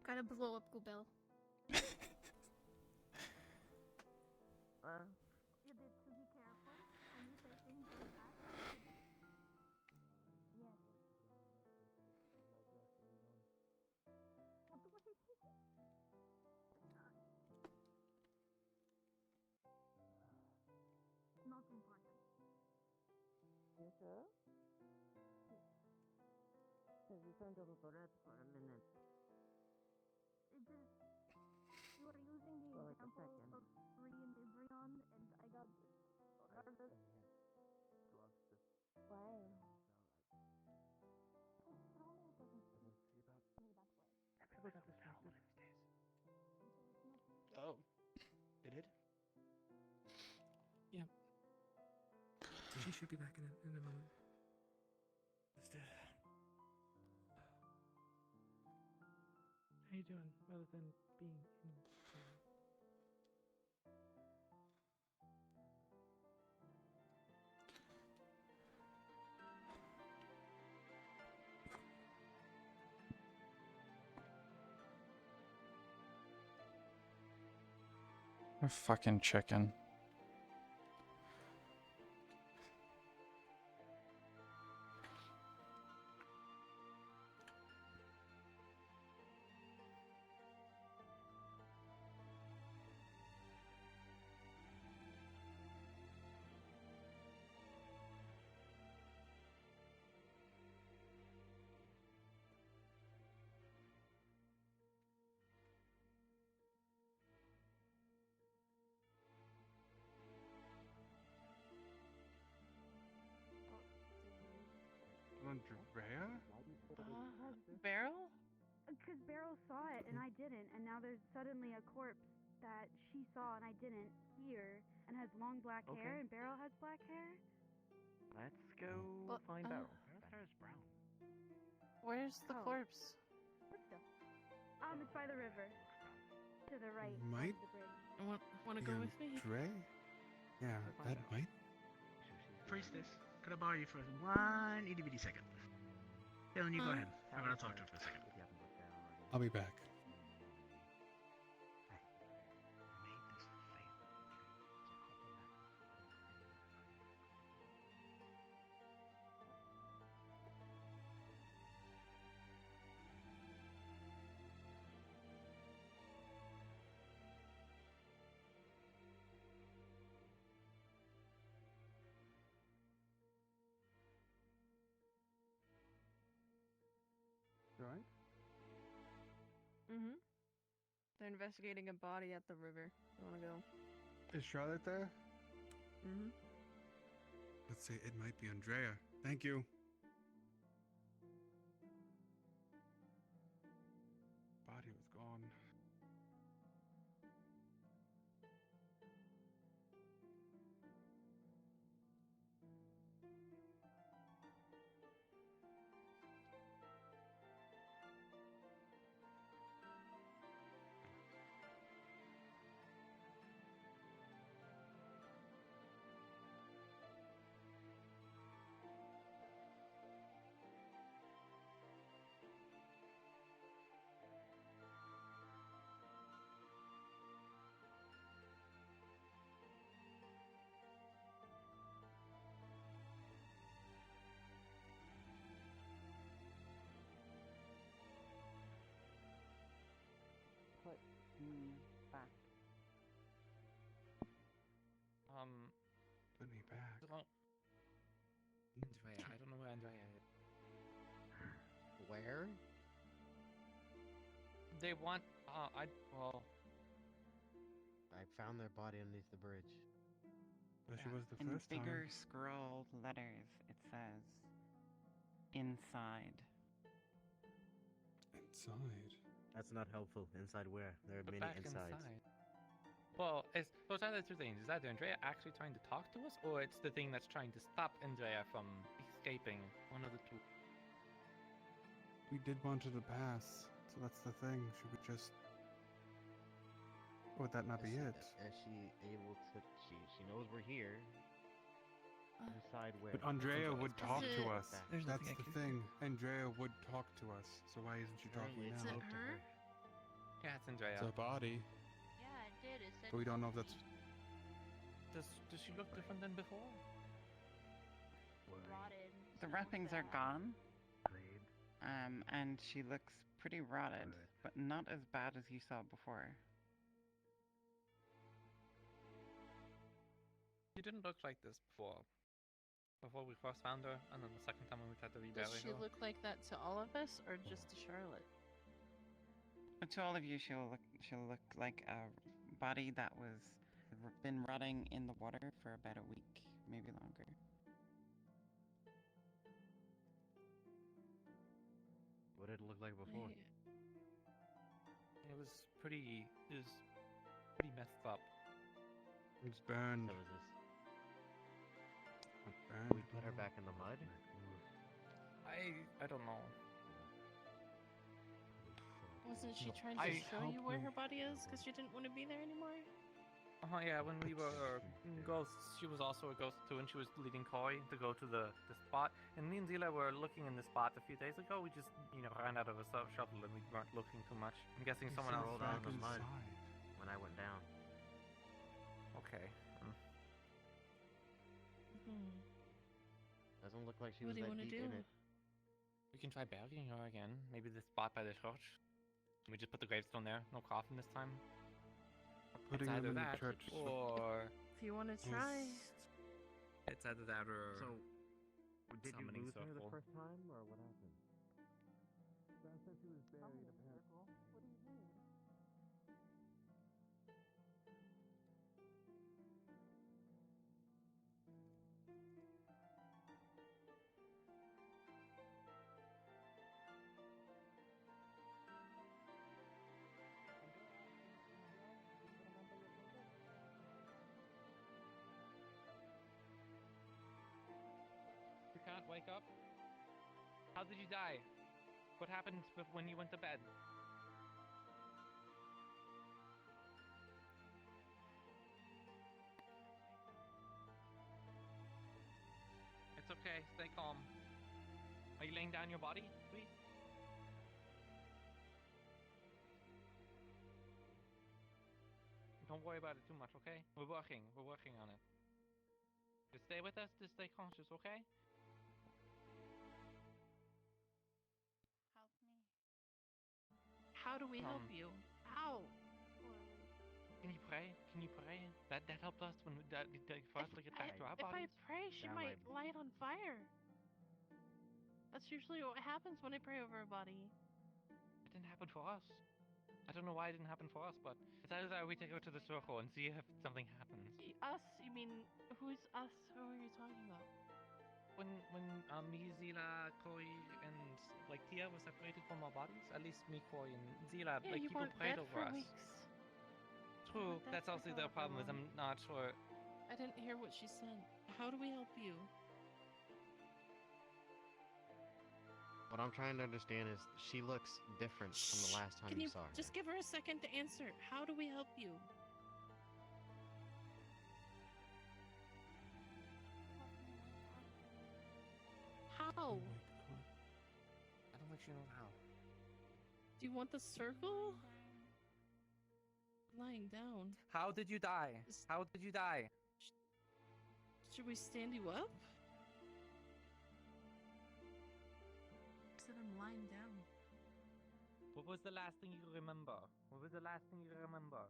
Gotta blow up Gubel. You did to be careful when you say things like that. Yes. Not important. You sure? Because you turned over red for a minute. It just you were using the For like a example second. of Free and Ibrion, and I got nervous. Why? Probably it doesn't see me that way. Everybody got this one of these days. Oh. It did? Yeah. She should be back in a moment. It's dead. How you doing? Other than being in. A fucking chicken. Andrea? Beryl? Because Beryl saw it and I didn't, and now there's suddenly a corpse that she saw and I didn't here, and has long black hair, and Beryl has black hair. Let's go find Beryl. Beryl hair is brown. Where's the corpse? It's by the river. To the right. Might? of the bridge. Wanna go with me? Dre? Yeah, that might. Priestess, could I borrow you for one itty bitty second? Dylan, you go ahead. I'm gonna talk to her for a second. I'll be back. You alright? Mm-hmm. They're investigating a body at the river. You wanna go? Is Charlotte there? Mm-hmm. Let's say it might be Andrea. Thank you. Body was gone. Put you back. Andrea is. Where? They want. Well. I found their body underneath the bridge. But she was the In first bigger time. scrolled letters, it says inside. Inside. That's not helpful. Inside where? There are But many back insides. inside. Well, so it's either two things. Is either Andrea actually trying to talk to us, or it's the thing that's trying to stop Andrea from escaping. One of the two. We did want her to pass, so that's the thing. She would just. Would that not be it? Is she able to? She knows we're here. Inside where? But Andrea would talk to us. There's That's nothing I the can thing. Andrea would talk to us. So why isn't she talking Apparently it's now? up to her. Yeah, it's Andrea. It's a body, Yeah, it did. It said. but we don't know if that's. Does she look different than before? Rotted. The wrappings are gone. And she looks pretty rotted, but not as bad as you saw before. She didn't look like this before. Before we first found her, and then the second time when we tried to rebury Does she her. look like that to all of us, or just to Charlotte? But to all of you, she'll look like a body that was been rotting in the water for about a week, maybe longer. What did it look like before? It was pretty messed up. It's burned. So is this? It's burned. We put her back in the mud? I don't know. Wasn't she No, trying to I show you help where me. her body is because she didn't want to be there anymore? Oh yeah, when we were ghosts, she was also a ghost too, and she was leading Koi to go to the spot. And me and Zila were looking in the spot a few days ago. We just ran out of a shovel and we weren't looking too much. I'm guessing someone else rolled out of the mud when I went down. Okay. Doesn't look like she What was do you that want to deep do? in it. We can try burying her again. Maybe the spot by the church. We just put the gravestone there. No coffin this time. Putting it's them either in the that church. or If you want to try. it's either that or So, did you summoning lose her the circle. first time, or what happened? Last time she was buried, apparently. What do you mean? You can't wake up? How did you die? What happened when you went to bed? It's okay, stay calm. Are you laying down your body, please? Don't worry about it too much, okay? We're working on it. Just stay with us, just stay conscious, okay? Help me. How do we help you? How? Can you pray? Can you pray? That helped us when we first to get back to our If I bodies. pray, she might light on fire. That's usually what happens when I pray over a body. It didn't happen for us. I don't know why it didn't happen for us, but it's either that or we take her to the circle and see if something happens. Us? You mean, who's us? Who are you talking about? When me, Zila, Koi, and like Tia were separated from our bodies, at least me, Koi, and Zila, Yeah, like you people weren't prayed dead over for us. weeks. True, weren't dead that's for also the however problem is long. I'm not sure. I didn't hear what she said. How do we help you? What I'm trying to understand is she looks different from the last time Can you you saw her. just give her a second to answer? How do we help you? How? I don't think she knows how. Do you want the circle? Lying down. How did you die? How did you die? Should we stand you up? Said I'm lying down. What was the last thing you remember? What was the last thing you remember?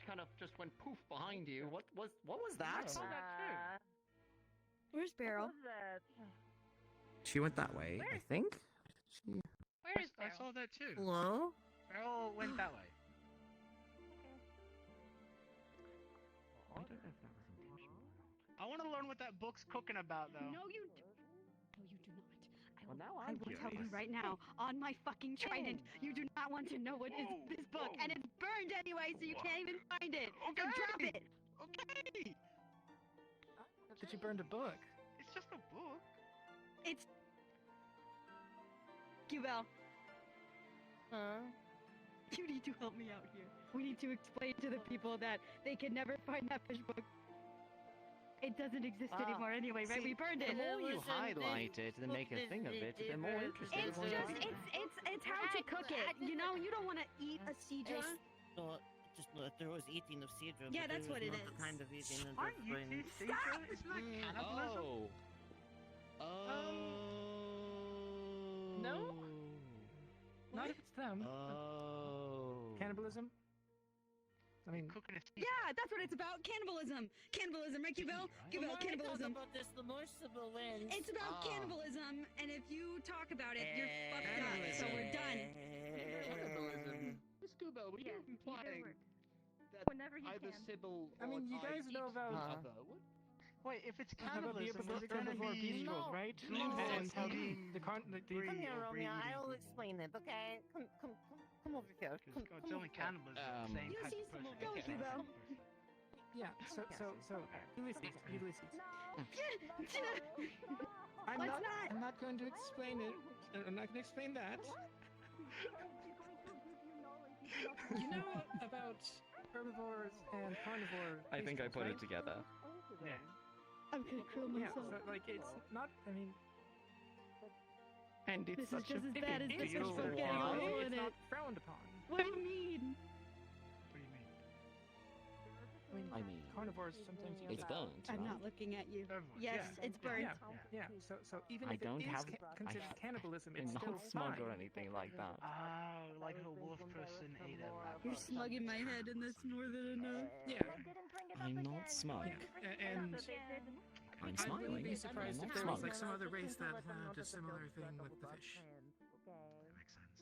kind of just went poof behind you. What was that? I saw that too. Where's Beryl? She went that way, I think. She... Where is I saw that too. Hello? Beryl went that way. I want to learn what that book's cooking about, though. No, you do not. Well, now I will tell you right now, on my fucking trident, you do not want to know what is this book, and it's burned anyway, so you can't even find it. So drop it. Okay. But you burned a book. It's just a book. It's. Cubel. Huh? You need to help me out here. We need to explain to the people that they can never find that fish book. It doesn't exist anymore anyway, right? We burned it. The more you highlight it and make a thing of it, the more interesting It's just, it's how to cook it. You know, you don't want to eat a cedra. Just that there was eating of cedra. Yeah, but that's there was what it not is. The kind of eating of Aren't you different... two cedra? Isn't that cannibalism? No? Not if it's them. Cannibalism? I mean, cooking a Yeah, that's what it's about. Cannibalism. Cannibalism, right, Cubel? Cubel, cannibalism. About this, the more Sybil wins. It's about cannibalism, and if you talk about it, you're fucked up. So we're done. Cannibalism. Miss Goobel, were you implying that Whenever you either can. Sybil I mean, you guys know about. Wait, if it's How about the cannibalism, episode it's gonna before be... Bestials, right? No, And how eating the Come here, Romeo. I'll explain it, okay? Come over here. It's only cannibalism. Same You type see of some person. go, Cubel. Yeah, so, Ulysses. I'm not going to explain it. I'm not going to explain that. You know about herbivores and carnivores. I think I put it together. Yeah. I'm gonna kill Yeah, myself. so, like, it's not, I mean... And it's This is such just a as big bad as the fish deal. book getting a hole It's in not it. frowned upon. What do you mean? I mean, carnivores sometimes use It's it. burnt. I'm not looking at you. Yes, it's burnt. Yeah. So even I if don't it is have. considered cannibalism, I'm it's still not smug fine. or anything like that. Oh, like a wolf person ate a rabbit. You're smug in my head, and that's more than enough. Yeah. I'm not smug. And I'm I smiling. wouldn't be surprised I'm if not there was smug. like some other race that had a similar thing with the fish. That makes sense.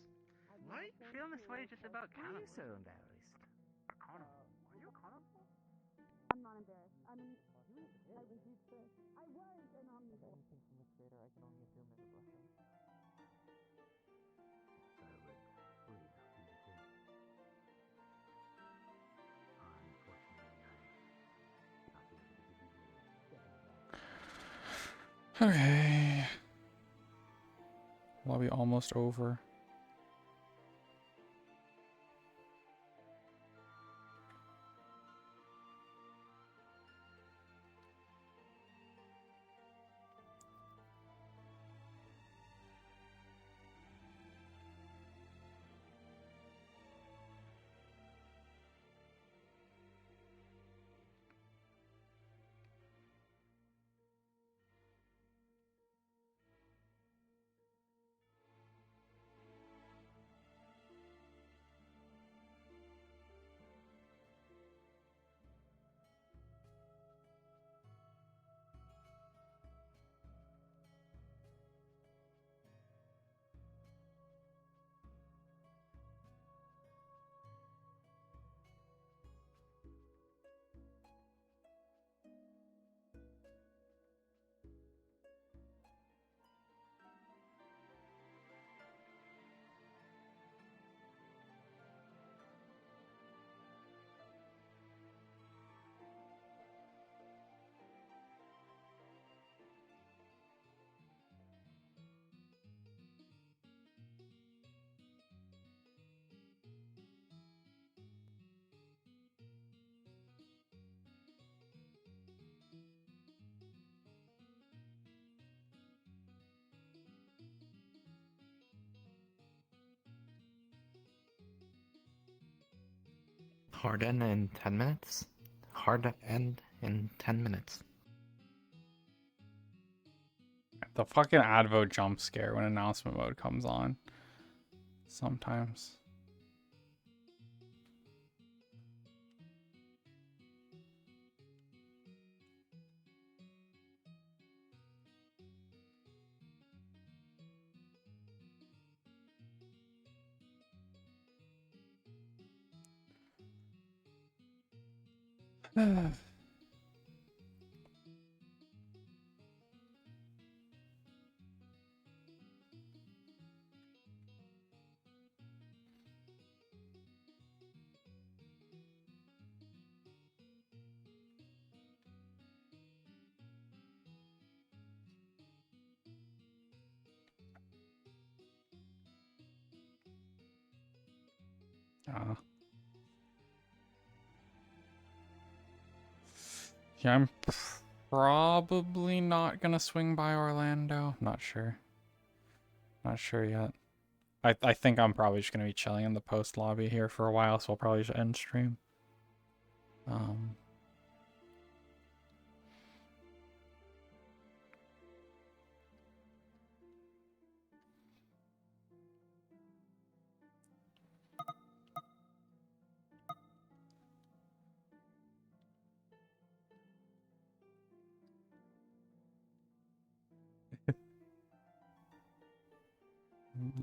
Why are you feeling this way just about cannibalism? so embarrassed? A carnivore. Are you a carnivore? I'm not embarrassed. I was an omnivore. Anything from this creator, I can only assume is a blessing. Okay. Lobby almost over. Hard end in 10 minutes? Hard end in 10 minutes. The fucking Advo jump scare when announcement mode comes on. Sometimes. Yeah, I'm probably not gonna swing by Orlando. Not sure. Not sure yet. I think I'm probably just gonna be chilling in the post lobby here for a while, so I'll probably just end stream.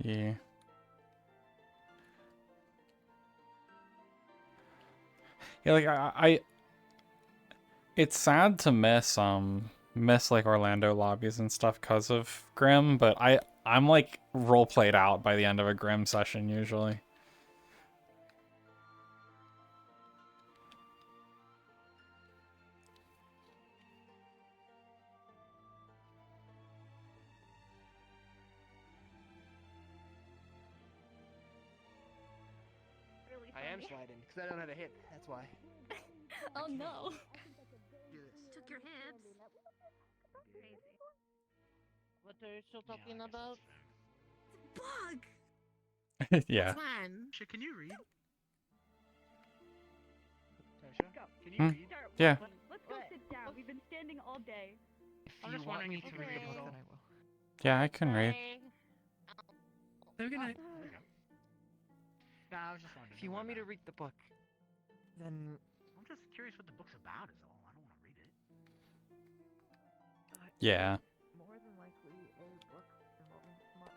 Yeah. Yeah, like it's sad to miss like Orlando lobbies and stuff because of Grim, but I'm like role played out by the end of a Grim session usually. I am sliding because I don't have a hip. That's why. Oh no. Took your hips. Crazy. What are you still talking about? Bug. Yeah. Fun. Shit, can you read? Toshia, can you Hmm. read? Yeah. Let's go sit down. We've been standing all day. I'm just wondering if you can read a book, then I will. Yeah, I can read. Have a good night. Nah, I was just wondering. If you want me to read the book, then I'm just curious what the book's about is all. I don't want to read it. Yeah. More than likely a book involving smart.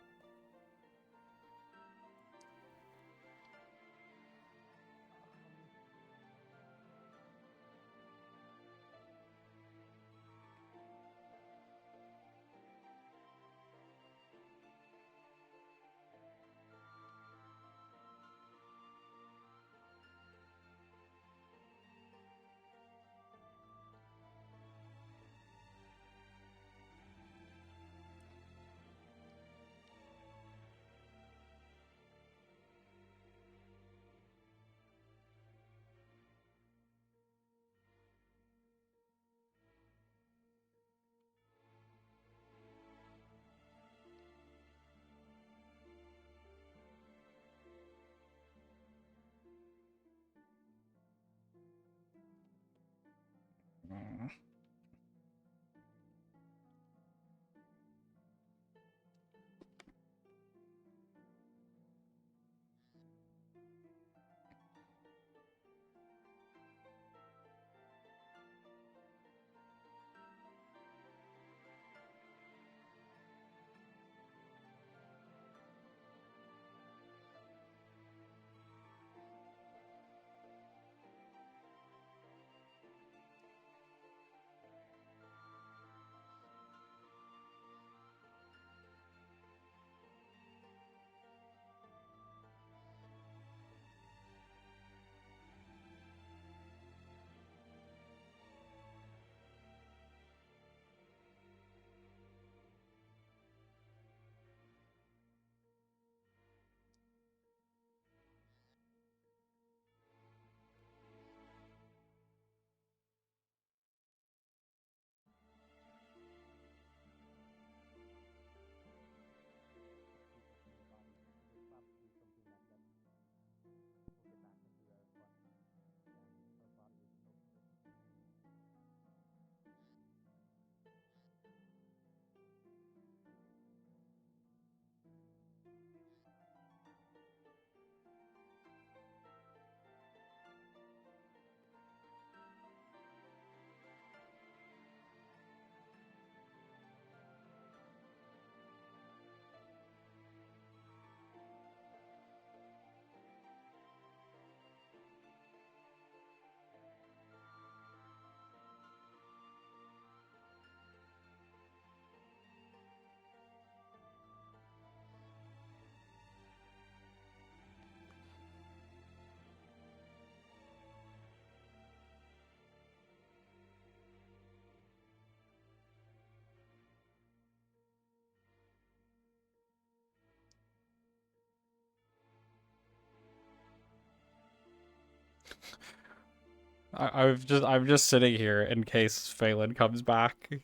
I'm just sitting here in case Phelan comes back.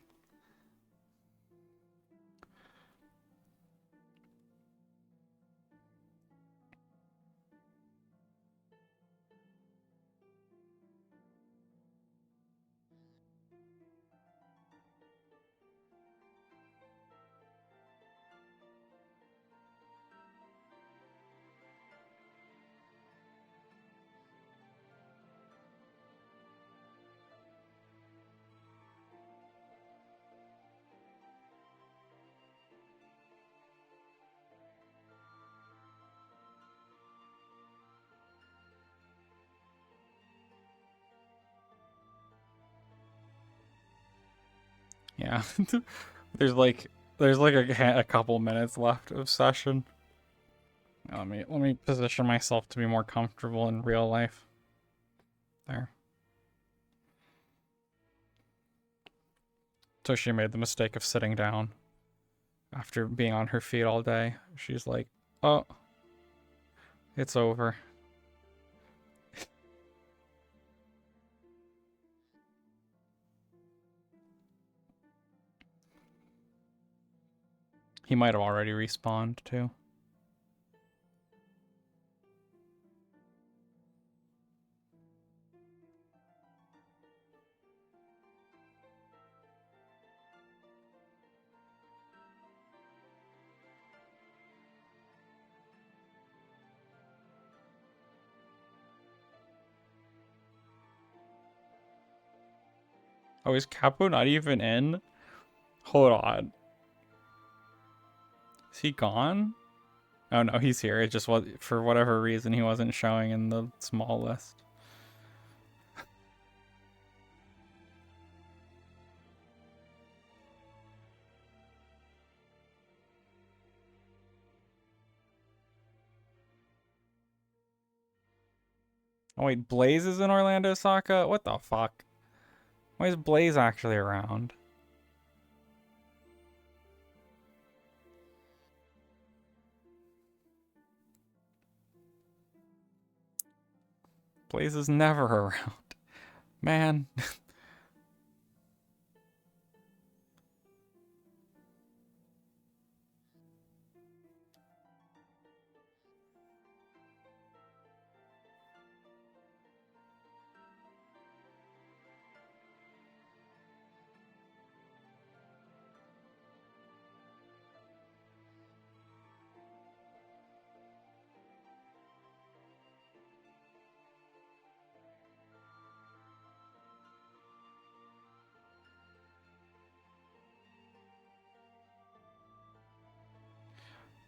Yeah. there's like a couple minutes left of session. Let me position myself to be more comfortable in real life. There. Toshia made the mistake of sitting down after being on her feet all day. She's like, "Oh, it's over." He might have already respawned too. Oh, is Capo not even in? Hold on. Is he gone? Oh no, he's here. It just was, for whatever reason, he wasn't showing in the small list. Oh wait, Blaze is in Orlando, Sokka? What the fuck? Why is Blaze actually around? Blaze is never around. Man.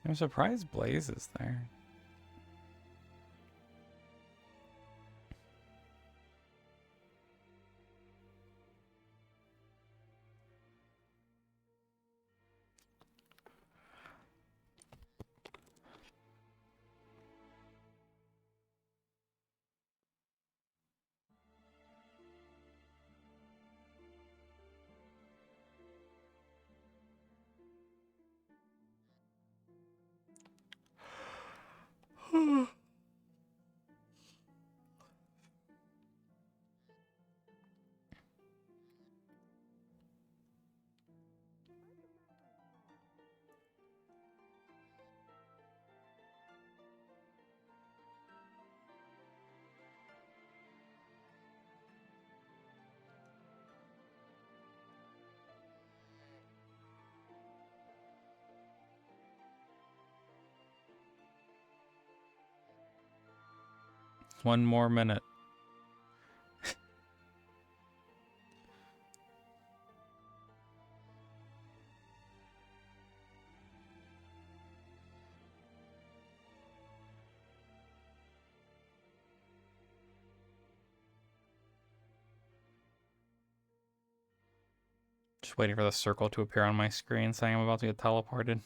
I'm surprised Blaze is there. One more minute. Just waiting for the circle to appear on my screen saying I'm about to get teleported.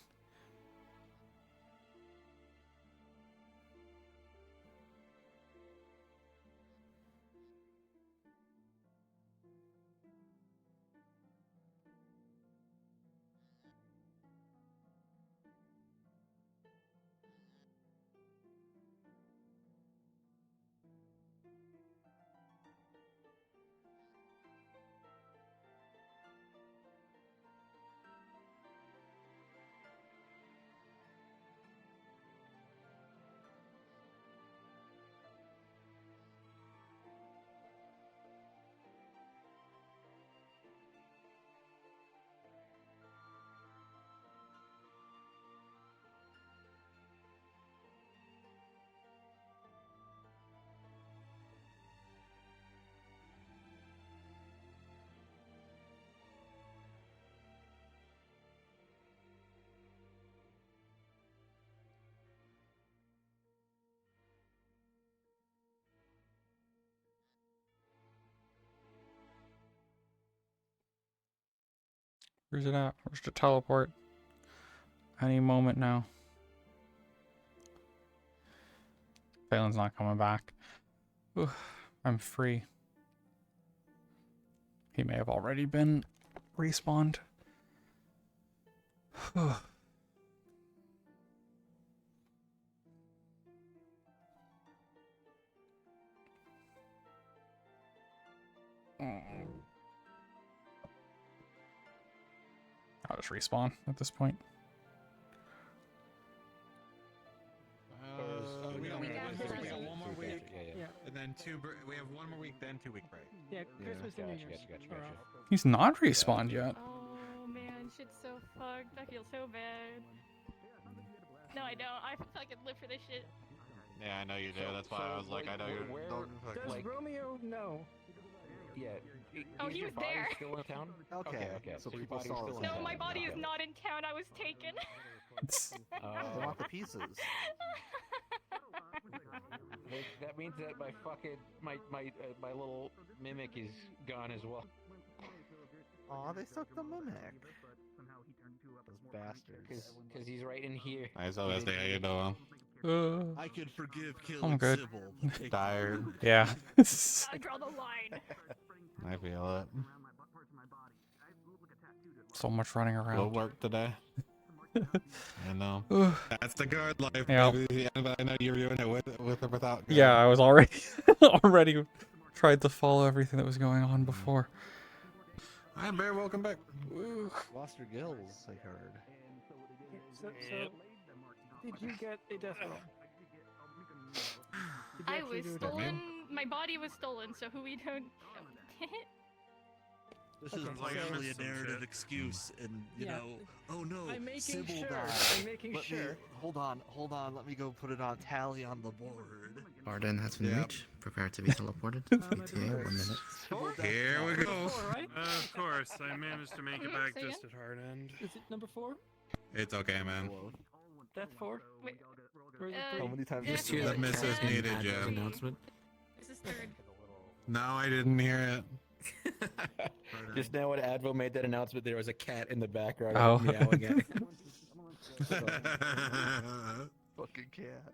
Where's it at? Where's the teleport? Any moment now. Phelan's not coming back. Ooh, I'm free. He may have already been respawned. I'll just respawn at this point. We got 1 more week. Yeah. And then we have 1 more week, then 2 week break. Yeah, Christmas and New Year's. Gotcha. He's not respawned yet. Oh man, shit's so fucked. I feel so bad. No, I don't. I fucking live for this shit. Yeah, I know you do. That's why I was like, I know you're. Does Romeo know? Yeah. Oh, he was there. Still in town? Okay. So people body's saw still in No, town. my body is not in town. I was taken. They want the pieces. That means that my fucking my little mimic is gone as well. Aw, they took the mimic. Those bastards. Because he's right in here. Nice, Wednesday. How you doing? I could forgive I'm good. Tired. Yeah. I draw the line. I feel it. So much running around. Will work today. I know. That's the guard life. Yeah. Baby. I know you're doing it with or without. Guard. Yeah, I was already already tried to follow everything that was going on before. Hi, Bear. Welcome back. Lost your gills, I heard. So, did you get a death roll? I was stolen. My body was stolen, so who we don't. This is largely a narrative excuse, and you know, oh no, I'm making Sybil sure. died. I'm making Let me- sure. hold on, let me go put it on tally on the board. Arden has been Yep. reached. Prepare to be teleported. ETA 1 minute. Here we go. Of course, I managed to make it back Say just at hard end. Is it number 4? It's okay, man. That's 4? Wait. Or is it How 3? many times Yeah, did you The missus needed you. Announcement. This is third. No, I didn't hear it. Just now when Advo made that announcement, there was a cat in the background Oh. meowing at him. Fucking cat.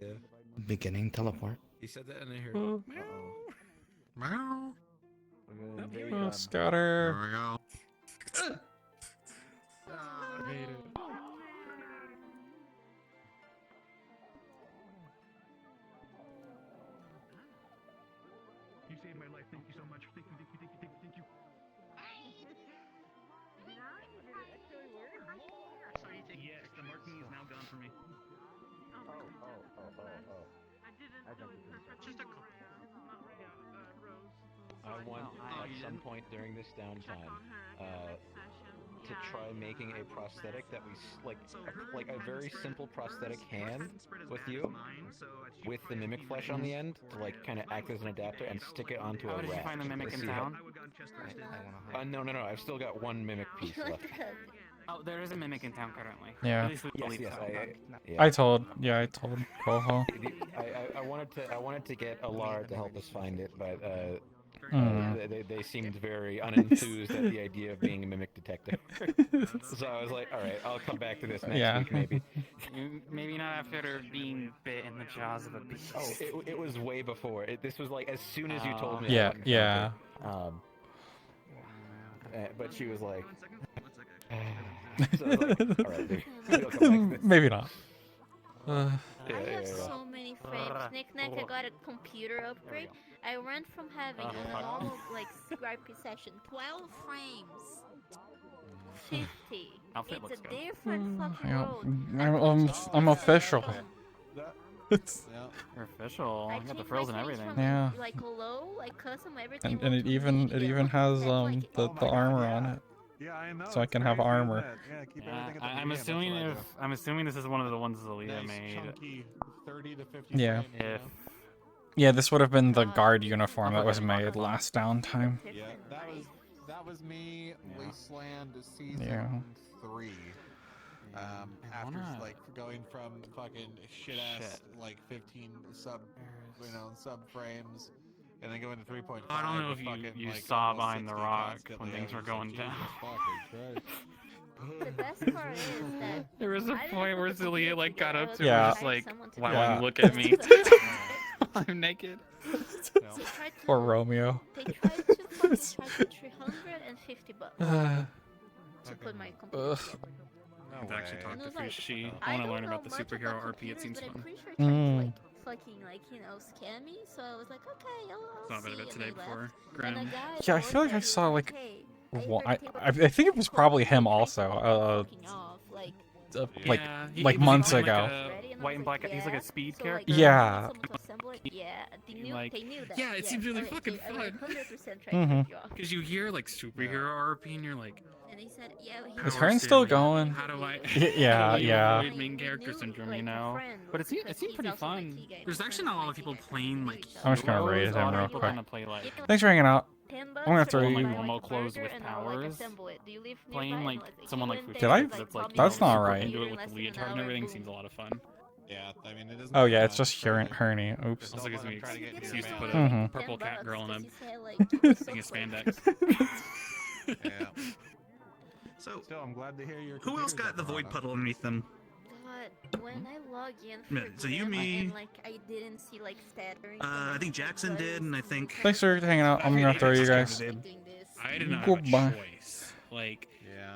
Yeah. Beginning teleport. He said that and I heard. Oh. Meow. Oh, Scatter. There we go. You saved my life. Thank you so much. Thank you. Yes, the marking is now gone for me. I want at some point during this downtime to try making a prosthetic that we like a very simple prosthetic hand with you, with the mimic flesh on the end to like kind of act as an adapter and stick it onto How a did you raft. find the mimic to in see how- town? No, I've still got one mimic piece left. Oh, there is a mimic in town currently. Yeah. At least we believe Yes, so. I told Coho. I wanted to get Alar to help us find it, but they seemed very unenthused at the idea of being a mimic detective. So I was like, all right, I'll come back to this next week maybe. Maybe not after being bit in the jaws of a beast. Oh, it was way before. This was like as soon as you told me. Yeah, I went and yeah. found it. But she was like. So I was like, all right, dude, we'll come back to this. Maybe not. I have so many frames. Knick-knack, I got a computer upgrade. I went from having a normal, like, scrappy session, 12 frames, 50. Outfit It's looks a good. different fucking Yeah, road. I'm official. You're official. I You got the changed frills my and frames everything. from, Yeah. like, low, like, custom, everything. And it even has the armor on it. Yeah, I know. So I can have armor. Yeah, keep Yeah, everything at the I'm medium, assuming that's what I I'm assuming this is one of the ones Zalia Nice, made. chunky 30 to 50 Yeah. frame, you know? Yeah, this would have been the guard uniform that was made last downtime. Yeah, that was me. Wasteland season Yeah. 3. After like going from fucking shit ass like 15 sub frames and then go into 3.5. I don't know if you saw behind the rock when things were going down. The best part is that There was a point where Celia like got up to Yeah. her, just like, wow, Yeah. look at me. I'm naked. Poor Romeo. They tried to fucking charge me $350 to put my computer. Ugh. I've actually talked And to it was like, Fushi. I I want to don't learn know about the much superhero about RP. It computers, seems but I'm fun. pretty sure trying to like fucking like scam me. So I was like, okay, I'll Saw a bit see. of it And today I before. left. Grim. And a guy Yeah, I that feel like worked I there, saw he was like, hey, I think it was probably him also. Like He months seemed ago. Like white and black. He's like a speed character. Yeah. Yeah, they knew that. Yeah, it seems really okay, fucking I fun. 100% tried to draw. Because you hear like superhero RP and you're like, And he said, yeah, Is Hearn still going? how do I? Yeah, how do you yeah. avoid main character syndrome, you know. But it seemed pretty fun. There's actually not a lot of people playing like. I'm just gonna heroes. raise A lot him of real people quick. kinda play like. Thanks for hanging out. $10 I'm gonna for throw me to you. buy, normal like, a clothes burger with and I'll, like, powers. assemble it. Do you live Playing nearby? like And I was like, someone you like wouldn't Did I? think, Fushi, like, that's like call me That's on not the right. do computer it in with less the than an leotard and hour, everything boom. seems a lot of fun. Yeah, I mean, it is. Oh yeah, it's just Herney. Oops. Sounds like it's gonna be get excuse to your put man. a purple cat girl in a thing of spandex. Yeah. So, Still, I'm glad to hear your. who else got the void puddle underneath them? But when I log in Yeah, for so you, Grim, me- and like I didn't see like stuttering. I think Jackson did, and I think. Thanks for hanging out. I'm gonna throw you guys. I did not Goodbye. have a choice. Like,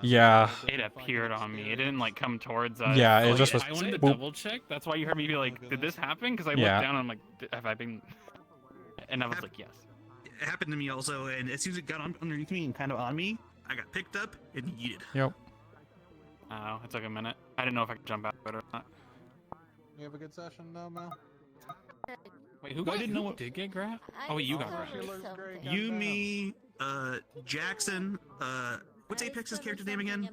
Yeah. it appeared on me. It didn't like come towards us. Yeah, it Like, just was I wanted to boop. double check. That's why you heard me be like, "Did this happen?" Because I looked Yeah. down and I'm like, "Have I been?" And I was like, "Yes." It happened to me also, and as soon as it got underneath me and kind of on me, I got picked up and yeeted. Yep. Oh, it took a minute. I didn't know if I could jump out of it or not. You have a good session, though, Mel. Wait, who did get grabbed? Oh, wait, you got grabbed. You, me, Jackson, what's Apex's character name again?